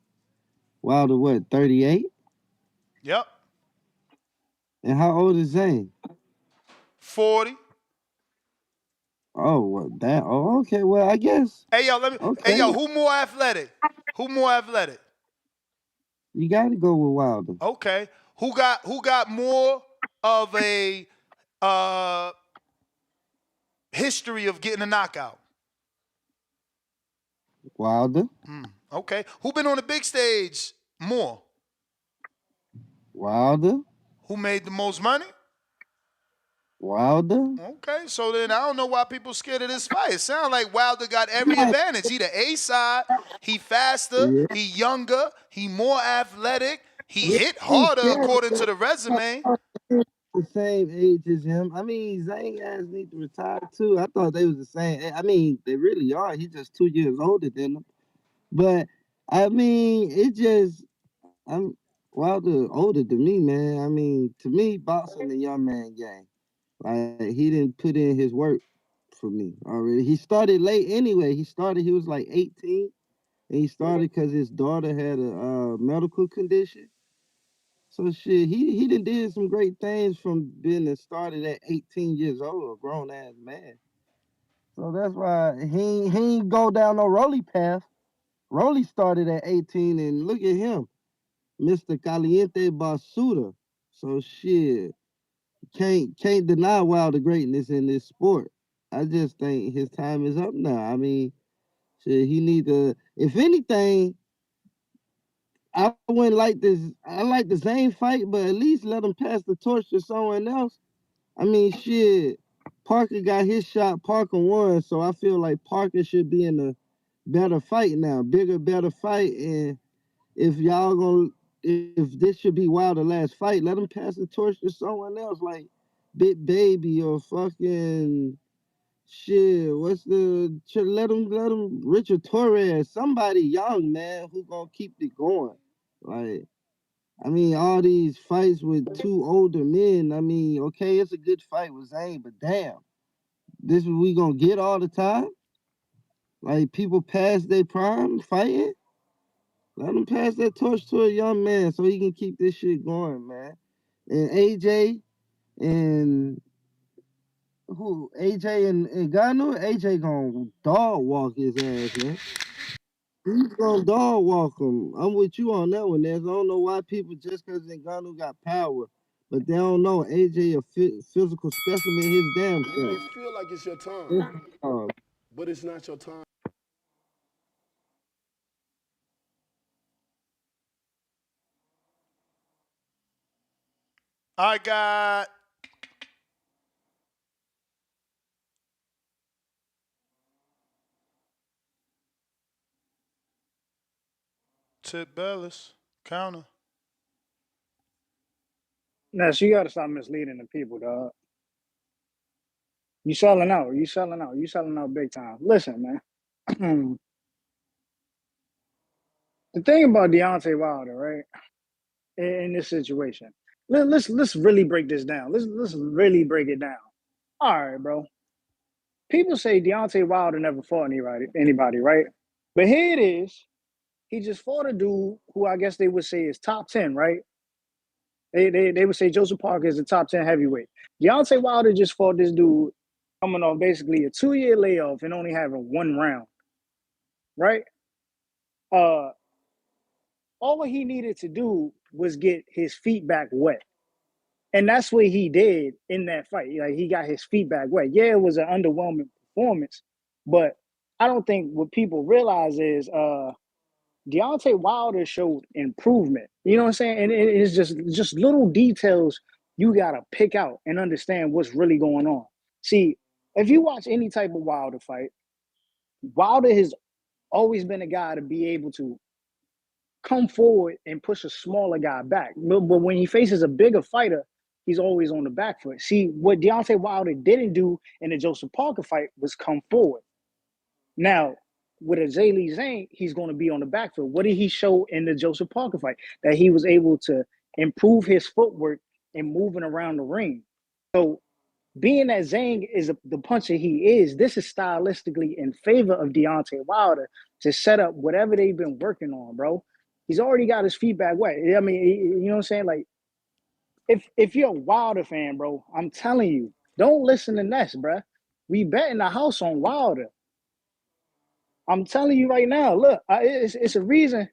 Wilder, what, 38? Yep. And how old is Zane? 40. Oh, what that? Oh, okay. Well, I guess. Hey yo, Okay. who more athletic? Who more athletic? You got to go with Wilder. Okay. Who got more of a history of getting a knockout? Wilder. Okay. Who been on the big stage more? Wilder. Who made the most money? Wilder. Okay, so then I don't know why people scared of this fight. It sounds like Wilder got every advantage. He the A side, he faster, Yeah. he younger, he more athletic, he Yeah, hit he's harder scared according to because the resume. the same age as him. I mean, Zane guys need to retire too. I thought they was the same. I mean, they really are. He's just 2 years older than them. But I mean, it just I'm Wilder older than me, man. I mean, to me, boxing a young man game. Like he didn't put in his work for me already. He started late anyway. He was like 18, and he started because his daughter had a medical condition. So shit, he done did some great things from being started at 18 years old, a grown ass man. So that's why he ain't go down no Rolly path. Rolly started at 18, and look at him, Mr. Caliente Basuda. So shit, can't deny Wilder greatness in this sport. I just think his time is up now. I mean, shit, he need to. If anything, I wouldn't like this. I like the same fight, but at least let him pass the torch to someone else. I mean, shit. Parker got his shot. Parker won, so I feel like Parker should be in a better fight now, bigger, better fight. And if y'all gonna, if this should be Wilder's last fight, let him pass the torch to someone else, like Big Baby or fucking shit. Let him Richard Torres, somebody young man who gonna keep it going. Like, I mean, all these fights with two older men. I mean, okay, it's a good fight with Zane, but damn, this is we gonna get all the time. Like people past their prime fighting. Let him pass that torch to a young man so he can keep this shit going, man. And AJ and who? AJ and Ngannou? AJ gonna dog walk his ass, man. He's gonna dog walk him. I'm with you on that one, Ness. I don't know why people just because Ngannou got power, but they don't know AJ a physical specimen his damn You may self. feel like it's your time, but it's not your time. I got Tip Bellis. Counter. Ness, you gotta stop misleading the people, dog. You selling out. You selling out. You selling out big time. Listen, man. The thing about Deontay Wilder, right? In this situation, let's really break this down. Let's really break it down. All right, bro. People say Deontay Wilder never fought anybody, right? But here it is. He just fought a dude who I guess they would say is top 10, right? They would say Joseph Parker is a top 10 heavyweight. Deontay Wilder just fought this dude coming off basically a 2-year layoff and only having one round, right? All he needed to do was get his feet back wet. And that's what he did in that fight. Like, he got his feet back wet. Yeah, it was an underwhelming performance, but I don't think what people realize is Deontay Wilder showed improvement. You know what I'm saying? And it's just little details you gotta pick out and understand what's really going on. See, if you watch any type of Wilder fight, Wilder has always been a guy to be able to come forward and push a smaller guy back. But when he faces a bigger fighter, he's always on the back foot. See, what Deontay Wilder didn't do in the Joseph Parker fight was come forward. Now, with a Zhang, he's going to be on the back foot. What did he show in the Joseph Parker fight? That he was able to improve his footwork and moving around the ring. So, being that Zhang is the puncher he is, this is stylistically in favor of Deontay Wilder to set up whatever they've been working on, bro. He's already got his feet back wet. I mean, you know what I'm saying? Like, if you're a Wilder fan, bro, I'm telling you, don't listen to Ness, bro. We betting the house on Wilder. I'm telling you right now. Look, it's a reason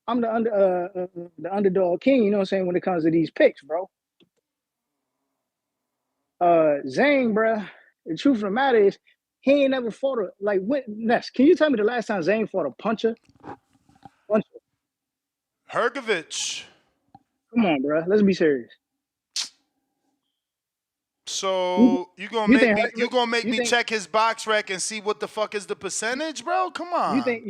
I'm the underdog king. You know what I'm saying when it comes to these picks, bro. Zhang, bro. The truth of the matter is, he ain't never fought a Ness. Can you tell me the last time Zhang fought a puncher? Hergovich. Come on, bro. Let's be serious. So you gonna make me check his box rec and see what the fuck is the percentage, bro? Come on. You think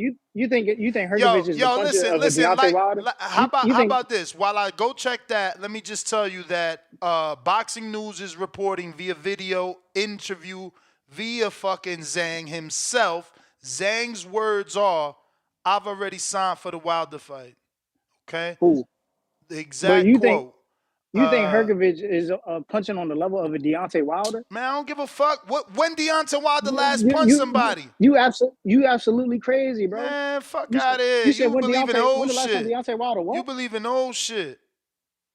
Hergovich is the puncher of Deontay Wilder? How about this? While I go check that, let me just tell you that Boxing News is reporting via video interview via fucking Zhang himself. Zhang's words are, "I've already signed for the Wilder fight." Okay. Who? The exact quote. You think Hergovich is punching on the level of a Deontay Wilder? Man, I don't give a fuck. When Deontay Wilder last punched somebody? You absolutely crazy, bro. Man, fuck out of here. You believe in old shit. Deontay Wilder what? You believe in old shit.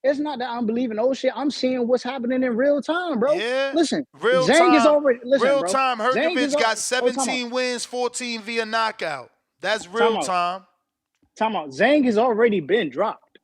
It's not that I'm believing old shit. I'm seeing what's happening in real time, bro. Yeah. Listen, real Zhang time. Is already real time. Hergovich got 17 wins, 14 via knockout. That's real time. Time out. Zhang has already been dropped.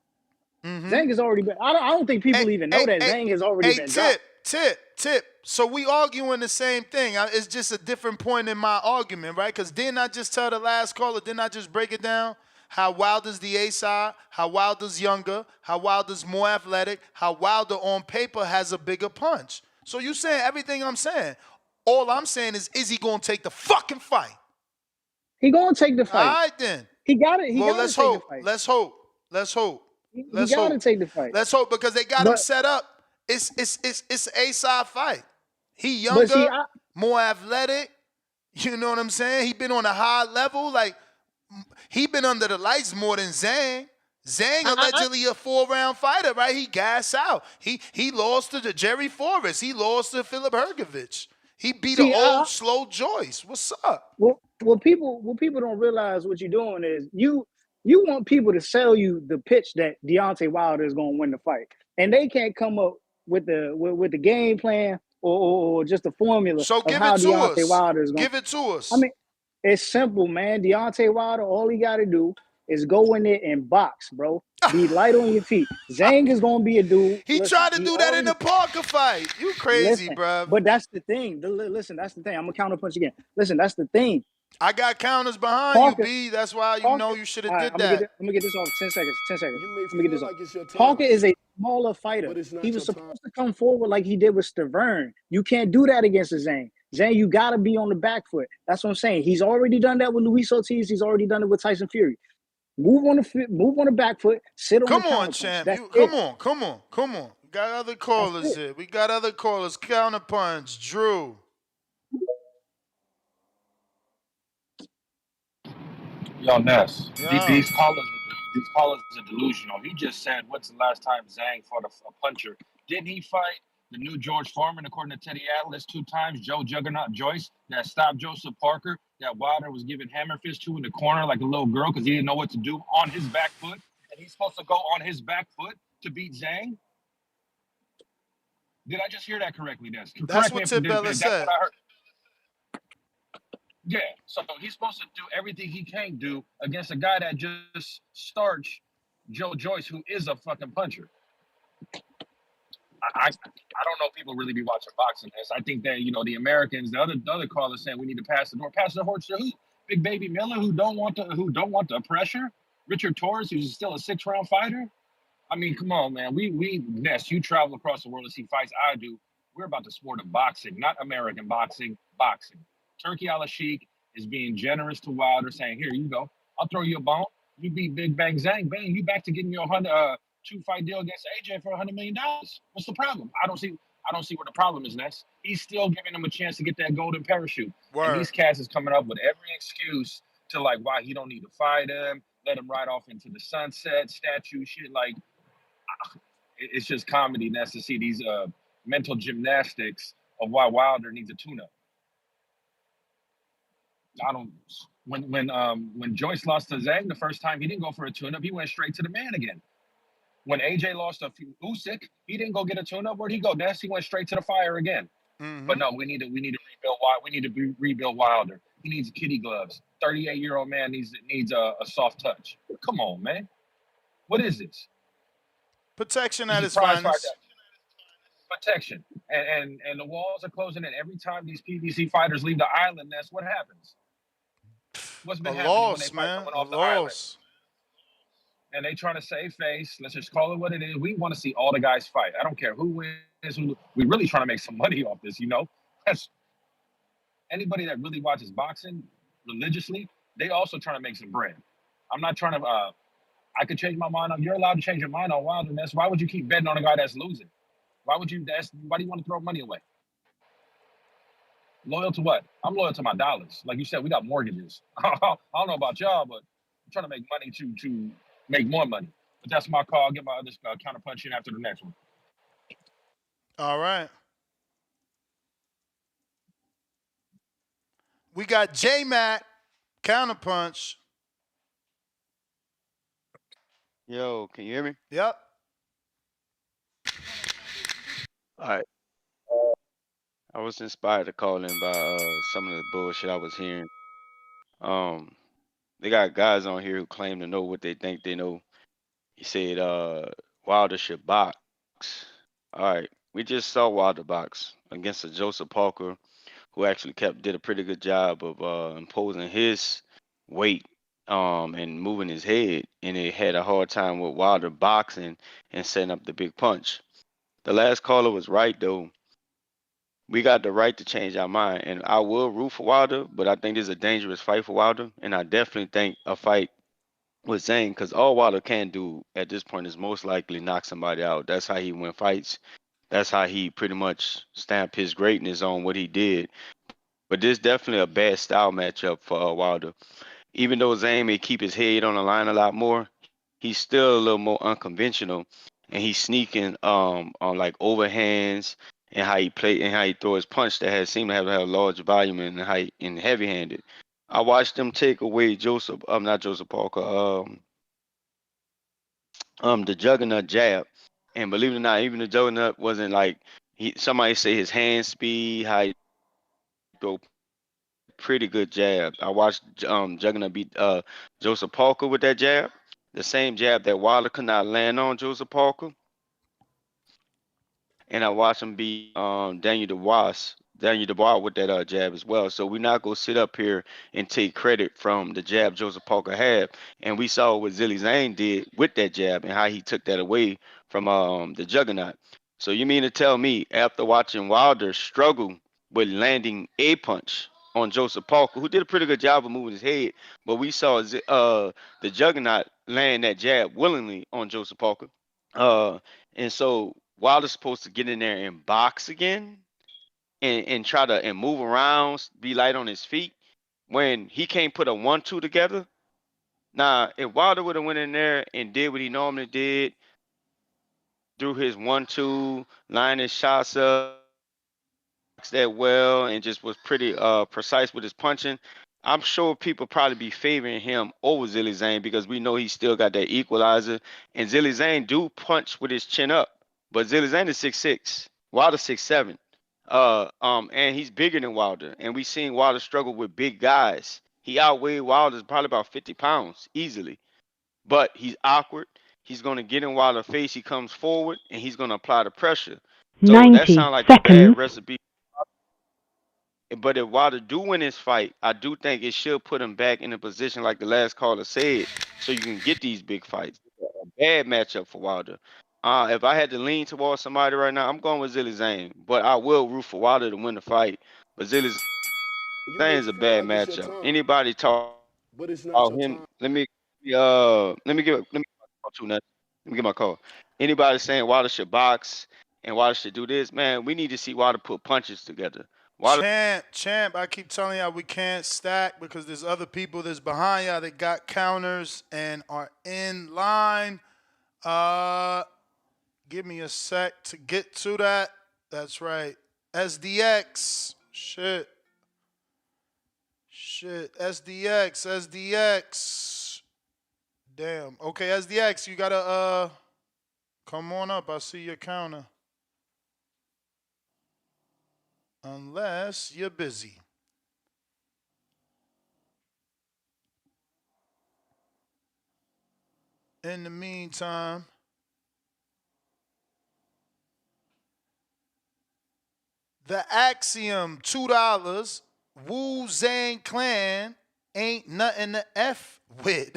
Mm-hmm. Zhang has already been. I don't think people even know that Zhang has already been dropped. Tip. So we arguing the same thing. It's just a different point in my argument, right? Because didn't I just tell the last caller? Didn't I just break it down? How Wilder's the A side, how Wilder's younger, how Wilder's more athletic, how Wilder on paper has a bigger punch. So you saying everything I'm saying. All I'm saying is he going to take the fucking fight? He going to take the fight. All right, then. He got it. Let's hope. Let's hope. He got to take the fight. Let's hope because they got him set up. It's an A-side fight. He younger, more athletic. You know what I'm saying? He been on a high level. Like, he been under the lights more than Zhang. Zhang allegedly a 4-round fighter, right? He gassed out. He lost to Jerry Forrest. He lost to Philip Hergovich. He beat an old, slow Joyce. What's up? What people don't realize what you're doing is you want people to sell you the pitch that Deontay Wilder is going to win the fight, and they can't come up with the game plan or just the formula. So give it to Deontay us. Wilder is going. Give it to us. I mean, it's simple, man. Deontay Wilder, all he got to do is go in there and box, bro. Be light on your feet. Zhang is going to be a dude. He tried to do that in the Parker fight. You crazy, bro. But that's the thing. Listen, that's the thing. I'm going to counterpunch again. Listen, that's the thing. I got counters behind Parker, you, B. That's why you know you should have did that. I'm going to get this off 10 seconds. 10 seconds. Let me get this off. Parker is a smaller fighter. He was supposed to come forward like he did with Stavern. You can't do that against a Zhang. Zhang, you got to be on the back foot. That's what I'm saying. He's already done that with Luis Ortiz. He's already done it with Tyson Fury. move on the back foot, sit on the Come on, counter punch. champ. That's You it. come on. We got other That's callers it. here. We got other callers. Counterpunch, Drew. Yo, Ness, Yeah. these callers are delusional. He just said, "What's the last time Zhang fought a puncher?" Didn't he fight the new George Foreman, according to Teddy Atlas, 2 times? Joe Juggernaut Joyce that stopped Joseph Parker, that Wilder was giving hammer fist to in the corner like a little girl because he didn't know what to do on his back foot, and he's supposed to go on his back foot to beat Zhang. Did I just hear that correctly, Ness? That's Correct me what if Tibella that's what said. I heard. Yeah, so he's supposed to do everything he can do against a guy that just starched Joe Joyce, who is a fucking puncher. I don't know if people really be watching boxing this. I think that the Americans, the other callers saying we need to pass the door. Pass the horse to who? Big Baby Miller, who don't want the pressure. Richard Torres, who's still a 6-round fighter. I mean, come on, man. Ness, you travel across the world to see fights. I do. We're about the sport of boxing, not American boxing. Boxing. Turkey Al Sheikh is being generous to Wilder, saying, "Here you go. I'll throw you a bone. You beat Big Bang Zang, bang. You back to getting your 2-fight deal against AJ for $100 million. What's the problem? I don't see where the problem is, Ness. He's still giving him a chance to get that golden parachute. And Word. these cats is coming up with every excuse to why he don't need to fight him, let him ride off into the sunset, statue shit. It's just comedy, Ness, to see these mental gymnastics of why Wilder needs a tune-up. I don't. When Joyce lost to Zhang the first time, he didn't go for a tune-up. He went straight to the man again. When AJ lost to Usyk, he didn't go get a tune-up. Where'd he go? Ness, he went straight to the fire again. Mm-hmm. But no, we need to rebuild Wilder. We need to rebuild Wilder. He needs kitty gloves. 38-year-old man needs a soft touch. Come on, man. What is this? Protection This at is its prize fight. finest. Protection. And the walls are closing in. Every time these PBC fighters leave the island, that's what happens. What's been A happening when they loss, fight man. coming A off the island? loss. And they trying to save face. Let's just call it what it is. We want to see all the guys fight. I don't care who wins. We really trying to make some money off this, That's anybody that really watches boxing religiously, they also trying to make some bread. I'm not trying to I could change my mind on you're allowed to change your mind on Wilder. That's why would you keep betting on a guy that's losing? Why do you want to throw money away? Loyal to what? I'm loyal to my dollars. Like you said, we got mortgages. I don't know about y'all, but I'm trying to make money to make more money. But that's my call. I'll get my other counter punch in after the next one. All right. We got J Mac, counterpunch. Yo, can you hear me? Yep. All right. I was inspired to call in by some of the bullshit I was hearing. Um, they got guys on here who claim to know what they think they know. He said Wilder should box. All right. We just saw Wilder box against a Joseph Parker who actually did a pretty good job of imposing his weight and moving his head, and it had a hard time with Wilder boxing and setting up the big punch. The last caller was right though. We got the right to change our mind, and I will root for Wilder, but I think this is a dangerous fight for Wilder, and I definitely think a fight with Zane, because all Wilder can do at this point is most likely knock somebody out. That's how he win fights. That's how he pretty much stamped his greatness on what he did. But this definitely a bad style matchup for Wilder. Even though Zane may keep his head on the line a lot more, he's still a little more unconventional, and he's sneaking on like overhands and how he play and how he throw his punch that has seemed to have large volume and heavy handed. I watched them take away not Joseph Parker, the Juggernaut jab, and believe it or not, even the Juggernaut wasn't like somebody say his hand speed, how he throw pretty good jab. I watched Juggernaut beat Joseph Parker with that jab, the same jab that Wilder could not land on Joseph Parker, and I watched him beat Daniel Dubois with that jab as well. So we're not gonna sit up here and take credit from the jab Joseph Parker had, and we saw what Zhang did with that jab and how he took that away from the Juggernaut. So you mean to tell me after watching Wilder struggle with landing a punch on Joseph Parker, who did a pretty good job of moving his head. But we saw the Juggernaut land that jab willingly on Joseph Parker. Uh, and so Wilder's supposed to get in there and box again and try to and move around, be light on his feet when he can't put a 1-2 together. Now, if Wilder would have went in there and did what he normally did, threw his 1-2, line his shots up, that well, and just was pretty precise with his punching, I'm sure people probably be favoring him over Zhang because we know he still got that equalizer. And Zhang do punch with his chin up, but Zhang is 6'6", Wilder 6'7". And he's bigger than Wilder, and we seen Wilder struggle with big guys. He outweighed Wilder probably about 50 pounds easily, but he's awkward. He's gonna get in Wilder's face. He comes forward and he's gonna apply the pressure. So that 90 sounds like a bad seconds. recipe. But if Wilder do win this fight, I do think it should put him back in a position like the last caller said, so you can get these big fights. A bad matchup for Wilder. If I had to lean towards somebody right now, I'm going with Zhang, but I will root for Wilder to win the fight. But Zhang You make is it a feel bad like it's your matchup. time, Anybody talk but it's not about your him? time. Let me get my call too, Ness. Let me get my call. Anybody saying Wilder should box and Wilder should do this, man? We need to see Wilder put punches together. Wilder. Champ, I keep telling y'all we can't stack because there's other people that's behind y'all that got counters and are in line. Give me a sec to get to that. That's right. SDX. Shit. SDX. Damn. Okay, SDX, you gotta come on up. I see your counter. Unless you're busy. In the meantime, the Axiom, $2. Wu-Zang Clan ain't nothing to F with.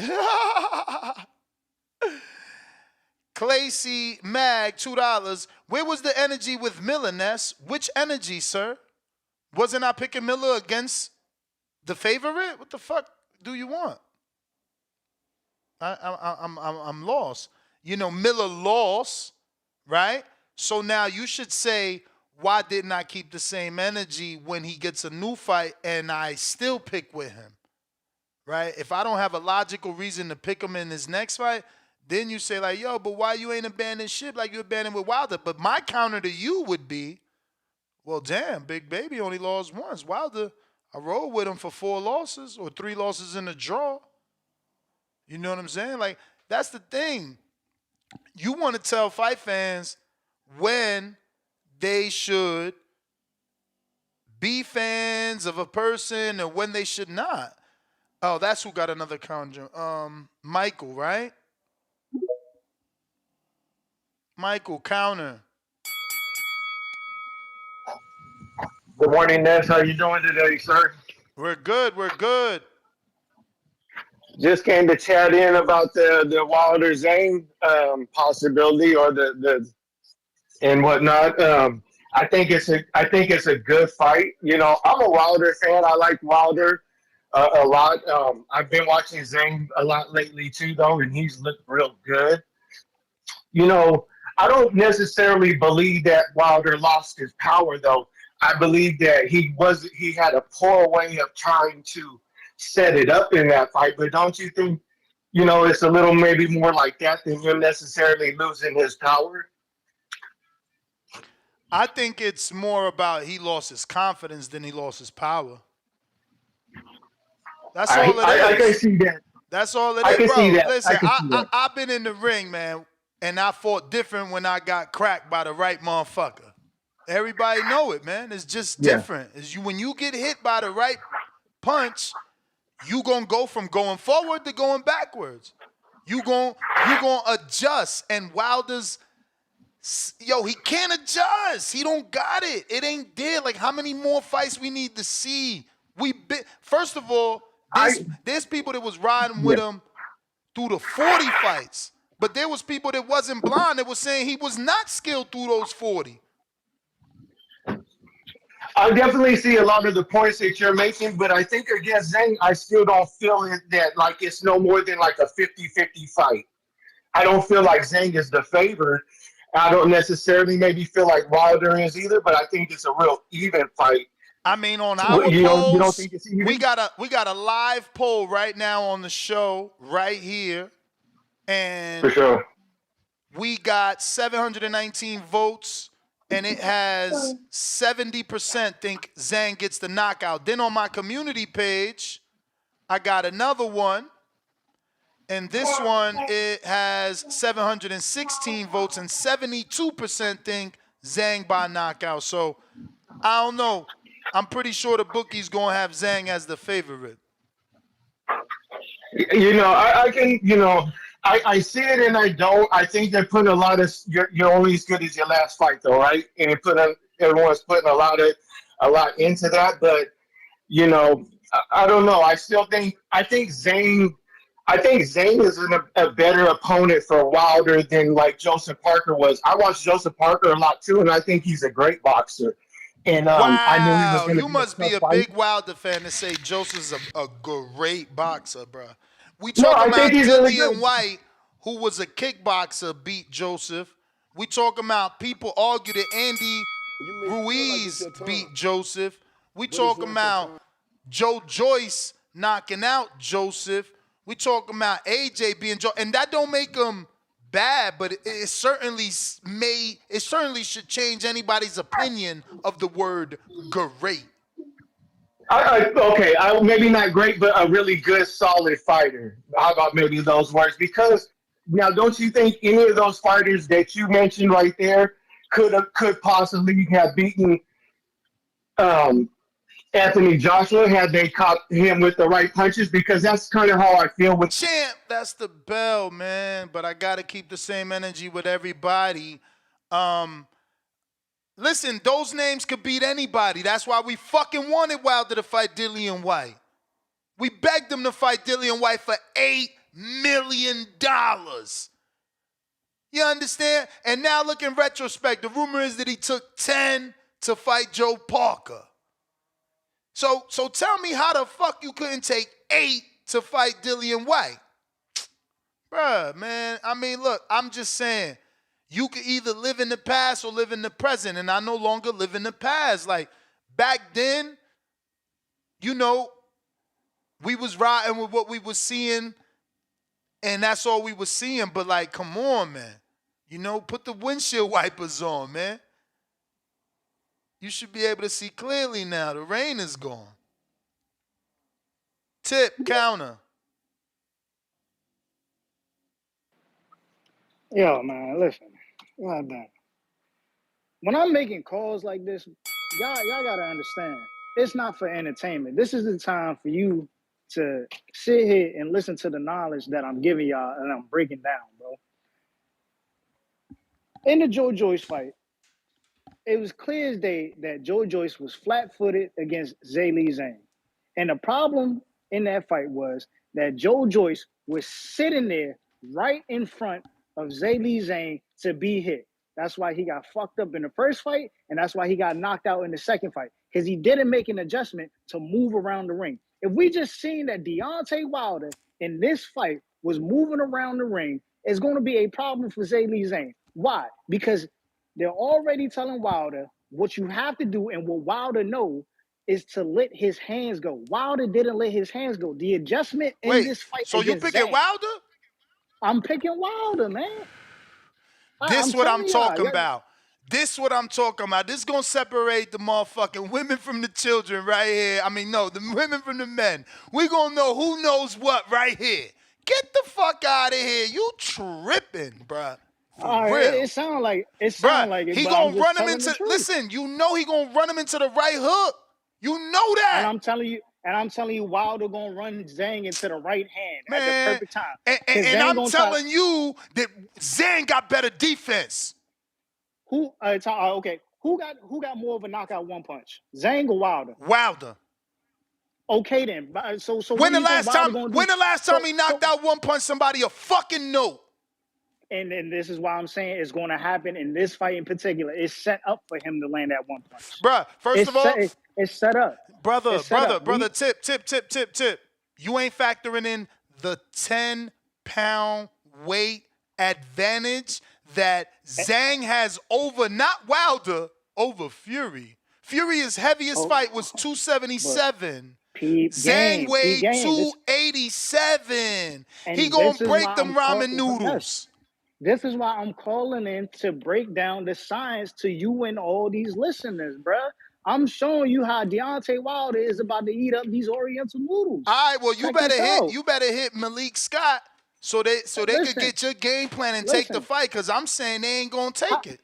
Clacy Mag, $2. Where was the energy with Miller, Ness? Which energy, sir? Wasn't I picking Miller against the favorite? What the fuck do you want? I'm lost. You know, Miller lost, right? So now you should say, why didn't I keep the same energy when he gets a new fight and I still pick with him, right? If I don't have a logical reason to pick him in his next fight, then you say like, yo, but why you ain't abandoned ship like you abandoned with Wilder? But my counter to you would be, well, damn, Big Baby only lost once. Wilder, I rolled with him for 4 losses or 3 losses in a draw. You know what I'm saying? Like, that's the thing. You want to tell fight fans when they should be fans of a person and when they should not. Oh, that's who got another counter. Michael, right? Michael, counter. Good morning, Ness. How you doing today, sir? We're good. Just came to chat in about the Wilder-Zang possibility or the and whatnot. I think it's a good fight. You know, I'm a Wilder fan. I like Wilder a lot. I've been watching Zang a lot lately too, though, and he's looked real good. You know, I don't necessarily believe that Wilder lost his power, though. I believe that he had a poor way of trying to set it up in that fight. But don't you think, you know, it's a little maybe more like that than him necessarily losing his power? I think it's more about he lost his confidence than he lost his power. That's all it is. I can see that. That's all it I is, can bro. see that. Listen, I can see that. I've been in the ring, man, and I fought different when I got cracked by the right motherfucker. Everybody know it, man. It's just different. It's when you get hit by the right punch, you gonna go from going forward to going backwards. You gonna adjust, and Wilder's, yo, he can't adjust. He don't got it. It ain't there. Like, how many more fights we need to see? First of all, there's people that was riding with him through the 40 fights, but there was people that wasn't blind that was saying he was not skilled through those 40. I definitely see a lot of the points that you're making, but I think against Zhang, I still don't feel it that like it's no more than like a 50-50 fight. I don't feel like Zhang is the favorite. I don't necessarily maybe feel like Wilder is either, but I think it's a real even fight. I mean, on our You don't polls, think it's even? we got a live poll right now on the show right here, and For sure. we got 719 votes, and it has 70% think Zhang gets the knockout. Then on my community page, I got another one, and this one it has 716 votes, and 72% think Zhang by knockout. So I don't know. I'm pretty sure the bookie's gonna have Zhang as the favorite. I can, I see it and I don't. I think they're putting a lot of you're only as good as your last fight, though, right? And everyone's putting a lot into that. But I don't know. I think Zane is a better opponent for Wilder than like Joseph Parker was. I watched Joseph Parker a lot too, and I think he's a great boxer. And I knew he was Wow, going to you be a must be tough a fight. big Wilder fan to say Joseph's a great boxer, bro. We No, talking I think about he's really Dillian good. White, who was a kickboxer, beat Joseph. We talking about people argue that Andy You may feel like it's Ruiz your time, beat Joseph. We but it's talking not your about time. Joe Joyce knocking out Joseph. We talking about AJ being Joe, and that don't make him bad, but it certainly should change anybody's opinion of the word great. Okay, maybe not great, but a really good, solid fighter. How about maybe those words? Because now, don't you think any of those fighters that you mentioned right there could possibly have beaten um, Anthony Joshua had they caught him with the right punches? Because that's kind of how I feel with. Champ, that's the bell, man. But I gotta keep the same energy with everybody. Listen, those names could beat anybody. That's why we fucking wanted Wilder to fight Dillian White. We begged him to fight Dillian White for $8 million. You understand? And now look in retrospect, the rumor is that he took 10 to fight Joe Parker. So tell me how the fuck you couldn't take 8 to fight Dillian White? Bruh, man, I mean, look, I'm just saying, you could either live in the past or live in the present, and I no longer live in the past. Like, back then, we was riding with what we was seeing, and that's all we was seeing. But, like, come on, man. Put the windshield wipers on, man. You should be able to see clearly now. The rain is gone. Tip, counter. Yo, man, listen. God damn. When I'm making calls like this, y'all gotta understand. It's not for entertainment. This is the time for you to sit here and listen to the knowledge that I'm giving y'all and I'm breaking down, bro. In the Joe Joyce fight, it was clear as day that Joe Joyce was flat-footed against Zhang. And the problem in that fight was that Joe Joyce was sitting there right in front of Zhang to be hit. That's why he got fucked up in the first fight, and that's why he got knocked out in the second fight, because he didn't make an adjustment to move around the ring. If we just seen that Deontay Wilder in this fight was moving around the ring, it's going to be a problem for Zhang. Why? Because they're already telling Wilder what you have to do, and what Wilder knows is to let his hands go. Wilder didn't let his hands go. The adjustment in this fight So you against picking Zhang, Wilder? I'm picking Wilder, man. This what I'm talking y'all. about. This what I'm talking about. This gonna separate the motherfucking women from the children right here. I mean, no, the women from the men. We gonna know who knows what right here. Get the fuck out of here. You tripping, bruh. For real. It sound like it, He but I'm gonna just run him telling into, the truth. listen, he gonna run him into the right hook. You know that. And I'm telling you, Wilder gonna run Zhang into the right hand at the Man, perfect time. and I'm telling you that Zhang got better defense. Okay, who got more of a knockout one punch, Zhang or Wilder? Wilder. Okay then. So When what the do you think last Wilder time? gonna do? When the last time he knocked out one punch somebody a fucking note? And this is why I'm saying it's going to happen in this fight in particular. It's set up for him to land that one punch. Bruh, first of all, it's set up. Brother, It's set up. tip. You ain't factoring in the 10-pound weight advantage that Zhang has over, not Wilder, over Fury. Fury's heaviest fight was 277. Zhang weighed 287. He gonna break them ramen noodles. This is why I'm calling in to break down the science to you and all these listeners, bruh. I'm showing you how Deontay Wilder is about to eat up these Oriental noodles. All right, well, you better hit Malik Scott so they could get your game plan and take the fight, because I'm saying they ain't gonna take it.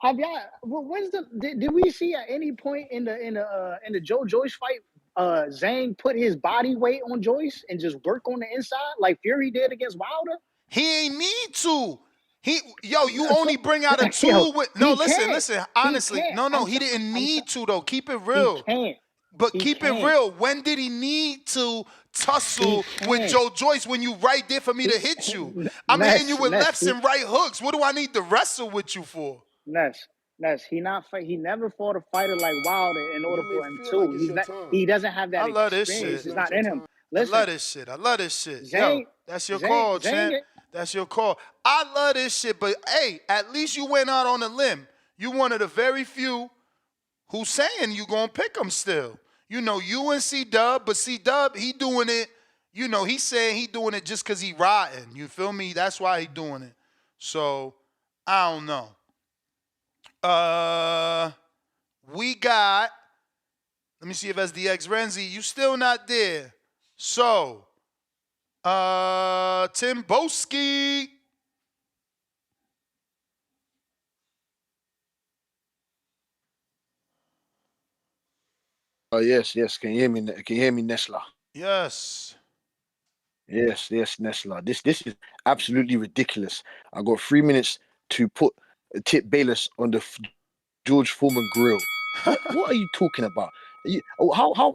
Have y'all? When's did we see at any point in the Joe Joyce fight, Zhang put his body weight on Joyce and just work on the inside like Fury did against Wilder? He ain't need to. You only bring out a tool with listen, honestly. He didn't need to though. Keep it real. Keep it real. When did he need to tussle with Joe Joyce when you right there for me to hit you? I'm hitting you with lefts and right hooks. What do I need to wrestle with you for? Ness, he never fought a fighter like Wilder in order for him to. He doesn't have that experience. This shit. It's not in him. Listen, I love this shit. Zhang, that's your call, champ. That's your call. I love this shit, but hey, at least you went out on a limb. You one of the very few who's saying you gonna pick him still. You and C-Dub, but C-Dub, he doing it, he's saying he doing it just because he riding. You feel me? That's why he doing it. So, I don't know. We got, let me see if SDX Renzi, you still not there. So, Tim Boski. Oh yes. Can you hear me? Can you hear me, Nesla? Yes. Yes, Nesla. This is absolutely ridiculous. I got 3 minutes to put Tip Bayless on the George Foreman grill. What are you talking about? How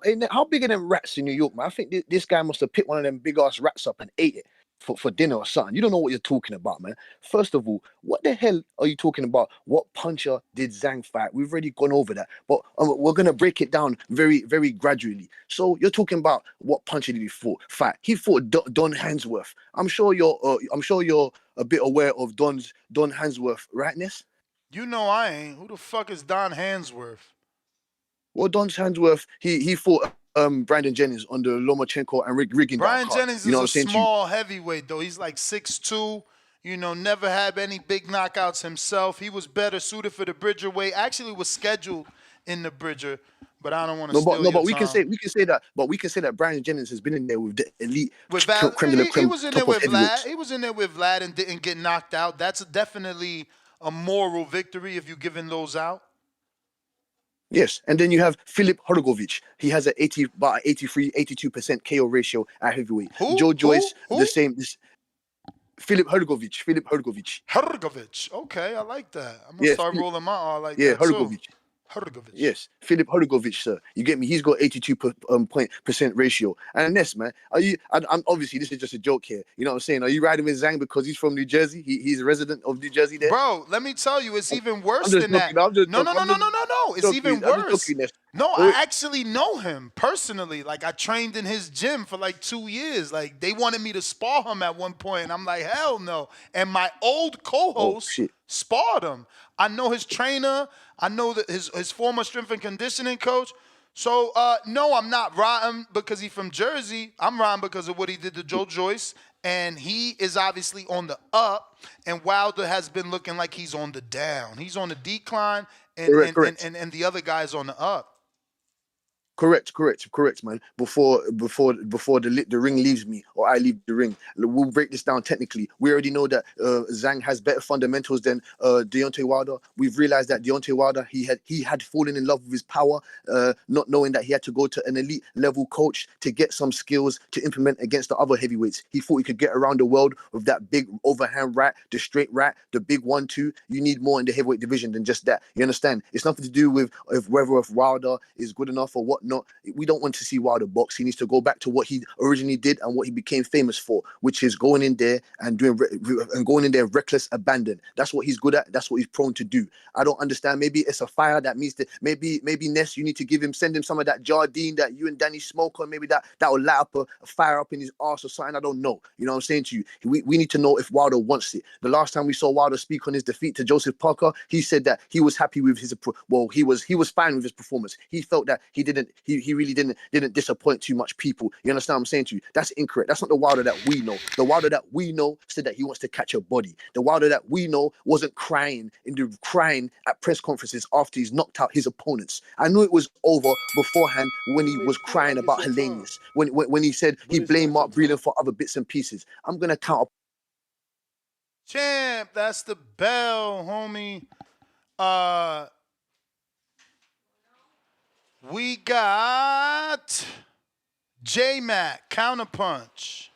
big are them rats in New York, man? I think this guy must have picked one of them big ass rats up and ate it for dinner or something. You don't know what you're talking about, man. First of all, what the hell are you talking about? What puncher did Zhang fight? We've already gone over that, but we're gonna break it down very, very gradually. So you're talking about what puncher did he fight? He fought Don Hansworth. I'm sure you're a bit aware of Don Hansworth, right, Ness? I ain't. Who the fuck is Don Hansworth? Well, Don Hansworth, he fought Brandon Jennings on the Lomachenko and Riggin. Brian Jennings is a small heavyweight, though. He's like 6'2", never had any big knockouts himself. He was better suited for the Bridger weight. Actually was scheduled in the Bridger, but I don't want to steal your time. We can say that Brian Jennings has been in there with the elite. With Vlad, he was in there with Vlad. He was in there with Vlad and didn't get knocked out. That's definitely a moral victory if you're giving those out. Yes, and then you have Filip Hrgovic. He has an 82% KO ratio at heavyweight. Joe Joyce, the same. Filip Hrgovic. Hrgovic. Okay, I like that. I'm gonna start rolling my R like that. Yeah, Hrgovic. Yes, Filip Hrgovic, sir. You get me? He's got 82% ratio. And Ness, man, I'm obviously this is just a joke here. You know what I'm saying? Are you riding with Zhang because he's from New Jersey? He's a resident of New Jersey there? Bro, let me tell you, it's even worse than that. No. It's even worse. No, I actually know him personally. Like, I trained in his gym for like 2 years. Like, they wanted me to spar him at one point, and I'm like, hell no. And my old co-host sparred him. I know his trainer. I know that his former strength and conditioning coach. So, no, I'm not riding because he's from Jersey. I'm riding because of what he did to Joe Joyce. And he is obviously on the up. And Wilder has been looking like he's on the down. He's on the decline. And the other guy's on the up. Correct, man. Before the ring leaves me or I leave the ring, we'll break this down technically. We already know that Zhang has better fundamentals than Deontay Wilder. We've realized that Deontay Wilder he had fallen in love with his power, not knowing that he had to go to an elite level coach to get some skills to implement against the other heavyweights. He thought he could get around the world with that big overhand right, the straight right, the big 1-2. You need more in the heavyweight division than just that. You understand? It's nothing to do with whether Wilder is good enough or whatnot. whatnot. We don't want to see Wilder box. He needs to go back to what he originally did and what he became famous for, which is going in there and going in there reckless abandon. That's what he's good at. That's what he's prone to do. I don't understand. Maybe it's a fire that means that maybe Ness, you need to send him some of that Jardine that you and Danny smoke on. Maybe that will light up a fire up in his arse or something. I don't know. You know what I'm saying to you? We need to know if Wilder wants it. The last time we saw Wilder speak on his defeat to Joseph Parker, he said that he was happy with his he was fine with his performance. He felt that he really didn't disappoint too much people. You understand what I'm saying to you? That's incorrect. That's not the Wilder that we know. The Wilder that we know said that he wants to catch a body. The Wilder that we know wasn't crying at press conferences after he's knocked out his opponents. I knew it was over beforehand when he was crying about Hellenius, when he said he blamed Mark Breland for other bits and pieces. I'm gonna count. Champ, that's the bell, homie. We got J-Mac, Counterpunch.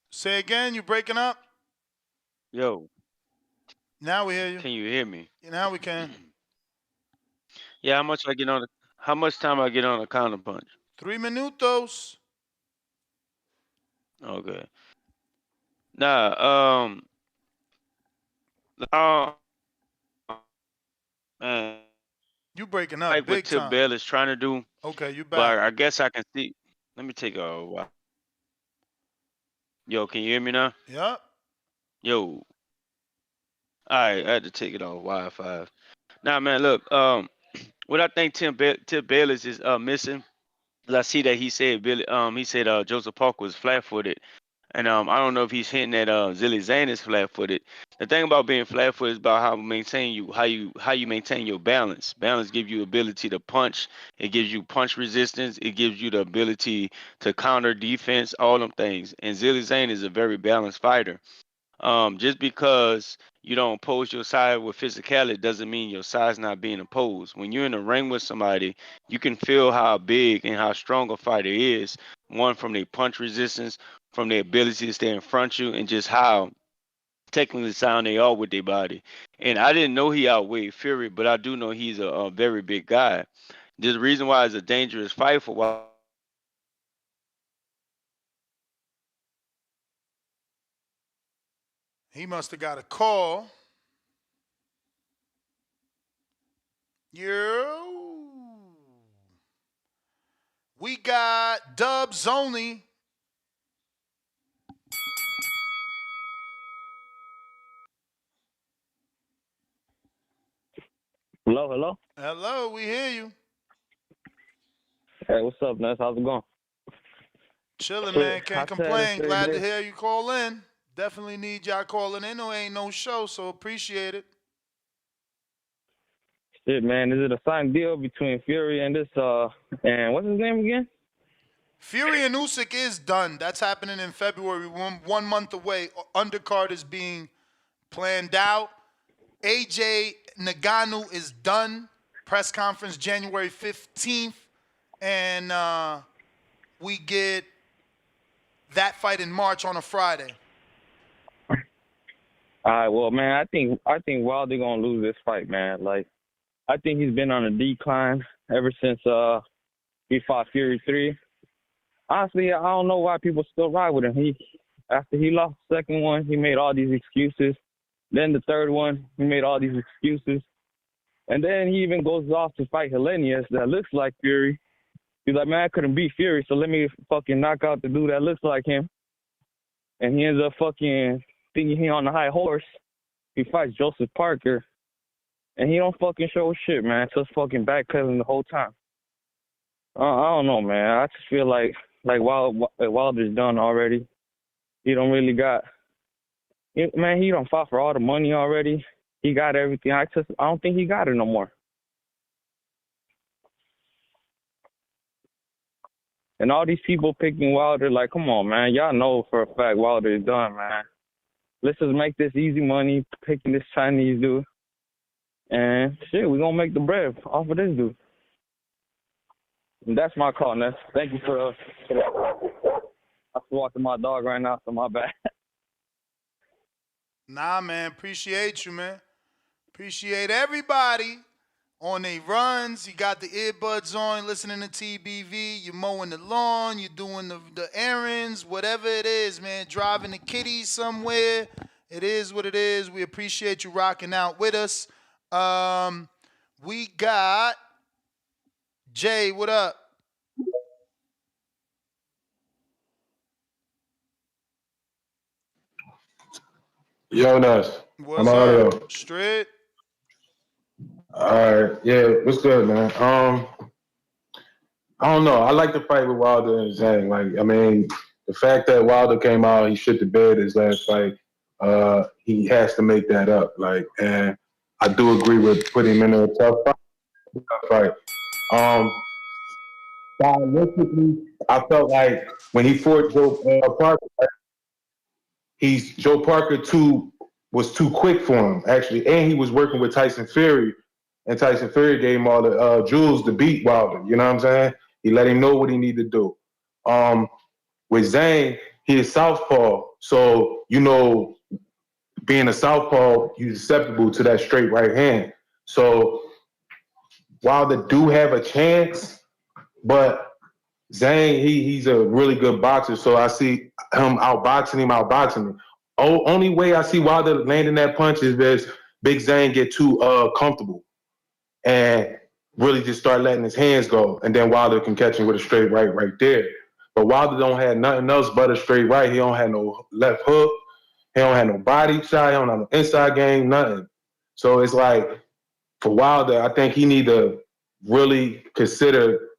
Say again, you breaking up? Yo. Now we hear you. Can you hear me? Now we can. Yeah, how much time I get on a counterpunch? 3 minutos. Okay. Nah, man, You breaking up like what big Tip time. Bell is trying to do. Okay, you But back. I guess I can see. Let me take a while. Yo, can you hear me now? Yep. Yo. All right, I had to take it off Wi-Fi. Nah, man, look. What I think Tip Bayless is missing is I see that he said Joseph Parker was flat-footed, and I don't know if he's hinting at Wilder-Zang is flat-footed. The thing about being flat-footed is about how you maintain your balance. Balance gives you ability to punch. It gives you punch resistance. It gives you the ability to counter defense. All them things. And Wilder-Zang is a very balanced fighter. Just because you don't oppose your side with physicality doesn't mean your side's not being opposed. When you're in the ring with somebody, you can feel how big and how strong a fighter is. One, from their punch resistance, from their ability to stay in front of you, and just how technically sound they are with their body. And I didn't know he outweighed Fury, but I do know he's a very big guy. There's a reason why it's a dangerous fight for why. He must have got a call. We got Dubs only. Hello. Hello, we hear you. Hey, what's up, Ness? How's it going? Chilling, man. Can't complain. Saturday, Glad to hear you call in. Definitely need y'all calling in. There ain't no show, so appreciate it. Shit, man. Is it a signed deal between Fury and this, and what's his name again? Fury and Usyk is done. That's happening in February, 1 month away. Undercard is being planned out. AJ Ngannou is done. Press conference January 15th. And we get that fight in March on a Friday. All right, well, man, I think Wilder gonna lose this fight, man. Like, I think he's been on a decline ever since he fought Fury 3. Honestly, I don't know why people still ride with him. After he lost the second one, he made all these excuses. Then the third one, he made all these excuses. And then he even goes off to fight Hellenius that looks like Fury. He's like, man, I couldn't beat Fury, so let me fucking knock out the dude that looks like him. And he ends up fucking thinking he on the high horse. He fights Joseph Parker. And he don't fucking show shit, man. Just fucking backpedaling the whole time. I don't know, man. I just feel like Wilder's done already. He don't really got... Man, he don't fought for all the money already. He got everything. I don't think he got it no more. And all these people picking Wilder, like, come on, man. Y'all know for a fact Wilder is done, man. Let's just make this easy money, picking this Chinese dude. And shit, we're going to make the bread off of this dude. That's my call, Ness. Thank you for that. I'm walking my dog right now, so my bad. Nah, man. Appreciate you, man. Appreciate everybody on their runs. You got the earbuds on, listening to TBV. You're mowing the lawn. You're doing the errands, whatever it is, man. Driving the kitties somewhere. It is what it is. We appreciate you rocking out with us. We got Jay. What up? Yo, Nas. I'm What's up? audio. Straight. All right. Yeah, what's good, man? I don't know. I like the fight with Wilder and Zhang. Like, I mean, the fact that Wilder came out, he shit the bed his last fight. He has to make that up. Like, and I do agree with putting him in a tough fight. Stylistically, I felt like when he fought Joe Parker, Joe Parker was too quick for him actually, and he was working with Tyson Fury, and Tyson Fury gave him all the jewels to beat Wilder. You know what I'm saying? He let him know what he needed to do. With Zhang, he is southpaw, so being a southpaw, you're susceptible to that straight right hand. So Wilder do have a chance, but Zhang, he's a really good boxer, so I see him outboxing him. Only way I see Wilder landing that punch is if Big Zhang get too comfortable and really just start letting his hands go, and then Wilder can catch him with a straight right there. But Wilder don't have nothing else but a straight right. He don't have no left hook. He don't have no body shot. He don't have no inside game, nothing. So it's like, for Wilder, I think he need to really consider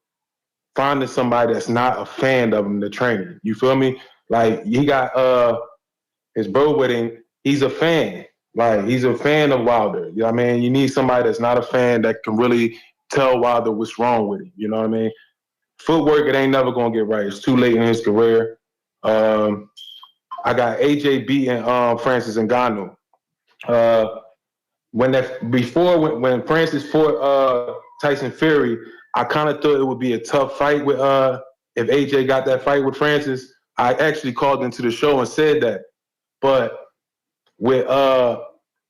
finding somebody that's not a fan of him to train him. You feel me? Like, he got his bro with him. He's a fan. Like, he's a fan of Wilder. You know what I mean? You need somebody that's not a fan that can really tell Wilder what's wrong with him. You know what I mean? Footwork, it ain't never gonna get right. It's too late in his career. I got AJ beating Francis Ngannou. When Francis fought Tyson Fury, I kind of thought it would be a tough fight with if AJ got that fight with Francis. I actually called into the show and said that. But with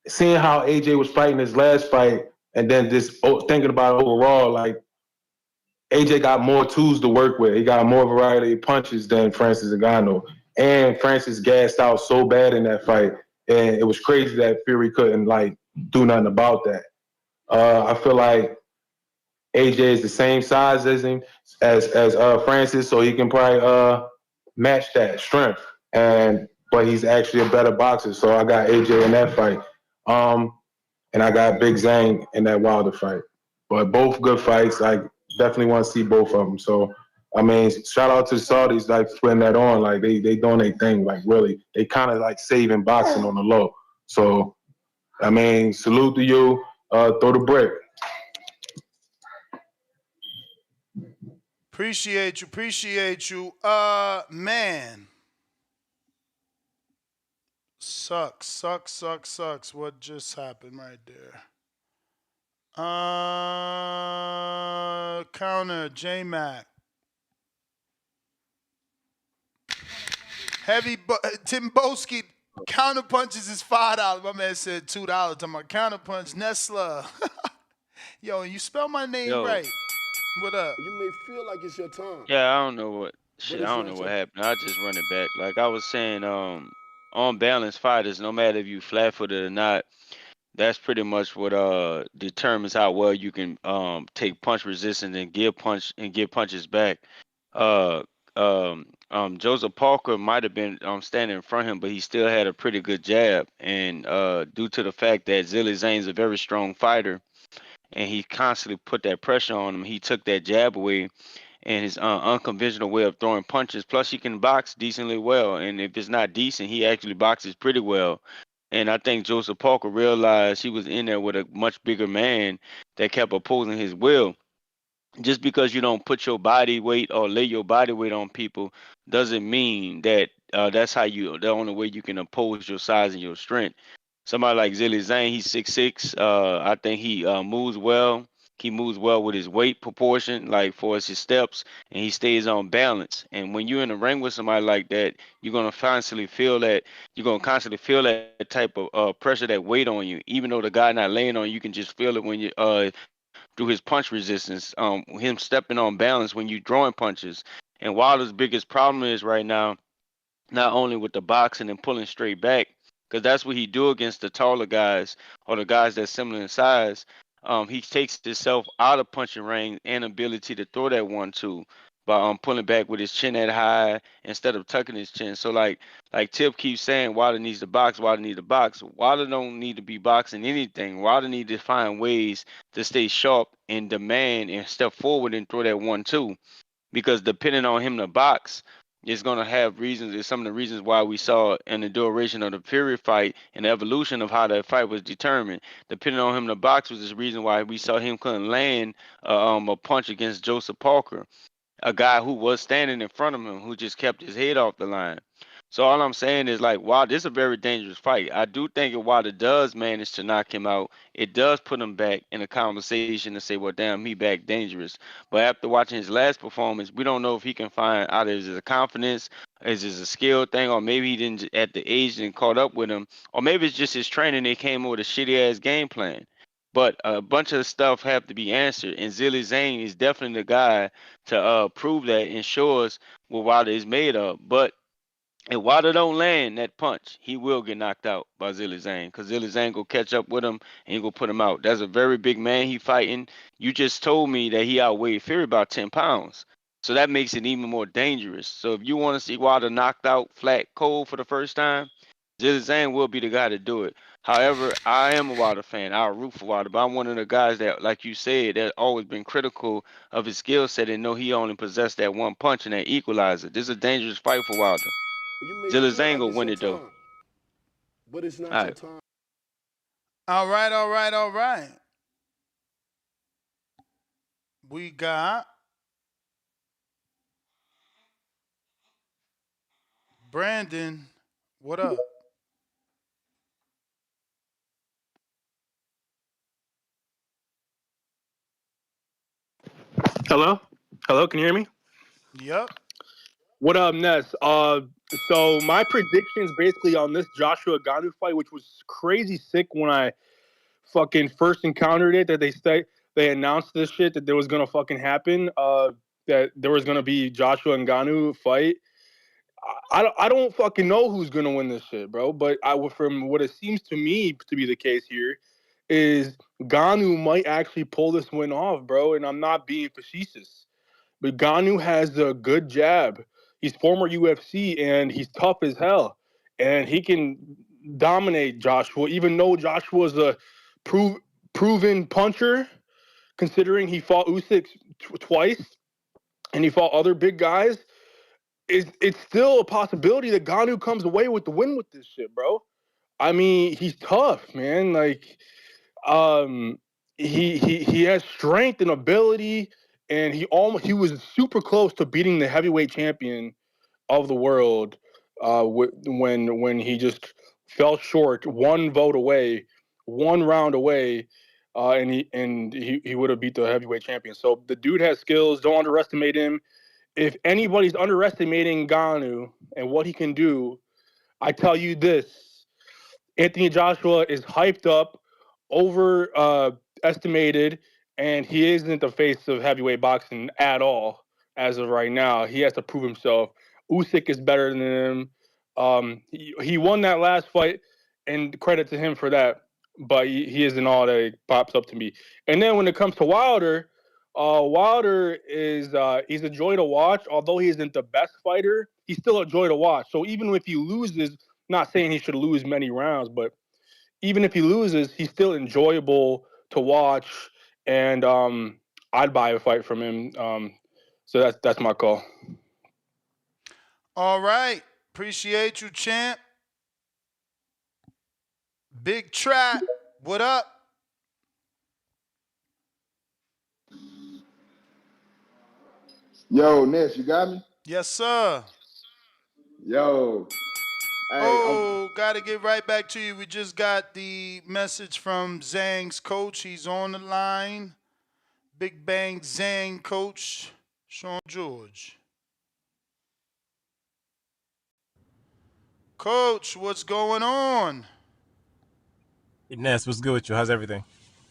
seeing how AJ was fighting his last fight, and then just thinking about it overall, like, AJ got more tools to work with. He got more variety of punches than Francis Ngannou. And Francis gassed out so bad in that fight, and it was crazy that Fury couldn't do nothing about that. I feel like AJ is the same size as him as Francis, so he can probably match that strength. But he's actually a better boxer, so I got AJ in that fight. And I got Big Zhang in that Wilder fight. But both good fights. I definitely want to see both of them. So, I mean, shout out to the Saudis, like, putting that on. Like, they doing their thing. Like, really, they kind of like saving boxing on the low. So, I mean, salute to you. Throw the brick. Appreciate you. Man. Sucks. What just happened right there? Counter, J-Mac. Tim Boski, counter punches is $5. My man said $2. To my counter punch, Nesla. Yo, you spell my name right. What up? You may feel like it's your time. Yeah, I don't know what shit. I don't know what happened. I just run it back. Like I was saying, on balance fighters, no matter if you flat footed or not, that's pretty much what determines how well you can take punch resistance and give punches back. Uh Joseph Parker might have been standing in front of him, but he still had a pretty good jab. And due to the fact that Wilder-Zang is a very strong fighter, and he constantly put that pressure on him, he took that jab away, and his unconventional way of throwing punches. Plus, he can box decently well, and if it's not decent, he actually boxes pretty well. And I think Joseph Parker realized he was in there with a much bigger man that kept opposing his will. Just because you don't put your body weight or lay your body weight on people doesn't mean that that's the only way you can oppose your size and your strength. Somebody like Wilder-Zang, he's 6'6". I think he moves well. He moves well with his weight proportion, like for his steps, and he stays on balance. And when you're in the ring with somebody like that, you're gonna constantly feel that. You're gonna constantly feel that type of pressure, that weight on you. Even though the guy not laying on you, you can just feel it when you through his punch resistance. Him stepping on balance when you throwing punches. And Wilder's biggest problem is right now not only with the boxing and pulling straight back, because that's what he do against the taller guys or the guys that's similar in size. He takes himself out of punching range and ability to throw that 1-2 by pulling back with his chin at high instead of tucking his chin. So like Tip keeps saying, Wilder needs to box. Wilder need to box. Wilder don't need to be boxing anything. Wilder need to find ways to stay sharp and demand and step forward and throw that 1-2 because depending on him to box is going to have reasons. Is some of the reasons why we saw in the duration of the Fury fight and the evolution of how that fight was determined. Depending on him to box was the reason why we saw him couldn't land a punch against Joseph Parker, a guy who was standing in front of him who just kept his head off the line. So all I'm saying is like, wow, this is a very dangerous fight. I do think if Wilder does manage to knock him out, it does put him back in a conversation to say, well, damn, he back dangerous. But after watching his last performance, we don't know if he can find either is it a confidence, is it a skill thing, or maybe he didn't at the age didn't caught up with him, or maybe it's just his training. They came up with a shitty ass game plan. But a bunch of stuff have to be answered, and Zhang is definitely the guy to prove that and show us what Wilder is made of. But if Wilder don't land that punch, he will get knocked out by Zhang because Zhang will catch up with him and he will put him out. That's a very big man he fighting. You just told me that he outweighed Fury about 10 pounds. So that makes it even more dangerous. So if you want to see Wilder knocked out flat cold for the first time, Zhang will be the guy to do it. However, I am a Wilder fan. I root for Wilder, but I'm one of the guys that, like you said, that always been critical of his skill set and know he only possessed that one punch and that equalizer. This is a dangerous fight for Wilder. You may feel Zhang like will it's win your it though. time, but it's All not your right. time. All right, all right, all right. We got Brandon. What up? Hello? Hello, can you hear me? Yep. What up, Ness? So my predictions basically on this Joshua Ngannou fight, which was crazy sick when I fucking first encountered it, that they announced this shit that there was gonna fucking happen, that there was gonna be Joshua Ngannou fight. I don't fucking know who's gonna win this shit, bro. But from what it seems to me to be the case here, is Ngannou might actually pull this win off, bro. And I'm not being facetious. But Ganu has a good jab. He's former UFC and he's tough as hell. And he can dominate Joshua, even though Joshua's a proven puncher, considering he fought Usyk twice and he fought other big guys. It's still a possibility that Ganu comes away with the win with this shit, bro. I mean, he's tough, man. Like, um, he has strength and ability, and he was super close to beating the heavyweight champion of the world. When he just fell short, one vote away, one round away, and he would have beat the heavyweight champion. So the dude has skills. Don't underestimate him. If anybody's underestimating Ganu and what he can do, I tell you this: Anthony Joshua is hyped up, over estimated, and he isn't the face of heavyweight boxing at all as of right now. He has to prove himself. Usyk is better than him. He won that last fight, and credit to him for that. But he isn't all that it pops up to me. And then when it comes to Wilder, Wilder is he's a joy to watch. Although he isn't the best fighter, he's still a joy to watch. So even if he loses, not saying he should lose many rounds, but even if he loses, he's still enjoyable to watch, and I'd buy a fight from him. So that's my call. All right. Appreciate you, champ. Big Trap. What up? Yo, Ness, you got me? Yes, sir. Yo, hey, Oh, got to get right back to you. We just got the message from Zhang's coach. He's on the line. Big Bang Zang coach Sean George. Coach, what's going on? Ness, what's good with you? How's everything?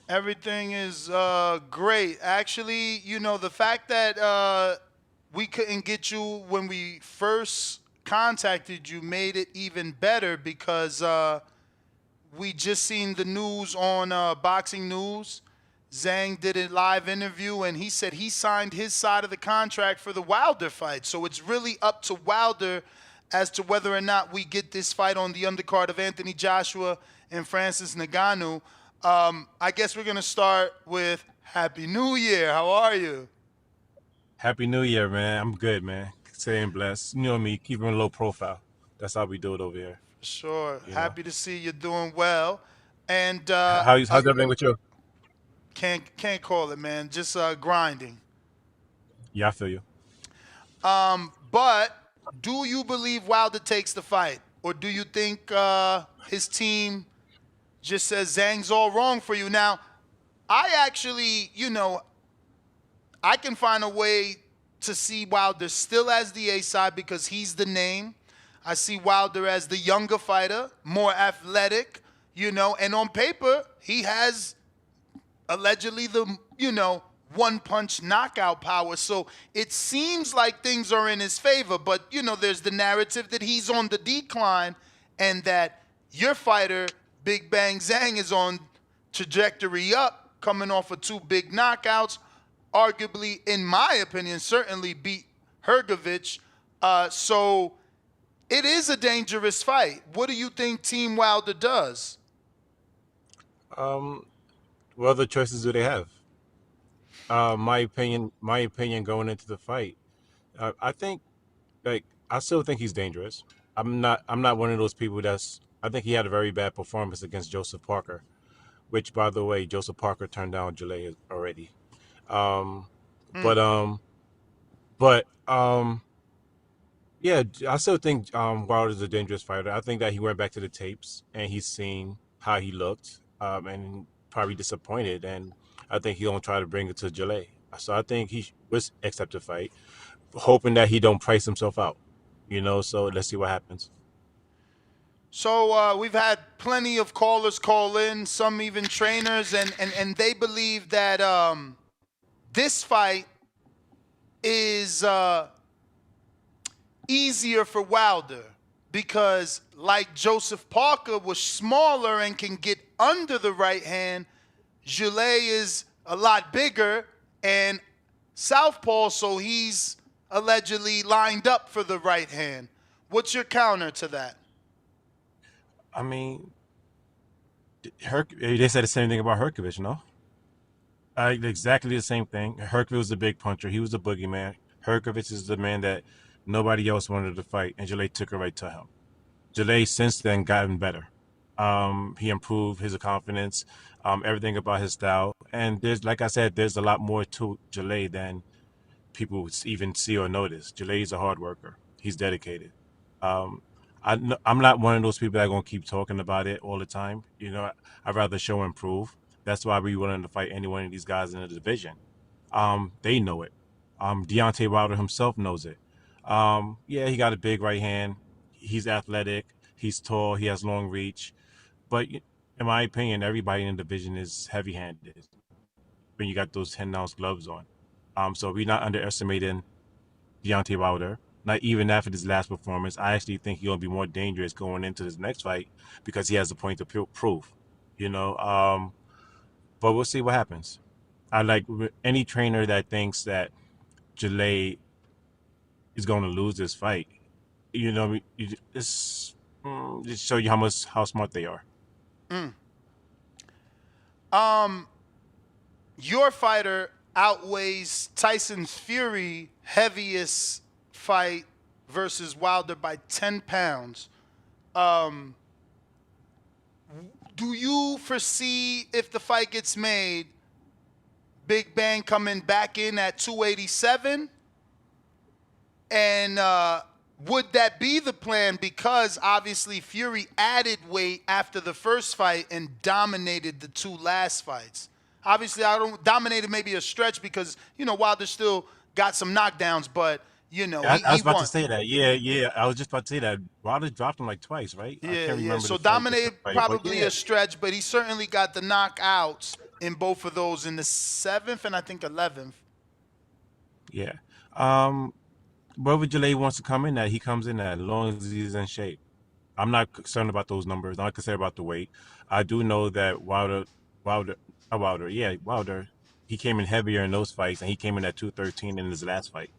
Everything is great. Actually, you know, the fact that we couldn't get you when we first contacted you made it even better because we just seen the news on Boxing News. Zhang did a live interview and he said he signed his side of the contract for the Wilder fight. So it's really up to Wilder as to whether or not we get this fight on the undercard of Anthony Joshua and Francis Ngannou. I guess we're going to start with Happy New Year. How are you? Happy New Year, man. I'm good, man. Staying blessed. You know me, keeping a low profile. That's how we do it over here. Sure. You know? Happy to see you're doing well. And how's everything with you? Can't call it, man. Just grinding. Yeah, I feel you. But do you believe Wilder takes the fight? Or do you think his team just says Zhang's all wrong for you? Now, I actually, you know, I can find a way to see Wilder still as the A side because he's the name. I see Wilder as the younger fighter, more athletic, you know, and on paper, he has allegedly the, you know, one-punch knockout power. So it seems like things are in his favor, but, you know, there's the narrative that he's on the decline and that your fighter, Big Bang Zhang, is on trajectory up, coming off of 2 big knockouts, arguably, in my opinion, certainly beat Hrgovic. So it is a dangerous fight. What do you think Team Wilder does? What other choices do they have? My opinion going into the fight, I think, like, I still think he's dangerous. I'm not one of those people I think he had a very bad performance against Joseph Parker, which, by the way, Joseph Parker turned down Jalea already. But yeah, I still think Wilder's a dangerous fighter. I think that he went back to the tapes and he's seen how he looked, and probably disappointed. And I think he'll try to bring it to Jalea. So I think he was accept the fight, hoping that he don't price himself out. You know, so let's see what happens. So we've had plenty of callers call in, some even trainers, and they believe that this fight is easier for Wilder because, like Joseph Parker was smaller and can get under the right hand, Jalea is a lot bigger and southpaw, so he's allegedly lined up for the right hand. What's your counter to that? I mean, they said the same thing about Hrgovic, no? Exactly the same thing. Hrgovic was a big puncher. He was a boogeyman. Hrgovic is the man that nobody else wanted to fight, and Jalea took it right to him. Jalea since then gotten better. He improved his confidence, everything about his style. And there's, like I said, there's a lot more to Jalea than people even see or notice. Jalea's a hard worker. He's dedicated. I'm not one of those people that are going to keep talking about it all the time. You know, I'd rather show and prove. That's why we're willing to fight any one of these guys in the division. They know it. Deontay Wilder himself knows it. Yeah, he got a big right hand. He's athletic. He's tall. He has long reach. But in my opinion, everybody in the division is heavy-handed when you got those 10-ounce gloves on. So we're not underestimating Deontay Wilder. Not even after this last performance. I actually think he'll be more dangerous going into this next fight because he has a point to prove. You know, but we'll see what happens. I like any trainer that thinks that Jalea is going to lose this fight. You know, just show you how smart they are. Your fighter outweighs Tyson's Fury heaviest fight versus Wilder by 10 pounds. Do you foresee, if the fight gets made, Big Bang coming back in at 287? And would that be the plan? Because obviously Fury added weight after the first fight and dominated the 2 last fights. Obviously, I don't dominated maybe a stretch because Wilder still got some knockdowns, but I he was about to won. say that. Yeah. I was just about to say that. Wilder dropped him like twice, right? I Yeah, can't yeah. remember So the fight, dominated but probably yeah, a stretch, but he certainly got the knockouts in both of those in the 7th and I think 11th. yeah. Wherever Jalay wants to come in at, he comes in at, as long as he's in shape. I'm not concerned about those numbers. I'm not concerned about the weight. I do know that Wilder, he came in heavier in those fights, and he came in at 213 in his last fight.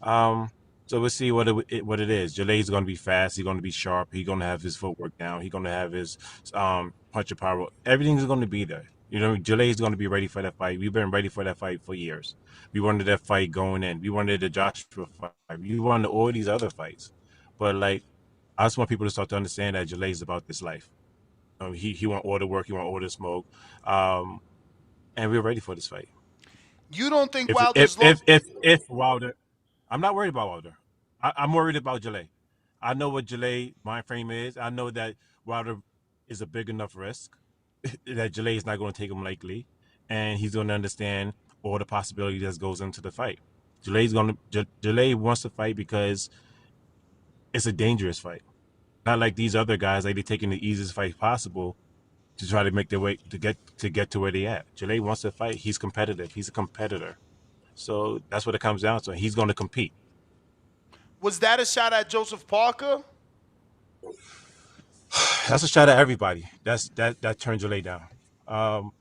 Um, so we'll see what it is. Jalay's going to be fast. He's going to be sharp. He's going to have his footwork down. He's going to have his punch power. Everything's going to be there. Jalay's going to be ready for that fight. We've been ready for that fight for years. We wanted that fight going in. We wanted the Joshua fight. We wanted all these other fights. But I just want people to start to understand that Jalay's about this life. He want all the work. He want all the smoke. And we're ready for this fight. You don't think If Wilder's look? if Wilder, I'm not worried about Wilder. I'm worried about Jalay. I know what Jalay mind frame is. I know that Wilder is a big enough risk that Jalay is not going to take him lightly, and he's going to understand all the possibilities that goes into the fight. Jalay wants to fight because it's a dangerous fight. Not like these other guys, like they're taking the easiest fight possible to try to make their way to get to where they at. Jalay wants to fight. He's competitive. He's a competitor. So that's what it comes down to. He's going to compete. Was that a shot at Joseph Parker? That's a shot at everybody. That turned Jalay down. But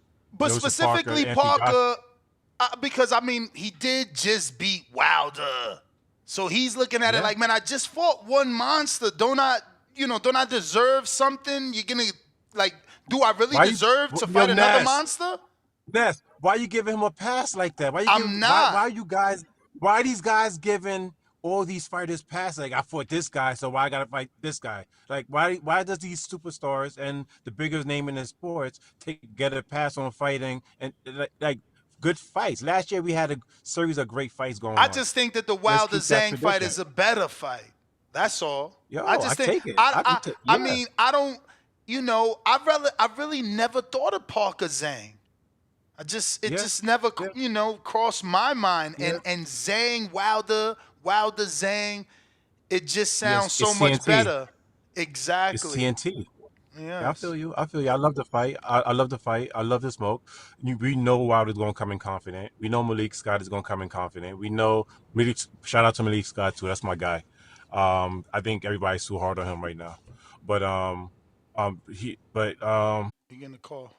Joseph specifically Parker, because he did just beat Wilder, so he's looking at it like, man, I just fought one monster. Don't I deserve something? You're gonna do I really deserve to fight another monster? Ness, why are you giving him a pass like that? Why are these guys giving all these fighters pass? Like, I fought this guy, so why I gotta fight this guy? Like, why does these superstars and the biggest name in the sports get a pass on fighting and like good fights? Last year we had a series of great fights going on. I just think that the Wilder-Zang fight is a better fight. That's all. I take it. I mean, I don't. I really never thought of Parker-Zang. It just never, crossed my mind. And Zhang, Wilder-Zang, it just sounds so much better. Exactly. It's TNT. Yeah, I feel you. I love the fight. I love the fight. I love the smoke. We know Wilder's going to come in confident. We know Malik Scott is going to come in confident. We know shout out to Malik Scott too. That's my guy. I think everybody's too hard on him right now. But he getting the call.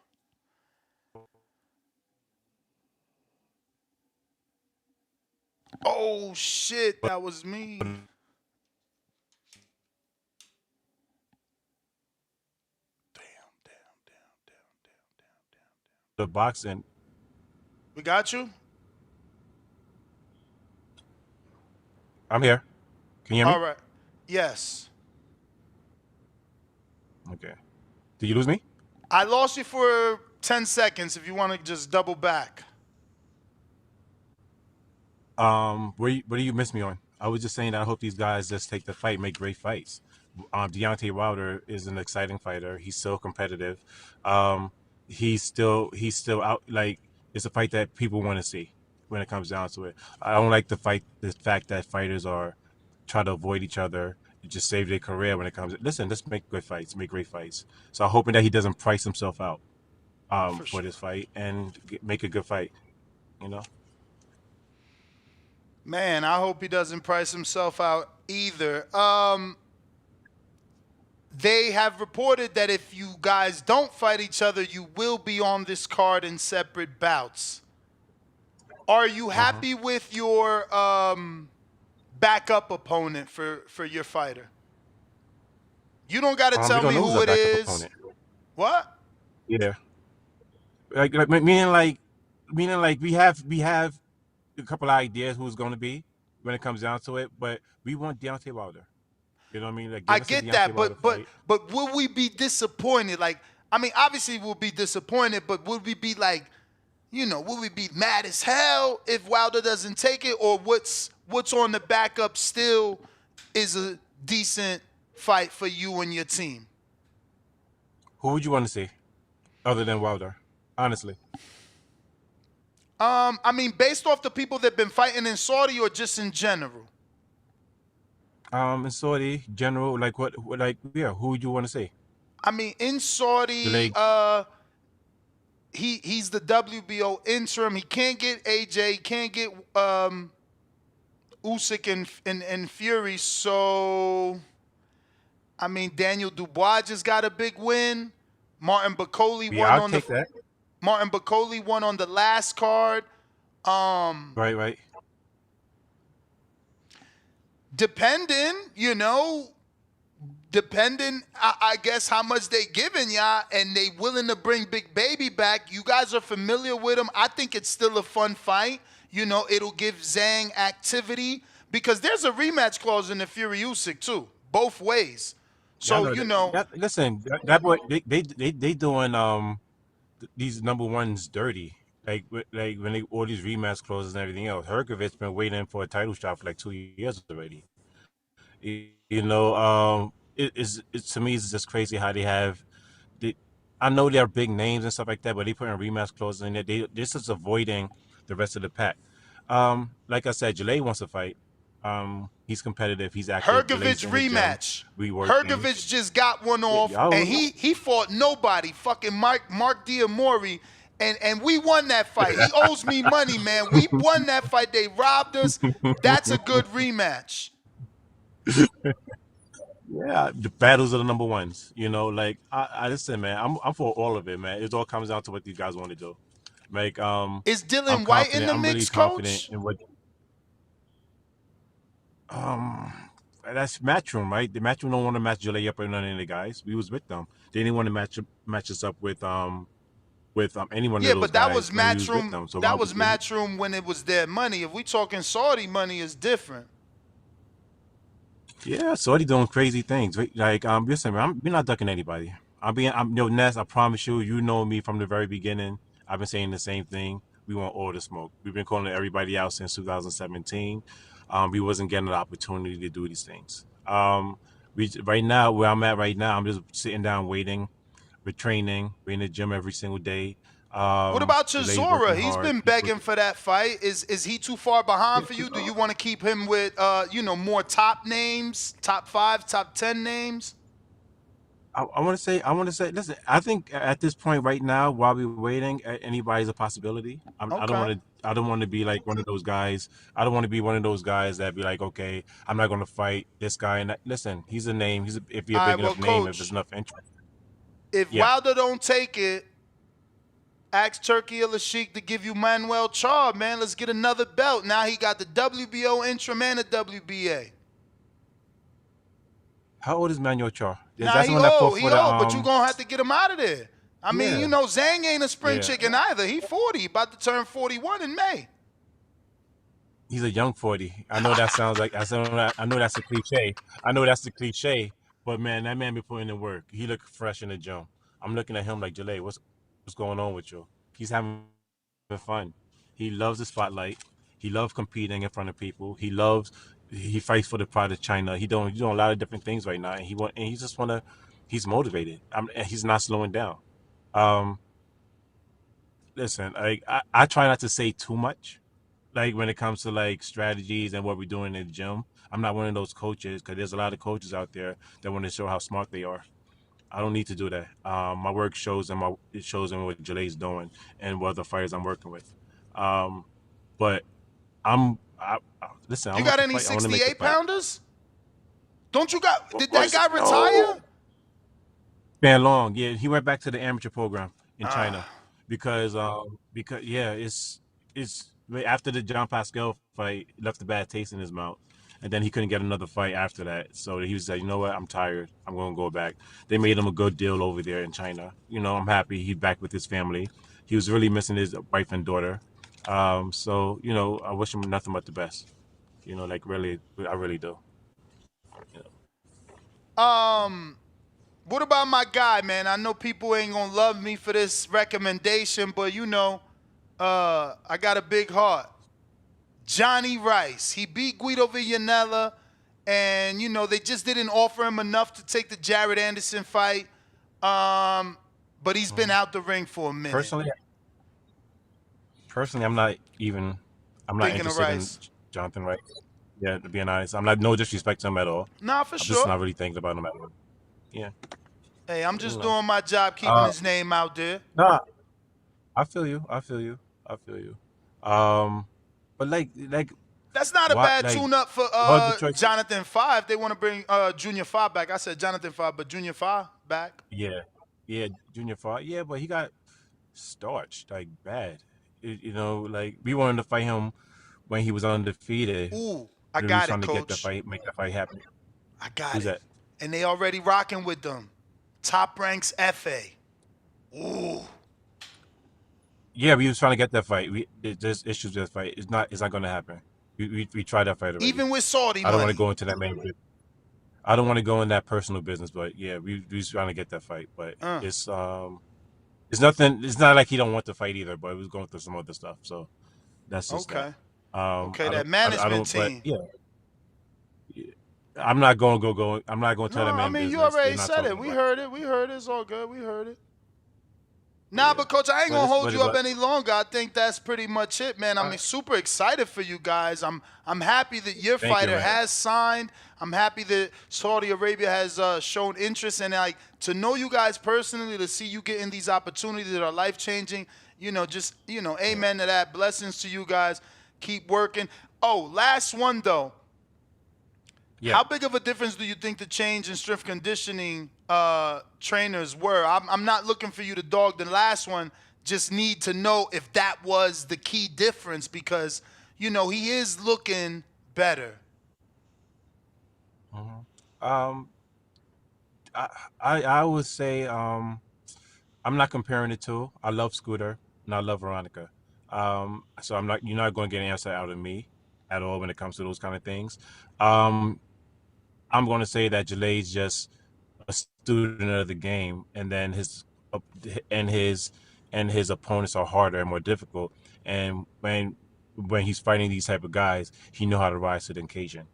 Oh shit, that was me. The boxing. We got you? I'm here. Can you hear me? All right. Yes. Okay. Did you lose me? I lost you for 10 seconds if you want to just double back. Where do you miss me on? I was just saying that I hope these guys just take the fight, make great fights. Deontay Wilder is an exciting fighter. He's so competitive. He's still out. Like, it's a fight that people want to see when it comes down to it. I don't like the fact that fighters are trying to avoid each other, just save their career when it comes. Listen, let's make good fights, make great fights. So I'm hoping that he doesn't price himself out for this fight and make a good fight. Man, I hope he doesn't price himself out either. They have reported that if you guys don't fight each other, you will be on this card in separate bouts. Are you happy with your backup opponent for your fighter? You don't got to tell me who it is. Opponent. What? Yeah. Meaning we have a couple of ideas who's going to be when it comes down to it, but we want Deontay Wilder. You know what I mean? I get that, but will we be disappointed? Obviously we'll be disappointed, but would we be will we be mad as hell if Wilder doesn't take it, or what's on the backup still is a decent fight for you and your team? Who would you want to see other than Wilder? Honestly. I mean, based off the people that've been fighting in Saudi or just in general? In Saudi, general, like what, like, yeah, who would you want to say? I mean, in Saudi, Like, he's the WBO interim. He can't get AJ, he can't get Usyk and Fury. So, I mean, Daniel Dubois just got a big win. Martin Bacoli yeah, won I'll on take that. Martin Bacoli won on the last card. Right. Depending, I guess, how much they giving y'all, and they willing to bring Big Baby back. You guys are familiar with him. I think it's still a fun fight. It'll give Zhang activity because there's a rematch clause in the Fury Usyk too, both ways. Yeah, I So know listen, that boy, they doing these number ones dirty. Like when they all these rematch clauses and everything else. Herkovich been waiting for a title shot for like 2 years already. It's to me it's just crazy how they have. They, I know they're big names and stuff like that, but they put in rematch clauses in there. This is avoiding the rest of the pack. Like I said, Jalay wants to fight. He's competitive. He's active. Jalay's Hergovich in the gym. rematch. We work. Hergovich just got one off, and he fought nobody. Fucking Mark Diamori. And we won that fight. He owes me money, man. We won that fight. They robbed us. That's a good rematch. Yeah, the battles are the number ones. Like I listen, man. I'm for all of it, man. It all comes down to what these guys want to do. Like Is Dylan I'm White confident. in the I'm really mix, confident coach? in what. That's Matchroom, right? The Matchroom don't want to match Jalay up or none of the guys. We was with them. They didn't want to match us up with any one of Yeah, those but that was guys when we was with Matchroom. them. So That was obviously, Matchroom when it was their money. If we talking Saudi money, is different. yeah, Saudi doing crazy things. Like listen, man, we're not ducking anybody. Ness. I promise you, you know me from the very beginning. I've been saying the same thing. We want all the smoke. We've been calling everybody out since 2017. We wasn't getting the opportunity to do these things. Right now, where I'm at right now, I'm just sitting down waiting. We're training. We're in the gym every single day. What about Jalay's Chisora? working He's hard. been begging for that fight. Is he too far behind for you? Do you want to keep him with more top names, top 5, top 10 names? I want to say, listen, I think at this point right now, while we're waiting, anybody's a possibility. Okay. I don't want to be like one of those guys. I don't want to be one of those guys that be like, okay, I'm not going to fight this guy. And listen, he's a name. If you're a All big right, well, enough name, if there's coach, enough interest. if Yeah. Wilder don't take it, ask Turkey Al-Sheikh to give you Manuel Charr, man. Let's get another belt. Now he got the WBO interim and the WBA. How old is Manuel Charr? Nah, That's the he one that fought old. He for the old, but you gonna have to get him out of there. I mean, Yeah. Zhang ain't a spring Yeah. chicken either. He 40, about to turn 41 in May. He's a young 40. I know that sounds like I know that's a cliche. I know that's the cliche, but man, that man be putting in work. He look fresh in the gym. I'm looking at him like, Jalay, what's going on with you? He's having fun. He loves the spotlight. He loves competing in front of people. He fights for the pride of China. He's doing a lot of different things right now, and he's motivated. And he's not slowing down. Um, Listen, I try not to say too much, like when it comes to like strategies and what we're doing in the gym. I'm not one of those coaches because there's a lot of coaches out there that want to show how smart they are. I don't need to do that. My work shows them. It shows them what Jalay's doing and what the fighters I'm working with. But listen. I You want got to any fight. I want to make the 68 fight. pounders? Did that Boys, guy retire? no. Fan Long, yeah, he went back to the amateur program in China Ah. because yeah, it's after the John Pascal fight left a bad taste in his mouth, and then he couldn't get another fight after that. So he was like, you know what, I'm tired. I'm gonna go back. They made him a good deal over there in China. I'm happy he's back with his family. He was really missing his wife and daughter. So I wish him nothing but the best. Like really, I really do. What about my guy, man? I know people ain't gonna love me for this recommendation, but I got a big heart. Johnny Rice. He beat Guido Villanella, and they just didn't offer him enough to take the Jared Anderson fight. But he's been out the ring for a minute. personally, I'm not Thinking of interested in Rice. Jonathan Wright. Yeah, to be honest, I'm not no disrespect to him at all. Nah, for I'm just sure. not really thinking about him at all. Yeah, Hey, I'm you just know. doing my job, keeping his name out there. Nah, I feel you. I feel you. I feel you. But like That's not a what bad like tune-up for what Detroit? Jonathan Five. They want to bring Junior Five back. I said Jonathan Five, but Junior Five back. Yeah, yeah, Junior Ford. Yeah, but he got starched like bad. Like we wanted to fight him when he was undefeated. Ooh, I We was got it, trying to get the coach. fight, make the fight happen. I got Who's it. that? And they already rocking with them. Top ranks FA. Ooh. Yeah, we was trying to get that fight. There's issues with that fight. It's not going to happen. We tried that fight already. Even with Saudi I don't want money. to go into that main. I don't want to go in that personal business, but yeah, we was trying to get that fight, but it's nothing. It's not like he don't want to fight either, but he was going through some other stuff, so that's just that. Okay. Okay, that I management don't, but team. yeah, I'm not going to go. I'm not going to tell No, that man I mean business. you already They're not said it. talking We about heard it. We heard it. It's all good. We heard it. Nah, Yeah. but coach, I ain't But gonna it's hold but you up but any longer. I think that's pretty much it, man. I'm super excited for you guys. I'm happy that your thank you, fighter man. has signed. I'm happy that Saudi Arabia has shown interest, and like to know you guys personally, to see you getting these opportunities that are life changing. Amen to that. Blessings to you guys. Keep working. Oh, last one though. Yeah. How big of a difference do you think the change in strength conditioning trainers were? I'm not looking for you to dog the last one. Just need to know if that was the key difference because, he is looking better. I I would say I'm not comparing the two. I love Scooter and I love Veronica. So you're not going to get an answer out of me at all when it comes to those kind of things. Um, I'm going to say that Jalay's just a student of the game, and then and his and his opponents are harder and more difficult. And when he's fighting these type of guys, he know how to rise to the occasion.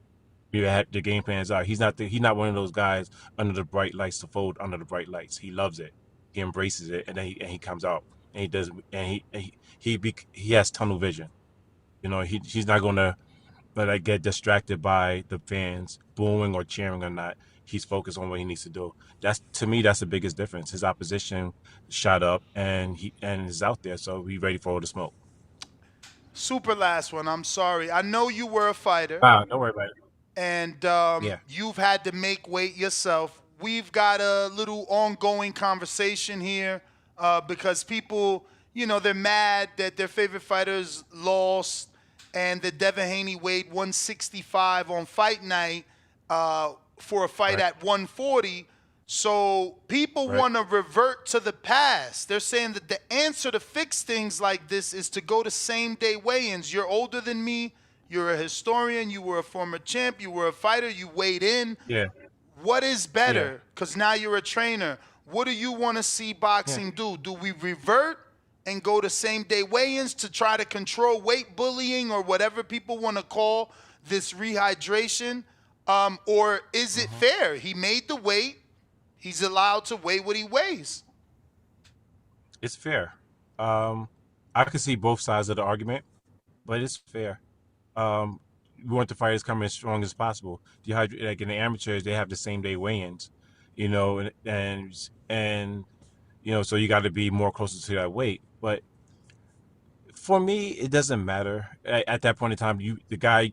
The game plans are. He's not one of those guys under the bright lights to fold under the bright lights. He loves it. He embraces it, and then he comes out and he does he has tunnel vision. He's not gonna get distracted by the fans booing or cheering or not. He's focused on what he needs to do. That's to me that's the biggest difference. His opposition shot up and he is out there, so he's ready for all the smoke. Super last one. I'm sorry. I know you were a fighter. Wow, don't worry about it. And Yeah. you've had to make weight yourself. We've got a little ongoing conversation here because people, they're mad that their favorite fighters lost and that Devin Haney weighed 165 on fight night for a fight Right. at 140. So people Right. want to revert to the past. They're saying that the answer to fix things like this is to go to same-day weigh-ins. You're older than me. You're a historian. You were a former champ. You were a fighter. You weighed in. Yeah. What is better? Because now you're a trainer. What do you want to see boxing do? Do we revert and go to same-day weigh-ins to try to control weight bullying or whatever people want to call this rehydration? Or is it fair? He made the weight. He's allowed to weigh what he weighs. It's fair. I can see both sides of the argument, but it's fair. We want the fighters coming as strong as possible. Like in the amateurs, they have the same day weigh-ins, and so you got to be more closer to that weight. But for me, it doesn't matter at that point in time. Because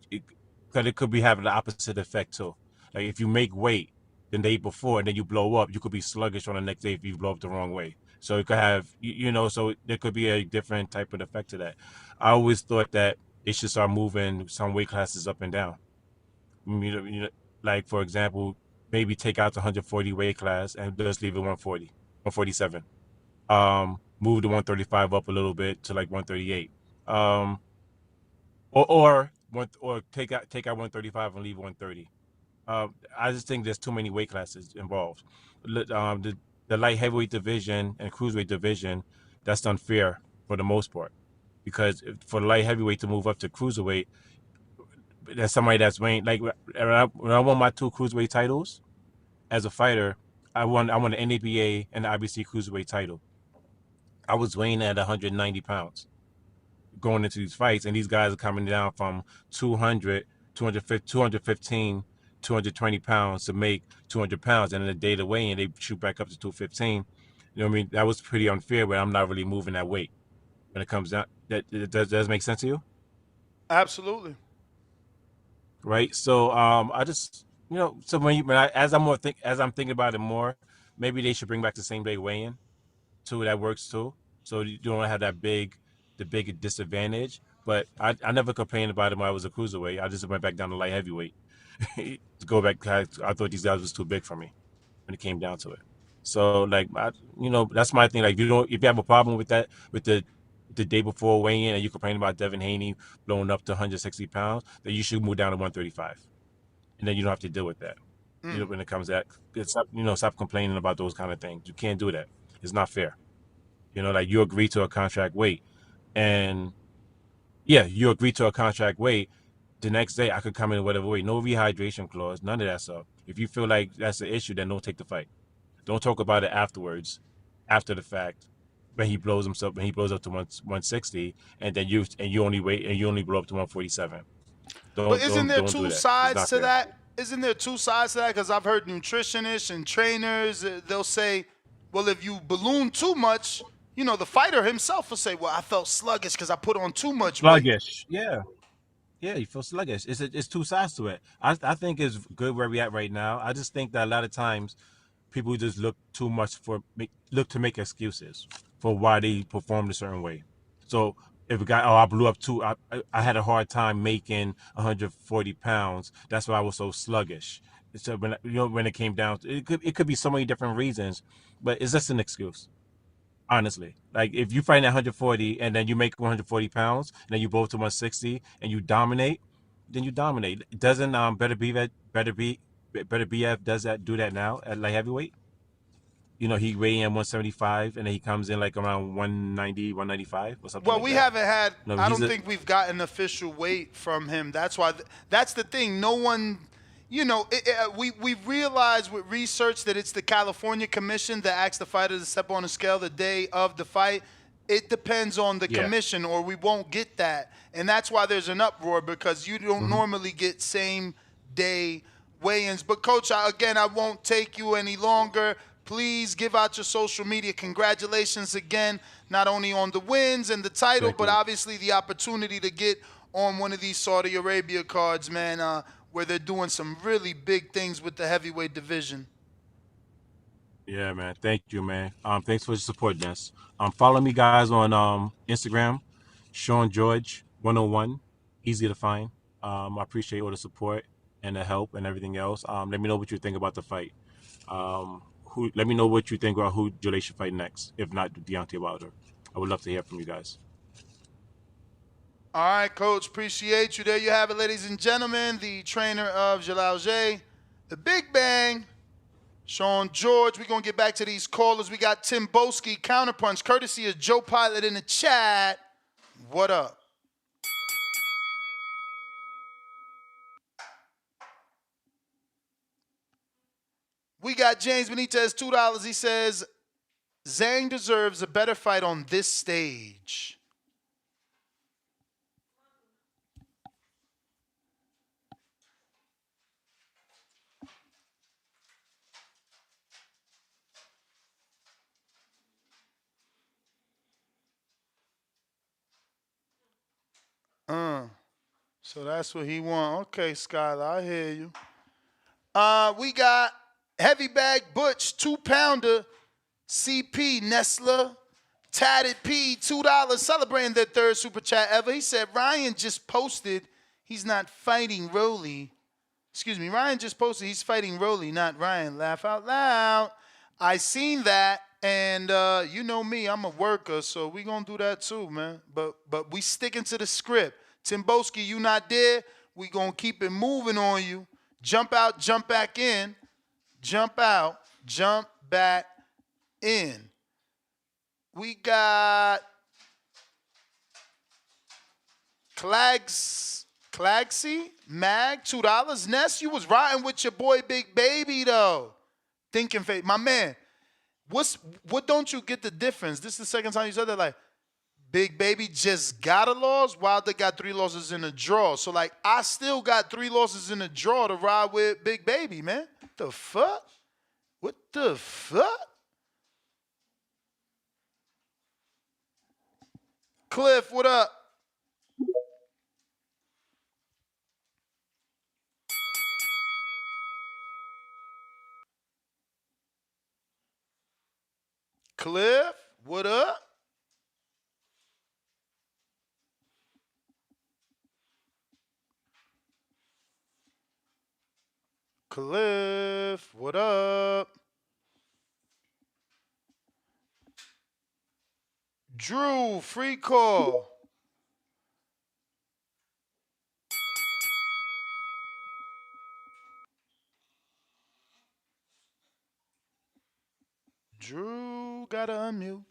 it could be having the opposite effect too. Like if you make weight the day before and then you blow up, you could be sluggish on the next day if you blow up the wrong way. So it could have, so there could be a different type of effect to that. I always thought that they should start moving some weight classes up and down. Like for example, maybe take out the 140 weight class and just leave it 140, 147. Move the 135 up a little bit to like 138. Or take out 135 and leave 130. I just think there's too many weight classes involved. The light heavyweight division and cruiserweight division, that's unfair for the most part, because for the light heavyweight to move up to cruiserweight, there's somebody that's weighing like when I won my 2 cruiserweight titles as a fighter, I won the NABA and the IBC cruiserweight title. I was weighing at 190 pounds. going into these fights, and these guys are coming down from 200, 215, 220 pounds to make 200 pounds, and in the day to weigh in, they shoot back up to 215. You know what I mean? That was pretty unfair, but I'm not really moving that weight when it comes down. That does make sense to you? Absolutely. Right. So I just so as I'm thinking about it more, maybe they should bring back the same day weigh-in too. That works too. So you don't have the big disadvantage. But I never complained about it when I was a cruiserweight. I just went back down to light heavyweight to go back. I thought these guys was too big for me when it came down to it. So like that's my thing. Like if you have a problem with that with the day before weigh-in and you complain about Devin Haney blowing up to 160 pounds, then you should move down to 135, and then you don't have to deal with that. When it comes to that, stop complaining about those kind of things. You can't do that. It's not fair. Like you agree to a contract weight, and you agree to a contract weight. The next day I could come in whatever weight, no rehydration clause, none of that stuff. If you feel like that's the issue, then don't take the fight. Don't talk about it afterwards, after the fact, when he blows up to 160, and then you only blow up to 147. But isn't there Don't do two that. It's sides not to fair. that? Isn't there two sides to that? Because I've heard nutritionists and trainers, they'll say, well, if you balloon too much, the fighter himself will say, well, I felt sluggish because I put on too much weight. Sluggish. Yeah, you feel sluggish. It's two sides to it. I think it's good where we at right now. I just think that a lot of times people just look too much to make excuses for why they performed a certain way. So if a guy, I blew up I had a hard time making 140 pounds. That's why I was so sluggish. So when it came down, it could be so many different reasons, but it's just an excuse. Honestly, like if you fight at 140 and then you make 140 pounds, and then you blow to 160 and you dominate, then you dominate. Doesn't Better BF do that now at light heavyweight? He weigh in 175 and then he comes in like around 190, 195 or something. Well, like we that. haven't had. No, I don't think we've gotten official weight from him. That's why. That's the thing. No one. We've realized with research that it's the California Commission that asks the fighter to step on the scale the day of the fight. It depends on the commission, or we won't get that, and that's why there's an uproar because you don't normally get same day weigh-ins. But Coach, I won't take you any longer. Please give out your social media. Congratulations again, not only on the wins and the title, but obviously the opportunity to get on one of these Saudi Arabia cards, man, where they're doing some really big things with the heavyweight division. Yeah, man. Thank you, man. Thanks for the support, Ness. Follow me, guys, on Instagram, Sean George 101. Easy to find. I appreciate all the support and the help and everything else. Let me know what you think about the fight. Let me know what you think about who Jaleel should fight next, if not Deontay Wilder. I would love to hear from you guys. All right, Coach. Appreciate you. There you have it, ladies and gentlemen. The trainer of Jaleel, the Big Bang, Sean George. We're going to get back to these callers. We got Tim Boski, Counterpunch, courtesy of Joe Pilot in the chat. What up? We got James Benitez, $2. He says, Zhang deserves a better fight on this stage. So that's what he want. Okay, Skylar, I hear you. We got Heavy Bag Butch, 2-pounder, CP, Nestler, Tatted P, $2, celebrating their third super chat ever. He said, Ryan just posted he's not fighting Rolly. Excuse me, Ryan just posted he's fighting Rolly, not Ryan. Laugh out loud. I seen that, and you know me, I'm a worker, so we gonna do that too, man. But we sticking to the script. Timboski, you not there, we gonna keep it moving on you. Jump out, jump back in. Jump out, jump back in. We got Clagsy, Mag, $2. Ness, you was riding with your boy Big Baby, though. Thinking fate. My man, what don't you get the difference? This is the second time you said that, like, Big Baby just got a loss. Wilder got 3 losses in a draw. So, like, I still got 3 losses in a draw to ride with Big Baby, man. What the fuck? What the fuck? Cliff, what up? Cliff, what up? Cliff, what up? Drew, free call. Drew, gotta unmute.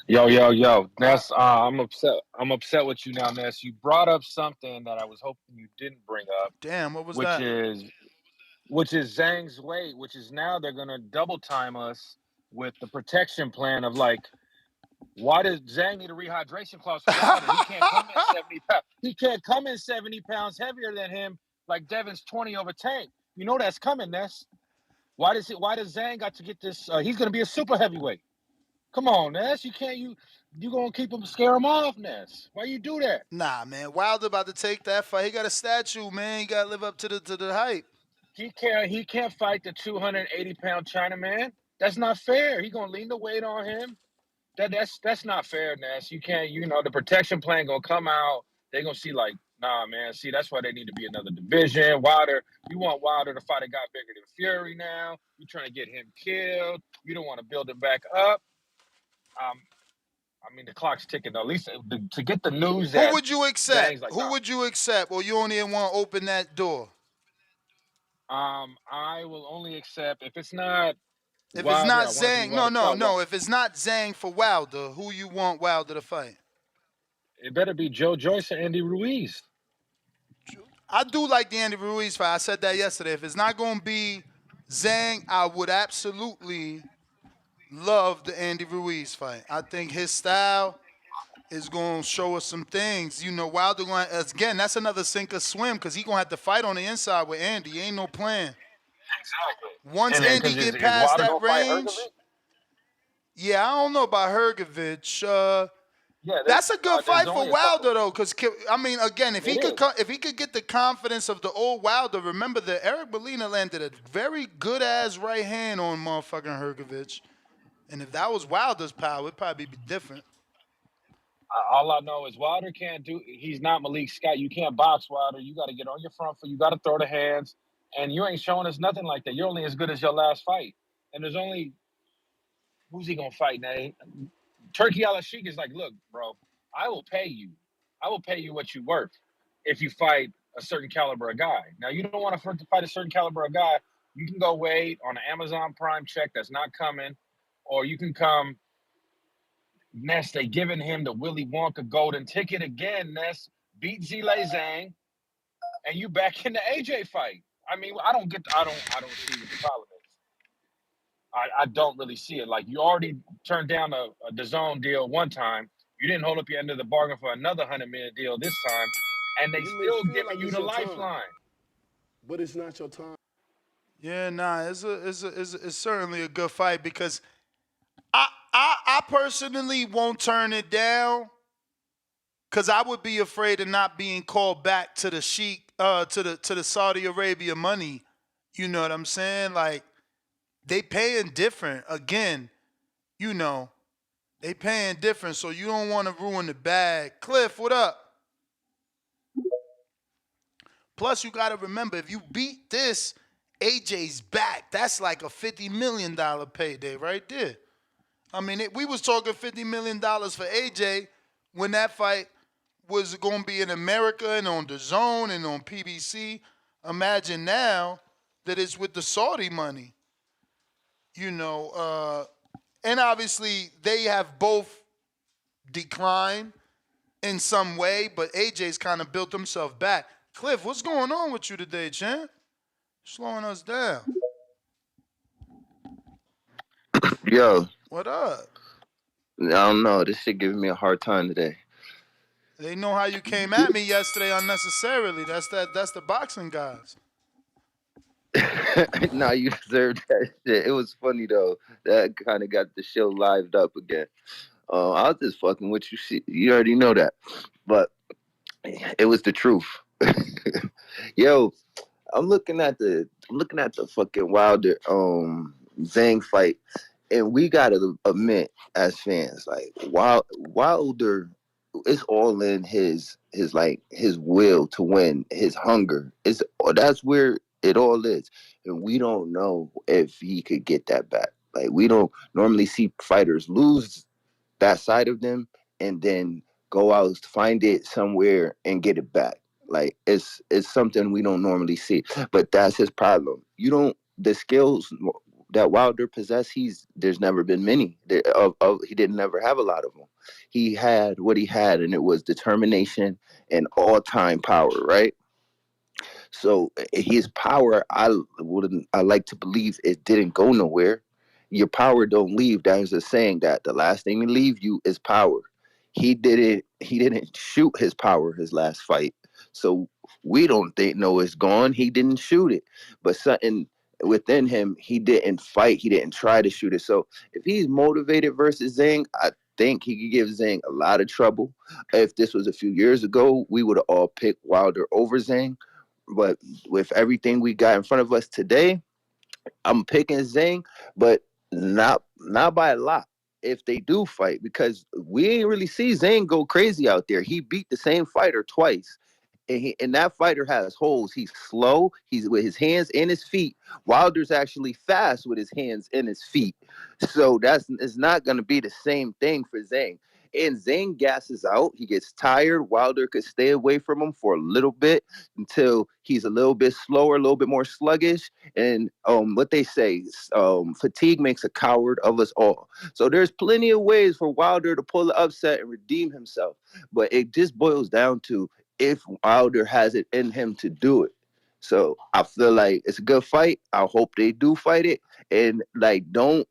Yo, Ness. I'm upset. I'm upset with you now, Ness. You brought up something that I was hoping you didn't bring up. Damn, what was which that? is Zhang's weight, which is now they're gonna double time us with the protection plan of like, why does Zhang need a rehydration clause for Wilder? He can't come in 70 pounds. He can't come in 70 pounds heavier than him, like Devin's 20 over Tank. You know that's coming, Ness. Why does Zhang got to get this? He's gonna be a super heavyweight. Come on, Ness. You can't you gonna keep him scare him off, Ness? Why you do that? Nah, man. Wilder about to take that fight. He got a statue, man. He gotta live up to the hype. He can't fight the 280-pound Chinaman. That's not fair. He gonna lean the weight on him. That's not fair, Ness. You can't. The protection plan gonna come out. They gonna see like, nah, man. See, that's why they need to be another division. Wilder, you want Wilder to fight a guy bigger than Fury now. You trying to get him killed. You don't want to build him back up. I mean, the clock's ticking though. At least to get the news that. Who would you accept? Like, Who would you accept? Or you only want to open that door? I will only accept if it's not. If Wilder, it's not Zhang, no. If it's not Zhang for Wilder, who you want Wilder to fight? It better be Joe Joyce or Andy Ruiz. I do like the Andy Ruiz fight. I said that yesterday. If it's not going to be Zhang, I would absolutely love the Andy Ruiz fight. I think his style is going to show us some things. Wilder going to, again, that's another sink or swim because he's going to have to fight on the inside with Andy. Ain't no plan. Exactly. Once Andy get past that range, yeah, I don't know about Hrgovic. That's a good fight for Wilder though, because I mean, again, if he could get the confidence of the old Wilder, remember that Eric Molina landed a very good ass right hand on motherfucking Hrgovic, and if that was Wilder's power, it'd probably be different. All I know is Wilder can't do. He's not Malik Scott. You can't box Wilder. You got to get on your front foot. You got to throw the hands, and you ain't showing us nothing like that. You're only as good as your last fight, and there's only who's he gonna fight now? Turkey Al-Sheikh is like, look, bro, I will pay you. I will pay you what you're worth if you fight a certain caliber of guy. Now, you don't want to fight a certain caliber of guy. You can go wait on an Amazon Prime check that's not coming, or you can come. Ness, they giving him the Willy Wonka golden ticket again. Ness beat Zhang, and you back in the AJ fight. I mean, I don't see what the problem is. I don't really see it. Like, you already turned down a DAZN deal one time. You didn't hold up your end of the bargain for another $100 million deal this time, and they still giving you the lifeline. But it's not your time. Yeah, nah, it's certainly a good fight because I personally won't turn it down because I would be afraid of not being called back to the Sheik, to the Saudi Arabia money. You know what I'm saying? Like, they paying different. Again, they paying different, so you don't want to ruin the bag. Cliff, what up? Plus, you got to remember, if you beat this, AJ's back. That's like a $50 million payday right there. I mean, we was talking $50 million for AJ when that fight was going to be in America and on DAZN and on PBC. Imagine now that it's with the Saudi money. And obviously they have both declined in some way, but AJ's kind of built himself back. Cliff, what's going on with you today, champ? Slowing us down. Yo. What up? I don't know. This shit giving me a hard time today. They know how you came at me yesterday unnecessarily. That's the boxing guys. Nah, you deserve that shit. It was funny though. That kind of got the show lived up again. I was just fucking with you. Shit. You already know that, but it was the truth. Yo, I'm looking at the fucking Wilder Zhang fight, and we gotta admit as fans, like Wilder, it's all in his will to win, his hunger. That's where it all is, and we don't know if he could get that back. Like we don't normally see fighters lose that side of them and then go out find it somewhere and get it back. Like it's something we don't normally see, but that's his problem. You don't the skills that Wilder possessed. There's never been many he didn't never have a lot of them. He had what he had, and it was determination and all time power. Right. So his power, I like to believe it didn't go nowhere. Your power don't leave. There's a saying that the last thing to leave you is power. He didn't shoot his power his last fight. So we don't think no it's gone. He didn't shoot it. But something within him, he didn't fight. He didn't try to shoot it. So if he's motivated versus Zhang, I think he could give Zhang a lot of trouble. If this was a few years ago, we would have all picked Wilder over Zhang, but with everything we got in front of us today, I'm picking Zhang, but not by a lot. If they do fight, because we ain't really see Zhang go crazy out there. He beat the same fighter twice. And that fighter has holes. He's slow. He's with his hands and his feet. Wilder's actually fast with his hands and his feet. So it's not going to be the same thing for Zhang. And Zhang gasses out. He gets tired. Wilder could stay away from him for a little bit until he's a little bit slower, a little bit more sluggish. And what they say, fatigue makes a coward of us all. So there's plenty of ways for Wilder to pull the upset and redeem himself. But it just boils down to if Wilder has it in him to do it. So I feel like it's a good fight. I hope they do fight it, and like don't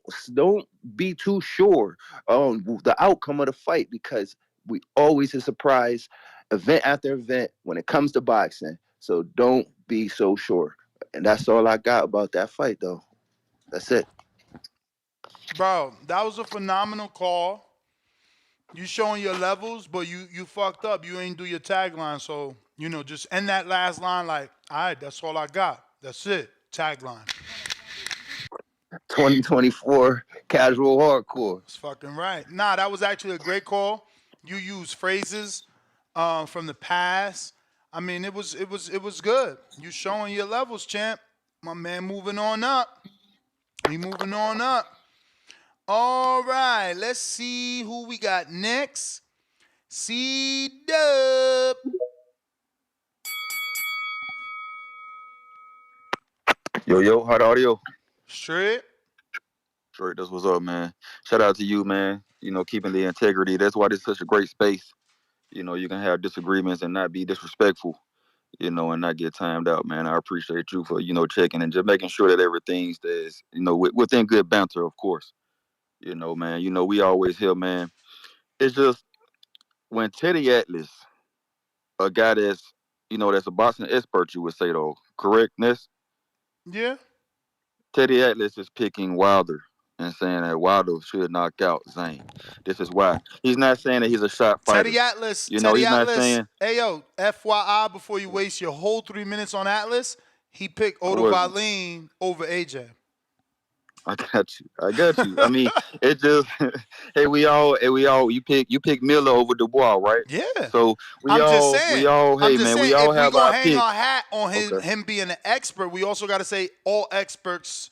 be too sure on the outcome of the fight because we always is surprised event after event when it comes to boxing. So don't be so sure. And that's all I got about that fight, though. That's it. Bro, that was a phenomenal call. You showing your levels, but you fucked up. You ain't do your tagline, so just end that last line like, all right, that's all I got. That's it. Tagline. 2024 casual hardcore. That's fucking right. Nah, that was actually a great call. You used phrases from the past. I mean, it was good. You showing your levels, champ. My man moving on up. We moving on up. All right, let's see who we got next. C Dub. Yo, hot audio. Straight. Straight, that's what's up, man. Shout out to you, man. Keeping the integrity. That's why this is such a great space. You can have disagreements and not be disrespectful, and not get timed out, man. I appreciate you for, checking and just making sure that everything stays, within good banter, of course. Man. We always hear, man. It's just when Teddy Atlas, a guy that's a boxing expert, you would say, though, correctness? Yeah. Teddy Atlas is picking Wilder and saying that Wilder should knock out Zane. This is why. He's not saying that he's a shot fighter. Teddy Atlas. He's not saying. Hey yo, FYI, before you waste your whole 3 minutes on Atlas, he picked Oda Was Valeen over AJ. I got you. I mean, it just you pick Miller over Dubois, right? Yeah. So we all hey man, we all if we have gonna our hang picks. our hat on Okay. him being an expert, we also got to say all experts,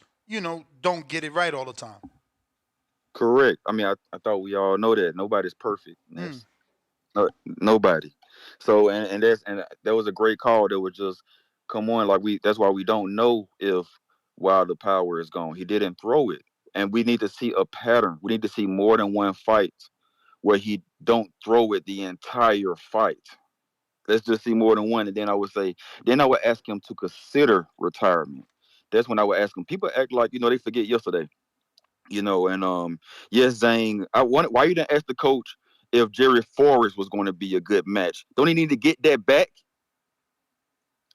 don't get it right all the time. Correct. I mean, I thought we all know that nobody's perfect. Nobody. So and that was a great call. That was just come on, like that's why we don't know if Wilder power is gone. He didn't throw it, and we need to see a pattern. We need to see more than one fight where he don't throw it the entire fight. Let's just see more than one, and then I would ask him to consider retirement. That's when I would ask him. People act like they forget yesterday. And yes, Zane, why you didn't ask the coach if Jerry Forrest was going to be a good match? Don't he need to get that back?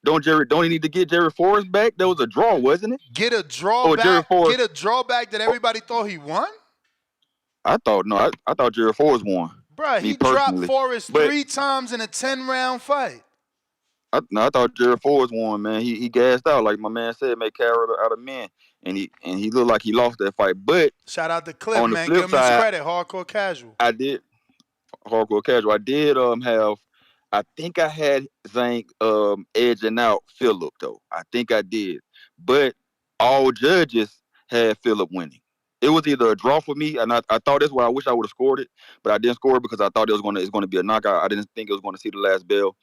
Don't he need to get Jerry Forrest back? That was a draw, wasn't it? Get a Or Jerry drawback. Forrest? Get a drawback that everybody thought he won. I thought no, I thought Jerry Forrest won. Bruh, Me he dropped personally, Forrest but 3 times in a 10-round fight. I thought Jerry Forrest won, man. He gassed out, like my man said, make carrot out of men, and he looked like he lost that fight. But Shout out to Cliff, on the man. Give flip him his side, credit. Hardcore casual. I did hardcore casual. I did have, I think I had Zank edging out Phillip though. I think I did, but all judges had Phillip winning. It was either a draw for me, and I thought that's why I wish I would have scored it, but I didn't score it because I thought it's gonna be a knockout. I didn't think it was gonna see the last bell.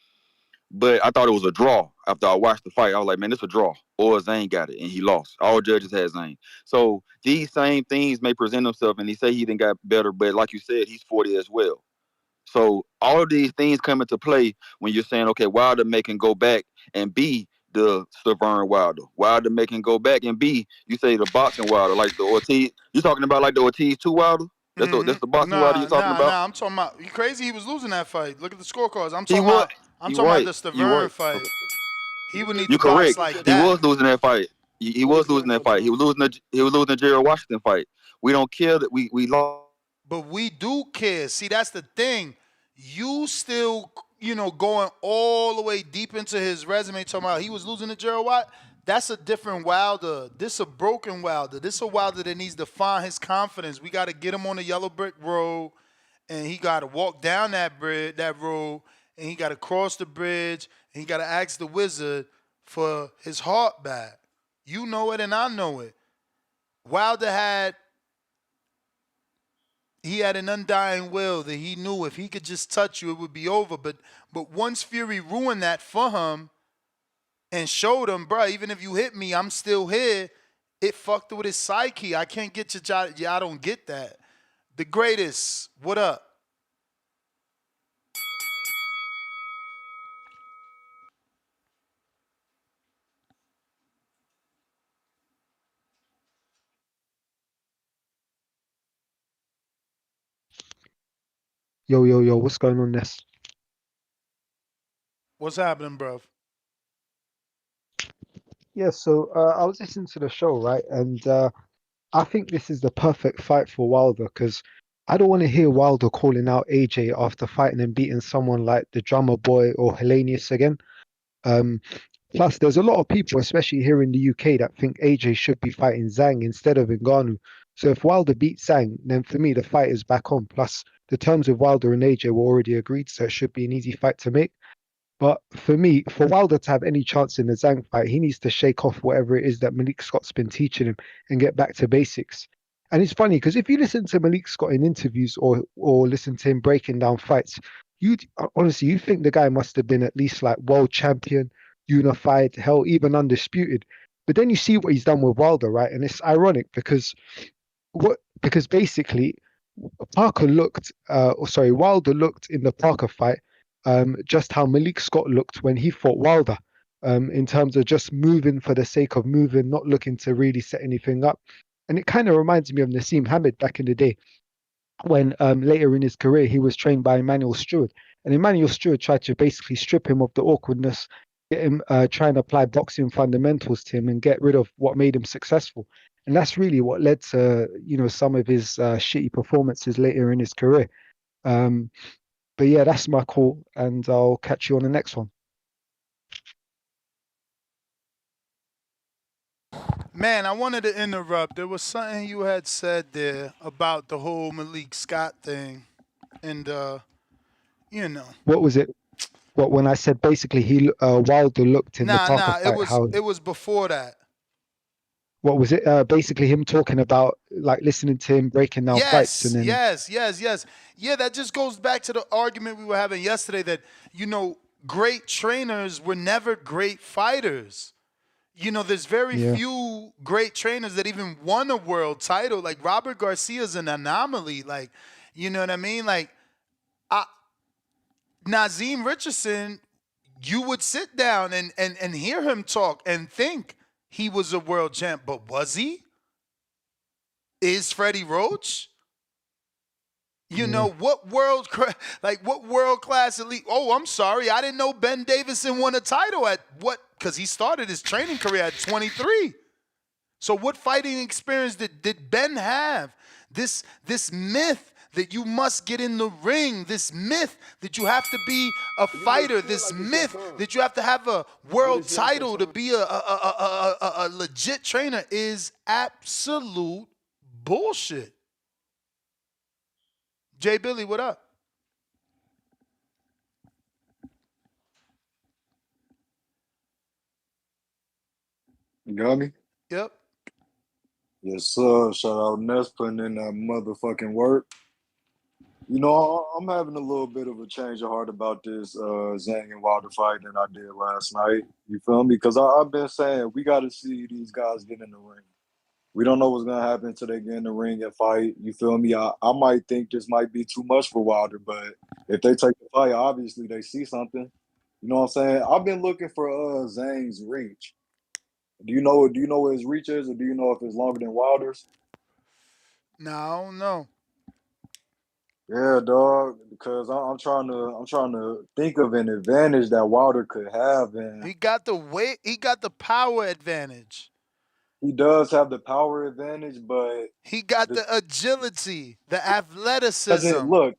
But I thought it was a draw after I watched the fight. I was like, man, it's a draw. Or Zane got it, and he lost. All judges had Zane. So these same things may present themselves, and he say he didn't got better, but like you said, he's 40 as well. So all of these things come into play when you're saying, okay, Wilder making go back and be the Severn Wilder. Wilder making go back and be, you say the boxing Wilder, like the Ortiz. You talking about like the Ortiz 2 Wilder? That's the boxing Wilder you're talking about? Nah. I'm talking about. You crazy? He was losing that fight. Look at the scorecards. I'm He talking was. about. I'm You talking about right. the You Stavern right. fight. He would need You to box correct. like He that. was losing that fight. He was losing that fight. He was losing the Gerald Washington fight. We don't care that we lost. But we do care. See, that's the thing. You still, going all the way deep into his resume, talking about he was losing to Gerald Watt. That's a different Wilder. This a broken Wilder. This a Wilder that needs to find his confidence. We got to get him on the yellow brick road, and he got to walk down that road, and he got to cross the bridge, and he got to ask the wizard for his heart back. You know it, and I know it. Wilder had an undying will that he knew if he could just touch you, it would be over. But once Fury ruined that for him and showed him, bro, even if you hit me, I'm still here, it fucked with his psyche. I can't get your I don't get that. The greatest, what up? Yo, what's going on, Ness? What's happening, bro? Yeah, so I was listening to the show, right? And I think this is the perfect fight for Wilder because I don't want to hear Wilder calling out AJ after fighting and beating someone like the Drummer Boy or Hellenius again. Plus, there's a lot of people, especially here in the UK, that think AJ should be fighting Zhang instead of Ngannou. So if Wilder beats Zhang, then for me, the fight is back on. Plus, the terms with Wilder and AJ were already agreed, so it should be an easy fight to make. But for me, for Wilder to have any chance in the Zhang fight, he needs to shake off whatever it is that Malik Scott's been teaching him and get back to basics. And it's funny because if you listen to Malik Scott in interviews or listen to him breaking down fights, you honestly you think the guy must have been at least like world champion, unified, hell, even undisputed. But then you see what he's done with Wilder, right? And it's ironic because basically Wilder looked in the Parker fight just how Malik Scott looked when he fought Wilder, in terms of just moving for the sake of moving, not looking to really set anything up. And it kind of reminds me of Nassim Hamed back in the day, when later in his career he was trained by Emmanuel Stewart. And Emmanuel Stewart tried to basically strip him of the awkwardness, get him try and apply boxing fundamentals to him and get rid of what made him successful. And that's really what led to, some of his shitty performances later in his career. But yeah, that's my call, and I'll catch you on the next one. Man, I wanted to interrupt. There was something you had said there about the whole Malik Scott thing. And, What was it? What, when I said basically Wilder looked in the Parker fight? It was before that. What was it? Basically him talking about, like, listening to him breaking down fights. And then... Yes. Yeah, that just goes back to the argument we were having yesterday that, great trainers were never great fighters. There's very few great trainers that even won a world title. Like, Robert Garcia's an anomaly. Like, you know what I mean? Like, Nazeem Richardson, you would sit down and hear him talk and think he was a world champ, but was he? is Freddie Roach. You know what world class elite? Oh, I'm sorry, I didn't know Ben Davison won a title at what? Because he started his training career at 23. So what fighting experience did Ben have? This myth that you must get in the ring, this myth that you have to be a fighter, this myth that you have to have a world title to be a legit trainer is absolute bullshit. Jay Billy, what up? You got me? Yep. Yes, sir. Shout out Ness putting in that motherfucking work. You know, I'm having a little bit of a change of heart about this Zhang and Wilder fight than I did last night. You feel me? Because I've been saying we got to see these guys get in the ring. We don't know what's going to happen until they get in the ring and fight. You feel me? I might think this might be too much for Wilder, but if they take the fight, obviously they see something. You know what I'm saying? I've been looking for Zhang's reach. Do you know where his reach is, or do you know if it's longer than Wilder's? No, I don't know. Yeah, dog. Because I'm trying to think of an advantage that Wilder could have, and He got the weight. He got the power advantage. he does have the power advantage, but he got the the agility, the doesn't athleticism. look.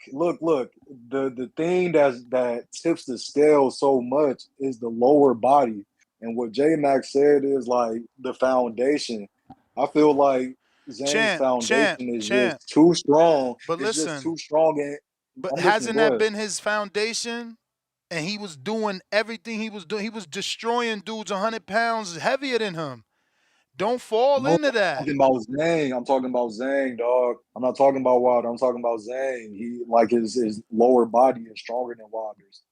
The thing that tips the scale so much is the lower body, and what J Max said is like the foundation. I feel like Zhang's foundation is Champ. just too strong. But It's just listen, too strong, and but I'm listening. hasn't Go that ahead. been his foundation? And he was doing everything he was doing. He was destroying dudes 100 pounds heavier than him. Don't fall No, into that. I'm talking about Zhang. I'm talking about Zhang, dog. I'm not talking about Wilder. I'm talking about Zhang. He like his lower body is stronger than Wilder's.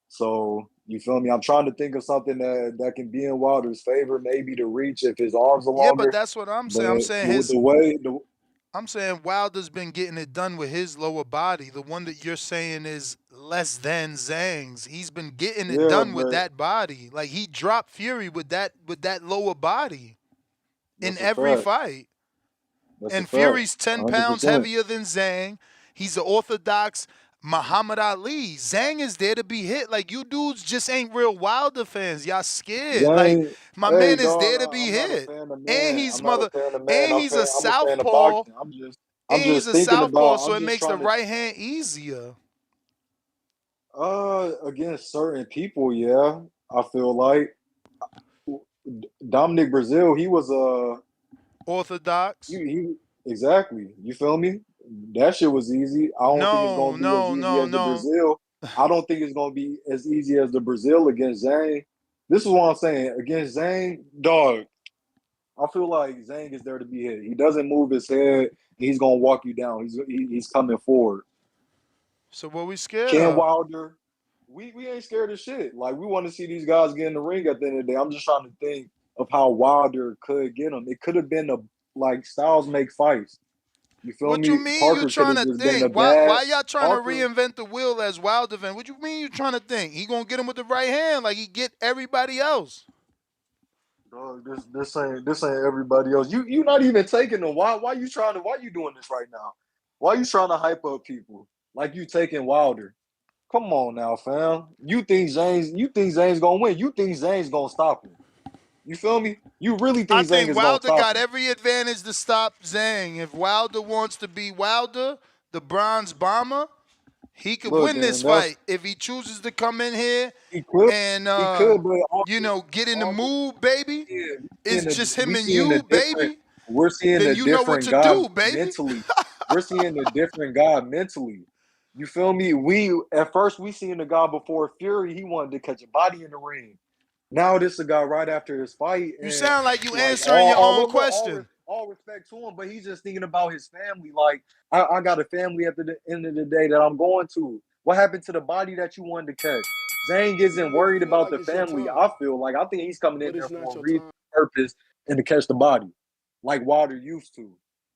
So you feel me? I'm trying to think of something that can be in Wilder's favor, maybe to reach if his arms are Yeah, but longer. that's what I'm But saying. I'm saying I'm saying Wilder's been getting it done with his lower body. The one that you're saying is less than Zhang's. He's been getting it yeah, done with but that body. Like he dropped Fury with that lower body in that's a every fact. fight. That's a And fact. Fury's 10 pounds 100%. heavier than Zhang. He's an orthodox Muhammad Ali. Zhang is there to be hit. Like you dudes just ain't real Wilder fans. Y'all scared. Like Zhang, my hey man is there dog, to be I'm not a hit. fan of And man. he's I'm not a fan of man. and he's a I'm a fan of southpaw. boxing. I'm And he's just a thinking southpaw, about. so I'm it just makes the trying to right hand easier. against certain people, yeah. I feel like Dominic Brazil, he was Orthodox. he exactly. You feel me? That shit was easy. I don't think it's No, gonna be as no, easy no, as the no. Brazil. I don't think it's gonna be as easy as the Brazil against Zhang. This is what I'm saying. Against Zhang, dog, I feel like Zhang is there to be hit. He doesn't move his head. He's gonna walk you down. He's coming forward. So what we scared Ken of? Wilder, we ain't scared of shit. Like we want to see these guys get in the ring at the end of the day. I'm just trying to think of how Wilder could get them. It could have been like styles make fights. You feel What you me? mean you Parker could trying have to just been a think? bad Why y'all trying to Parker. reinvent the wheel as Wilder fan? What you mean you trying to think? He gonna get him with the right hand like he get everybody else. Dog, this ain't everybody else. You not even taking them. Why you doing this right now? Why you trying to hype up people like you taking Wilder? Come on now, fam. You think Zane's gonna win. You think Zane's gonna stop him. You feel me? You really I think Zhang think is gonna Wilder stop got him? every advantage to stop Zhang. If Wilder wants to be Wilder, the bronze bomber, he could Look, win this and that's fight. If he chooses to come in here he could, and but get in the also mood, baby, it's just him we and seeing a you, different baby, we're seeing then a you know what different to guy do, baby. mentally. We're seeing a different guy mentally. You feel me? We at first we seen the guy before Fury. He wanted to catch a body in the ring. Now this is a guy right after his fight, You and sound like you like answering your own look, question. all respect to him, but he's just thinking about his family. Like I got a family at the end of the day that I'm going to. What happened to the body that you wanted to catch? Zane You isn't may worried feel about like the it's your family. time, I think he's coming in but there it's for not a your reason, time. purpose, and to catch the body, like Wilder used to.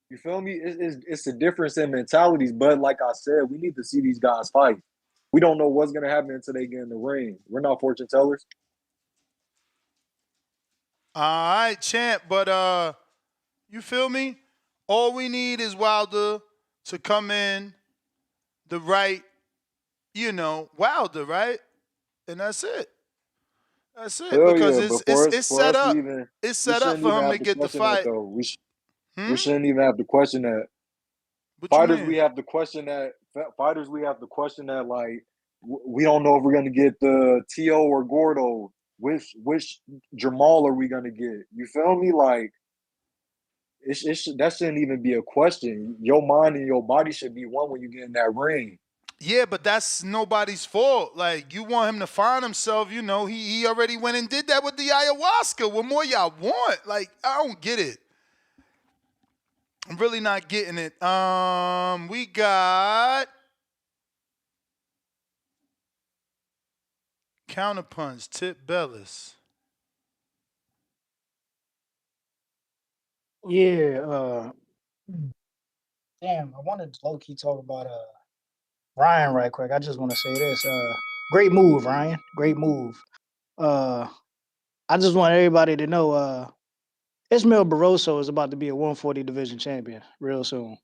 You feel me? It's a difference in mentalities, but like I said, we need to see these guys fight. We don't know what's gonna happen until they get in the ring. We're not fortune tellers. All right, champ, but you feel me? All we need is Wilder to come in the right, Wilder, right? And that's it. That's it. Hell Because yeah, but for us, it's for set us to up. even, It's we set up shouldn't for even him to have to get the question that fight. though. We shouldn't even have to question that. What you Fighters, mean? we have to question that. Fighters, we have to question that. Like, we don't know if we're gonna get the To or Gordo. Which Jamal are we gonna get? You feel me? Like, that shouldn't even be a question. Your mind and your body should be one when you get in that ring. Yeah, but that's nobody's fault. Like, you want him to find himself, he already went and did that with the ayahuasca. What more y'all want? Like, I don't get it. I'm really not getting it. We got Counterpunch, Tip Bellis. Yeah, damn, I wanted to low key talk about Ryan right quick. I just want to say this. Great move, Ryan. Great move. Uh I just want everybody to know Ismael Barroso is about to be a 140 division champion real soon.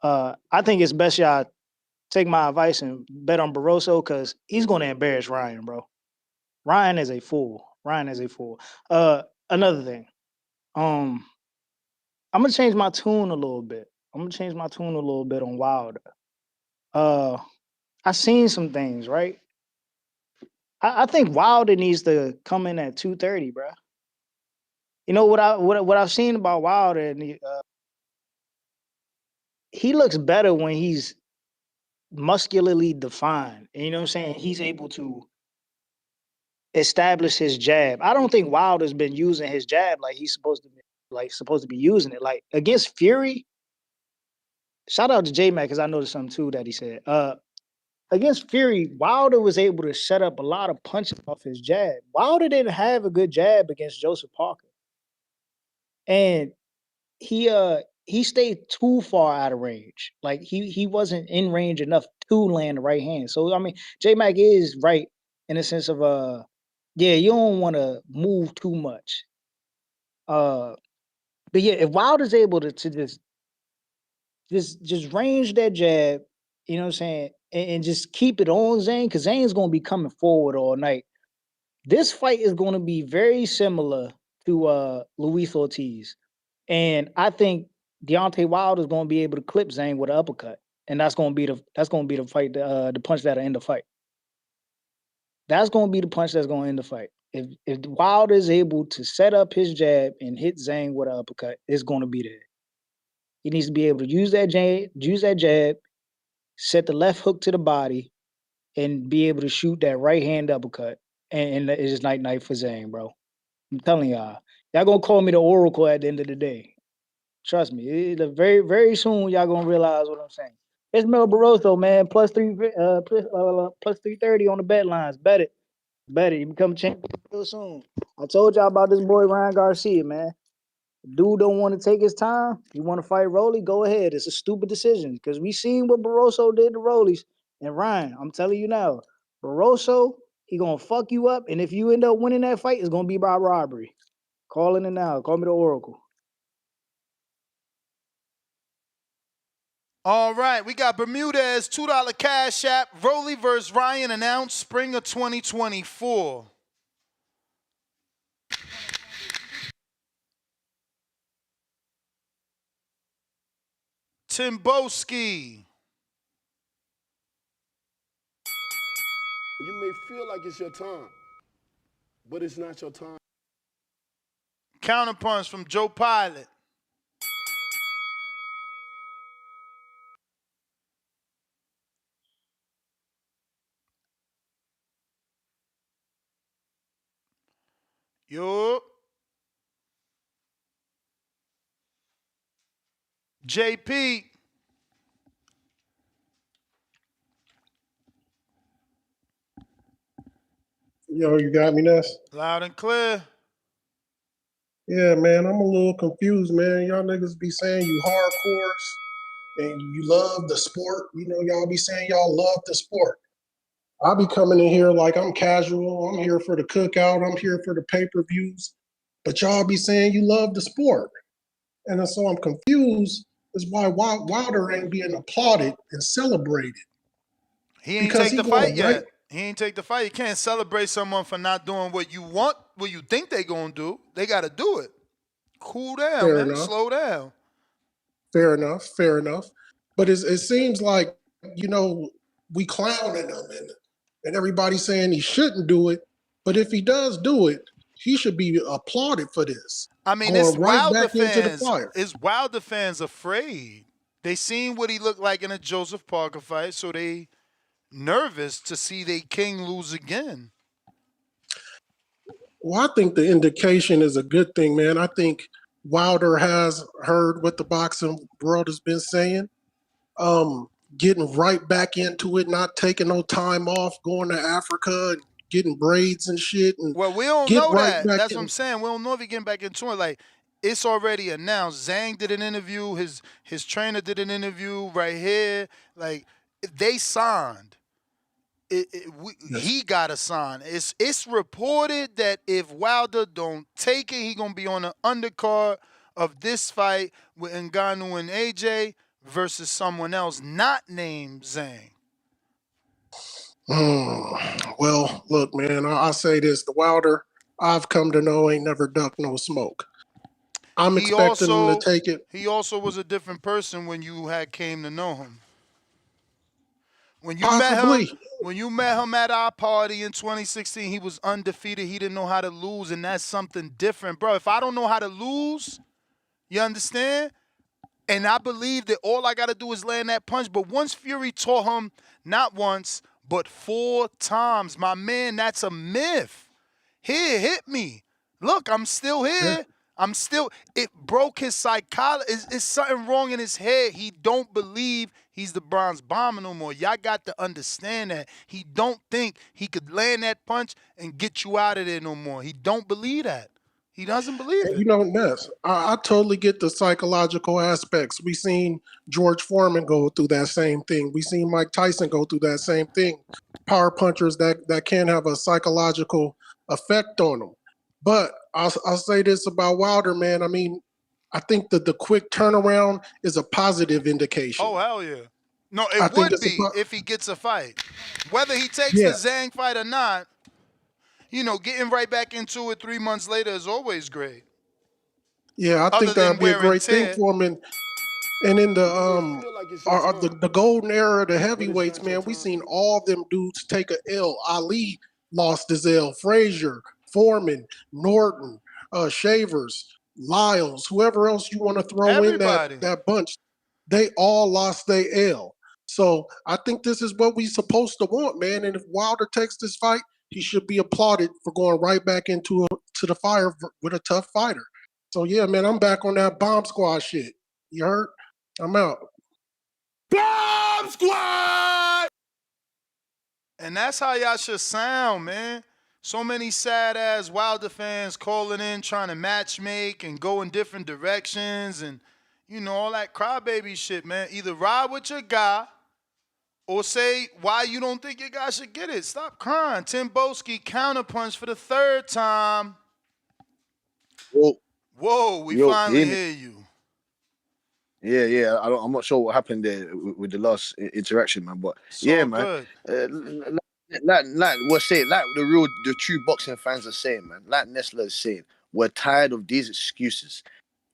I think it's best y'all take my advice and bet on Barroso because he's gonna embarrass Ryan, bro. Ryan is a fool. Ryan is a fool. Another thing. Um, I'm gonna change my tune a little bit. I'm gonna change my tune a little bit on Wilder. Uh, I seen some things, right? I think Wilder needs to come in at 230, bro. You know what I've seen about Wilder, and he looks better when he's muscularly defined. And you know what I'm saying? He's able to establish his jab. I don't think Wilder's been using his jab like he's supposed to be using it. Like against Fury, shout out to J Mac because I noticed something too that he said. Against Fury, Wilder was able to set up a lot of punches off his jab. Wilder didn't have a good jab against Joseph Parker. And he stayed too far out of range. Like he wasn't in range enough to land the right hand. So I mean, J Mac is right in the sense of yeah, you don't want to move too much. But yeah, if Wilder's able to just range that jab, you know what I'm saying, and just keep it on Zane, because Zane's gonna be coming forward all night. This fight is gonna be very similar to Luis Ortiz. And I think Deontay Wilder is gonna be able to clip Zane with an uppercut. And that's gonna be the fight, the punch that'll end the fight. That's gonna be the punch that's gonna end the fight. If Wilder is able to set up his jab and hit Zane with an uppercut, it's gonna be there. He needs to be able to use that jab, set the left hook to the body, and be able to shoot that right hand uppercut. And it's just night for Zane, bro. I'm telling y'all gonna call me the Oracle at the end of the day. Trust me, very very soon y'all gonna realize what I'm saying. It's Mel Barroso, man, plus 330 on the bet lines. Bet it. You become champion real soon. I told y'all about this boy Ryan Garcia, man. Dude don't want to take his time. You want to fight Rolly? Go ahead. It's a stupid decision because we seen what Barroso did to Rollies. And Ryan, I'm telling you now, Barroso, he gonna fuck you up. And if you end up winning that fight, it's gonna be by robbery. Calling it now. Call me the Oracle. All right, we got Bermudez, $2 Cash App, Rolly versus Ryan announced spring of 2024. Timboski. You may feel like it's your time, but it's not your time. Counterpunch from Joe Pilot. Yup. JP. Yo, you got me, Ness? Loud and clear. Yeah, man, I'm a little confused, man. Y'all niggas be saying you hardcores and you love the sport. You know, y'all be saying y'all love the sport. I'll be coming in here like I'm casual. I'm here for the cookout. I'm here for the pay-per-views. But y'all be saying you love the sport. And so I'm confused is why Wilder ain't being applauded and celebrated. He ain't Because take he the fight going right. yet. He ain't take the fight. You can't celebrate someone for not doing what you want, what you think they gonna do. They gotta do it. Cool down, Fair man. enough. Slow down. Fair enough. Fair enough. But it seems like, we clowning him and everybody's saying he shouldn't do it. But if he does do it, he should be applauded for this. I mean, it's Going right Wilder back into the fans. fire. It's Wilder fans afraid. They seen what he looked like in a Joseph Parker fight, so they nervous to see they king lose again. Well, I think the indication is a good thing, man. I think Wilder has heard what the boxing world has been saying. Getting right back into it, not taking no time off, going to Africa and getting braids and shit, and Well, we don't get know right that. back That's what I'm in. saying. We don't know if he getting back into it. Like, it's already announced. Zhang did an interview. His trainer did an interview right here. Like, they signed. Yes. He got a sign. It's reported that if Wilder don't take it, he gonna be on the undercard of this fight with Ngannou and AJ versus someone else not named Zhang. Well, look, man, I say this: the Wilder I've come to know ain't never ducked no smoke. I'm expecting him to take it. He also was a different person when you had came to know him. When you Possibly. met him at our party in 2016, he was undefeated. He didn't know how to lose, and that's something different, bro. If I don't know how to lose, you understand? And I believe that all I got to do is land that punch. But once Fury taught him, not once, but 4 times, my man, that's a myth. Here, hit me. Look, I'm still here. It broke his psychology. It's something wrong in his head. He don't believe he's the bronze bomber no more. Y'all got to understand that. He don't think he could land that punch and get you out of there no more. He don't believe that. He doesn't believe And it. Ness, I totally get the psychological aspects. We seen George Foreman go through that same thing. We seen Mike Tyson go through that same thing. Power punchers that can have a psychological effect on them. But I'll say this about Wilder, man. I mean, I think that the quick turnaround is a positive indication. Oh, hell yeah. No, it would be if he gets a fight. Whether he takes the Zhang fight or not, getting right back into it 3 months later is always great. Yeah, I think that'd be a great thing for him. And in the golden era of the heavyweights, man, we seen all them dudes take a L. Ali lost his L. Frazier, Foreman, Norton, Shavers, Lyles, whoever else you want to throw in that bunch, they all lost their L. So I think this is what we supposed to want, man. And if Wilder takes this fight, he should be applauded for going right back into the fire with a tough fighter. So yeah, man, I'm back on that bomb squad shit. You heard? I'm out. Bomb Squad! And that's how y'all should sound, man. So many sad-ass Wilder fans calling in, trying to matchmake and go in different directions and, all that crybaby shit, man. Either ride with your guy or say why you don't think your guy should get it. Stop crying. Tim Boski counterpunch for the 3rd time. Whoa, we finally hear you. Yeah. I'm not sure what happened there with the last interaction, man. But man. Like we're saying, like the true boxing fans are saying, man. Like Nestler is saying, we're tired of these excuses.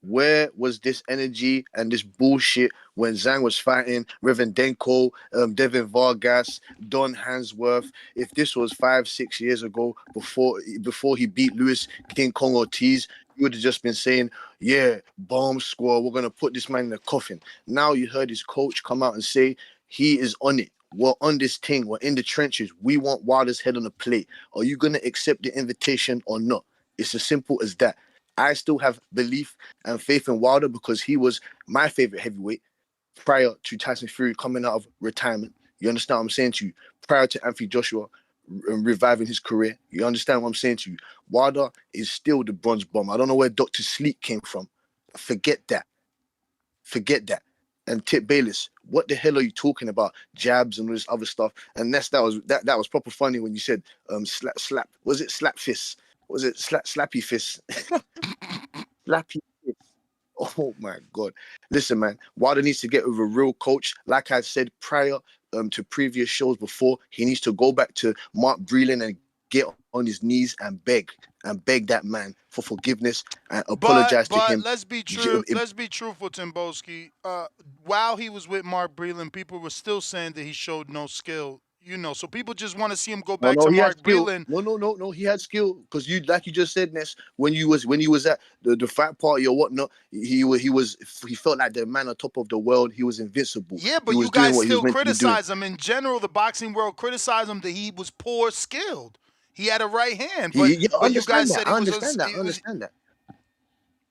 Where was this energy and this bullshit when Zhang was fighting Rivendenko, Devin Vargas, Don Hansworth? If this was 5-6 years ago, before he beat Luis King Kong Ortiz, you would have just been saying, yeah, bomb squad, we're going to put this man in the coffin. Now you heard his coach come out and say he is on it. We're on this thing. We're in the trenches. We want Wilder's head on the plate. Are you going to accept the invitation or not? It's as simple as that. I still have belief and faith in Wilder because he was my favorite heavyweight prior to Tyson Fury coming out of retirement. You understand what I'm saying to you? Prior to Anthony Joshua reviving his career. You understand what I'm saying to you? Wilder is still the bronze bomb. I don't know where Dr. Sleep came from. Forget that. And Tip Bayless, what the hell are you talking about? Jabs and all this other stuff. And that was proper funny when you said slap. Was it slap fist? Was it slappy fist? Slappy fist. Oh my God. Listen, man, Wilder needs to get with a real coach. Like I said prior to previous shows before, he needs to go back to Mark Breland and get on his knees and beg that man for forgiveness and apologize to But him. let's be true. Let's be truthful, Timboski. While he was with Mark Breland, people were still saying that he showed no skill. So people just want to see him go back No, to he had Mark skill. Breland. No. He had skill because like you just said, Ness, when he was at the fight party or whatnot, he felt like the man on top of the world. He was invincible. Yeah, but He you was doing guys what he was still meant to be doing. criticize him. In general, the boxing world criticized him that he was poor skilled. He had a right hand, but I you understand guys that. said he I was. understand that. I understand that.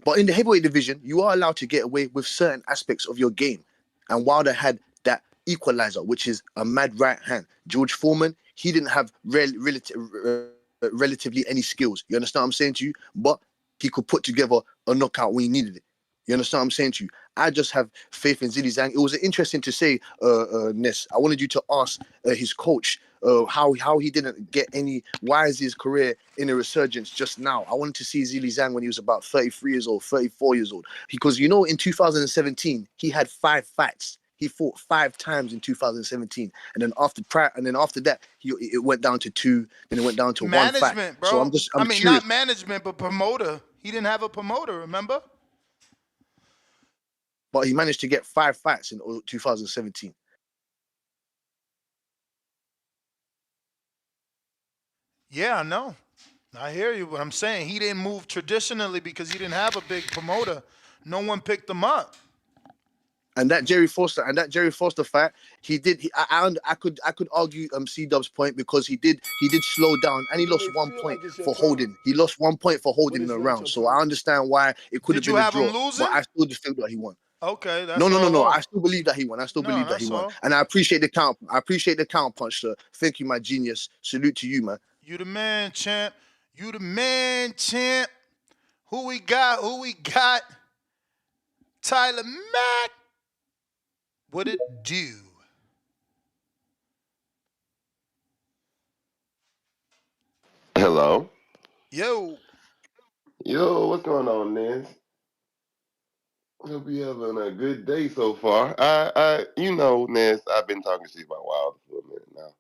But in the heavyweight division, you are allowed to get away with certain aspects of your game. And Wilder had that equalizer, which is a mad right hand. George Foreman, he didn't have relatively any skills. You understand what I'm saying to you? But he could put together a knockout when he needed it. You understand what I'm saying to you? I just have faith in Zhang. It was interesting to say, Ness. I wanted you to ask his coach how he didn't get any. Why is his career in a resurgence just now? I wanted to see Zhang when he was about 33 years old, 34 years old. Because in 2017 he had 5 fights. He fought 5 times in 2017, and then after that, it went down to 2. Then it went down to 1 fight. Management, So bro. I'm Not curious. management, but promoter. He didn't have a promoter, remember? But he managed to get 5 fights in 2017. Yeah, I know. I hear you, but I'm saying he didn't move traditionally because he didn't have a big promoter. No one picked him up. And that Jerry Foster fight, he did. I could argue C-Dub's point because he did slow down and he You lost may 1 feel point like it's your for time, holding. He lost 1 point for but holding in it's a not round. your So I time. understand why it could have Did you been a have him draw. But losing? I still just feel that he won. Okay, No, that's all I off. still believe that he won. I still No, believe that he that's won. all. And I appreciate the count. I appreciate the counter punch, sir. Thank you, my genius. Salute to you, man. You the man, champ. You the man, champ. Who we got? Tyler Mack. What it do? Hello. Yo. Yo, what's going on, Nance? Hope you having a good day so far. Nance, I've been talking shit about Wilder for a minute now.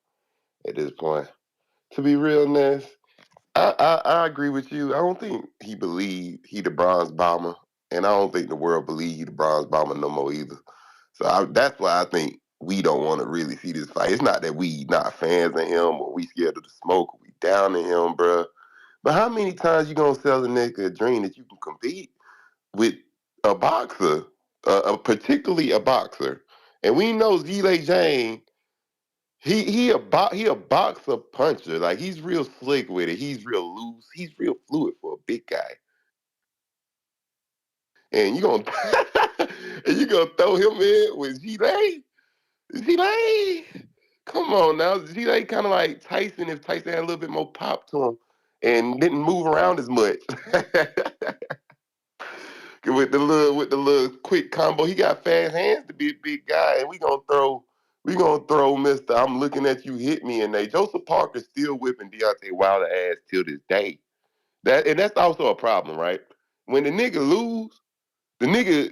At this point, to be real, Nance, I agree with you. I don't think he believed he the bronze bomber, and I don't think the world believe he the bronze bomber no more either. So that's why I think we don't want to really see this fight. It's not that we not fans of him or we scared of the smoke or we down in him, bruh. But how many times you gonna sell a nigga a dream that you can compete with a boxer, particularly a boxer? And we know Zhang, he a boxer puncher. Like he's real slick with it. He's real loose. He's real fluid for a big guy. And you gonna throw him in with Zhang? Zhang, come on now. Zhang kind of like Tyson if Tyson had a little bit more pop to him and didn't move around as much. with the little quick combo. He got fast hands to be a big guy, and we gonna throw Mister. I'm looking at you, hit me, and Joseph Parker's still whipping Deontay Wilder ass till this day. That's also a problem, right? When the nigga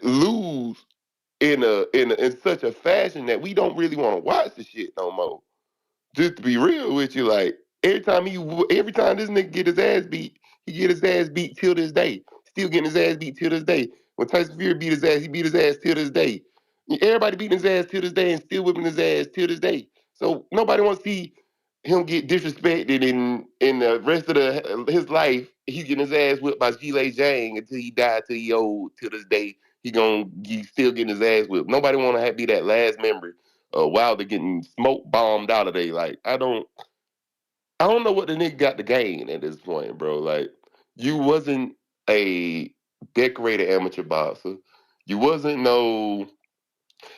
lose in such a fashion that we don't really want to watch the shit no more. Just to be real with you, like every time this nigga get his ass beat, he get his ass beat till this day. Still getting his ass beat till this day. When Tyson Fury beat his ass, he beat his ass till this day. Everybody beating his ass till this day and still whipping his ass till this day. So nobody wants to see him get disrespected in the rest of his life. He's getting his ass whipped by Zhang until he died till he old till this day. He still getting his ass whipped. Nobody want to be that last member Wilder getting smoke bombed out of there. Like I don't know what the nigga got to gain at this point, bro. Like you wasn't a decorated amateur boxer. You wasn't no.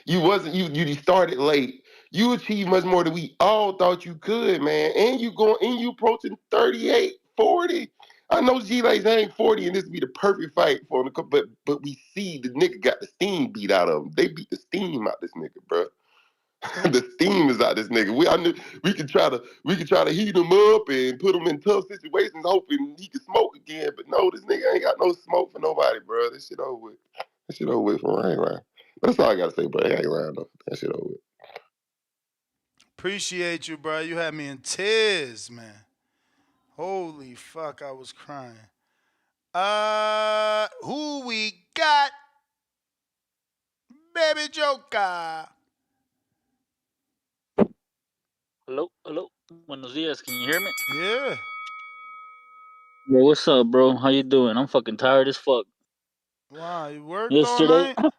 You started late. You achieved much more than we all thought you could, man. And you approaching 38, 40. I know Zhang 40 and this would be the perfect fight for him, but we see the nigga got the steam beat out of him. They beat the steam out this nigga, bro. The steam is out this nigga. I knew we could try to heat him up and put him in tough situations, hoping he could smoke again. But no, this nigga ain't got no smoke for nobody, bro. This shit over with. That shit over with for Rain, right? That's all I gotta say, bro. I ain't lying though. That shit over with. Appreciate you, bro. You had me in tears, man. Holy fuck, I was crying. Who we got? Baby Joker. Hello, hello. Buenos dias. Can you hear me? Yeah. Bro, what's up, bro? How you doing? I'm fucking tired as fuck. Wow, you worked all Yesterday, night?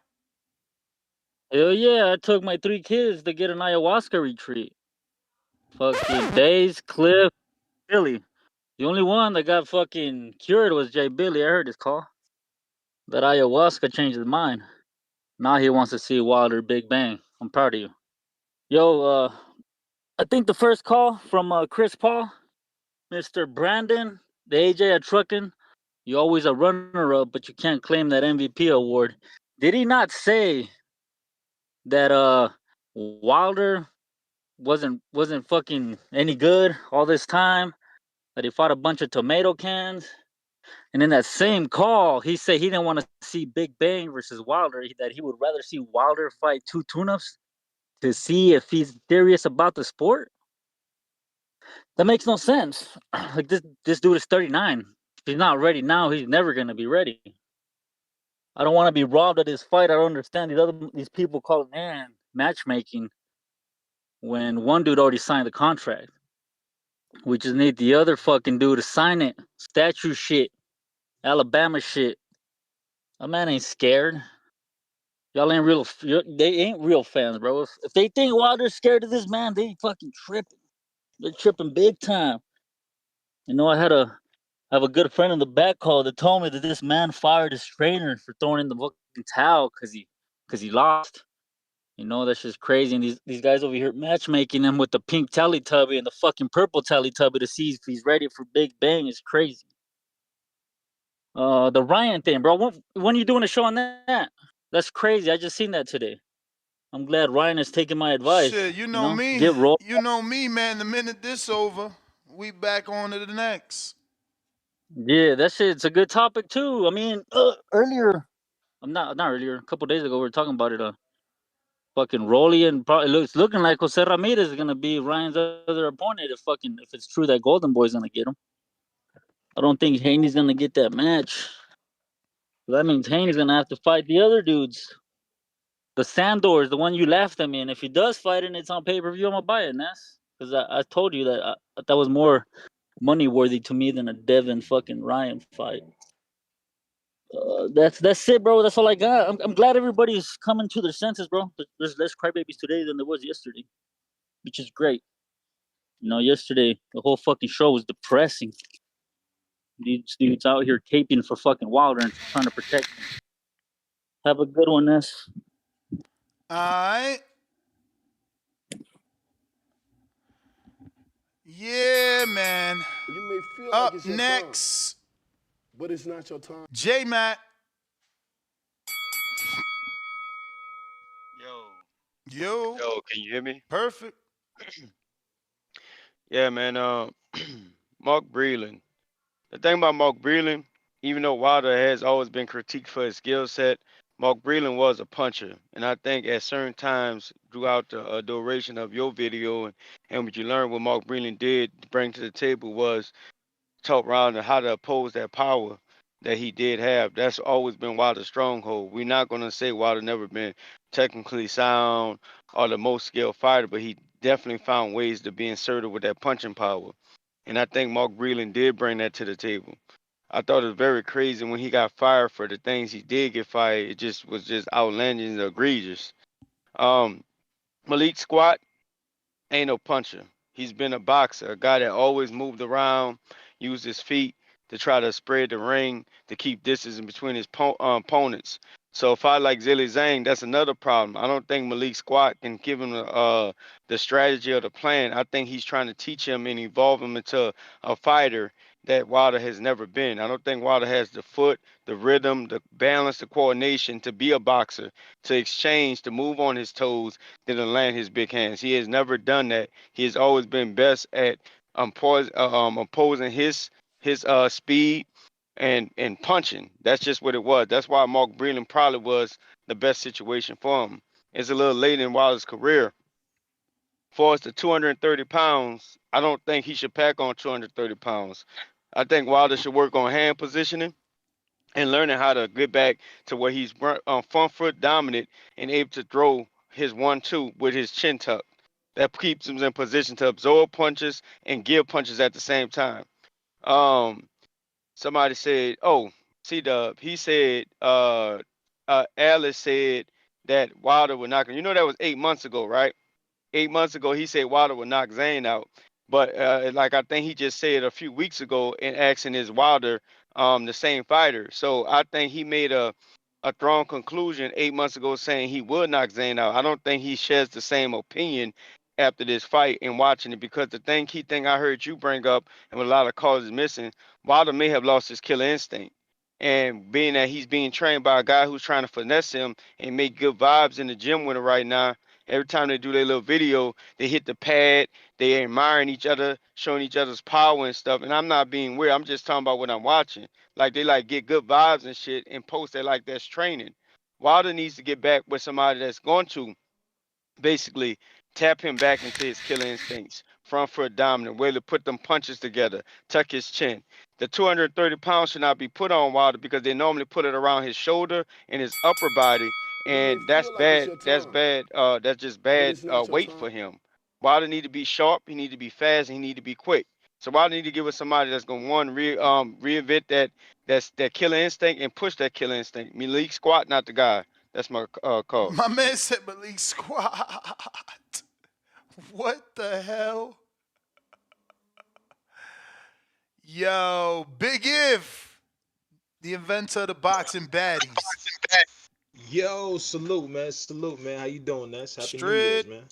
hell yeah, I took my 3 kids to get an ayahuasca retreat. Fucking Days, Cliff, Billy. The only one that got fucking cured was Jay Billy. I heard his call. That ayahuasca changed his mind. Now he wants to see Wilder Big Bang. I'm proud of you. Yo, I think the first call from Chris Paul, Mr. Brandon, the AJ at Truckin'. You always a runner-up, but you can't claim that MVP award. Did he not say that Wilder wasn't fucking any good all this time? That he fought a bunch of tomato cans? And in that same call, he said he didn't want to see Big Bang versus Wilder. That he would rather see Wilder fight 2 tune-ups to see if he's serious about the sport. That makes no sense. Like this dude is 39. If he's not ready now, he's never gonna be ready. I don't want to be robbed of this fight. I don't understand these people calling matchmaking when one dude already signed the contract. We just need the other fucking dude to sign it. Statue shit, Alabama shit. A man ain't scared. Y'all ain't real. They ain't real fans, bro. If they think Wilder's scared of this man, they fucking tripping. They're tripping big time. You know, I have a good friend in the back call that told me that this man fired his trainer for throwing in the fucking towel because he lost. You know, that's just crazy. And these guys over here matchmaking him with the pink Teletubby and the fucking purple Teletubby to see if he's ready for Big Bang is crazy. The Ryan thing, bro. When are you doing a show on that? That's crazy. I just seen that today. I'm glad Ryan is taking my advice. Shit, you You know know, me. get rolled. You know me, man. The minute this over, we back on to the next. Yeah, that shit's a good topic too. I mean, earlier, I'm not earlier. A couple days ago, we were talking about it. Fucking Rolly and probably it's looking like Jose Ramirez is gonna be Ryan's other opponent if it's true that Golden Boy's gonna get him. I don't think Haney's gonna get that match. That means Haney's gonna have to fight the other dudes. The Sandors, the one you laughed at me, and if he does fight and it's on pay per view, I'm gonna buy it, Ness. Because I told you that that was more money worthy to me than a Devin fucking Ryan fight. That's it, bro. That's all I got. I'm glad everybody's coming to their senses, bro. There's less crybabies today than there was yesterday, which is great. You know, yesterday the whole fucking show was depressing. These dudes out here caping for fucking Wilder and trying to protect him. Have a good one, Ness. All right. Yeah, man. You may feel like Up it's your next, time, but it's not your time. J Matt. Yo. Yo, can you hear me? Perfect. Yeah, man. Mark Breland. The thing about Mark Breland, even though Wilder has always been critiqued for his skill set, Mark Breland was a puncher, and I think at certain times throughout the duration of your video and what you learned what Mark Breland did bring to the table was talk around and how to oppose that power that he did have. That's always been Wilder's stronghold. We're not gonna say Wilder never been technically sound or the most skilled fighter, but he definitely found ways to be inserted with that punching power. And I think Mark Breland did bring that to the table. I thought it was very crazy when he got fired for the things he did get fired. It just was just outlandish and egregious. Um, Malik Squat ain't no puncher. He's been a boxer, a guy that always moved around, used his feet to try to spread the ring to keep distance in between his opponents. So a fight like Zhang, that's another problem. I don't think Malik Squat can give him the strategy or the plan. I think he's trying to teach him and evolve him into a fighter that Wilder has never been. I don't think Wilder has the foot, the rhythm, the balance, the coordination to be a boxer, to exchange, to move on his toes, than to land his big hands. He has never done that. He has always been best at opposing his speed and punching. That's just what it was. That's why Mark Breland probably was the best situation for him. It's a little late in Wilder's career. For us to 230 pounds, I don't think he should pack on 230 pounds. I think Wilder should work on hand positioning and learning how to get back to where he's front foot dominant and able to throw his 1-2 with his chin tucked. That keeps him in position to absorb punches and give punches at the same time. Um, Somebody said, "Oh, C Dub." He said, Alice said that Wilder would knock him. You know that was 8 months ago, right? 8 months ago, he said Wilder would knock Zane out. But like I think he just said a few weeks ago in asking is Wilder the same fighter. So I think he made a strong conclusion 8 months ago saying he would knock Zane out. I don't think he shares the same opinion after this fight and watching it because the key thing I heard you bring up and what a lot of callers missing, Wilder may have lost his killer instinct. And being that he's being trained by a guy who's trying to finesse him and make good vibes in the gym with him right now, every time they do their little video, they hit the pad, they admiring each other, showing each other's power and stuff. And I'm not being weird. I'm just talking about what I'm watching. Like they like get good vibes and shit and post that like that's training. Wilder needs to get back with somebody that's going to basically tap him back into his killer instincts. Front foot dominant, way to put them punches together, tuck his chin. The 230 pounds should not be put on Wilder because they normally put it around his shoulder and his upper body, It may and that's feel like it's bad. your That's time, bad. That's just but bad it's not your weight time. for him. Wilder need to be sharp. He need to be fast. And he need to be quick. So Wilder need to get with somebody that's gonna reinvent that killer instinct and push that killer instinct. Malik Squat, not the guy. That's my call. My man said Malik Squad. What the hell? Yo, Big If, the inventor of the boxing baddies. Yo, salute, man. How you doing, Ness? Happy New Year's, Straight. man.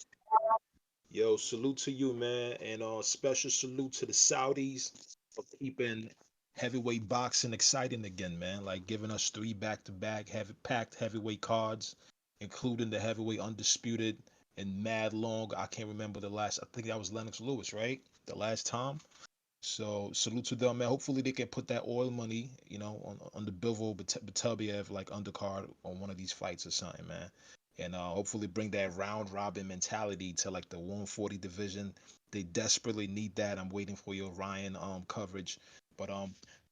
Yo, salute to you, man, and special salute to the Saudis for keeping heavyweight boxing exciting again, man. Like giving us three back-to-back packed heavyweight cards, including the heavyweight undisputed and mad long. I can't remember the last. I think that was Lennox Lewis, right? The last time. So salute to them, man. Hopefully they can put that oil money, on the Bivol Beterbiev like undercard on one of these fights or something, man. And hopefully bring that round robin mentality to like the 140 division. They desperately need that. I'm waiting for your Ryan coverage. But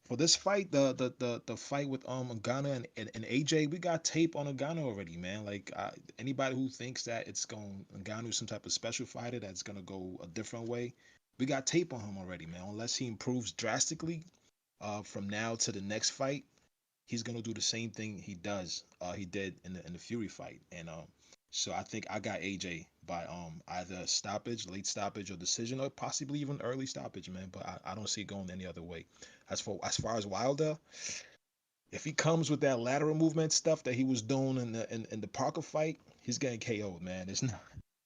for this fight, the fight with Ngannou and AJ, we got tape on Ngannou already, man. Like anybody who thinks that it's going Ngannou some type of special fighter that's gonna go a different way, we got tape on him already, man. Unless he improves drastically from now to the next fight, he's gonna do the same thing he did in the Fury fight. And so I think I got AJ by either stoppage, late stoppage, or decision, or possibly even early stoppage, man. But I don't see it going any other way. As far as Wilder, if he comes with that lateral movement stuff that he was doing in the Parker fight, he's getting KO'd, man.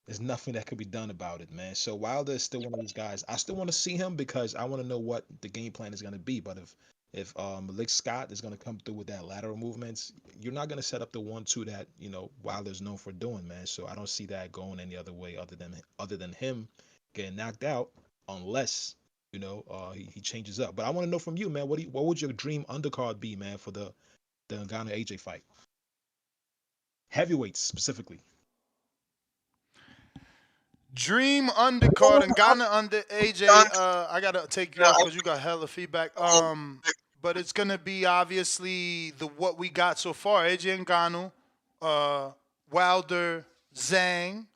There's nothing that could be done about it, man. So Wilder is still one of those guys. I still want to see him because I want to know what the game plan is going to be. But if Malik Scott is going to come through with that lateral movements, you're not going to set up the 1-2 that Wilder's known for doing, man. So I don't see that going any other way other than him getting knocked out, unless he changes up. But I want to know from you, man. What would your dream undercard be, man, for the Ngannou AJ fight? Heavyweights specifically. Dream undercard and Ghana under AJ. I gotta take you off because you got hella feedback. But it's gonna be obviously what we got so far. AJ and Ngannou, Wilder, Zhang.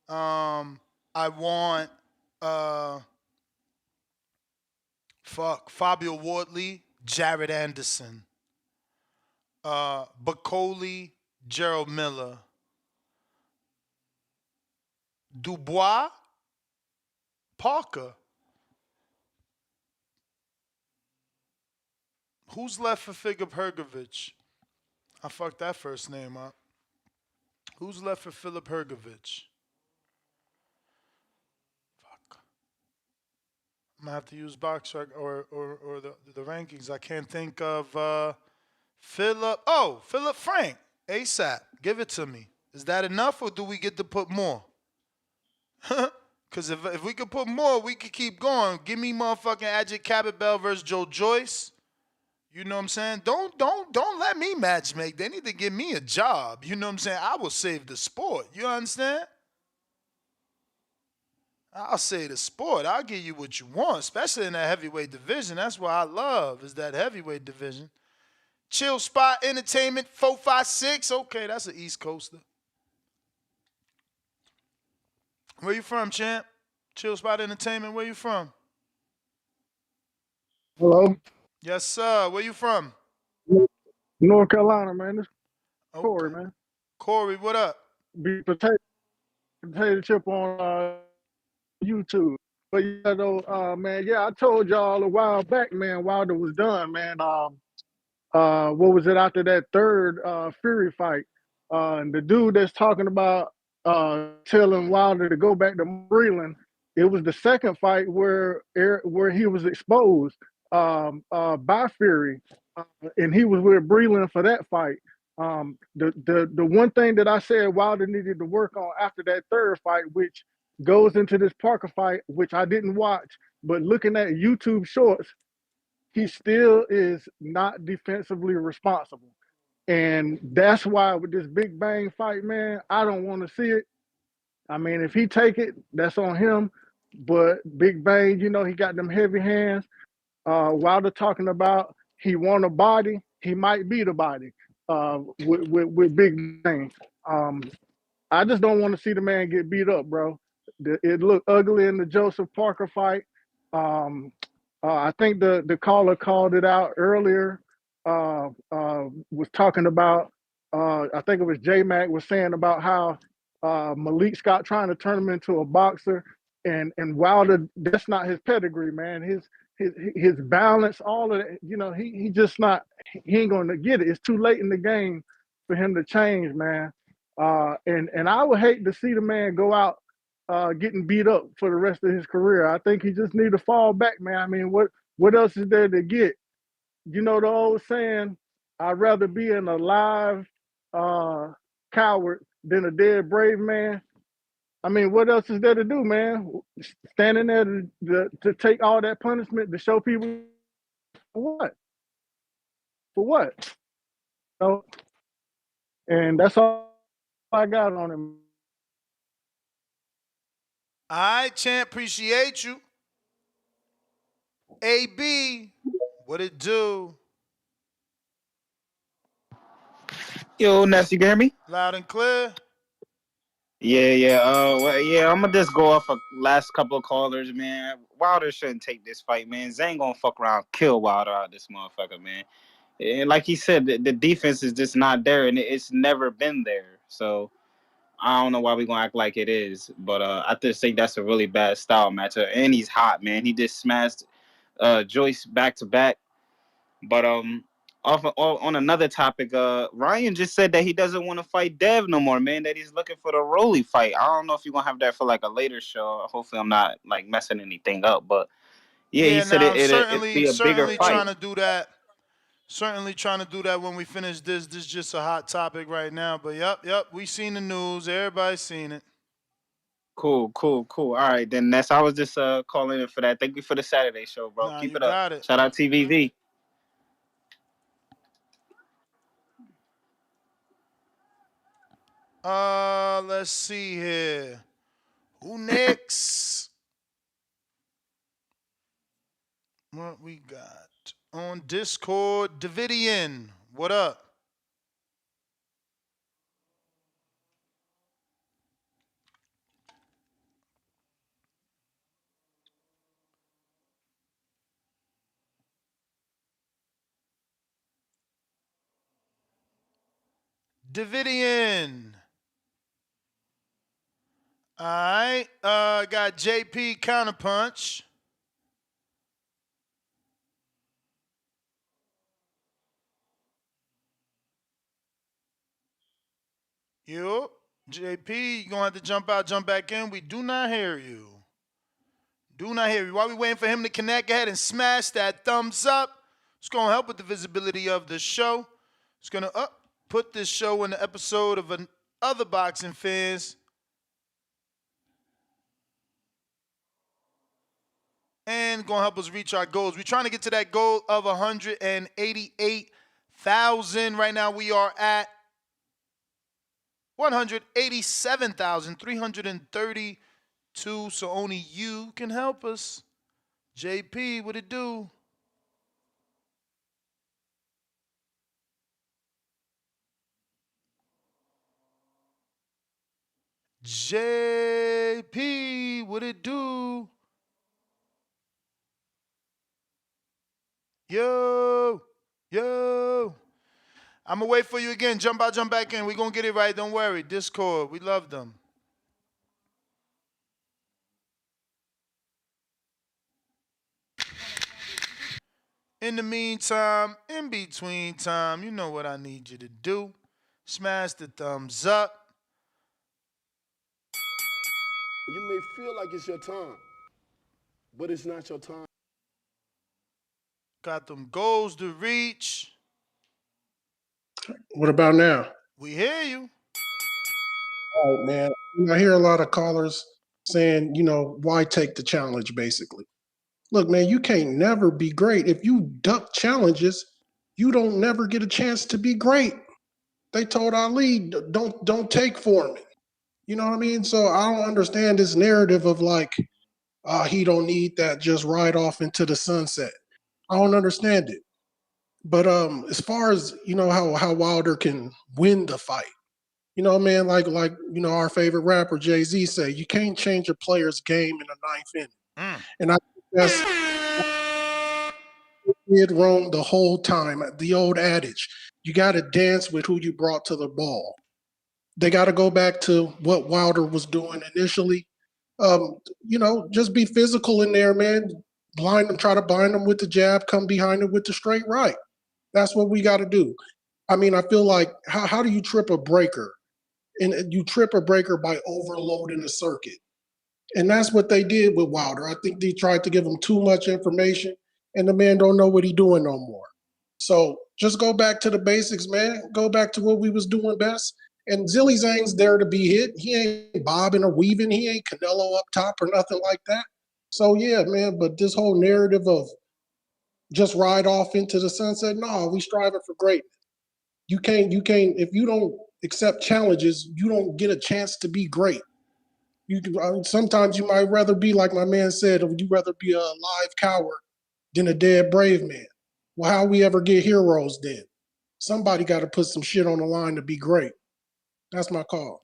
I want Fabio Wardley, Jared Anderson, Bacoli, Gerald Miller, Dubois, Parker. Who's left for Filip Hrgovic? I fucked that first name up. Who's left for Filip Hrgovic? Fuck. I'm gonna have to use BoxRec or the rankings. I can't think of Philip. Oh, Philip Frank. ASAP. Give it to me. Is that enough, or do we get to put more? Because if we could put more, we could keep going. Give me motherfucking Ajit Cabot versus Joe Joyce. You know what I'm saying? Don't let me matchmake. They need to give me a job. You know what I'm saying? I will save the sport. You understand? I'll say the sport. I'll give you what you want, especially in that heavyweight division. That's what I love is that heavyweight division. Chill Spot Entertainment 456. Okay, that's an East Coaster. Where you from, champ? Chill Spot Entertainment. Where you from? Hello, Yes, sir. Where you from? North Carolina, man. This is Okay. Corey, man. Corey, what up? Be potato chip on YouTube. But yeah, though, man, yeah, I told y'all a while back, man, Wilder was done, man. What was it after that third Fury fight? And the dude that's talking about telling Wilder to go back to Breland, it was the second fight where he was exposed by Fury, and he was with Breland for that fight. The one thing that I said Wilder needed to work on after that third fight, which goes into this Parker fight, which I didn't watch, but looking at YouTube shorts, he still is not defensively responsible. And that's why with this Big Bang fight, man, I don't want to see it. I mean, if he take it, that's on him. But Big Bang, you know, he got them heavy hands. Wilder talking about he want a body, he might be the body with Big Bang. Um, I just don't want to see the man get beat up, bro. It looked ugly in the Joseph Parker fight. Um, I think the caller called it out earlier. Was talking about. I think it was J Mac was saying about how Malik Scott trying to turn him into a boxer, and Wilder, that's not his pedigree, man. His balance, all of that. You know, he just not. He ain't going to get it. It's too late in the game for him to change, man. And I would hate to see the man go out getting beat up for the rest of his career. I think he just need to fall back, man. I mean, what else is there to get? You know the old saying, I'd rather be an alive coward than a dead brave man. I mean, what else is there to do, man? Standing there to take all that punishment to show people for what? For what? So, and that's all I got on him. All right, champ. Appreciate you. AB, what it do? Yo, Ness, you can hear me? Loud and clear. Yeah. I'm gonna just go off of last couple of callers, man. Wilder shouldn't take this fight, man. Zhang gonna fuck around, kill Wilder out of this motherfucker, man. And like he said, the defense is just not there, and it's never been there. So I don't know why we gonna act like it is, but I just think that's a really bad style matchup. And he's hot, man. He just smashed Joyce back to back. But on another topic, Ryan just said that he doesn't want to fight Dev no more, man. That he's looking for the Rolly fight. I don't know if you're gonna have that for like a later show. Hopefully, I'm not like messing anything up. But yeah, he Yeah, said now it'd be a bigger certainly fight. trying to do that. Certainly trying to do that when we finish this. This is just a hot topic right now. But yep, we seen the news. Everybody's seen it. Cool. All right, then Ness, I was just calling in for that. Thank you for the Saturday show, bro. Nah, Keep you it up. got it. Shout out TVV. Let's see here. Who next? What we got on Discord? Davidian, what up? Davidian. All right. Got JP Counterpunch. Yup. JP, you gonna have to jump out, jump back in. We do not hear you. Do not hear you. While we waiting for him to connect, go ahead and smash that thumbs up. It's gonna help with the visibility of the show. It's gonna put this show in the episode of other boxing fans. and going to help us reach our goals. We're trying to get to that goal of 188,000. Right now we are at 187,332. So only you can help us. JP, what it do? JP, what it do? Yo. I'm going to wait for you again. Jump out, jump back in. We're going to get it right. Don't worry. Discord. We love them. In the meantime, in between time, you know what I need you to do. Smash the thumbs up. You may feel like it's your time, but it's not your time. Got them goals to reach. What about now? We hear you. All right, man. I hear a lot of callers saying, why take the challenge, basically. Look, man, you can't never be great. If you duck challenges, you don't never get a chance to be great. They told Ali, don't take Foreman. You know what I mean? So I don't understand this narrative of like, he don't need that, just ride off into the sunset. I don't understand it. But as far as how Wilder can win the fight, man, like our favorite rapper Jay-Z say, you can't change a player's game in the ninth inning. And I think that's did wrong the whole time. The old adage, you got to dance with who you brought to the ball. They got to go back to what Wilder was doing initially. Just be physical in there, man. Blind them, try to bind them with the jab, come behind them with the straight right. That's what we got to do. I mean, I feel like how do you trip a breaker? And you trip a breaker by overloading the circuit. And that's what they did with Wilder. I think they tried to give him too much information, and the man don't know what he's doing no more. So just go back to the basics, man. Go back to what we was doing best. And Wilder-Zang's there to be hit. He ain't bobbing or weaving. He ain't Canelo up top or nothing like that. So, yeah, man, but this whole narrative of just ride off into the sunset, no, we striving for greatness. You can't, if you don't accept challenges, you don't get a chance to be great. Sometimes you might rather be, like my man said, you rather be a live coward than a dead brave man. Well, how we ever get heroes then? Somebody got to put some shit on the line to be great. That's my call.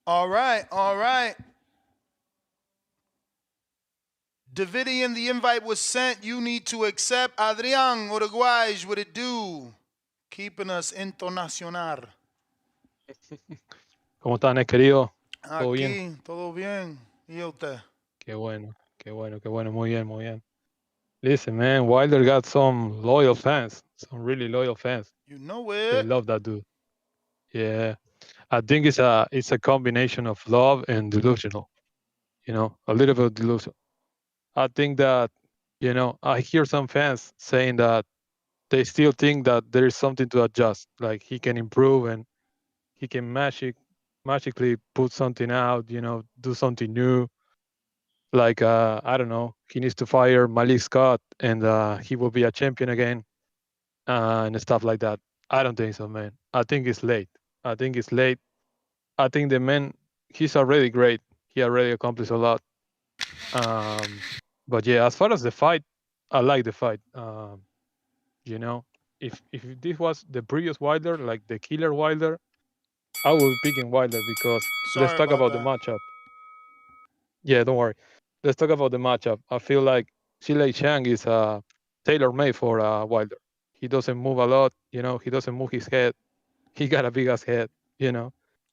All right. Davidian, the invite was sent. You need to accept. Adrián, Uruguay, what it do? Keeping us internacional. ¿Cómo están, querido? ¿Todo bien? Aquí, todo bien. ¿Y usted? Qué bueno. Muy bien. Listen, man, Wilder got some loyal fans, some really loyal fans. You know it. They love that dude. Yeah, I think it's a combination of love and delusional. A little bit delusional. I think that, I hear some fans saying that they still think that there is something to adjust, like he can improve and he can magically put something out, do something new. Like, I don't know, he needs to fire Malik Scott and he will be a champion again and stuff like that. I don't think so, man. I think it's late. I think the man, he's already great. He already accomplished a lot. But yeah, as far as the fight, I like the fight. If this was the previous Wilder, like the killer Wilder, I would be picking Wilder because let's talk about the matchup. Yeah, don't worry. Let's talk about the matchup. I feel like Zhang is tailor-made for Wilder. He doesn't move a lot. He doesn't move his head. He got a big ass head.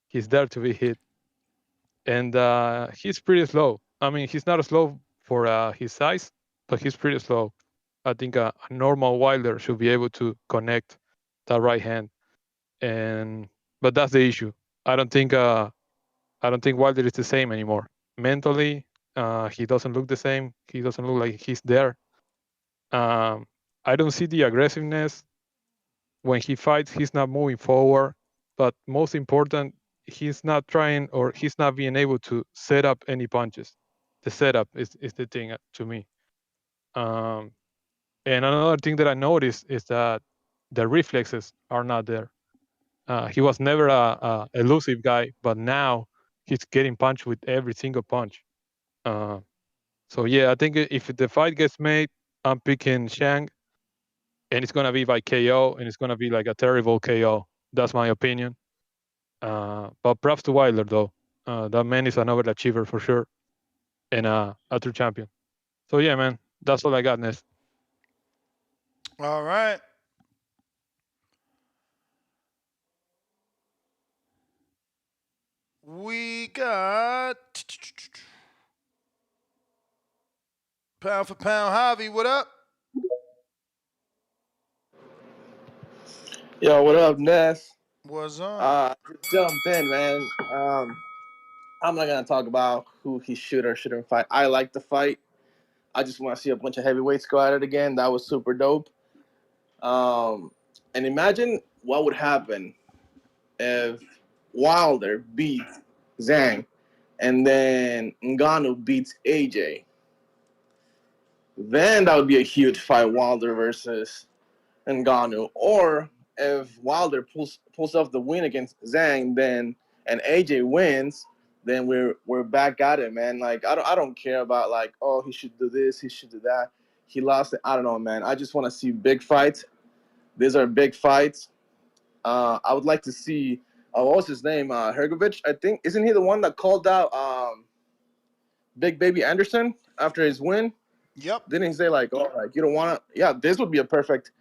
He's there to be hit, and he's pretty slow. I mean, he's not slow for his size, but he's pretty slow. I think a normal Wilder should be able to connect that right hand, but that's the issue. I don't think Wilder is the same anymore. Mentally, he doesn't look the same. He doesn't look like he's there. I don't see the aggressiveness. When he fights, he's not moving forward. But most important, he's not trying or he's not being able to set up any punches. The setup is the thing to me. And another thing that I noticed is that the reflexes are not there. He was never a elusive guy, but now he's getting punched with every single punch. So yeah, I think if the fight gets made, I'm picking Zhang, and it's gonna be by KO, and it's gonna be like a terrible KO. That's my opinion. But props to Wilder though. That man is an overachiever for sure, and a true champion. So yeah, man, that's all I got, Ness. All right. We got pound for pound Javi. What up? Yo, what up, Ness? What's on? Just jumped in, man. I'm not gonna talk about who he should or shouldn't fight. I like the fight. I just want to see a bunch of heavyweights go at it again. That was super dope. And imagine what would happen if Wilder beat Zhang and then Ngannou beats AJ. Then that would be a huge fight, Wilder versus Ngannou. Or if Wilder pulls off the win against Zhang, then and AJ wins, then we're back at it, man. Like I don't care about like, oh, he should do this, he should do that. He lost it. I don't know, man. I just want to see big fights. These are big fights. I would like to see what was his name? Hergovich, I think. Isn't he the one that called out Big Baby Anderson after his win? Yep. Didn't he say like, oh, like you don't want to? Yeah, this would be a perfect,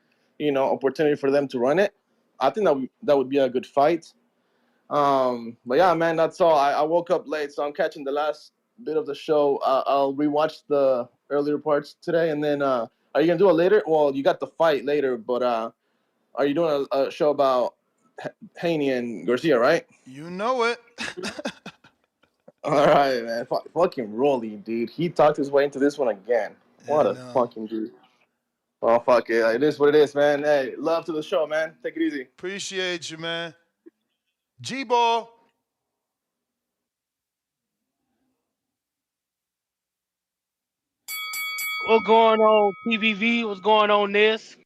opportunity for them to run it. I think that would be a good fight. But yeah, man, that's all. I woke up late, so I'm catching the last bit of the show. I'll rewatch the earlier parts today, and then are you gonna do it later? Well, you got the fight later, but are you doing a show about Haney and Garcia, right? You know it. All right, man. Fucking Rolly, dude. He talked his way into this one again. What a fucking dude. Oh, fuck it. It is what it is, man. Hey, love to the show, man. Take it easy. Appreciate you, man. G-Ball. What's going on, TBV? What's going on, this?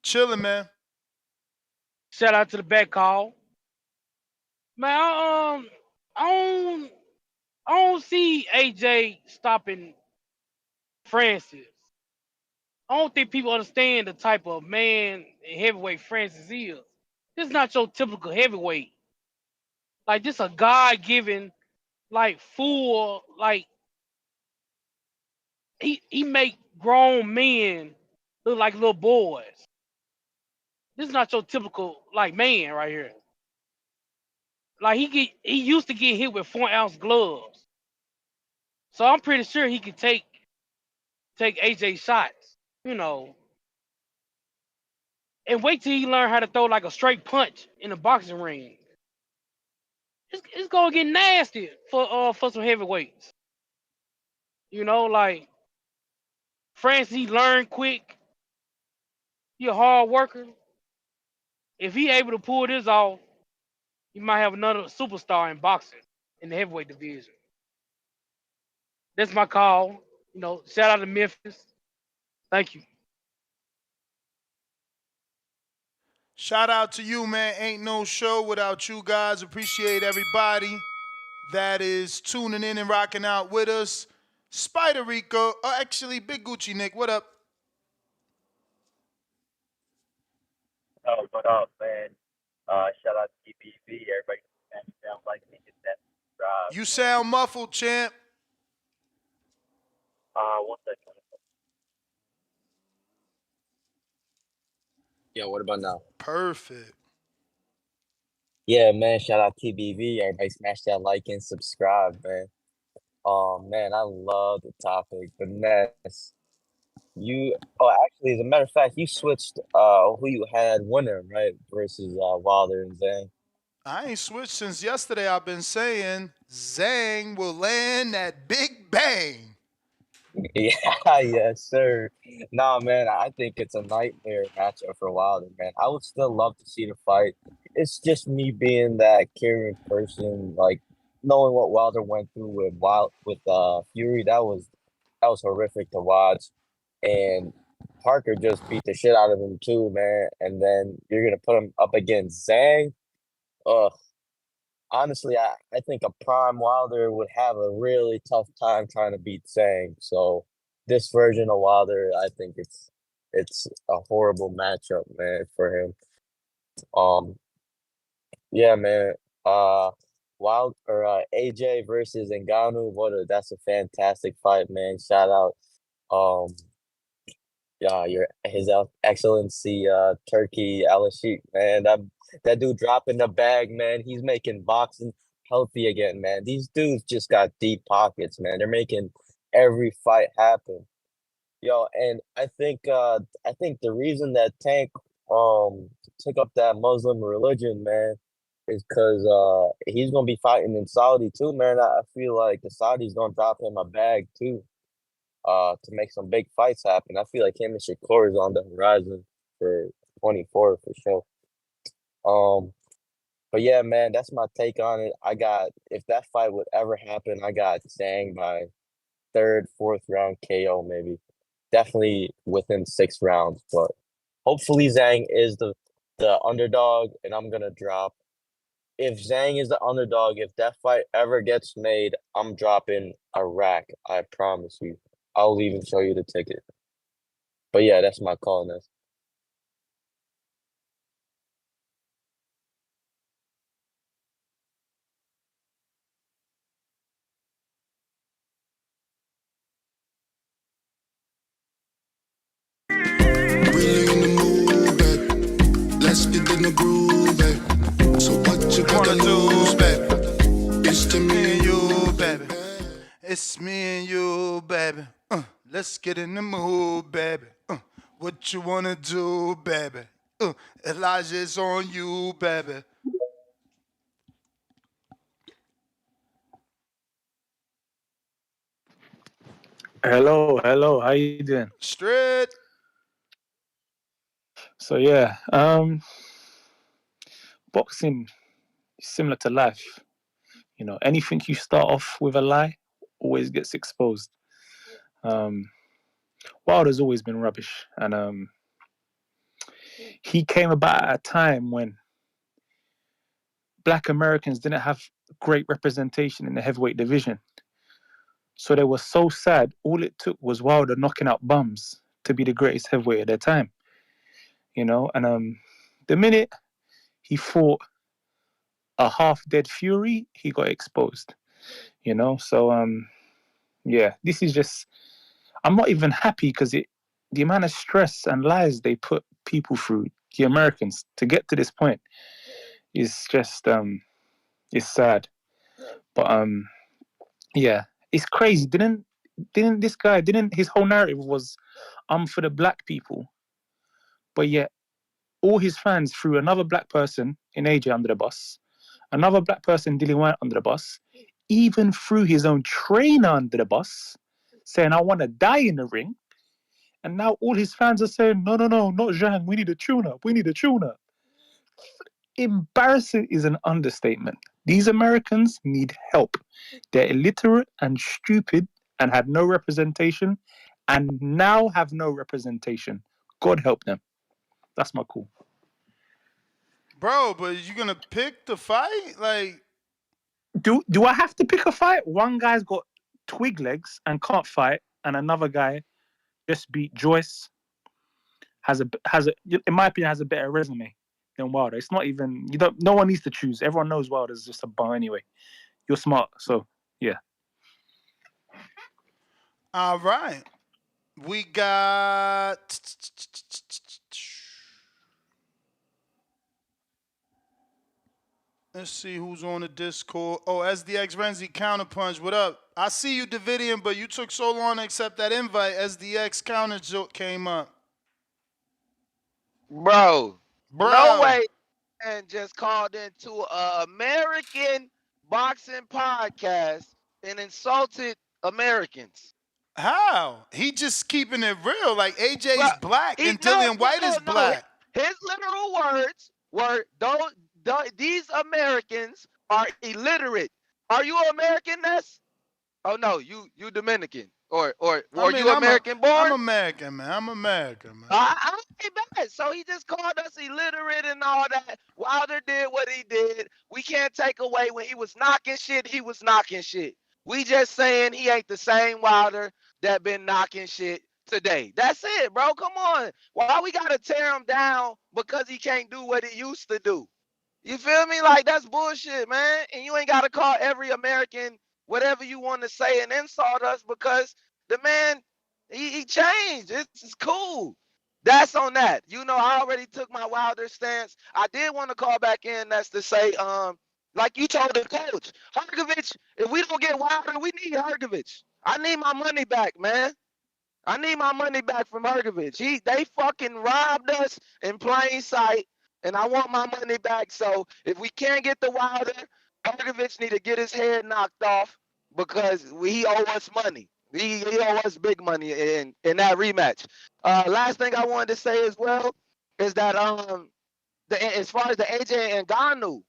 Chilling, man. Shout out to the back call. Man, I don't see AJ stopping Francis. I don't think people understand the type of man and heavyweight Francis is. This is not your typical heavyweight. Like, this a God-given, like, full, like, he make grown men look like little boys. This is not your typical, like, man right here. Like, he used to get hit with 4-ounce gloves. So I'm pretty sure he could take AJ shots, and wait till he learn how to throw like a straight punch in the boxing ring. It's gonna get nasty for some heavyweights. Like Francis, he learned quick. He a hard worker. If he able to pull this off, he might have another superstar in boxing in the heavyweight division. That's my call. Shout out to Memphis. Thank you. Shout out to you, man. Ain't no show without you guys. Appreciate everybody that is tuning in and rocking out with us. Spider Rico, actually, Big Gucci Nick, what up? Oh, what up, man? Shout out to TBV. Everybody sound like me. Hit that subscribe. You sound muffled, champ. One second. Yo, what about now? Perfect. Yeah, man. Shout out TBV. Everybody smash that like and subscribe, man. Man, I love the topic. But Ness, actually, as a matter of fact, you switched who you had winner, right? Versus Wilder and Zhang. I ain't switched since yesterday. I've been saying Zhang will land that big bang. Yeah, yes, sir. Nah, man, I think it's a nightmare matchup for Wilder, man. I would still love to see the fight. It's just me being that caring person, like knowing what Wilder went through with Fury. That was That was horrific to watch. And Parker just beat the shit out of him too, man. And then you're gonna put him up against Zhang. Ugh. Honestly, I think a prime Wilder would have a really tough time trying to beat Zhang. So this version of Wilder, I think it's a horrible matchup, man, for him. Um, yeah, man. AJ versus Ngannou, that's a fantastic fight, man. Shout out, um, yeah, His Excellency, Turkey Alashik, man. That dude dropping the bag, man. He's making boxing healthy again, man. These dudes just got deep pockets, man. They're making every fight happen. Yo, and I think the reason that Tank took up that Muslim religion, man, is because he's gonna be fighting in Saudi too, man. I feel like the Saudis gonna drop him a bag too, to make some big fights happen. I feel like him and Shakur is on the horizon for 24 for sure. But yeah, man, that's my take on it. If that fight would ever happen, I got Zhang by third, fourth round KO maybe. Definitely within 6 rounds, but hopefully Zhang is the underdog, and I'm gonna drop. If Zhang is the underdog, if that fight ever gets made, I'm dropping a rack. I promise you. I'll even show you the ticket. But yeah, that's my call, Ness. Really in the mood, babe. Let's get in the groove, babe. So what you gotta lose, babe? It's to me and you, baby. It's me and you, baby. Let's get in the mood, baby. What you wanna do, baby? Elijah's on you, baby. Hello, how you doing? Straight. So yeah, boxing is similar to life. You know, anything you start off with a lie always gets exposed. Um, Wilder's always been rubbish, and he came about at a time when Black Americans didn't have great representation in the heavyweight division. So they were so sad. All it took was Wilder knocking out bums to be the greatest heavyweight at their time. You know, and the minute he fought a half-dead Fury, he got exposed. You know, so yeah, this is just. I'm not even happy because the amount of stress and lies they put people through, the Americans, to get to this point, is just it's sad. But yeah, it's crazy. Didn't this guy? Didn't his whole narrative was for the black people, but yet all his fans threw another black person in AJ under the bus, another black person Dillian White under the bus, even threw his own trainer under the bus, saying I want to die in the ring. And now all his fans are saying, no, not Zhang. We need a tune-up. We need a tune-up. Embarrassing is an understatement. These Americans need help. They're illiterate and stupid and had no representation and now have no representation. God help them. That's my call. Bro, but you gonna pick the fight? Like, do I have to pick a fight? One guy's got twig legs and can't fight, and another guy just beat Joyce. In my opinion, has a better resume than Wilder. It's not even no one needs to choose. Everyone knows Wilder's just a bum anyway. You're smart, so yeah. all right. We got. Let's see who's on the Discord. Oh, SDX Renzi Counterpunch. What up? I see you, Davidian, but you took so long to accept that invite. SDX Counter joke came up. Bro, no Bro. way. And just called into an American boxing podcast and insulted Americans. How? He just keeping it real. Like AJ's black and Dillian White is black. His literal words were, these Americans are illiterate. Are you American, Ness? Oh no, you Dominican. I mean, you American born? I'm American, man. I'm American, man. I ain't bad. So he just called us illiterate and all that. Wilder did what he did. We can't take away when he was knocking shit, he was knocking shit. We just saying he ain't the same Wilder that been knocking shit today. That's it, bro. Come on. Why we gotta tear him down because he can't do what he used to do? You feel me? Like that's bullshit, man. And you ain't gotta call every American whatever you want to say and insult us because the man he changed. It's cool. That's on that. You know, I already took my Wilder stance. I did want to call back in. That's to say, like you told the coach, Hergovich. If we don't get Wilder, we need Hergovich. I need my money back, man. I need my money back from Hergovich. They fucking robbed us in plain sight, and I want my money back. So if we can't get the Wilder, Hergovich need to get his head knocked off because he owe us money. He owe us big money in that rematch. Last thing I wanted to say as well is that as far as the AJ and Ngannou,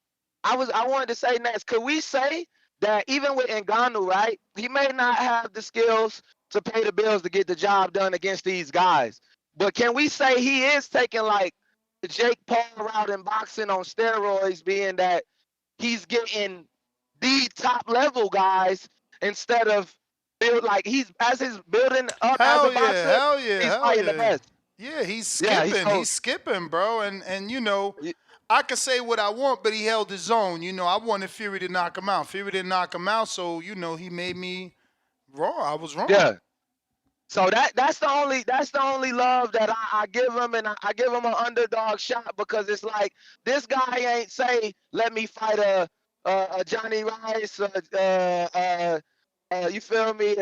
I wanted to say next, could we say that even with Ngannou, right, he may not have the skills to pay the bills to get the job done against these guys, but can we say he is taking like the Jake Paul route in boxing on steroids, being that he's getting the top level guys instead of build like he's as he's building up as a Hell yeah, boxer, hell yeah, he's hell fighting the yeah. best. Yeah, he's Yeah, skipping. He's skipping, bro. And you know, I can say what I want, but he held his own. You know, I wanted Fury to knock him out. Fury didn't knock him out, so you know, he made me wrong. I was wrong. Yeah. So that's the only love that I give him, and I give him an underdog shot because it's like this guy ain't say let me fight a Johnny Rice, you feel me,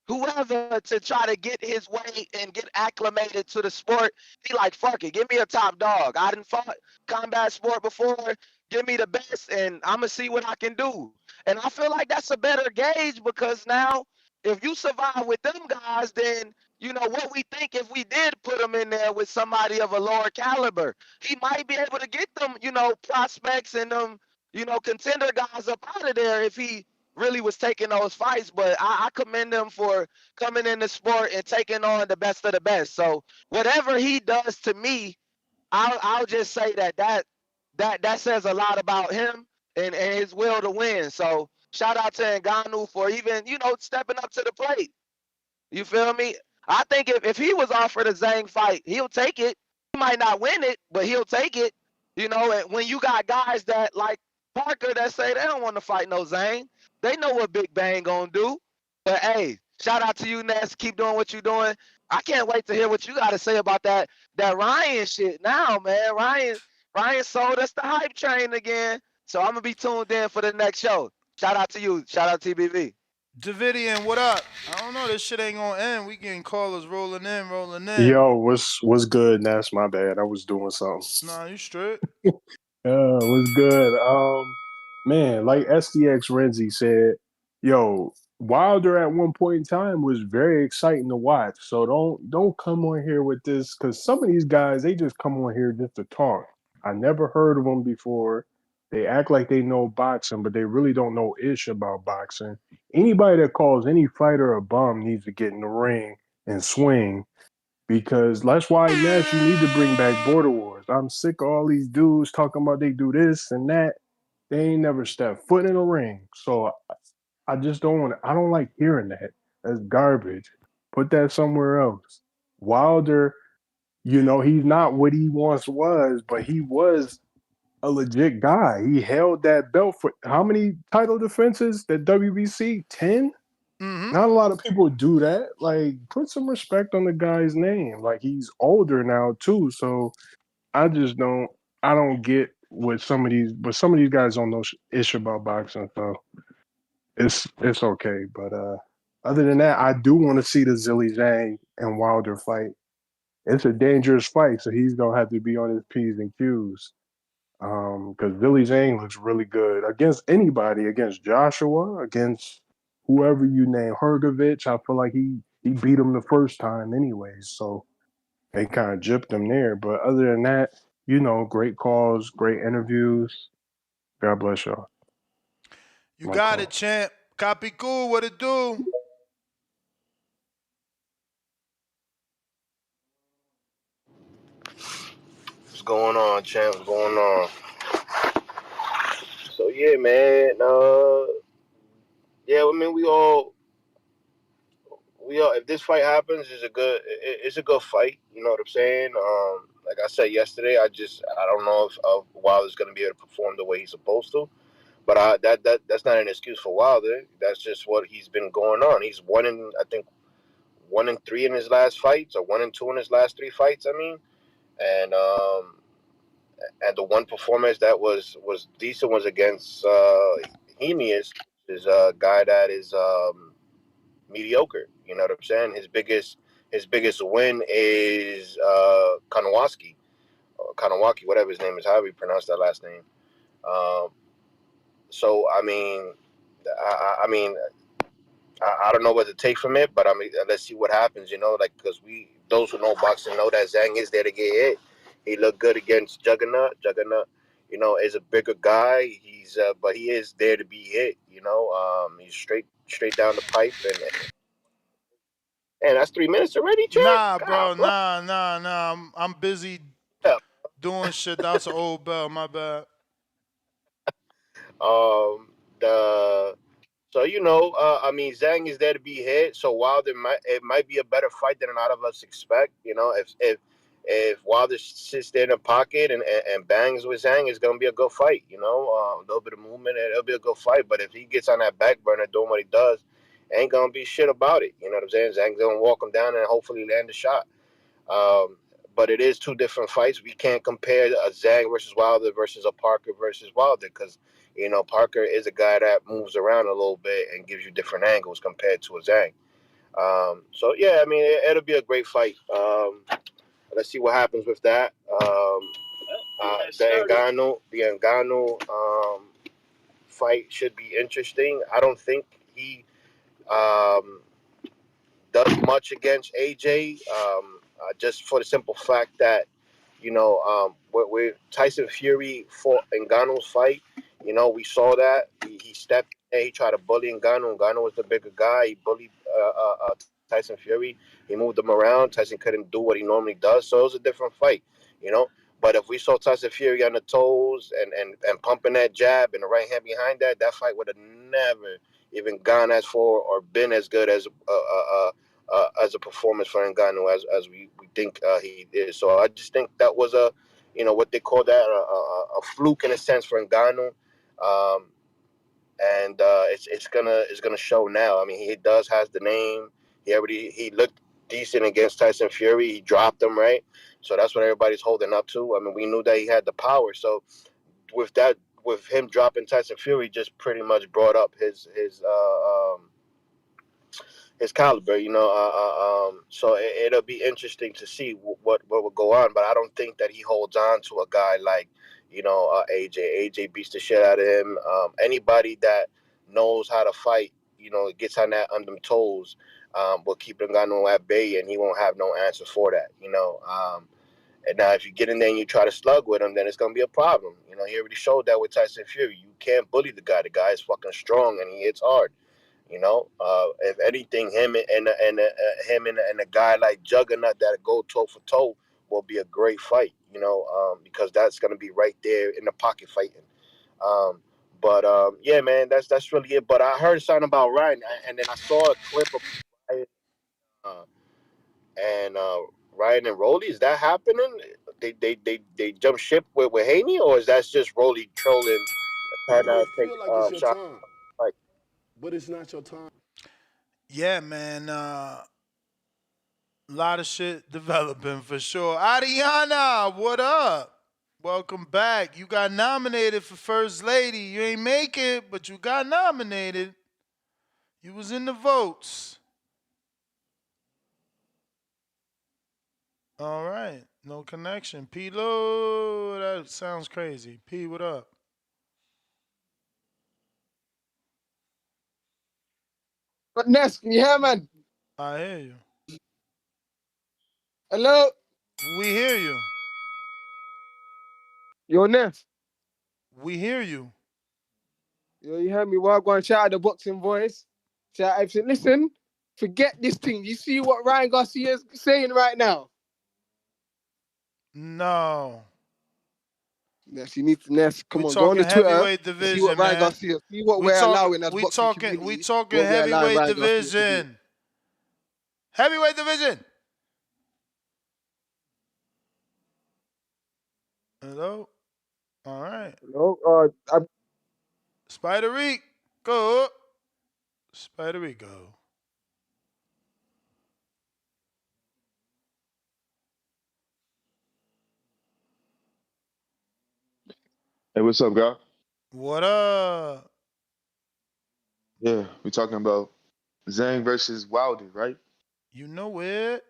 whoever to try to get his way and get acclimated to the sport. He like, fuck it, give me a top dog. I didn't fought combat sport before. Give me the best, and I'm gonna see what I can do. And I feel like that's a better gauge because now, if you survive with them guys, then you know what we think. If we did put him in there with somebody of a lower caliber, he might be able to get them, you know, prospects and them, you know, contender guys up out of there if he really was taking those fights. But I commend him for coming in the sport and taking on the best of the best. So whatever he does to me, I'll just say that says a lot about him and his will to win. So shout out to Ngannou for even, you know, stepping up to the plate. You feel me? I think if he was offered a Zhang fight, he'll take it. He might not win it, but he'll take it. You know, and when you got guys that like Parker that say they don't want to fight no Zhang, they know what Big Bang gonna do. But hey, shout out to you, Ness. Keep doing what you're doing. I can't wait to hear what you got to say about that Ryan shit now, man. Ryan sold us the hype train again. So I'm gonna be tuned in for the next show. Shout out to you. Shout out TBV. Davidian, what up? I don't know. This shit ain't gonna end. We getting callers rolling in, rolling in. Yo, what's good? That's my bad. I was doing something. Nah, you straight. What's good? Man, like SDX Renzi said, yo, Wilder at one point in time was very exciting to watch. So don't come on here with this because some of these guys they just come on here just to talk. I never heard of them before. They act like they know boxing, but they really don't know ish about boxing. Anybody that calls any fighter a bum needs to get in the ring and swing because that's why Nash, you need to bring back Border Wars. I'm sick of all these dudes talking about they do this and that. They ain't never stepped foot in a ring. So I just don't want to, I don't like hearing that. That's garbage. Put that somewhere else. Wilder, you know, he's not what he once was, but he was a legit guy. He held that belt for how many title defenses that WBC? 10? Not a lot of people do that. Like, put some respect on the guy's name. Like, he's older now too. So I just don't. I don't get what some of these, but some of these guys don't know ish about boxing. So it's okay. But other than that, I do want to see the Zhang and Wilder fight. It's a dangerous fight, so he's gonna have to be on his P's and Q's. Because Zhang looks really good against anybody, against Joshua, against whoever you name, Hergovich. I feel like he beat him the first time anyways, so they kind of gypped him there. But other than that, you know, great calls, great interviews. God bless y'all. You got it, champ. Copy cool. What it do? going on, champ? What's going on? So yeah, man. Yeah, I mean, we all. If this fight happens, it's a good fight. You know what I'm saying? Like I said yesterday, I don't know if Wilder's going to be able to perform the way he's supposed to. But that's not an excuse for Wilder. That's just what he's been going on. He's I think 1-3 in his last fights, or 1-2 in his last 3 fights. I mean, and and the one performance that was decent was against Hemius, is a guy that is mediocre. You know what I'm saying? His biggest win is Kanawaki, whatever his name is, however you pronounce that last name. Um, so I mean, I mean, I don't know what to take from it, but I mean, let's see what happens. You know, like, because those who know boxing know that Zhang is there to get hit. He looked good against Juggernaut. Juggernaut, is a bigger guy. But he is there to be hit. He's straight down the pipe, and that's 3 minutes already, champ. Nah, bro. God, bro. Nah. I'm busy Yeah. doing shit. That's an old bell. My bad. The So I mean, Zhang is there to be hit. So Wilder might be a better fight than a lot of us expect. If Wilder sits there in the pocket and bangs with Zhang, it's gonna be a good fight. A little bit of movement, and it'll be a good fight. But if he gets on that back burner doing what he does, ain't gonna be shit about it. You know what I'm saying? Zhang's gonna walk him down and hopefully land a shot. Um, but it is two different fights. We can't compare a Zhang versus Wilder versus a Parker versus Wilder, because Parker is a guy that moves around a little bit and gives you different angles compared to a Zhang. So yeah, I mean, it'll be a great fight. Let's see what happens with that. The Ngannou fight should be interesting. I don't think he um, does much against AJ, just for the simple fact that where Tyson Fury fought Ngannou's fight. We saw that he stepped in, he tried to bully Ngannou. Ngannou was the bigger guy. He bullied Tyson Fury. He moved him around. Tyson couldn't do what he normally does, so it was a different fight. You know. But if we saw Tyson Fury on the toes and pumping that jab and the right hand behind that, that fight would have never even gone as far or been as good as a performance for Ngannou as we think he is. So I just think that was what they call that, a fluke in a sense for Ngannou. And it's gonna show now. I mean, he has the name. He looked decent against Tyson Fury. He dropped him, right? So that's what everybody's holding up to. I mean, we knew that he had the power. So with him dropping Tyson Fury, just pretty much brought up his caliber, so it'll be interesting to see what will go on. But I don't think that he holds on to a guy like, AJ. AJ beats the shit out of him. Anybody that knows how to fight, gets on them toes, will keep Ngannou at bay, and he won't have no answer for that. And now if you get in there and you try to slug with him, then it's gonna be a problem. He already showed that with Tyson Fury. You can't bully the guy. The guy is fucking strong and he hits hard. If anything, him and a guy like Juggernaut that go toe for toe will be a great fight. Because that's gonna be right there in the pocket fighting. But yeah, man, that's really it. But I heard something about Ryan, and then I saw a clip of Ryan, and Ryan and Rolly. Is that happening? They jump ship with Haney, or is that just Rolly trolling, You trying may to take feel like it's your shot? time, Like, but it's not your time. Yeah, man. A lot of shit developing for sure. Ariana, what up? Welcome back. You got nominated for First Lady. You ain't make it, but you got nominated. You was in the votes. All right. No connection. P-Lo, that sounds crazy. P, what up? But Ness, can you hear, man? I hear you. Hello? We hear you. Yo, Ness. We hear you. Yo, you heard me? Well, go and shout out the boxing voice. Shout out everything. Listen, forget this thing. You see what Ryan Garcia is saying right now? No. Ness, you need to Ness. We Come on, go on talking the Twitter. heavyweight See what division, Ryan man. Garcia. See what We we're talking. allowing as We boxing talking. We community. talking What we're allowing heavyweight Ryan Garcia to do. division. Heavyweight division. Hello. All right. No, Spider Rico. Go. Spider Rico. Hey, what's up, guy? What up? Yeah, we're talking about Zhang versus Wilder, right? You know it.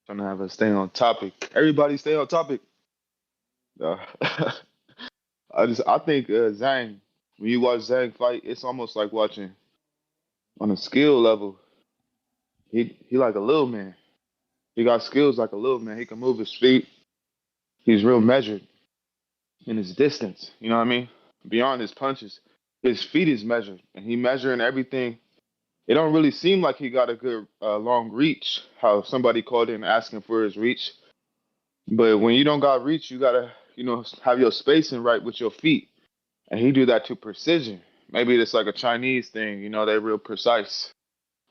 Trying to have us stay on topic. Everybody stay on topic. Uh, I think Zhang. When you watch Zhang fight, it's almost like watching on a skill level. He like a little man. He got skills like a little man. He can move his feet. He's real measured in his distance. You know what I mean? Beyond his punches, his feet is measured, and he measuring everything. It don't really seem like he got a good long reach. How somebody called in asking for his reach, but when you don't got reach, you gotta have your spacing right with your feet, and he do that to precision. Maybe it's like a Chinese thing. They real precise.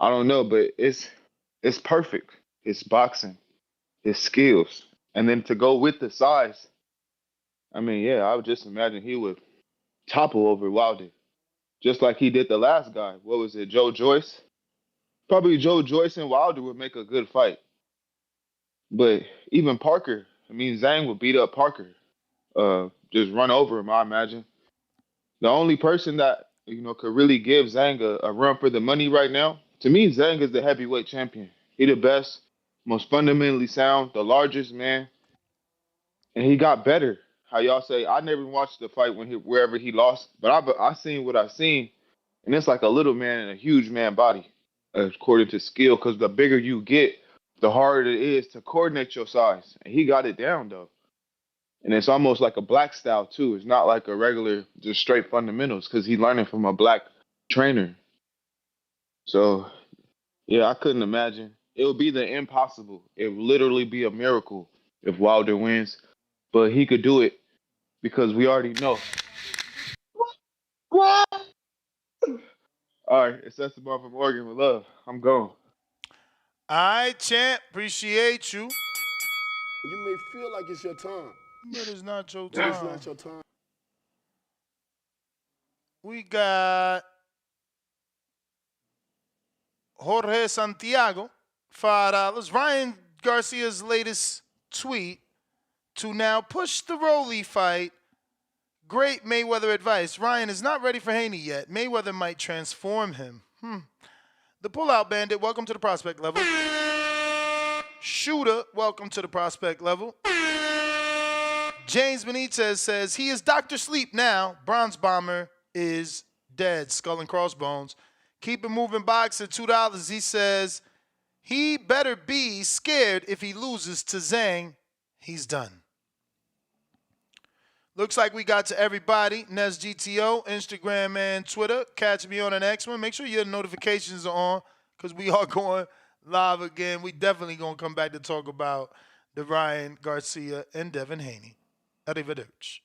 I don't know, but it's perfect. It's boxing, his skills, and then to go with the size. I mean, yeah, I would just imagine he would topple over Wilder, just like he did the last guy. What was it, Joe Joyce? Probably Joe Joyce and Wilder would make a good fight. But even Parker, I mean, Zhang would beat up Parker, just run over him, I imagine. The only person that, could really give Zhang a run for the money right now, to me, Zhang is the heavyweight champion. He the best, most fundamentally sound, the largest man, and he got better. How y'all say, I never watched the fight wherever he lost, but I seen what I seen, and it's like a little man in a huge man body, according to skill. Because the bigger you get, the harder it is to coordinate your size. And he got it down though, and it's almost like a black style too. It's not like a regular, just straight fundamentals, because he's learning from a black trainer. So yeah, I couldn't imagine. It would be the impossible. It would literally be a miracle if Wilder wins, but he could do it because we already know. What? All right, it's Esteban from Oregon with love. I'm gone. All right, champ. Appreciate you. You may feel like it's your time, but it's not your but time. it's not your time. We got Jorge Santiago, $5. Ryan Garcia's latest tweet to now push the Rolly fight. Great Mayweather advice. Ryan is not ready for Haney yet. Mayweather might transform him. The Pullout Bandit, welcome to the prospect level. Shooter, welcome to the prospect level. James Benitez says he is Dr. Sleep now. Bronze Bomber is dead. Skull and Crossbones. Keep it moving box at $2. He says he better be scared if he loses to Zhang. He's done. Looks like we got to everybody. Nes GTO, Instagram, and Twitter. Catch me on the next one. Make sure your notifications are on because we are going live again. We definitely going to come back to talk about the Ryan Garcia and Devin Haney. Arrivederci.